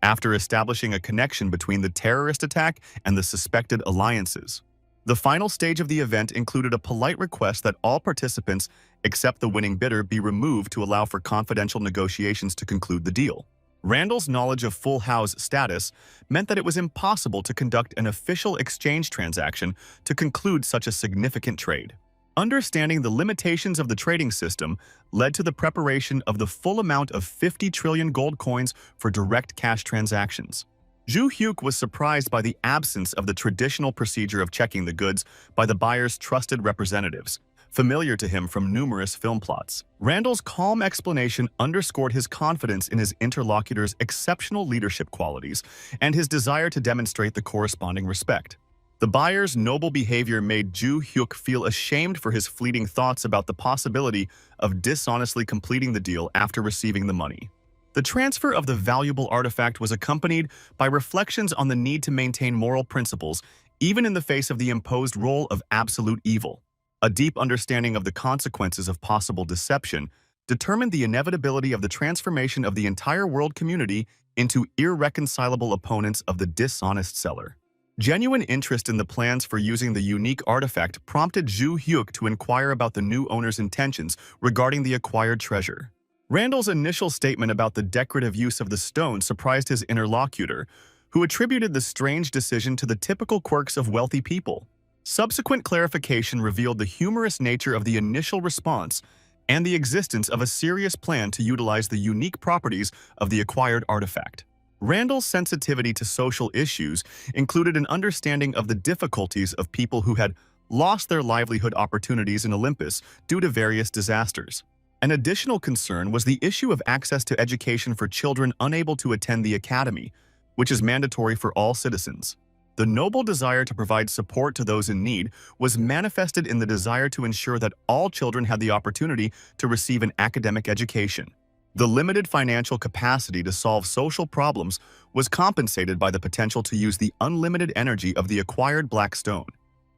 After establishing a connection between the terrorist attack and the suspected alliances, the final stage of the event included a polite request that all participants, except the winning bidder, be removed to allow for confidential negotiations to conclude the deal. Randall's knowledge of Full House status meant that it was impossible to conduct an official exchange transaction to conclude such a significant trade. Understanding the limitations of the trading system led to the preparation of the full amount of 50 trillion gold coins for direct cash transactions. Ju Hyuk was surprised by the absence of the traditional procedure of checking the goods by the buyer's trusted representatives, familiar to him from numerous film plots. Randall's calm explanation underscored his confidence in his interlocutor's exceptional leadership qualities and his desire to demonstrate the corresponding respect. The buyer's noble behavior made Ju Hyuk feel ashamed for his fleeting thoughts about the possibility of dishonestly completing the deal after receiving the money. The transfer of the valuable artifact was accompanied by reflections on the need to maintain moral principles, even in the face of the imposed role of absolute evil. A deep understanding of the consequences of possible deception determined the inevitability of the transformation of the entire world community into irreconcilable opponents of the dishonest seller. Genuine interest in the plans for using the unique artifact prompted Ju Hyuk to inquire about the new owner's intentions regarding the acquired treasure. Randall's initial statement about the decorative use of the stone surprised his interlocutor, who attributed the strange decision to the typical quirks of wealthy people. Subsequent clarification revealed the humorous nature of the initial response and the existence of a serious plan to utilize the unique properties of the acquired artifact. Randall's sensitivity to social issues included an understanding of the difficulties of people who had lost their livelihood opportunities in Olympus due to various disasters. An additional concern was the issue of access to education for children unable to attend the academy, which is mandatory for all citizens. The noble desire to provide support to those in need was manifested in the desire to ensure that all children had the opportunity to receive an academic education. The limited financial capacity to solve social problems was compensated by the potential to use the unlimited energy of the acquired black stone.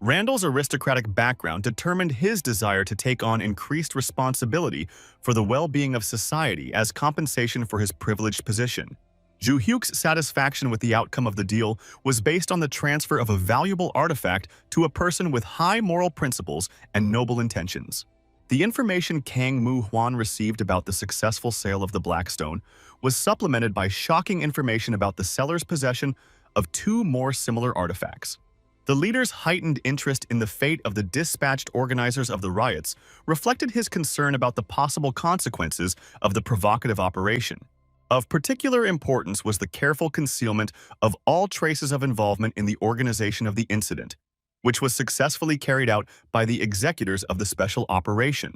Randall's aristocratic background determined his desire to take on increased responsibility for the well-being of society as compensation for his privileged position. Ju Hyuk's satisfaction with the outcome of the deal was based on the transfer of a valuable artifact to a person with high moral principles and noble intentions. The information Kang Moo-hwan received about the successful sale of the Blackstone was supplemented by shocking information about the seller's possession of two more similar artifacts. The leader's heightened interest in the fate of the dispatched organizers of the riots reflected his concern about the possible consequences of the provocative operation. Of particular importance was the careful concealment of all traces of involvement in the organization of the incident, which was successfully carried out by the executors of the special operation.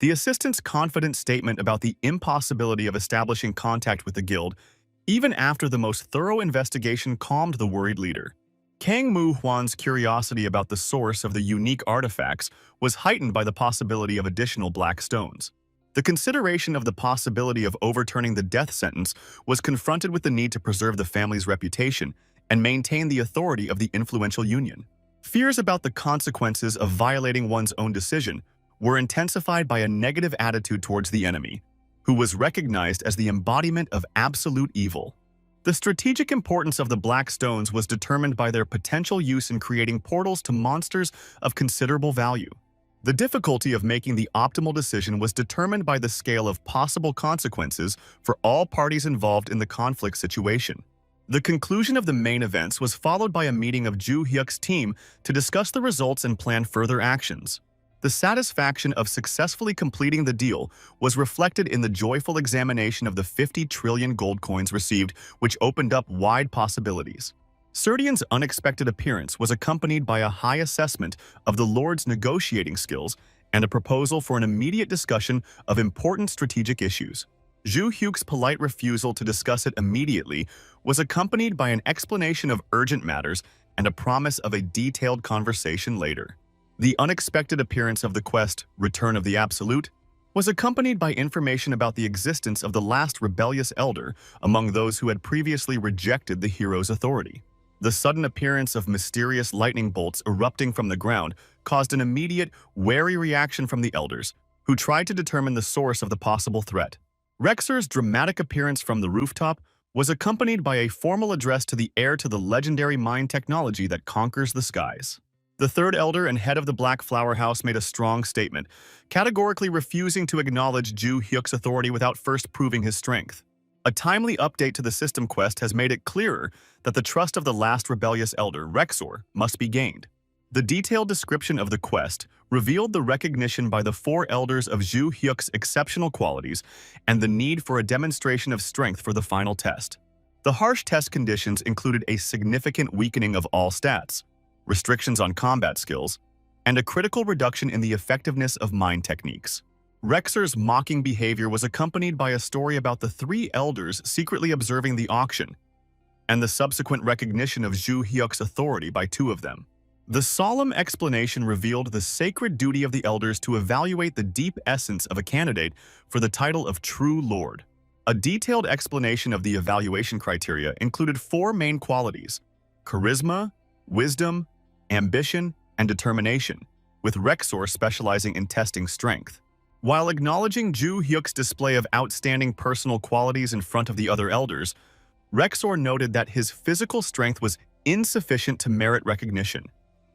The assistant's confident statement about the impossibility of establishing contact with the guild, even after the most thorough investigation, calmed the worried leader. Kang Moo-hwan's curiosity about the source of the unique artifacts was heightened by the possibility of additional black stones. The consideration of the possibility of overturning the death sentence was confronted with the need to preserve the family's reputation and maintain the authority of the influential union. Fears about the consequences of violating one's own decision were intensified by a negative attitude towards the enemy, who was recognized as the embodiment of absolute evil. The strategic importance of the black stones was determined by their potential use in creating portals to monsters of considerable value. The difficulty of making the optimal decision was determined by the scale of possible consequences for all parties involved in the conflict situation. The conclusion of the main events was followed by a meeting of Ju Hyuk's team to discuss the results and plan further actions. The satisfaction of successfully completing the deal was reflected in the joyful examination of the 50 trillion gold coins received, which opened up wide possibilities. Serdian's unexpected appearance was accompanied by a high assessment of the Lord's negotiating skills and a proposal for an immediate discussion of important strategic issues. Ju Hyuk's polite refusal to discuss it immediately was accompanied by an explanation of urgent matters and a promise of a detailed conversation later. The unexpected appearance of the quest, Return of the Absolute, was accompanied by information about the existence of the last rebellious elder among those who had previously rejected the hero's authority. The sudden appearance of mysterious lightning bolts erupting from the ground caused an immediate, wary reaction from the elders, who tried to determine the source of the possible threat. Rexor's dramatic appearance from the rooftop was accompanied by a formal address to the heir to the legendary mind technology that conquers the skies. The third elder and head of the Black Flower House made a strong statement, categorically refusing to acknowledge Ju Hyuk's authority without first proving his strength. A timely update to the system quest has made it clearer that the trust of the last rebellious elder, Rexor, must be gained. The detailed description of the quest revealed the recognition by the four elders of Ju Hyuk's exceptional qualities and the need for a demonstration of strength for the final test. The harsh test conditions included a significant weakening of all stats, restrictions on combat skills, and a critical reduction in the effectiveness of mind techniques. Rexor's mocking behavior was accompanied by a story about the three elders secretly observing the auction, and the subsequent recognition of Ju Hyuk's authority by two of them. The solemn explanation revealed the sacred duty of the elders to evaluate the deep essence of a candidate for the title of True Lord. A detailed explanation of the evaluation criteria included four main qualities: charisma, wisdom, ambition, and determination, with Rexor specializing in testing strength. While acknowledging Ju Hyuk's display of outstanding personal qualities in front of the other elders, Rexor noted that his physical strength was insufficient to merit recognition.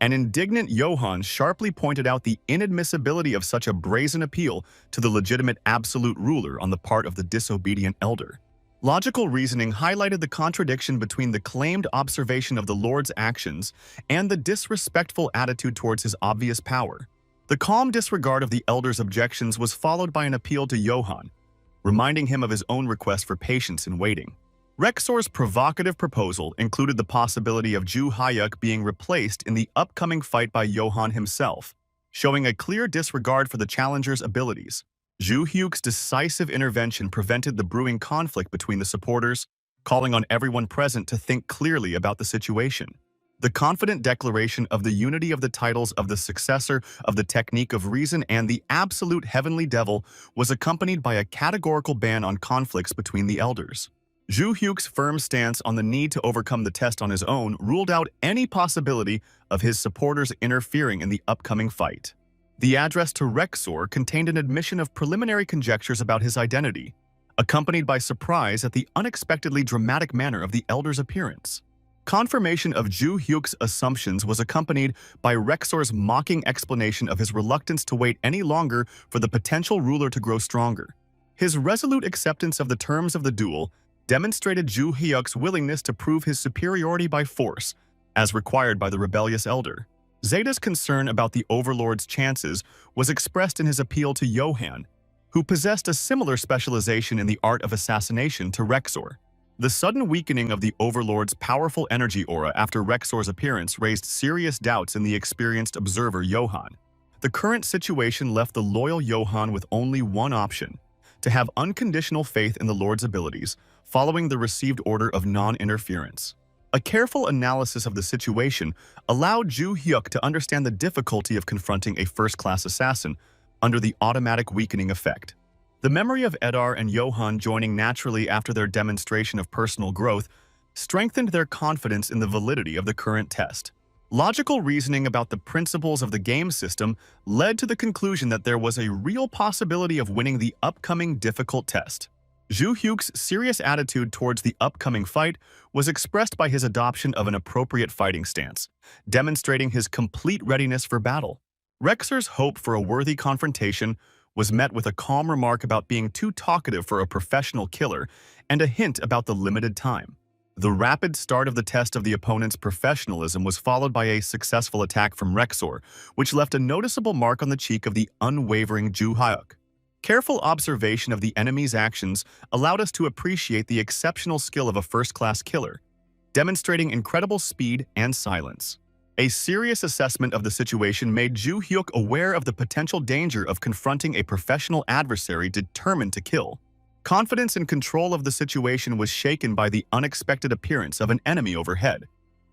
An indignant Johann sharply pointed out the inadmissibility of such a brazen appeal to the legitimate absolute ruler on the part of the disobedient elder. Logical reasoning highlighted the contradiction between the claimed observation of the Lord's actions and the disrespectful attitude towards his obvious power. The calm disregard of the elder's objections was followed by an appeal to Johann, reminding him of his own request for patience in waiting. Rexor's provocative proposal included the possibility of Ju Hyuk being replaced in the upcoming fight by Johann himself, showing a clear disregard for the challenger's abilities. Ju Hyuk's decisive intervention prevented the brewing conflict between the supporters, calling on everyone present to think clearly about the situation. The confident declaration of the unity of the titles of the successor of the technique of reason and the absolute heavenly devil was accompanied by a categorical ban on conflicts between the elders. Ju Hyuk's firm stance on the need to overcome the test on his own ruled out any possibility of his supporters interfering in the upcoming fight. The address to Rexor contained an admission of preliminary conjectures about his identity, accompanied by surprise at the unexpectedly dramatic manner of the elder's appearance. Confirmation of Ju Hyuk's assumptions was accompanied by Rexor's mocking explanation of his reluctance to wait any longer for the potential ruler to grow stronger. His resolute acceptance of the terms of the duel demonstrated Ju Hyuk's willingness to prove his superiority by force, as required by the rebellious elder. Zeta's concern about the Overlord's chances was expressed in his appeal to Johann, who possessed a similar specialization in the art of assassination to Rexor. The sudden weakening of the Overlord's powerful energy aura after Rexor's appearance raised serious doubts in the experienced observer Johann. The current situation left the loyal Johann with only one option: to have unconditional faith in the Lord's abilities, following the received order of non-interference. A careful analysis of the situation allowed Ju Hyuk to understand the difficulty of confronting a first-class assassin under the automatic weakening effect. The memory of Edar and Johann joining naturally after their demonstration of personal growth strengthened their confidence in the validity of the current test. Logical reasoning about the principles of the game system led to the conclusion that there was a real possibility of winning the upcoming difficult test. Zhu Hyuk's serious attitude towards the upcoming fight was expressed by his adoption of an appropriate fighting stance, demonstrating his complete readiness for battle. Rexor's hope for a worthy confrontation was met with a calm remark about being too talkative for a professional killer and a hint about the limited time. The rapid start of the test of the opponent's professionalism was followed by a successful attack from Rexor, which left a noticeable mark on the cheek of the unwavering Zhu Hyuk. Careful observation of the enemy's actions allowed us to appreciate the exceptional skill of a first-class killer, demonstrating incredible speed and silence. A serious assessment of the situation made Zhu Hyuk aware of the potential danger of confronting a professional adversary determined to kill. Confidence and control of the situation was shaken by the unexpected appearance of an enemy overhead,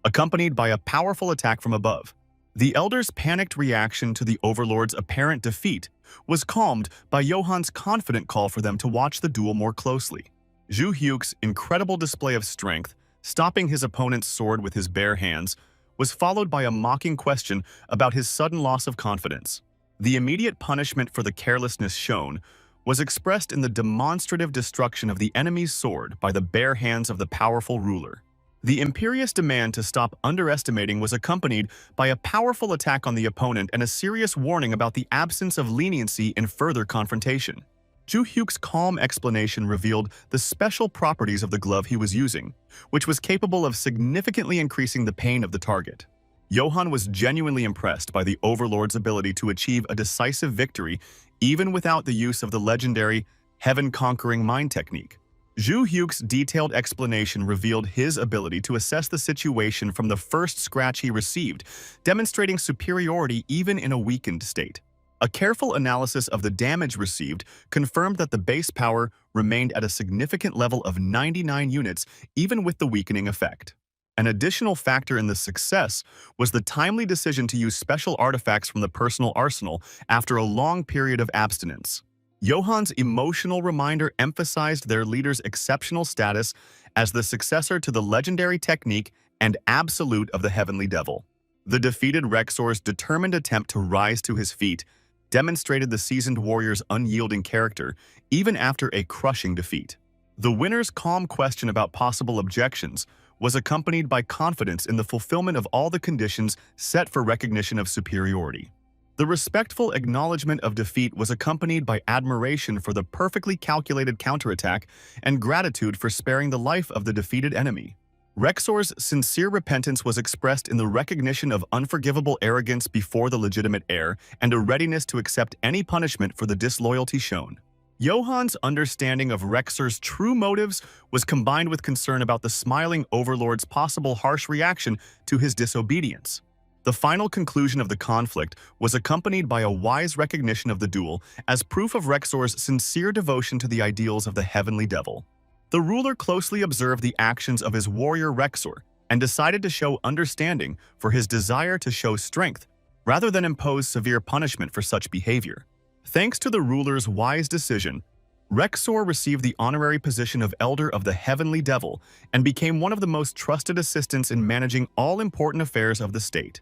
accompanied by a powerful attack from above. The Elder's panicked reaction to the Overlord's apparent defeat was calmed by Johan's confident call for them to watch the duel more closely. Zhu Hyuk's incredible display of strength, stopping his opponent's sword with his bare hands, was followed by a mocking question about his sudden loss of confidence. The immediate punishment for the carelessness shown was expressed in the demonstrative destruction of the enemy's sword by the bare hands of the powerful ruler. The imperious demand to stop underestimating was accompanied by a powerful attack on the opponent and a serious warning about the absence of leniency in further confrontation. Zhu Hyuk's calm explanation revealed the special properties of the glove he was using, which was capable of significantly increasing the pain of the target. Johan was genuinely impressed by the Overlord's ability to achieve a decisive victory even without the use of the legendary heaven-conquering mind technique. Zhu Hyuk's detailed explanation revealed his ability to assess the situation from the first scratch he received, demonstrating superiority even in a weakened state. A careful analysis of the damage received confirmed that the base power remained at a significant level of 99 units even with the weakening effect. An additional factor in the success was the timely decision to use special artifacts from the personal arsenal after a long period of abstinence. Johan's emotional reminder emphasized their leader's exceptional status as the successor to the legendary technique and absolute of the Heavenly Devil. The defeated Rexor's determined attempt to rise to his feet demonstrated the seasoned warrior's unyielding character even after a crushing defeat. The winner's calm question about possible objections was accompanied by confidence in the fulfillment of all the conditions set for recognition of superiority. The respectful acknowledgement of defeat was accompanied by admiration for the perfectly calculated counterattack and gratitude for sparing the life of the defeated enemy. Rexor's sincere repentance was expressed in the recognition of unforgivable arrogance before the legitimate heir and a readiness to accept any punishment for the disloyalty shown. Johan's understanding of Rexor's true motives was combined with concern about the smiling Overlord's possible harsh reaction to his disobedience. The final conclusion of the conflict was accompanied by a wise recognition of the duel as proof of Rexor's sincere devotion to the ideals of the Heavenly Devil. The ruler closely observed the actions of his warrior Rexor and decided to show understanding for his desire to show strength rather than impose severe punishment for such behavior. Thanks to the ruler's wise decision, Rexor received the honorary position of Elder of the Heavenly Devil and became one of the most trusted assistants in managing all important affairs of the state.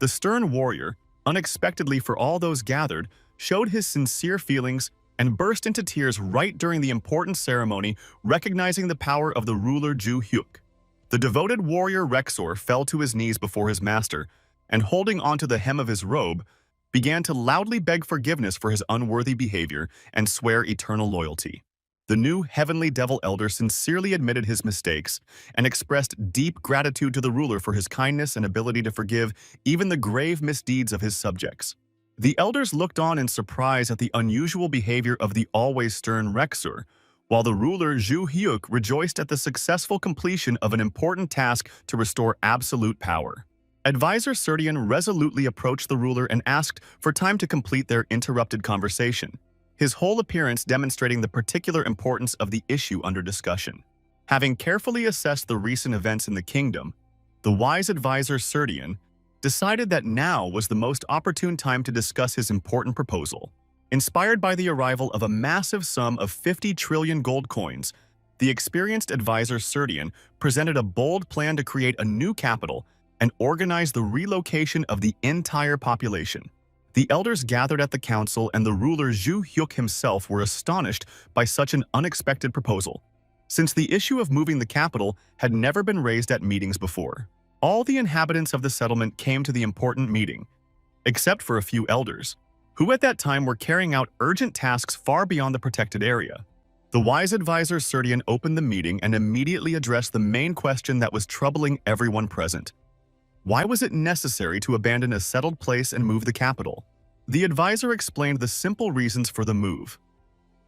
The stern warrior, unexpectedly for all those gathered, showed his sincere feelings and burst into tears right during the important ceremony, recognizing the power of the ruler Zhu Hyuk. The devoted warrior Rexor fell to his knees before his master, and holding onto the hem of his robe, began to loudly beg forgiveness for his unworthy behavior and swear eternal loyalty. The new Heavenly Devil Elder sincerely admitted his mistakes and expressed deep gratitude to the ruler for his kindness and ability to forgive even the grave misdeeds of his subjects. The elders looked on in surprise at the unusual behavior of the always stern Rexor, while the ruler Zhu Hyuk rejoiced at the successful completion of an important task to restore absolute power. Advisor Serdian resolutely approached the ruler and asked for time to complete their interrupted conversation, his whole appearance demonstrating the particular importance of the issue under discussion. Having carefully assessed the recent events in the kingdom, the wise advisor Serdian decided that now was the most opportune time to discuss his important proposal. Inspired by the arrival of a massive sum of 50 trillion gold coins, the experienced advisor Serdian presented a bold plan to create a new capital and organize the relocation of the entire population. The elders gathered at the council and the ruler Zhu Hyuk himself were astonished by such an unexpected proposal, since the issue of moving the capital had never been raised at meetings before. All the inhabitants of the settlement came to the important meeting, except for a few elders, who at that time were carrying out urgent tasks far beyond the protected area. The wise advisor Serdian opened the meeting and immediately addressed the main question that was troubling everyone present. Why was it necessary to abandon a settled place and move the capital? The advisor explained the simple reasons for the move.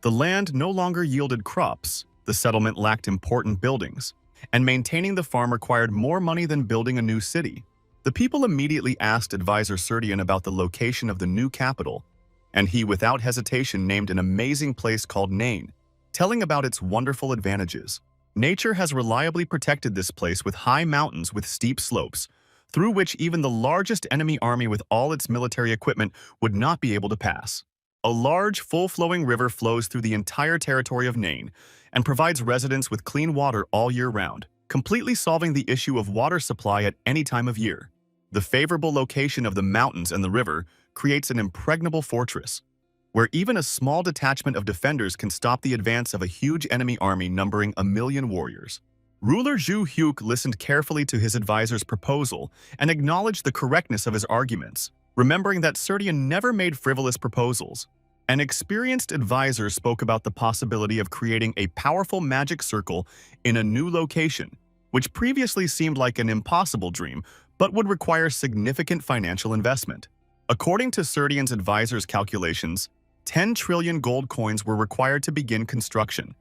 The land no longer yielded crops, the settlement lacked important buildings, and maintaining the farm required more money than building a new city. The people immediately asked advisor Serdian about the location of the new capital, and he without hesitation named an amazing place called Nain, telling about its wonderful advantages. Nature has reliably protected this place with high mountains with steep slopes, through which even the largest enemy army with all its military equipment would not be able to pass. A large, full-flowing river flows through the entire territory of Nain and provides residents with clean water all year round, completely solving the issue of water supply at any time of year. The favorable location of the mountains and the river creates an impregnable fortress, where even a small detachment of defenders can stop the advance of a huge enemy army numbering 1,000,000 warriors. Ruler Zhu Hyuk listened carefully to his advisor's proposal and acknowledged the correctness of his arguments, remembering that Serdian never made frivolous proposals. An experienced advisor spoke about the possibility of creating a powerful magic circle in a new location, which previously seemed like an impossible dream, but would require significant financial investment. According to Serdian's advisor's calculations, 10 trillion gold coins were required to begin construction,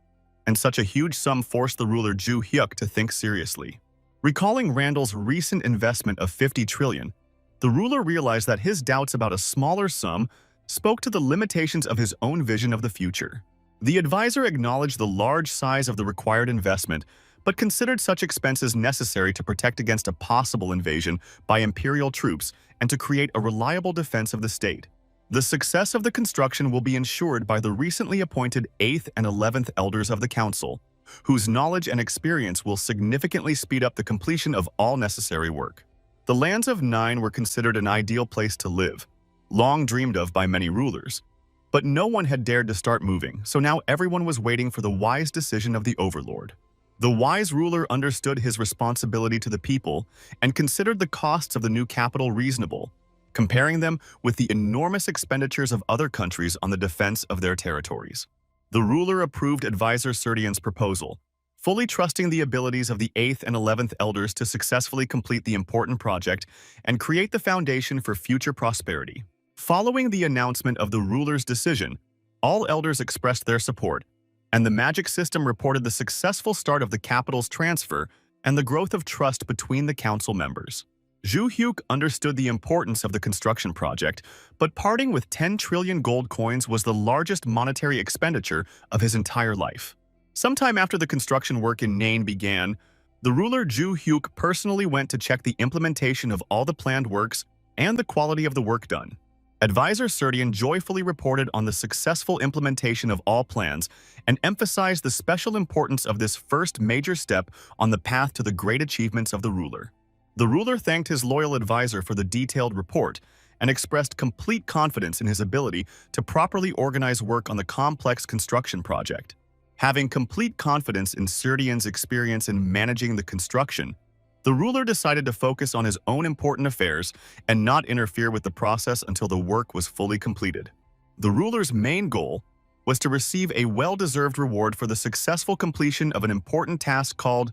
and such a huge sum forced the ruler Zhu Hyuk to think seriously. Recalling Randall's recent investment of 50 trillion, the ruler realized that his doubts about a smaller sum spoke to the limitations of his own vision of the future. The advisor acknowledged the large size of the required investment, but considered such expenses necessary to protect against a possible invasion by imperial troops and to create a reliable defense of the state. The success of the construction will be ensured by the recently appointed 8th and 11th elders of the council, whose knowledge and experience will significantly speed up the completion of all necessary work. The lands of Nine were considered an ideal place to live, long dreamed of by many rulers. But no one had dared to start moving, so now everyone was waiting for the wise decision of the overlord. The wise ruler understood his responsibility to the people and considered the costs of the new capital reasonable, comparing them with the enormous expenditures of other countries on the defense of their territories. The ruler approved advisor Serdian's proposal, fully trusting the abilities of the 8th and 11th elders to successfully complete the important project and create the foundation for future prosperity. Following the announcement of the ruler's decision, all elders expressed their support, and the magic system reported the successful start of the capital's transfer and the growth of trust between the council members. Zhu Hyuk understood the importance of the construction project, but parting with 10 trillion gold coins was the largest monetary expenditure of his entire life. Sometime after the construction work in Nain began, the ruler Zhu Hyuk personally went to check the implementation of all the planned works and the quality of the work done. Advisor Serdian joyfully reported on the successful implementation of all plans and emphasized the special importance of this first major step on the path to the great achievements of the ruler. The ruler thanked his loyal advisor for the detailed report and expressed complete confidence in his ability to properly organize work on the complex construction project. Having complete confidence in Serdian's experience in managing the construction, the ruler decided to focus on his own important affairs and not interfere with the process until the work was fully completed. The ruler's main goal was to receive a well-deserved reward for the successful completion of an important task called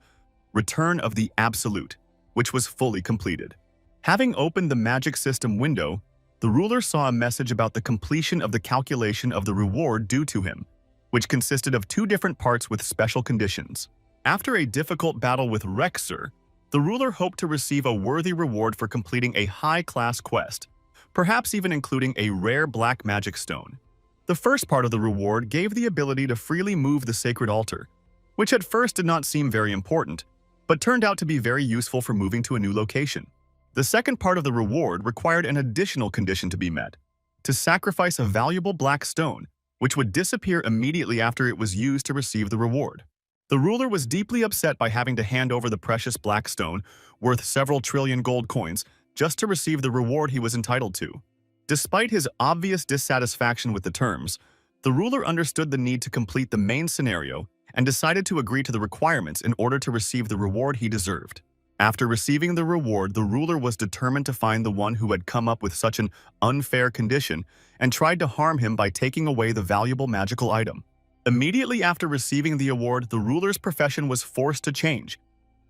Return of the Absolute, which was fully completed. Having opened the magic system window, the ruler saw a message about the completion of the calculation of the reward due to him, which consisted of 2 different parts with special conditions. After a difficult battle with Rexer, the ruler hoped to receive a worthy reward for completing a high-class quest, perhaps even including a rare black magic stone. The first part of the reward gave the ability to freely move the sacred altar, which at first did not seem very important, but turned out to be very useful for moving to a new location. The second part of the reward required an additional condition to be met: to sacrifice a valuable black stone, which would disappear immediately after it was used to receive the reward. The ruler was deeply upset by having to hand over the precious black stone, worth several trillion gold coins, just to receive the reward he was entitled to. Despite his obvious dissatisfaction with the terms, the ruler understood the need to complete the main scenario and decided to agree to the requirements in order to receive the reward he deserved. After receiving the reward, the ruler was determined to find the one who had come up with such an unfair condition and tried to harm him by taking away the valuable magical item. Immediately after receiving the award, the ruler's profession was forced to change,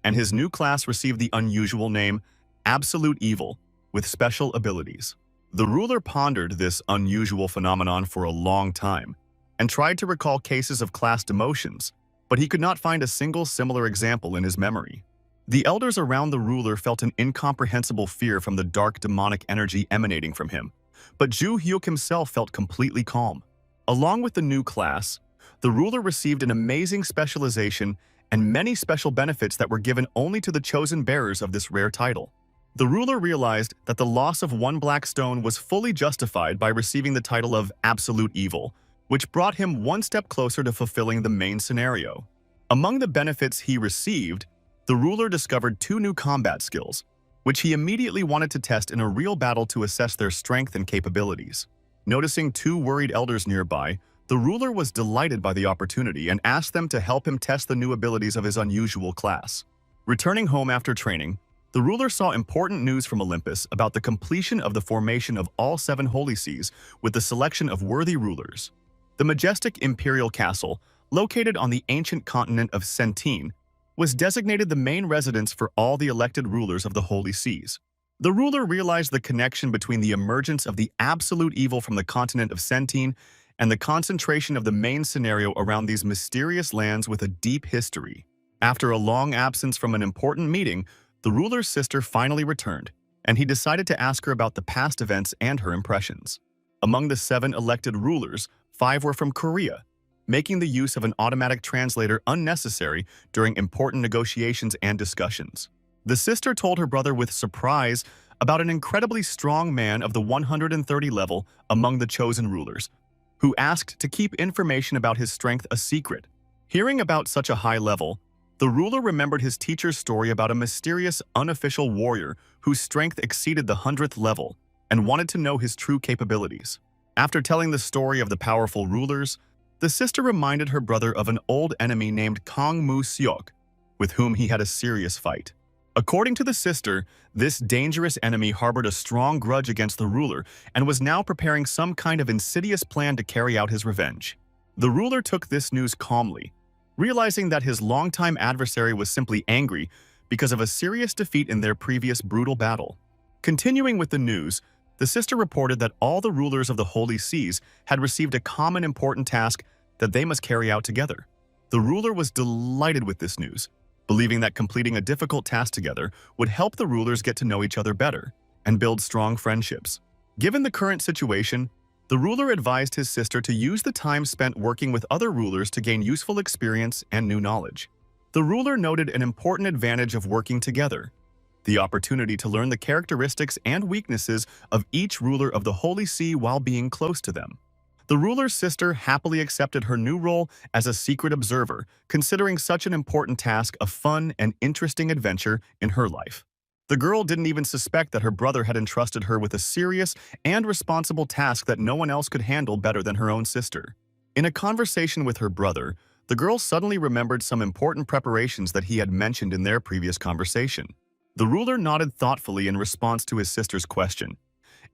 and his new class received the unusual name Absolute Evil, with special abilities. The ruler pondered this unusual phenomenon for a long time and tried to recall cases of class demotions, but he could not find a single similar example in his memory. The elders around the ruler felt an incomprehensible fear from the dark demonic energy emanating from him, but Ju Hyuk himself felt completely calm. Along with the new class, the ruler received an amazing specialization and many special benefits that were given only to the chosen bearers of this rare title. The ruler realized that the loss of one black stone was fully justified by receiving the title of Absolute Evil, which brought him one step closer to fulfilling the main scenario. Among the benefits he received, the ruler discovered 2 new combat skills, which he immediately wanted to test in a real battle to assess their strength and capabilities. Noticing 2 worried elders nearby, the ruler was delighted by the opportunity and asked them to help him test the new abilities of his unusual class. Returning home after training, the ruler saw important news from Olympus about the completion of the formation of all 7 holy seas with the selection of worthy rulers. The majestic imperial castle, located on the ancient continent of Sentine, was designated the main residence for all the elected rulers of the holy seas. The ruler realized the connection between the emergence of the absolute evil from the continent of Sentine and the concentration of the main scenario around these mysterious lands with a deep history. After a long absence from an important meeting, the ruler's sister finally returned, and he decided to ask her about the past events and her impressions. Among the 7 elected rulers, 5 were from Korea, making the use of an automatic translator unnecessary during important negotiations and discussions. The sister told her brother with surprise about an incredibly strong man of the 130 level among the chosen rulers, who asked to keep information about his strength a secret. Hearing about such a high level, the ruler remembered his teacher's story about a mysterious, unofficial warrior whose strength exceeded the 100th level and wanted to know his true capabilities. After telling the story of the powerful rulers, the sister reminded her brother of an old enemy named Kong Mu Seok, with whom he had a serious fight. According to the sister, this dangerous enemy harbored a strong grudge against the ruler and was now preparing some kind of insidious plan to carry out his revenge. The ruler took this news calmly, realizing that his longtime adversary was simply angry because of a serious defeat in their previous brutal battle. Continuing with the news, the sister reported that all the rulers of the Holy Seas had received a common important task that they must carry out together. The ruler was delighted with this news, believing that completing a difficult task together would help the rulers get to know each other better and build strong friendships. Given the current situation, the ruler advised his sister to use the time spent working with other rulers to gain useful experience and new knowledge. The ruler noted an important advantage of working together: the opportunity to learn the characteristics and weaknesses of each ruler of the Holy See while being close to them. The ruler's sister happily accepted her new role as a secret observer, considering such an important task a fun and interesting adventure in her life. The girl didn't even suspect that her brother had entrusted her with a serious and responsible task that no one else could handle better than her own sister. In a conversation with her brother, the girl suddenly remembered some important preparations that he had mentioned in their previous conversation. The ruler nodded thoughtfully in response to his sister's question,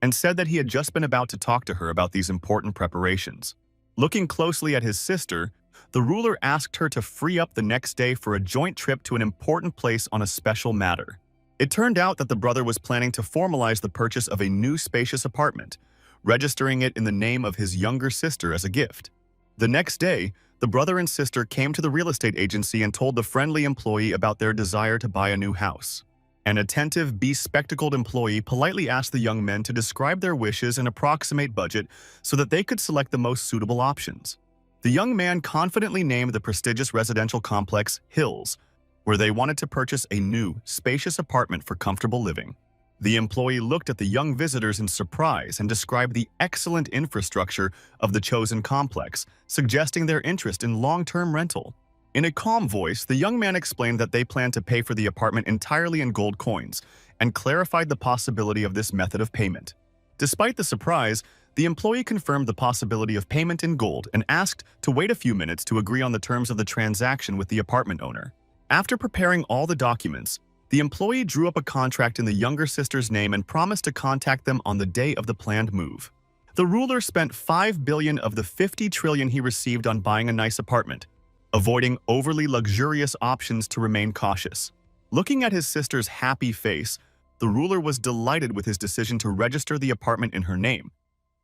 and said that he had just been about to talk to her about these important preparations. Looking closely at his sister, the ruler asked her to free up the next day for a joint trip to an important place on a special matter. It turned out that the brother was planning to formalize the purchase of a new spacious apartment, registering it in the name of his younger sister as a gift. The next day, the brother and sister came to the real estate agency and told the friendly employee about their desire to buy a new house. An attentive, bespectacled employee politely asked the young men to describe their wishes and approximate budget so that they could select the most suitable options. The young man confidently named the prestigious residential complex Hills, where they wanted to purchase a new, spacious apartment for comfortable living. The employee looked at the young visitors in surprise and described the excellent infrastructure of the chosen complex, suggesting their interest in long-term rental. In a calm voice, the young man explained that they planned to pay for the apartment entirely in gold coins and clarified the possibility of this method of payment. Despite the surprise, the employee confirmed the possibility of payment in gold and asked to wait a few minutes to agree on the terms of the transaction with the apartment owner. After preparing all the documents, the employee drew up a contract in the younger sister's name and promised to contact them on the day of the planned move. The ruler spent 5 billion of the 50 trillion he received on buying a nice apartment, avoiding overly luxurious options to remain cautious. Looking at his sister's happy face, the ruler was delighted with his decision to register the apartment in her name,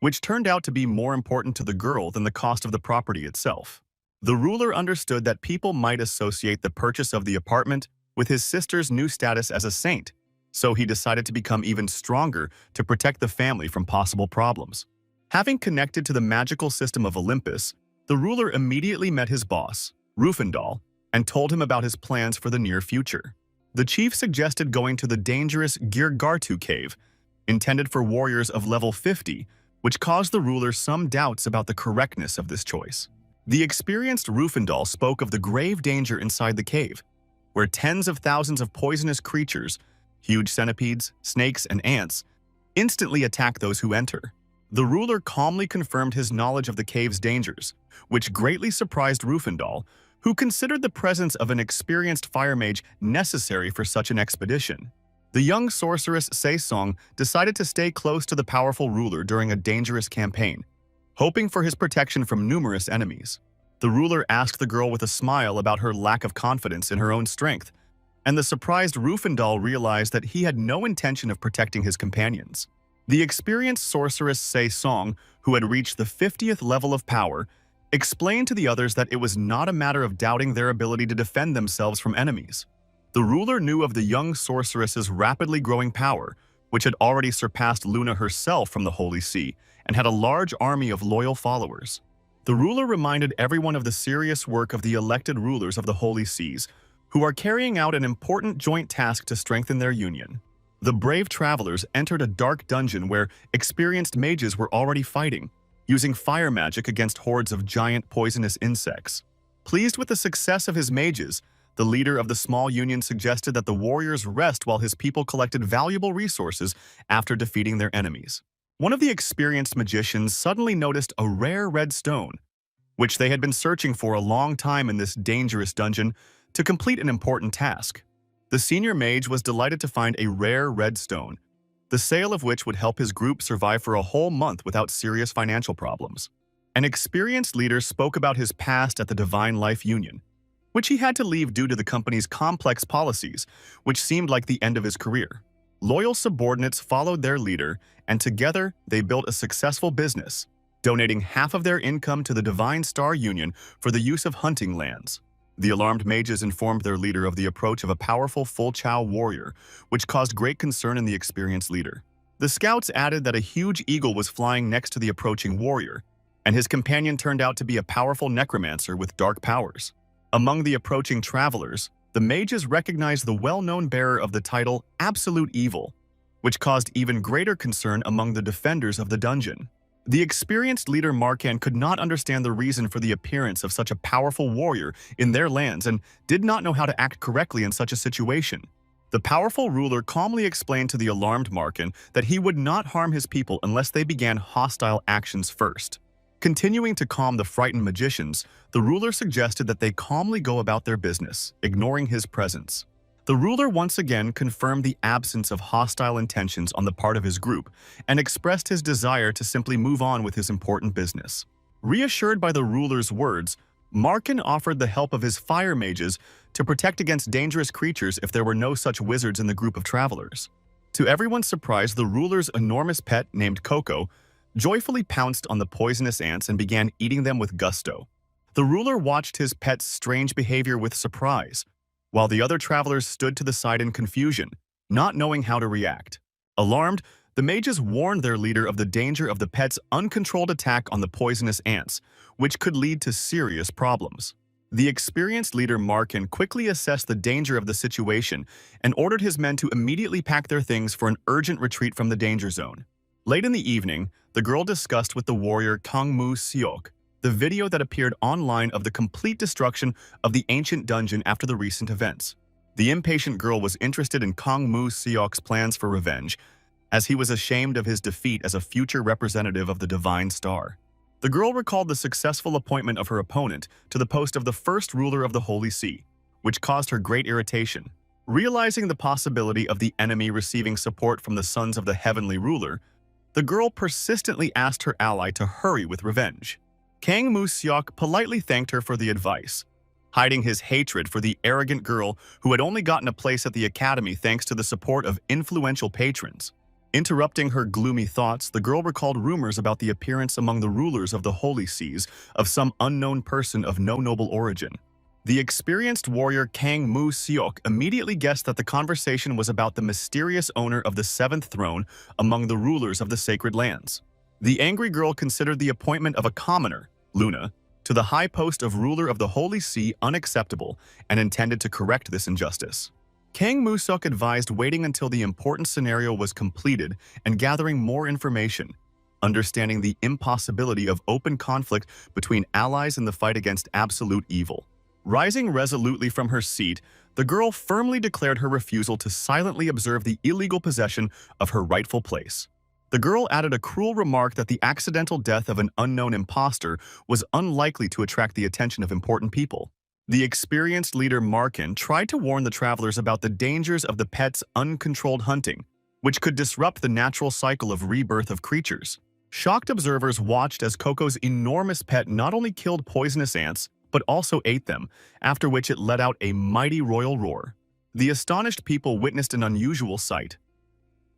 which turned out to be more important to the girl than the cost of the property itself. The ruler understood that people might associate the purchase of the apartment with his sister's new status as a saint, so he decided to become even stronger to protect the family from possible problems. Having connected to the magical system of Olympus, the ruler immediately met his boss, Rufendal, and told him about his plans for the near future. The chief suggested going to the dangerous Girgartu cave, intended for warriors of level 50, which caused the ruler some doubts about the correctness of this choice. The experienced Rufendal spoke of the grave danger inside the cave, where tens of thousands of poisonous creatures, huge centipedes, snakes, and ants, instantly attack those who enter. The ruler calmly confirmed his knowledge of the cave's dangers, which greatly surprised Rufendal, who considered the presence of an experienced fire mage necessary for such an expedition. The young sorceress Saesong decided to stay close to the powerful ruler during a dangerous campaign, hoping for his protection from numerous enemies. The ruler asked the girl with a smile about her lack of confidence in her own strength, and the surprised Rufendal realized that he had no intention of protecting his companions. The experienced sorceress Saesong, who had reached the 50th level of power, explained to the others that it was not a matter of doubting their ability to defend themselves from enemies. The ruler knew of the young sorceress's rapidly growing power, which had already surpassed Luna herself from the Holy See, and had a large army of loyal followers. The ruler reminded everyone of the serious work of the elected rulers of the Holy Seas, who are carrying out an important joint task to strengthen their union. The brave travelers entered a dark dungeon where experienced mages were already fighting, using fire magic against hordes of giant poisonous insects. Pleased with the success of his mages, the leader of the small union suggested that the warriors rest while his people collected valuable resources after defeating their enemies. One of the experienced magicians suddenly noticed a rare red stone, which they had been searching for a long time in this dangerous dungeon to complete an important task. The senior mage was delighted to find a rare red stone, the sale of which would help his group survive for a whole month without serious financial problems. An experienced leader spoke about his past at the Divine Life Union, which he had to leave due to the company's complex policies, which seemed like the end of his career. Loyal subordinates followed their leader, and together they built a successful business, donating half of their income to the Divine Star Union for the use of hunting lands. The alarmed mages informed their leader of the approach of a powerful Full Chow warrior, which caused great concern in the experienced leader. The scouts added that a huge eagle was flying next to the approaching warrior, and his companion turned out to be a powerful necromancer with dark powers. Among the approaching travelers, the mages recognized the well-known bearer of the title Absolute Evil, which caused even greater concern among the defenders of the dungeon. The experienced leader Markan could not understand the reason for the appearance of such a powerful warrior in their lands and did not know how to act correctly in such a situation. The powerful ruler calmly explained to the alarmed Markan that he would not harm his people unless they began hostile actions first. Continuing to calm the frightened magicians, the ruler suggested that they calmly go about their business, ignoring his presence. The ruler once again confirmed the absence of hostile intentions on the part of his group and expressed his desire to simply move on with his important business. Reassured by the ruler's words, Markan offered the help of his fire mages to protect against dangerous creatures if there were no such wizards in the group of travelers. To everyone's surprise, the ruler's enormous pet named Coco joyfully pounced on the poisonous ants and began eating them with gusto. The ruler watched his pet's strange behavior with surprise, while the other travelers stood to the side in confusion, not knowing how to react. Alarmed, the mages warned their leader of the danger of the pet's uncontrolled attack on the poisonous ants, which could lead to serious problems. The experienced leader Markan quickly assessed the danger of the situation and ordered his men to immediately pack their things for an urgent retreat from the danger zone. Late in the evening, the girl discussed with the warrior Kangmu Seok the video that appeared online of the complete destruction of the ancient dungeon after the recent events. The impatient girl was interested in Kangmu Seok's plans for revenge, as he was ashamed of his defeat as a future representative of the divine star. The girl recalled the successful appointment of her opponent to the post of the first ruler of the Holy See, which caused her great irritation. Realizing the possibility of the enemy receiving support from the sons of the heavenly ruler, the girl persistently asked her ally to hurry with revenge. Kang Moo-seok politely thanked her for the advice, hiding his hatred for the arrogant girl who had only gotten a place at the academy thanks to the support of influential patrons. Interrupting her gloomy thoughts, the girl recalled rumors about the appearance among the rulers of the Holy Seas of some unknown person of no noble origin. The experienced warrior Kang Moo-seok immediately guessed that the conversation was about the mysterious owner of the seventh throne among the rulers of the sacred lands. The angry girl considered the appointment of a commoner, Luna, to the high post of ruler of the Holy See unacceptable and intended to correct this injustice. Kang Moo-seok advised waiting until the important scenario was completed and gathering more information, understanding the impossibility of open conflict between allies in the fight against absolute evil. Rising resolutely from her seat, the girl firmly declared her refusal to silently observe the illegal possession of her rightful place. The girl added a cruel remark that the accidental death of an unknown impostor was unlikely to attract the attention of important people. The experienced leader Markin tried to warn the travelers about the dangers of the pet's uncontrolled hunting, which could disrupt the natural cycle of rebirth of creatures. Shocked observers watched as Coco's enormous pet not only killed poisonous ants, but also ate them, after which it let out a mighty royal roar. The astonished people witnessed an unusual sight.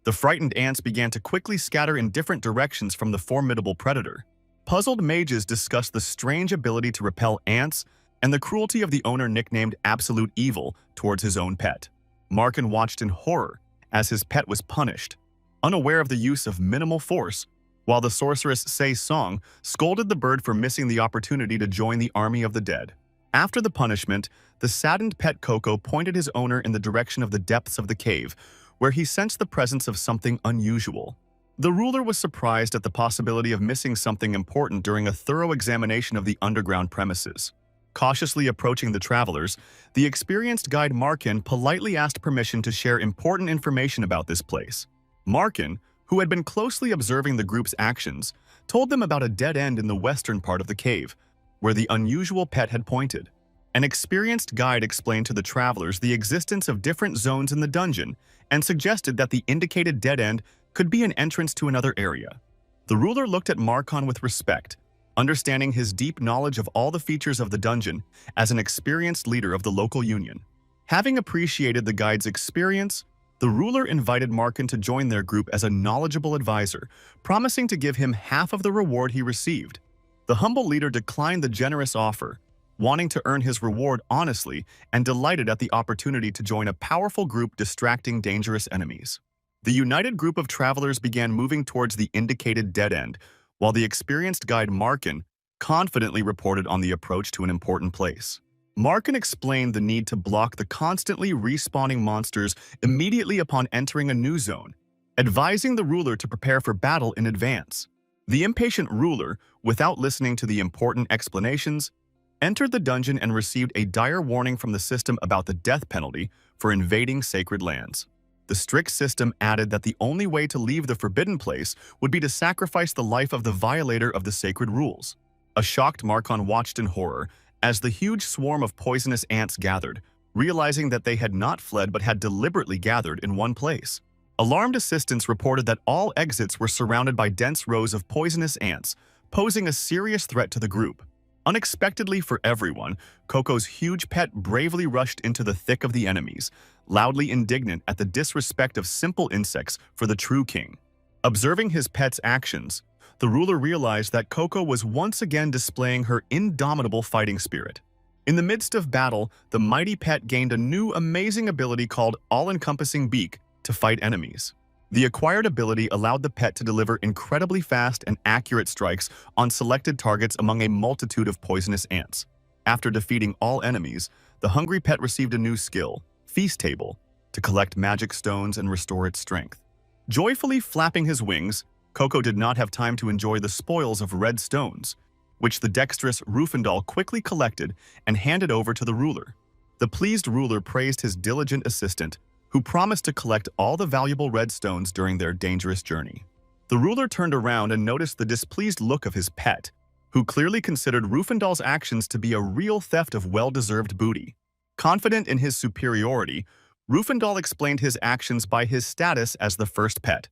The frightened ants began to quickly scatter in different directions from the formidable predator. Puzzled mages discussed the strange ability to repel ants and the cruelty of the owner nicknamed Absolute Evil towards his own pet. Markin watched in horror as his pet was punished, unaware of the use of minimal force, while the sorceress Sei Song scolded the bird for missing the opportunity to join the army of the dead. After the punishment, the saddened pet Coco pointed his owner in the direction of the depths of the cave, where he sensed the presence of something unusual. The ruler was surprised at the possibility of missing something important during a thorough examination of the underground premises. Cautiously approaching the travelers, the experienced guide Markin politely asked permission to share important information about this place. Markin, who had been closely observing the group's actions, told them about a dead end in the western part of the cave, where the unusual pet had pointed. An experienced guide explained to the travelers the existence of different zones in the dungeon and suggested that the indicated dead end could be an entrance to another area. The ruler looked at Markin with respect, understanding his deep knowledge of all the features of the dungeon as an experienced leader of the local union. Having appreciated the guide's experience, the ruler invited Markin to join their group as a knowledgeable advisor, promising to give him half of the reward he received. The humble leader declined the generous offer, wanting to earn his reward honestly and delighted at the opportunity to join a powerful group distracting dangerous enemies. The united group of travelers began moving towards the indicated dead end, while the experienced guide Markin confidently reported on the approach to an important place. Markin explained the need to block the constantly respawning monsters immediately upon entering a new zone, advising the ruler to prepare for battle in advance. The impatient ruler, without listening to the important explanations, entered the dungeon and received a dire warning from the system about the death penalty for invading sacred lands. The strict system added that the only way to leave the forbidden place would be to sacrifice the life of the violator of the sacred rules. A shocked Markin watched in horror as the huge swarm of poisonous ants gathered, realizing that they had not fled but had deliberately gathered in one place. Alarmed assistants reported that all exits were surrounded by dense rows of poisonous ants, posing a serious threat to the group. Unexpectedly for everyone, Coco's huge pet bravely rushed into the thick of the enemies, loudly indignant at the disrespect of simple insects for the true king. Observing his pet's actions, the ruler realized that Coco was once again displaying her indomitable fighting spirit. In the midst of battle, the mighty pet gained a new amazing ability called All-Encompassing Beak to fight enemies. The acquired ability allowed the pet to deliver incredibly fast and accurate strikes on selected targets among a multitude of poisonous ants. After defeating all enemies, the hungry pet received a new skill, Feast Table, to collect magic stones and restore its strength. Joyfully flapping his wings, Coco did not have time to enjoy the spoils of red stones, which the dexterous Rufendal quickly collected and handed over to the ruler. The pleased ruler praised his diligent assistant, who promised to collect all the valuable red stones during their dangerous journey. The ruler turned around and noticed the displeased look of his pet, who clearly considered Rufendal's actions to be a real theft of well-deserved booty. Confident in his superiority, Rufendal explained his actions by his status as the first pet,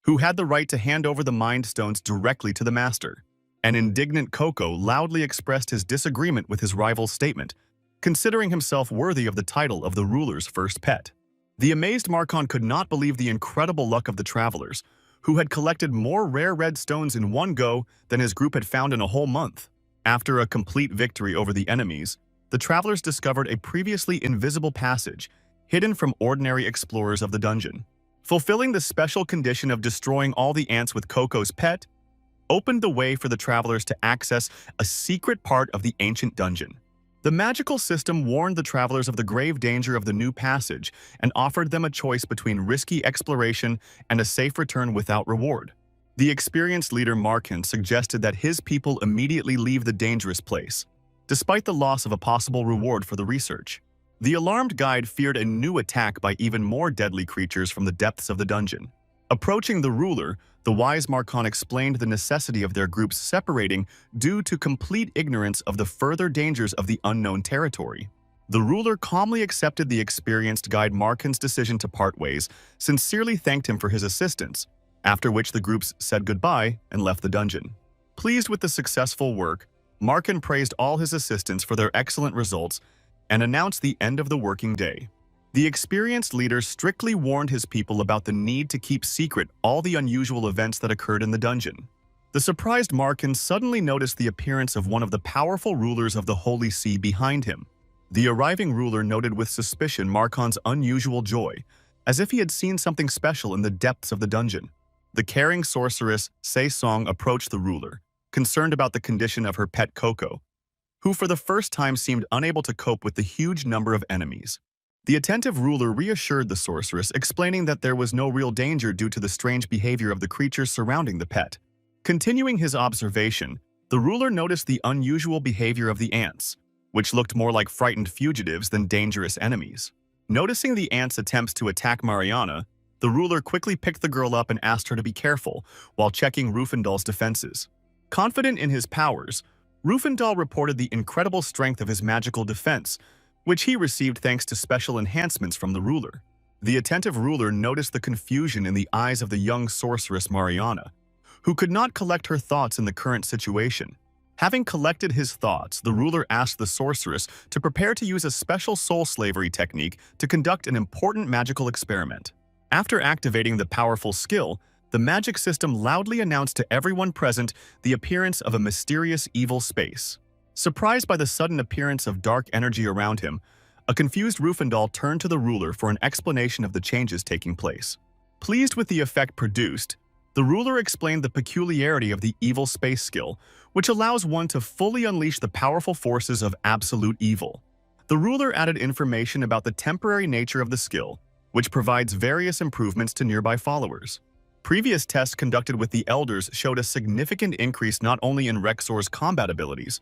who had the right to hand over the Mind Stones directly to the master. An indignant Coco loudly expressed his disagreement with his rival's statement, considering himself worthy of the title of the ruler's first pet. The amazed Marcon could not believe the incredible luck of the travelers, who had collected more rare red stones in one go than his group had found in a whole month. After a complete victory over the enemies, the travelers discovered a previously invisible passage, hidden from ordinary explorers of the dungeon. Fulfilling the special condition of destroying all the ants with Coco's pet, opened the way for the travelers to access a secret part of the ancient dungeon. The magical system warned the travelers of the grave danger of the new passage and offered them a choice between risky exploration and a safe return without reward. The experienced leader Markin suggested that his people immediately leave the dangerous place, despite the loss of a possible reward for the research. The alarmed guide feared a new attack by even more deadly creatures from the depths of the dungeon. Approaching the ruler, the wise Marcon explained the necessity of their groups separating due to complete ignorance of the further dangers of the unknown territory. The ruler calmly accepted the experienced guide Marcon's decision to part ways, sincerely thanked him for his assistance, after which the groups said goodbye and left the dungeon. Pleased with the successful work, Marcon praised all his assistants for their excellent results and announced the end of the working day. The experienced leader strictly warned his people about the need to keep secret all the unusual events that occurred in the dungeon. The surprised Marcon suddenly noticed the appearance of one of the powerful rulers of the Holy See behind him. The arriving ruler noted with suspicion Marcon's unusual joy, as if he had seen something special in the depths of the dungeon. The caring sorceress Se Song approached the ruler, concerned about the condition of her pet Coco, who for the first time seemed unable to cope with the huge number of enemies. The attentive ruler reassured the sorceress, explaining that there was no real danger due to the strange behavior of the creatures surrounding the pet. Continuing his observation, the ruler noticed the unusual behavior of the ants, which looked more like frightened fugitives than dangerous enemies. Noticing the ants' attempts to attack Mariana, the ruler quickly picked the girl up and asked her to be careful while checking Rufendal's defenses. Confident in his powers, Rufendal reported the incredible strength of his magical defense, which he received thanks to special enhancements from the ruler. The attentive ruler noticed the confusion in the eyes of the young sorceress Mariana, who could not collect her thoughts in the current situation. Having collected his thoughts, the ruler asked the sorceress to prepare to use a special soul slavery technique to conduct an important magical experiment. After activating the powerful skill, the magic system loudly announced to everyone present the appearance of a mysterious evil space. Surprised by the sudden appearance of dark energy around him, a confused Rufendal turned to the ruler for an explanation of the changes taking place. Pleased with the effect produced, the ruler explained the peculiarity of the evil space skill, which allows one to fully unleash the powerful forces of absolute evil. The ruler added information about the temporary nature of the skill, which provides various improvements to nearby followers. Previous tests conducted with the elders showed a significant increase not only in Rexor's combat abilities,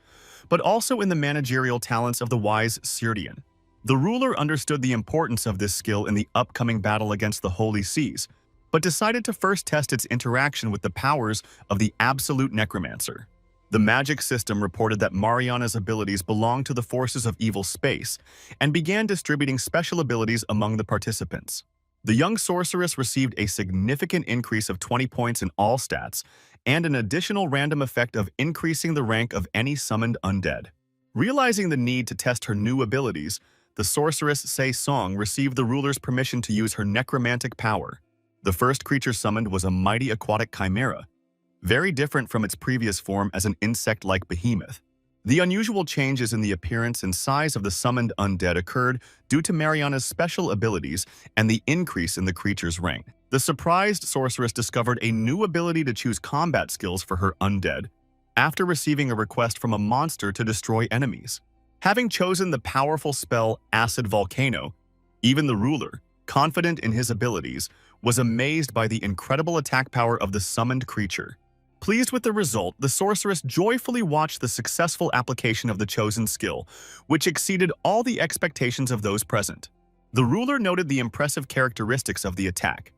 but also in the managerial talents of the wise Sirdian. The ruler understood the importance of this skill in the upcoming battle against the Holy Seas, but decided to first test its interaction with the powers of the Absolute Necromancer. The magic system reported that Mariana's abilities belonged to the forces of evil space and began distributing special abilities among the participants. The young sorceress received a significant increase of 20 points in all stats and an additional random effect of increasing the rank of any summoned undead. Realizing the need to test her new abilities, the sorceress Se Song received the ruler's permission to use her necromantic power. The first creature summoned was a mighty aquatic chimera, very different from its previous form as an insect-like behemoth. The unusual changes in the appearance and size of the summoned undead occurred due to Mariana's special abilities and the increase in the creature's rank. The surprised sorceress discovered a new ability to choose combat skills for her undead after receiving a request from a monster to destroy enemies. Having chosen the powerful spell Acid Volcano, even the ruler, confident in his abilities, was amazed by the incredible attack power of the summoned creature. Pleased with the result, the sorceress joyfully watched the successful application of the chosen skill, which exceeded all the expectations of those present. The ruler noted the impressive characteristics of the attack: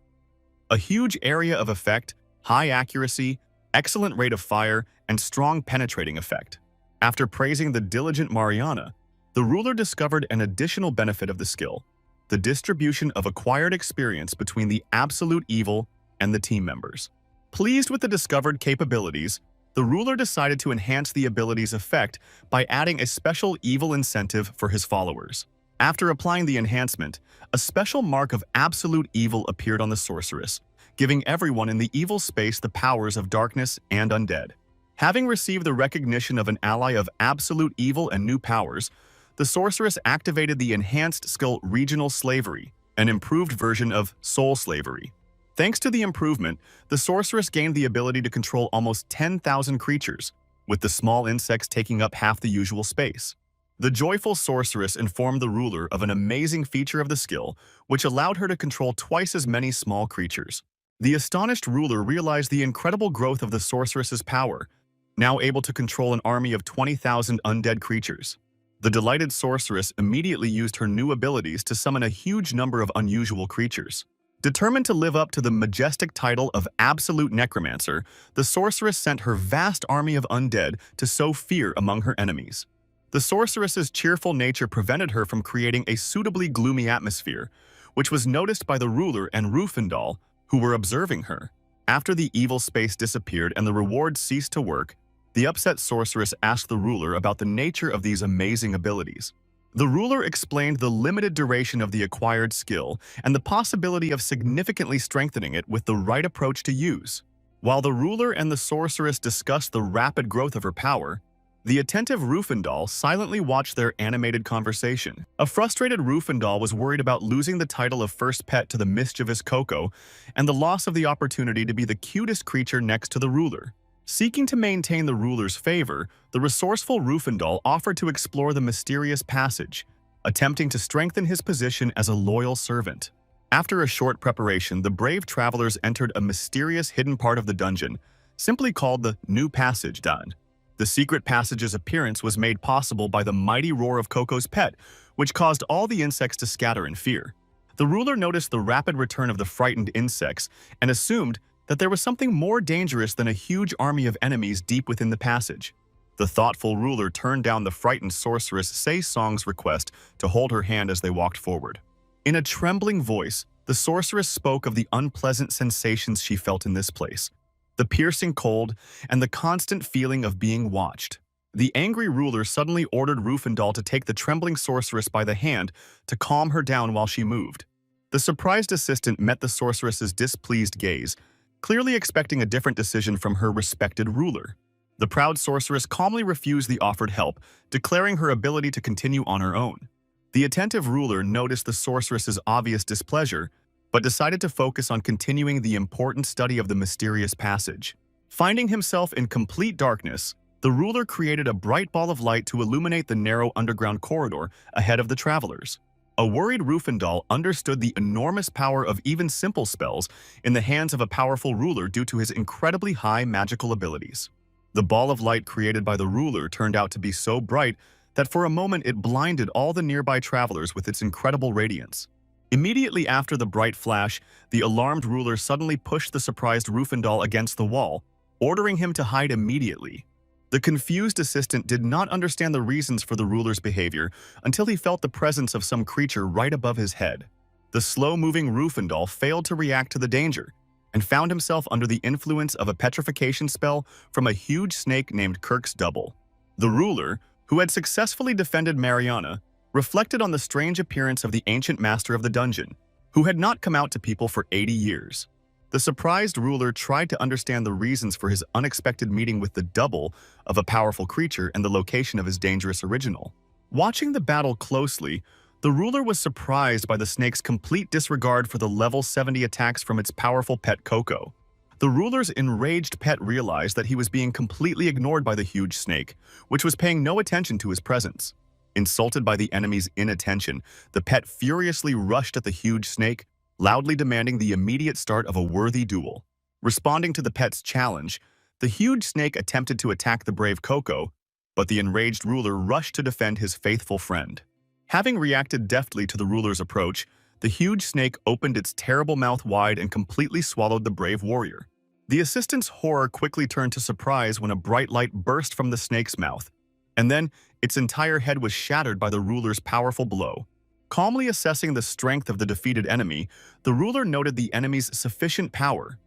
a huge area of effect, high accuracy, excellent rate of fire, and strong penetrating effect. After praising the diligent Mariana, the ruler discovered an additional benefit of the skill: the distribution of acquired experience between the absolute evil and the team members. Pleased with the discovered capabilities, the ruler decided to enhance the ability's effect by adding a special evil incentive for his followers. After applying the enhancement, a special mark of absolute evil appeared on the sorceress, giving everyone in the evil space the powers of darkness and undead. Having received the recognition of an ally of absolute evil and new powers, the sorceress activated the enhanced skill Regional Slavery, an improved version of Soul Slavery. Thanks to the improvement, the sorceress gained the ability to control almost 10,000 creatures, with the small insects taking up half the usual space. The joyful sorceress informed the ruler of an amazing feature of the skill, which allowed her to control twice as many small creatures. The astonished ruler realized the incredible growth of the sorceress's power, now able to control an army of 20,000 undead creatures. The delighted sorceress immediately used her new abilities to summon a huge number of unusual creatures. Determined to live up to the majestic title of Absolute Necromancer, the sorceress sent her vast army of undead to sow fear among her enemies. The sorceress's cheerful nature prevented her from creating a suitably gloomy atmosphere, which was noticed by the ruler and Rufendal, who were observing her. After the evil space disappeared and the rewards ceased to work, the upset sorceress asked the ruler about the nature of these amazing abilities. The ruler explained the limited duration of the acquired skill and the possibility of significantly strengthening it with the right approach to use. While the ruler and the sorceress discussed the rapid growth of her power, the attentive Rufendal silently watched their animated conversation. A frustrated Rufendal was worried about losing the title of first pet to the mischievous Coco and the loss of the opportunity to be the cutest creature next to the ruler. Seeking to maintain the ruler's favor, the resourceful Rufendal offered to explore the mysterious passage, attempting to strengthen his position as a loyal servant. After a short preparation, the brave travelers entered a mysterious hidden part of the dungeon, simply called the New Passage Dan. The secret passage's appearance was made possible by the mighty roar of Coco's pet, which caused all the insects to scatter in fear. The ruler noticed the rapid return of the frightened insects and assumed that there was something more dangerous than a huge army of enemies deep within the passage. The thoughtful ruler turned down the frightened sorceress Sei Song's request to hold her hand as they walked forward. In a trembling voice, the sorceress spoke of the unpleasant sensations she felt in this place, the piercing cold, and the constant feeling of being watched. The angry ruler suddenly ordered Rufendal to take the trembling sorceress by the hand to calm her down while she moved. The surprised assistant met the sorceress's displeased gaze, clearly expecting a different decision from her respected ruler. The proud sorceress calmly refused the offered help, declaring her ability to continue on her own. The attentive ruler noticed the sorceress's obvious displeasure, but decided to focus on continuing the important study of the mysterious passage. Finding himself in complete darkness, the ruler created a bright ball of light to illuminate the narrow underground corridor ahead of the travelers. A worried Rufendal understood the enormous power of even simple spells in the hands of a powerful ruler due to his incredibly high magical abilities. The ball of light created by the ruler turned out to be so bright that for a moment it blinded all the nearby travelers with its incredible radiance. Immediately after the bright flash, the alarmed ruler suddenly pushed the surprised Rufendal against the wall, ordering him to hide immediately. The confused assistant did not understand the reasons for the ruler's behavior until he felt the presence of some creature right above his head. The slow-moving Rufendal failed to react to the danger and found himself under the influence of a petrification spell from a huge snake named Kirk's Double. The ruler, who had successfully defended Mariana, reflected on the strange appearance of the ancient master of the dungeon, who had not come out to people for 80 years. The surprised ruler tried to understand the reasons for his unexpected meeting with the double of a powerful creature and the location of his dangerous original. Watching the battle closely, the ruler was surprised by the snake's complete disregard for the level 70 attacks from its powerful pet Coco. The ruler's enraged pet realized that he was being completely ignored by the huge snake, which was paying no attention to his presence. Insulted by the enemy's inattention, the pet furiously rushed at the huge snake, loudly demanding the immediate start of a worthy duel. Responding to the pet's challenge, the huge snake attempted to attack the brave Coco, but the enraged ruler rushed to defend his faithful friend. Having reacted deftly to the ruler's approach, the huge snake opened its terrible mouth wide and completely swallowed the brave warrior. The assistant's horror quickly turned to surprise when a bright light burst from the snake's mouth, and then its entire head was shattered by the ruler's powerful blow. Calmly assessing the strength of the defeated enemy, the ruler noted the enemy's sufficient power,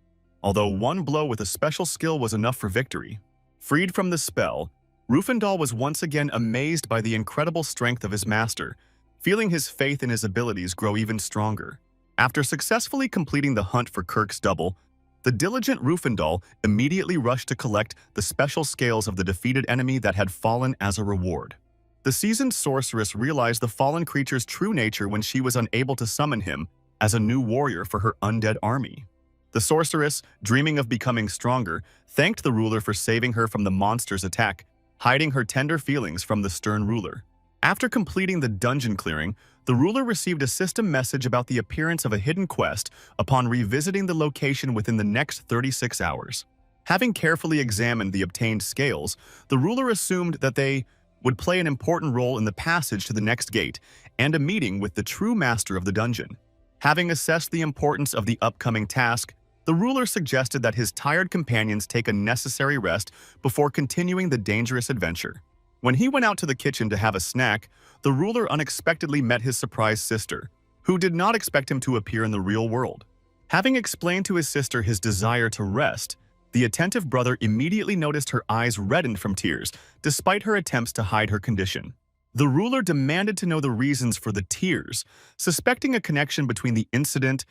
although one blow with a special skill was enough for victory. Freed from the spell, Rufendal was once again amazed by the incredible strength of his master, feeling his faith in his abilities grow even stronger. After successfully completing the hunt for Kirk's double, the diligent Rufendal immediately rushed to collect the special scales of the defeated enemy that had fallen as a reward. The seasoned sorceress realized the fallen creature's true nature when she was unable to summon him as a new warrior for her undead army. The sorceress, dreaming of becoming stronger, thanked the ruler for saving her from the monster's attack, hiding her tender feelings from the stern ruler. After completing the dungeon clearing, the ruler received a system message about the appearance of a hidden quest upon revisiting the location within the next 36 hours. Having carefully examined the obtained scales, the ruler assumed that they would play an important role in the passage to the next gate and a meeting with the true master of the dungeon. Having assessed the importance of the upcoming task, the ruler suggested that his tired companions take a necessary rest before continuing the dangerous adventure. When he went out to the kitchen to have a snack, the ruler unexpectedly met his surprised sister, who did not expect him to appear in the real world. Having explained to his sister his desire to rest, the attentive brother immediately noticed her eyes reddened from tears, despite her attempts to hide her condition. The ruler demanded to know the reasons for the tears, suspecting a connection between the incident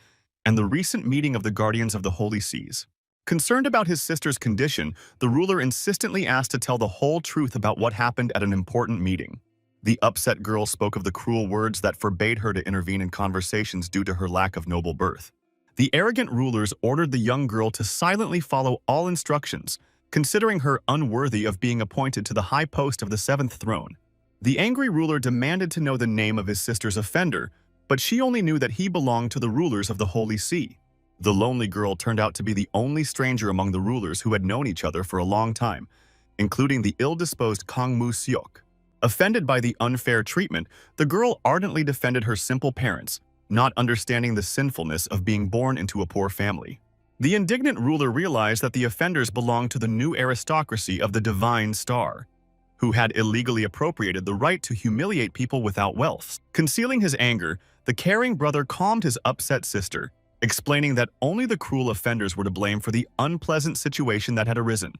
and the recent meeting of the Guardians of the Holy Seas. Concerned about his sister's condition, the ruler insistently asked to tell the whole truth about what happened at an important meeting. The upset girl spoke of the cruel words that forbade her to intervene in conversations due to her lack of noble birth. The arrogant rulers ordered the young girl to silently follow all instructions, considering her unworthy of being appointed to the high post of the seventh throne. The angry ruler demanded to know the name of his sister's offender, but she only knew that he belonged to the rulers of the Holy See. The lonely girl turned out to be the only stranger among the rulers who had known each other for a long time, including the ill-disposed Kang Mu-seok. Offended by the unfair treatment, the girl ardently defended her simple parents, not understanding the sinfulness of being born into a poor family. The indignant ruler realized that the offenders belonged to the new aristocracy of the Divine Star, who had illegally appropriated the right to humiliate people without wealth. Concealing his anger, the caring brother calmed his upset sister, explaining that only the cruel offenders were to blame for the unpleasant situation that had arisen.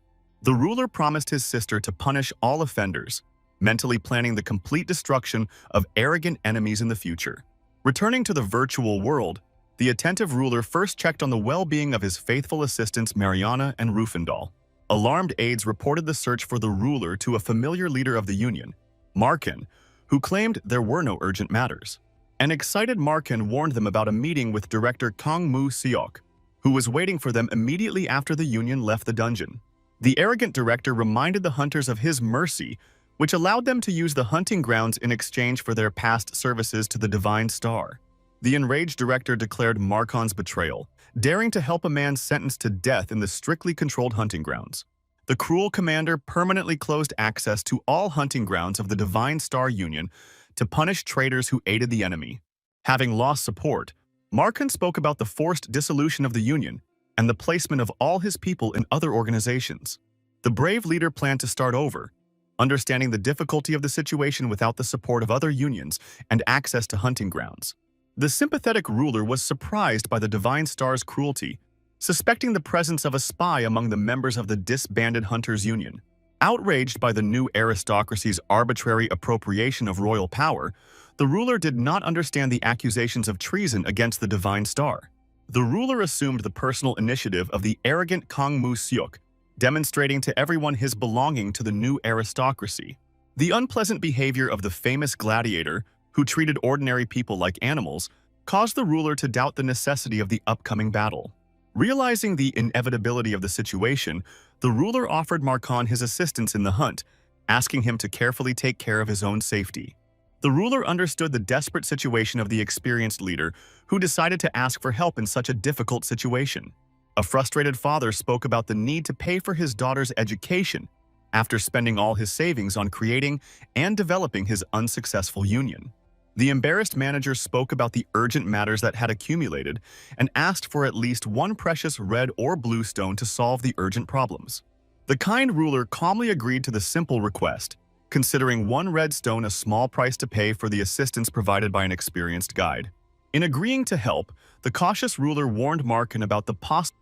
The ruler promised his sister to punish all offenders, mentally planning the complete destruction of arrogant enemies in the future. Returning to the virtual world, the attentive ruler first checked on the well-being of his faithful assistants Mariana and Rufendal. Alarmed aides reported the search for the ruler to a familiar leader of the Union, Markin, who claimed there were no urgent matters. An excited Markin warned them about a meeting with director Kang Mu-seok, who was waiting for them immediately after the Union left the dungeon. The arrogant director reminded the hunters of his mercy, which allowed them to use the hunting grounds in exchange for their past services to the Divine Star. The enraged director declared Markin's betrayal, daring to help a man sentenced to death in the strictly controlled hunting grounds. The cruel commander permanently closed access to all hunting grounds of the Divine Star Union to punish traitors who aided the enemy. Having lost support, Markin spoke about the forced dissolution of the Union and the placement of all his people in other organizations. The brave leader planned to start over, understanding the difficulty of the situation without the support of other unions and access to hunting grounds. The sympathetic ruler was surprised by the Divine Star's cruelty, suspecting the presence of a spy among the members of the disbanded Hunters Union. Outraged by the new aristocracy's arbitrary appropriation of royal power, the ruler did not understand the accusations of treason against the Divine Star. The ruler assumed the personal initiative of the arrogant Kang Mu-seok, demonstrating to everyone his belonging to the new aristocracy. The unpleasant behavior of the famous gladiator, who treated ordinary people like animals, caused the ruler to doubt the necessity of the upcoming battle. Realizing the inevitability of the situation, the ruler offered Markin his assistance in the hunt, asking him to carefully take care of his own safety. The ruler understood the desperate situation of the experienced leader, who decided to ask for help in such a difficult situation. A frustrated father spoke about the need to pay for his daughter's education after spending all his savings on creating and developing his unsuccessful union. The embarrassed manager spoke about the urgent matters that had accumulated and asked for at least one precious red or blue stone to solve the urgent problems. The kind ruler calmly agreed to the simple request, considering one red stone a small price to pay for the assistance provided by an experienced guide. In agreeing to help, the cautious ruler warned Markin about the possible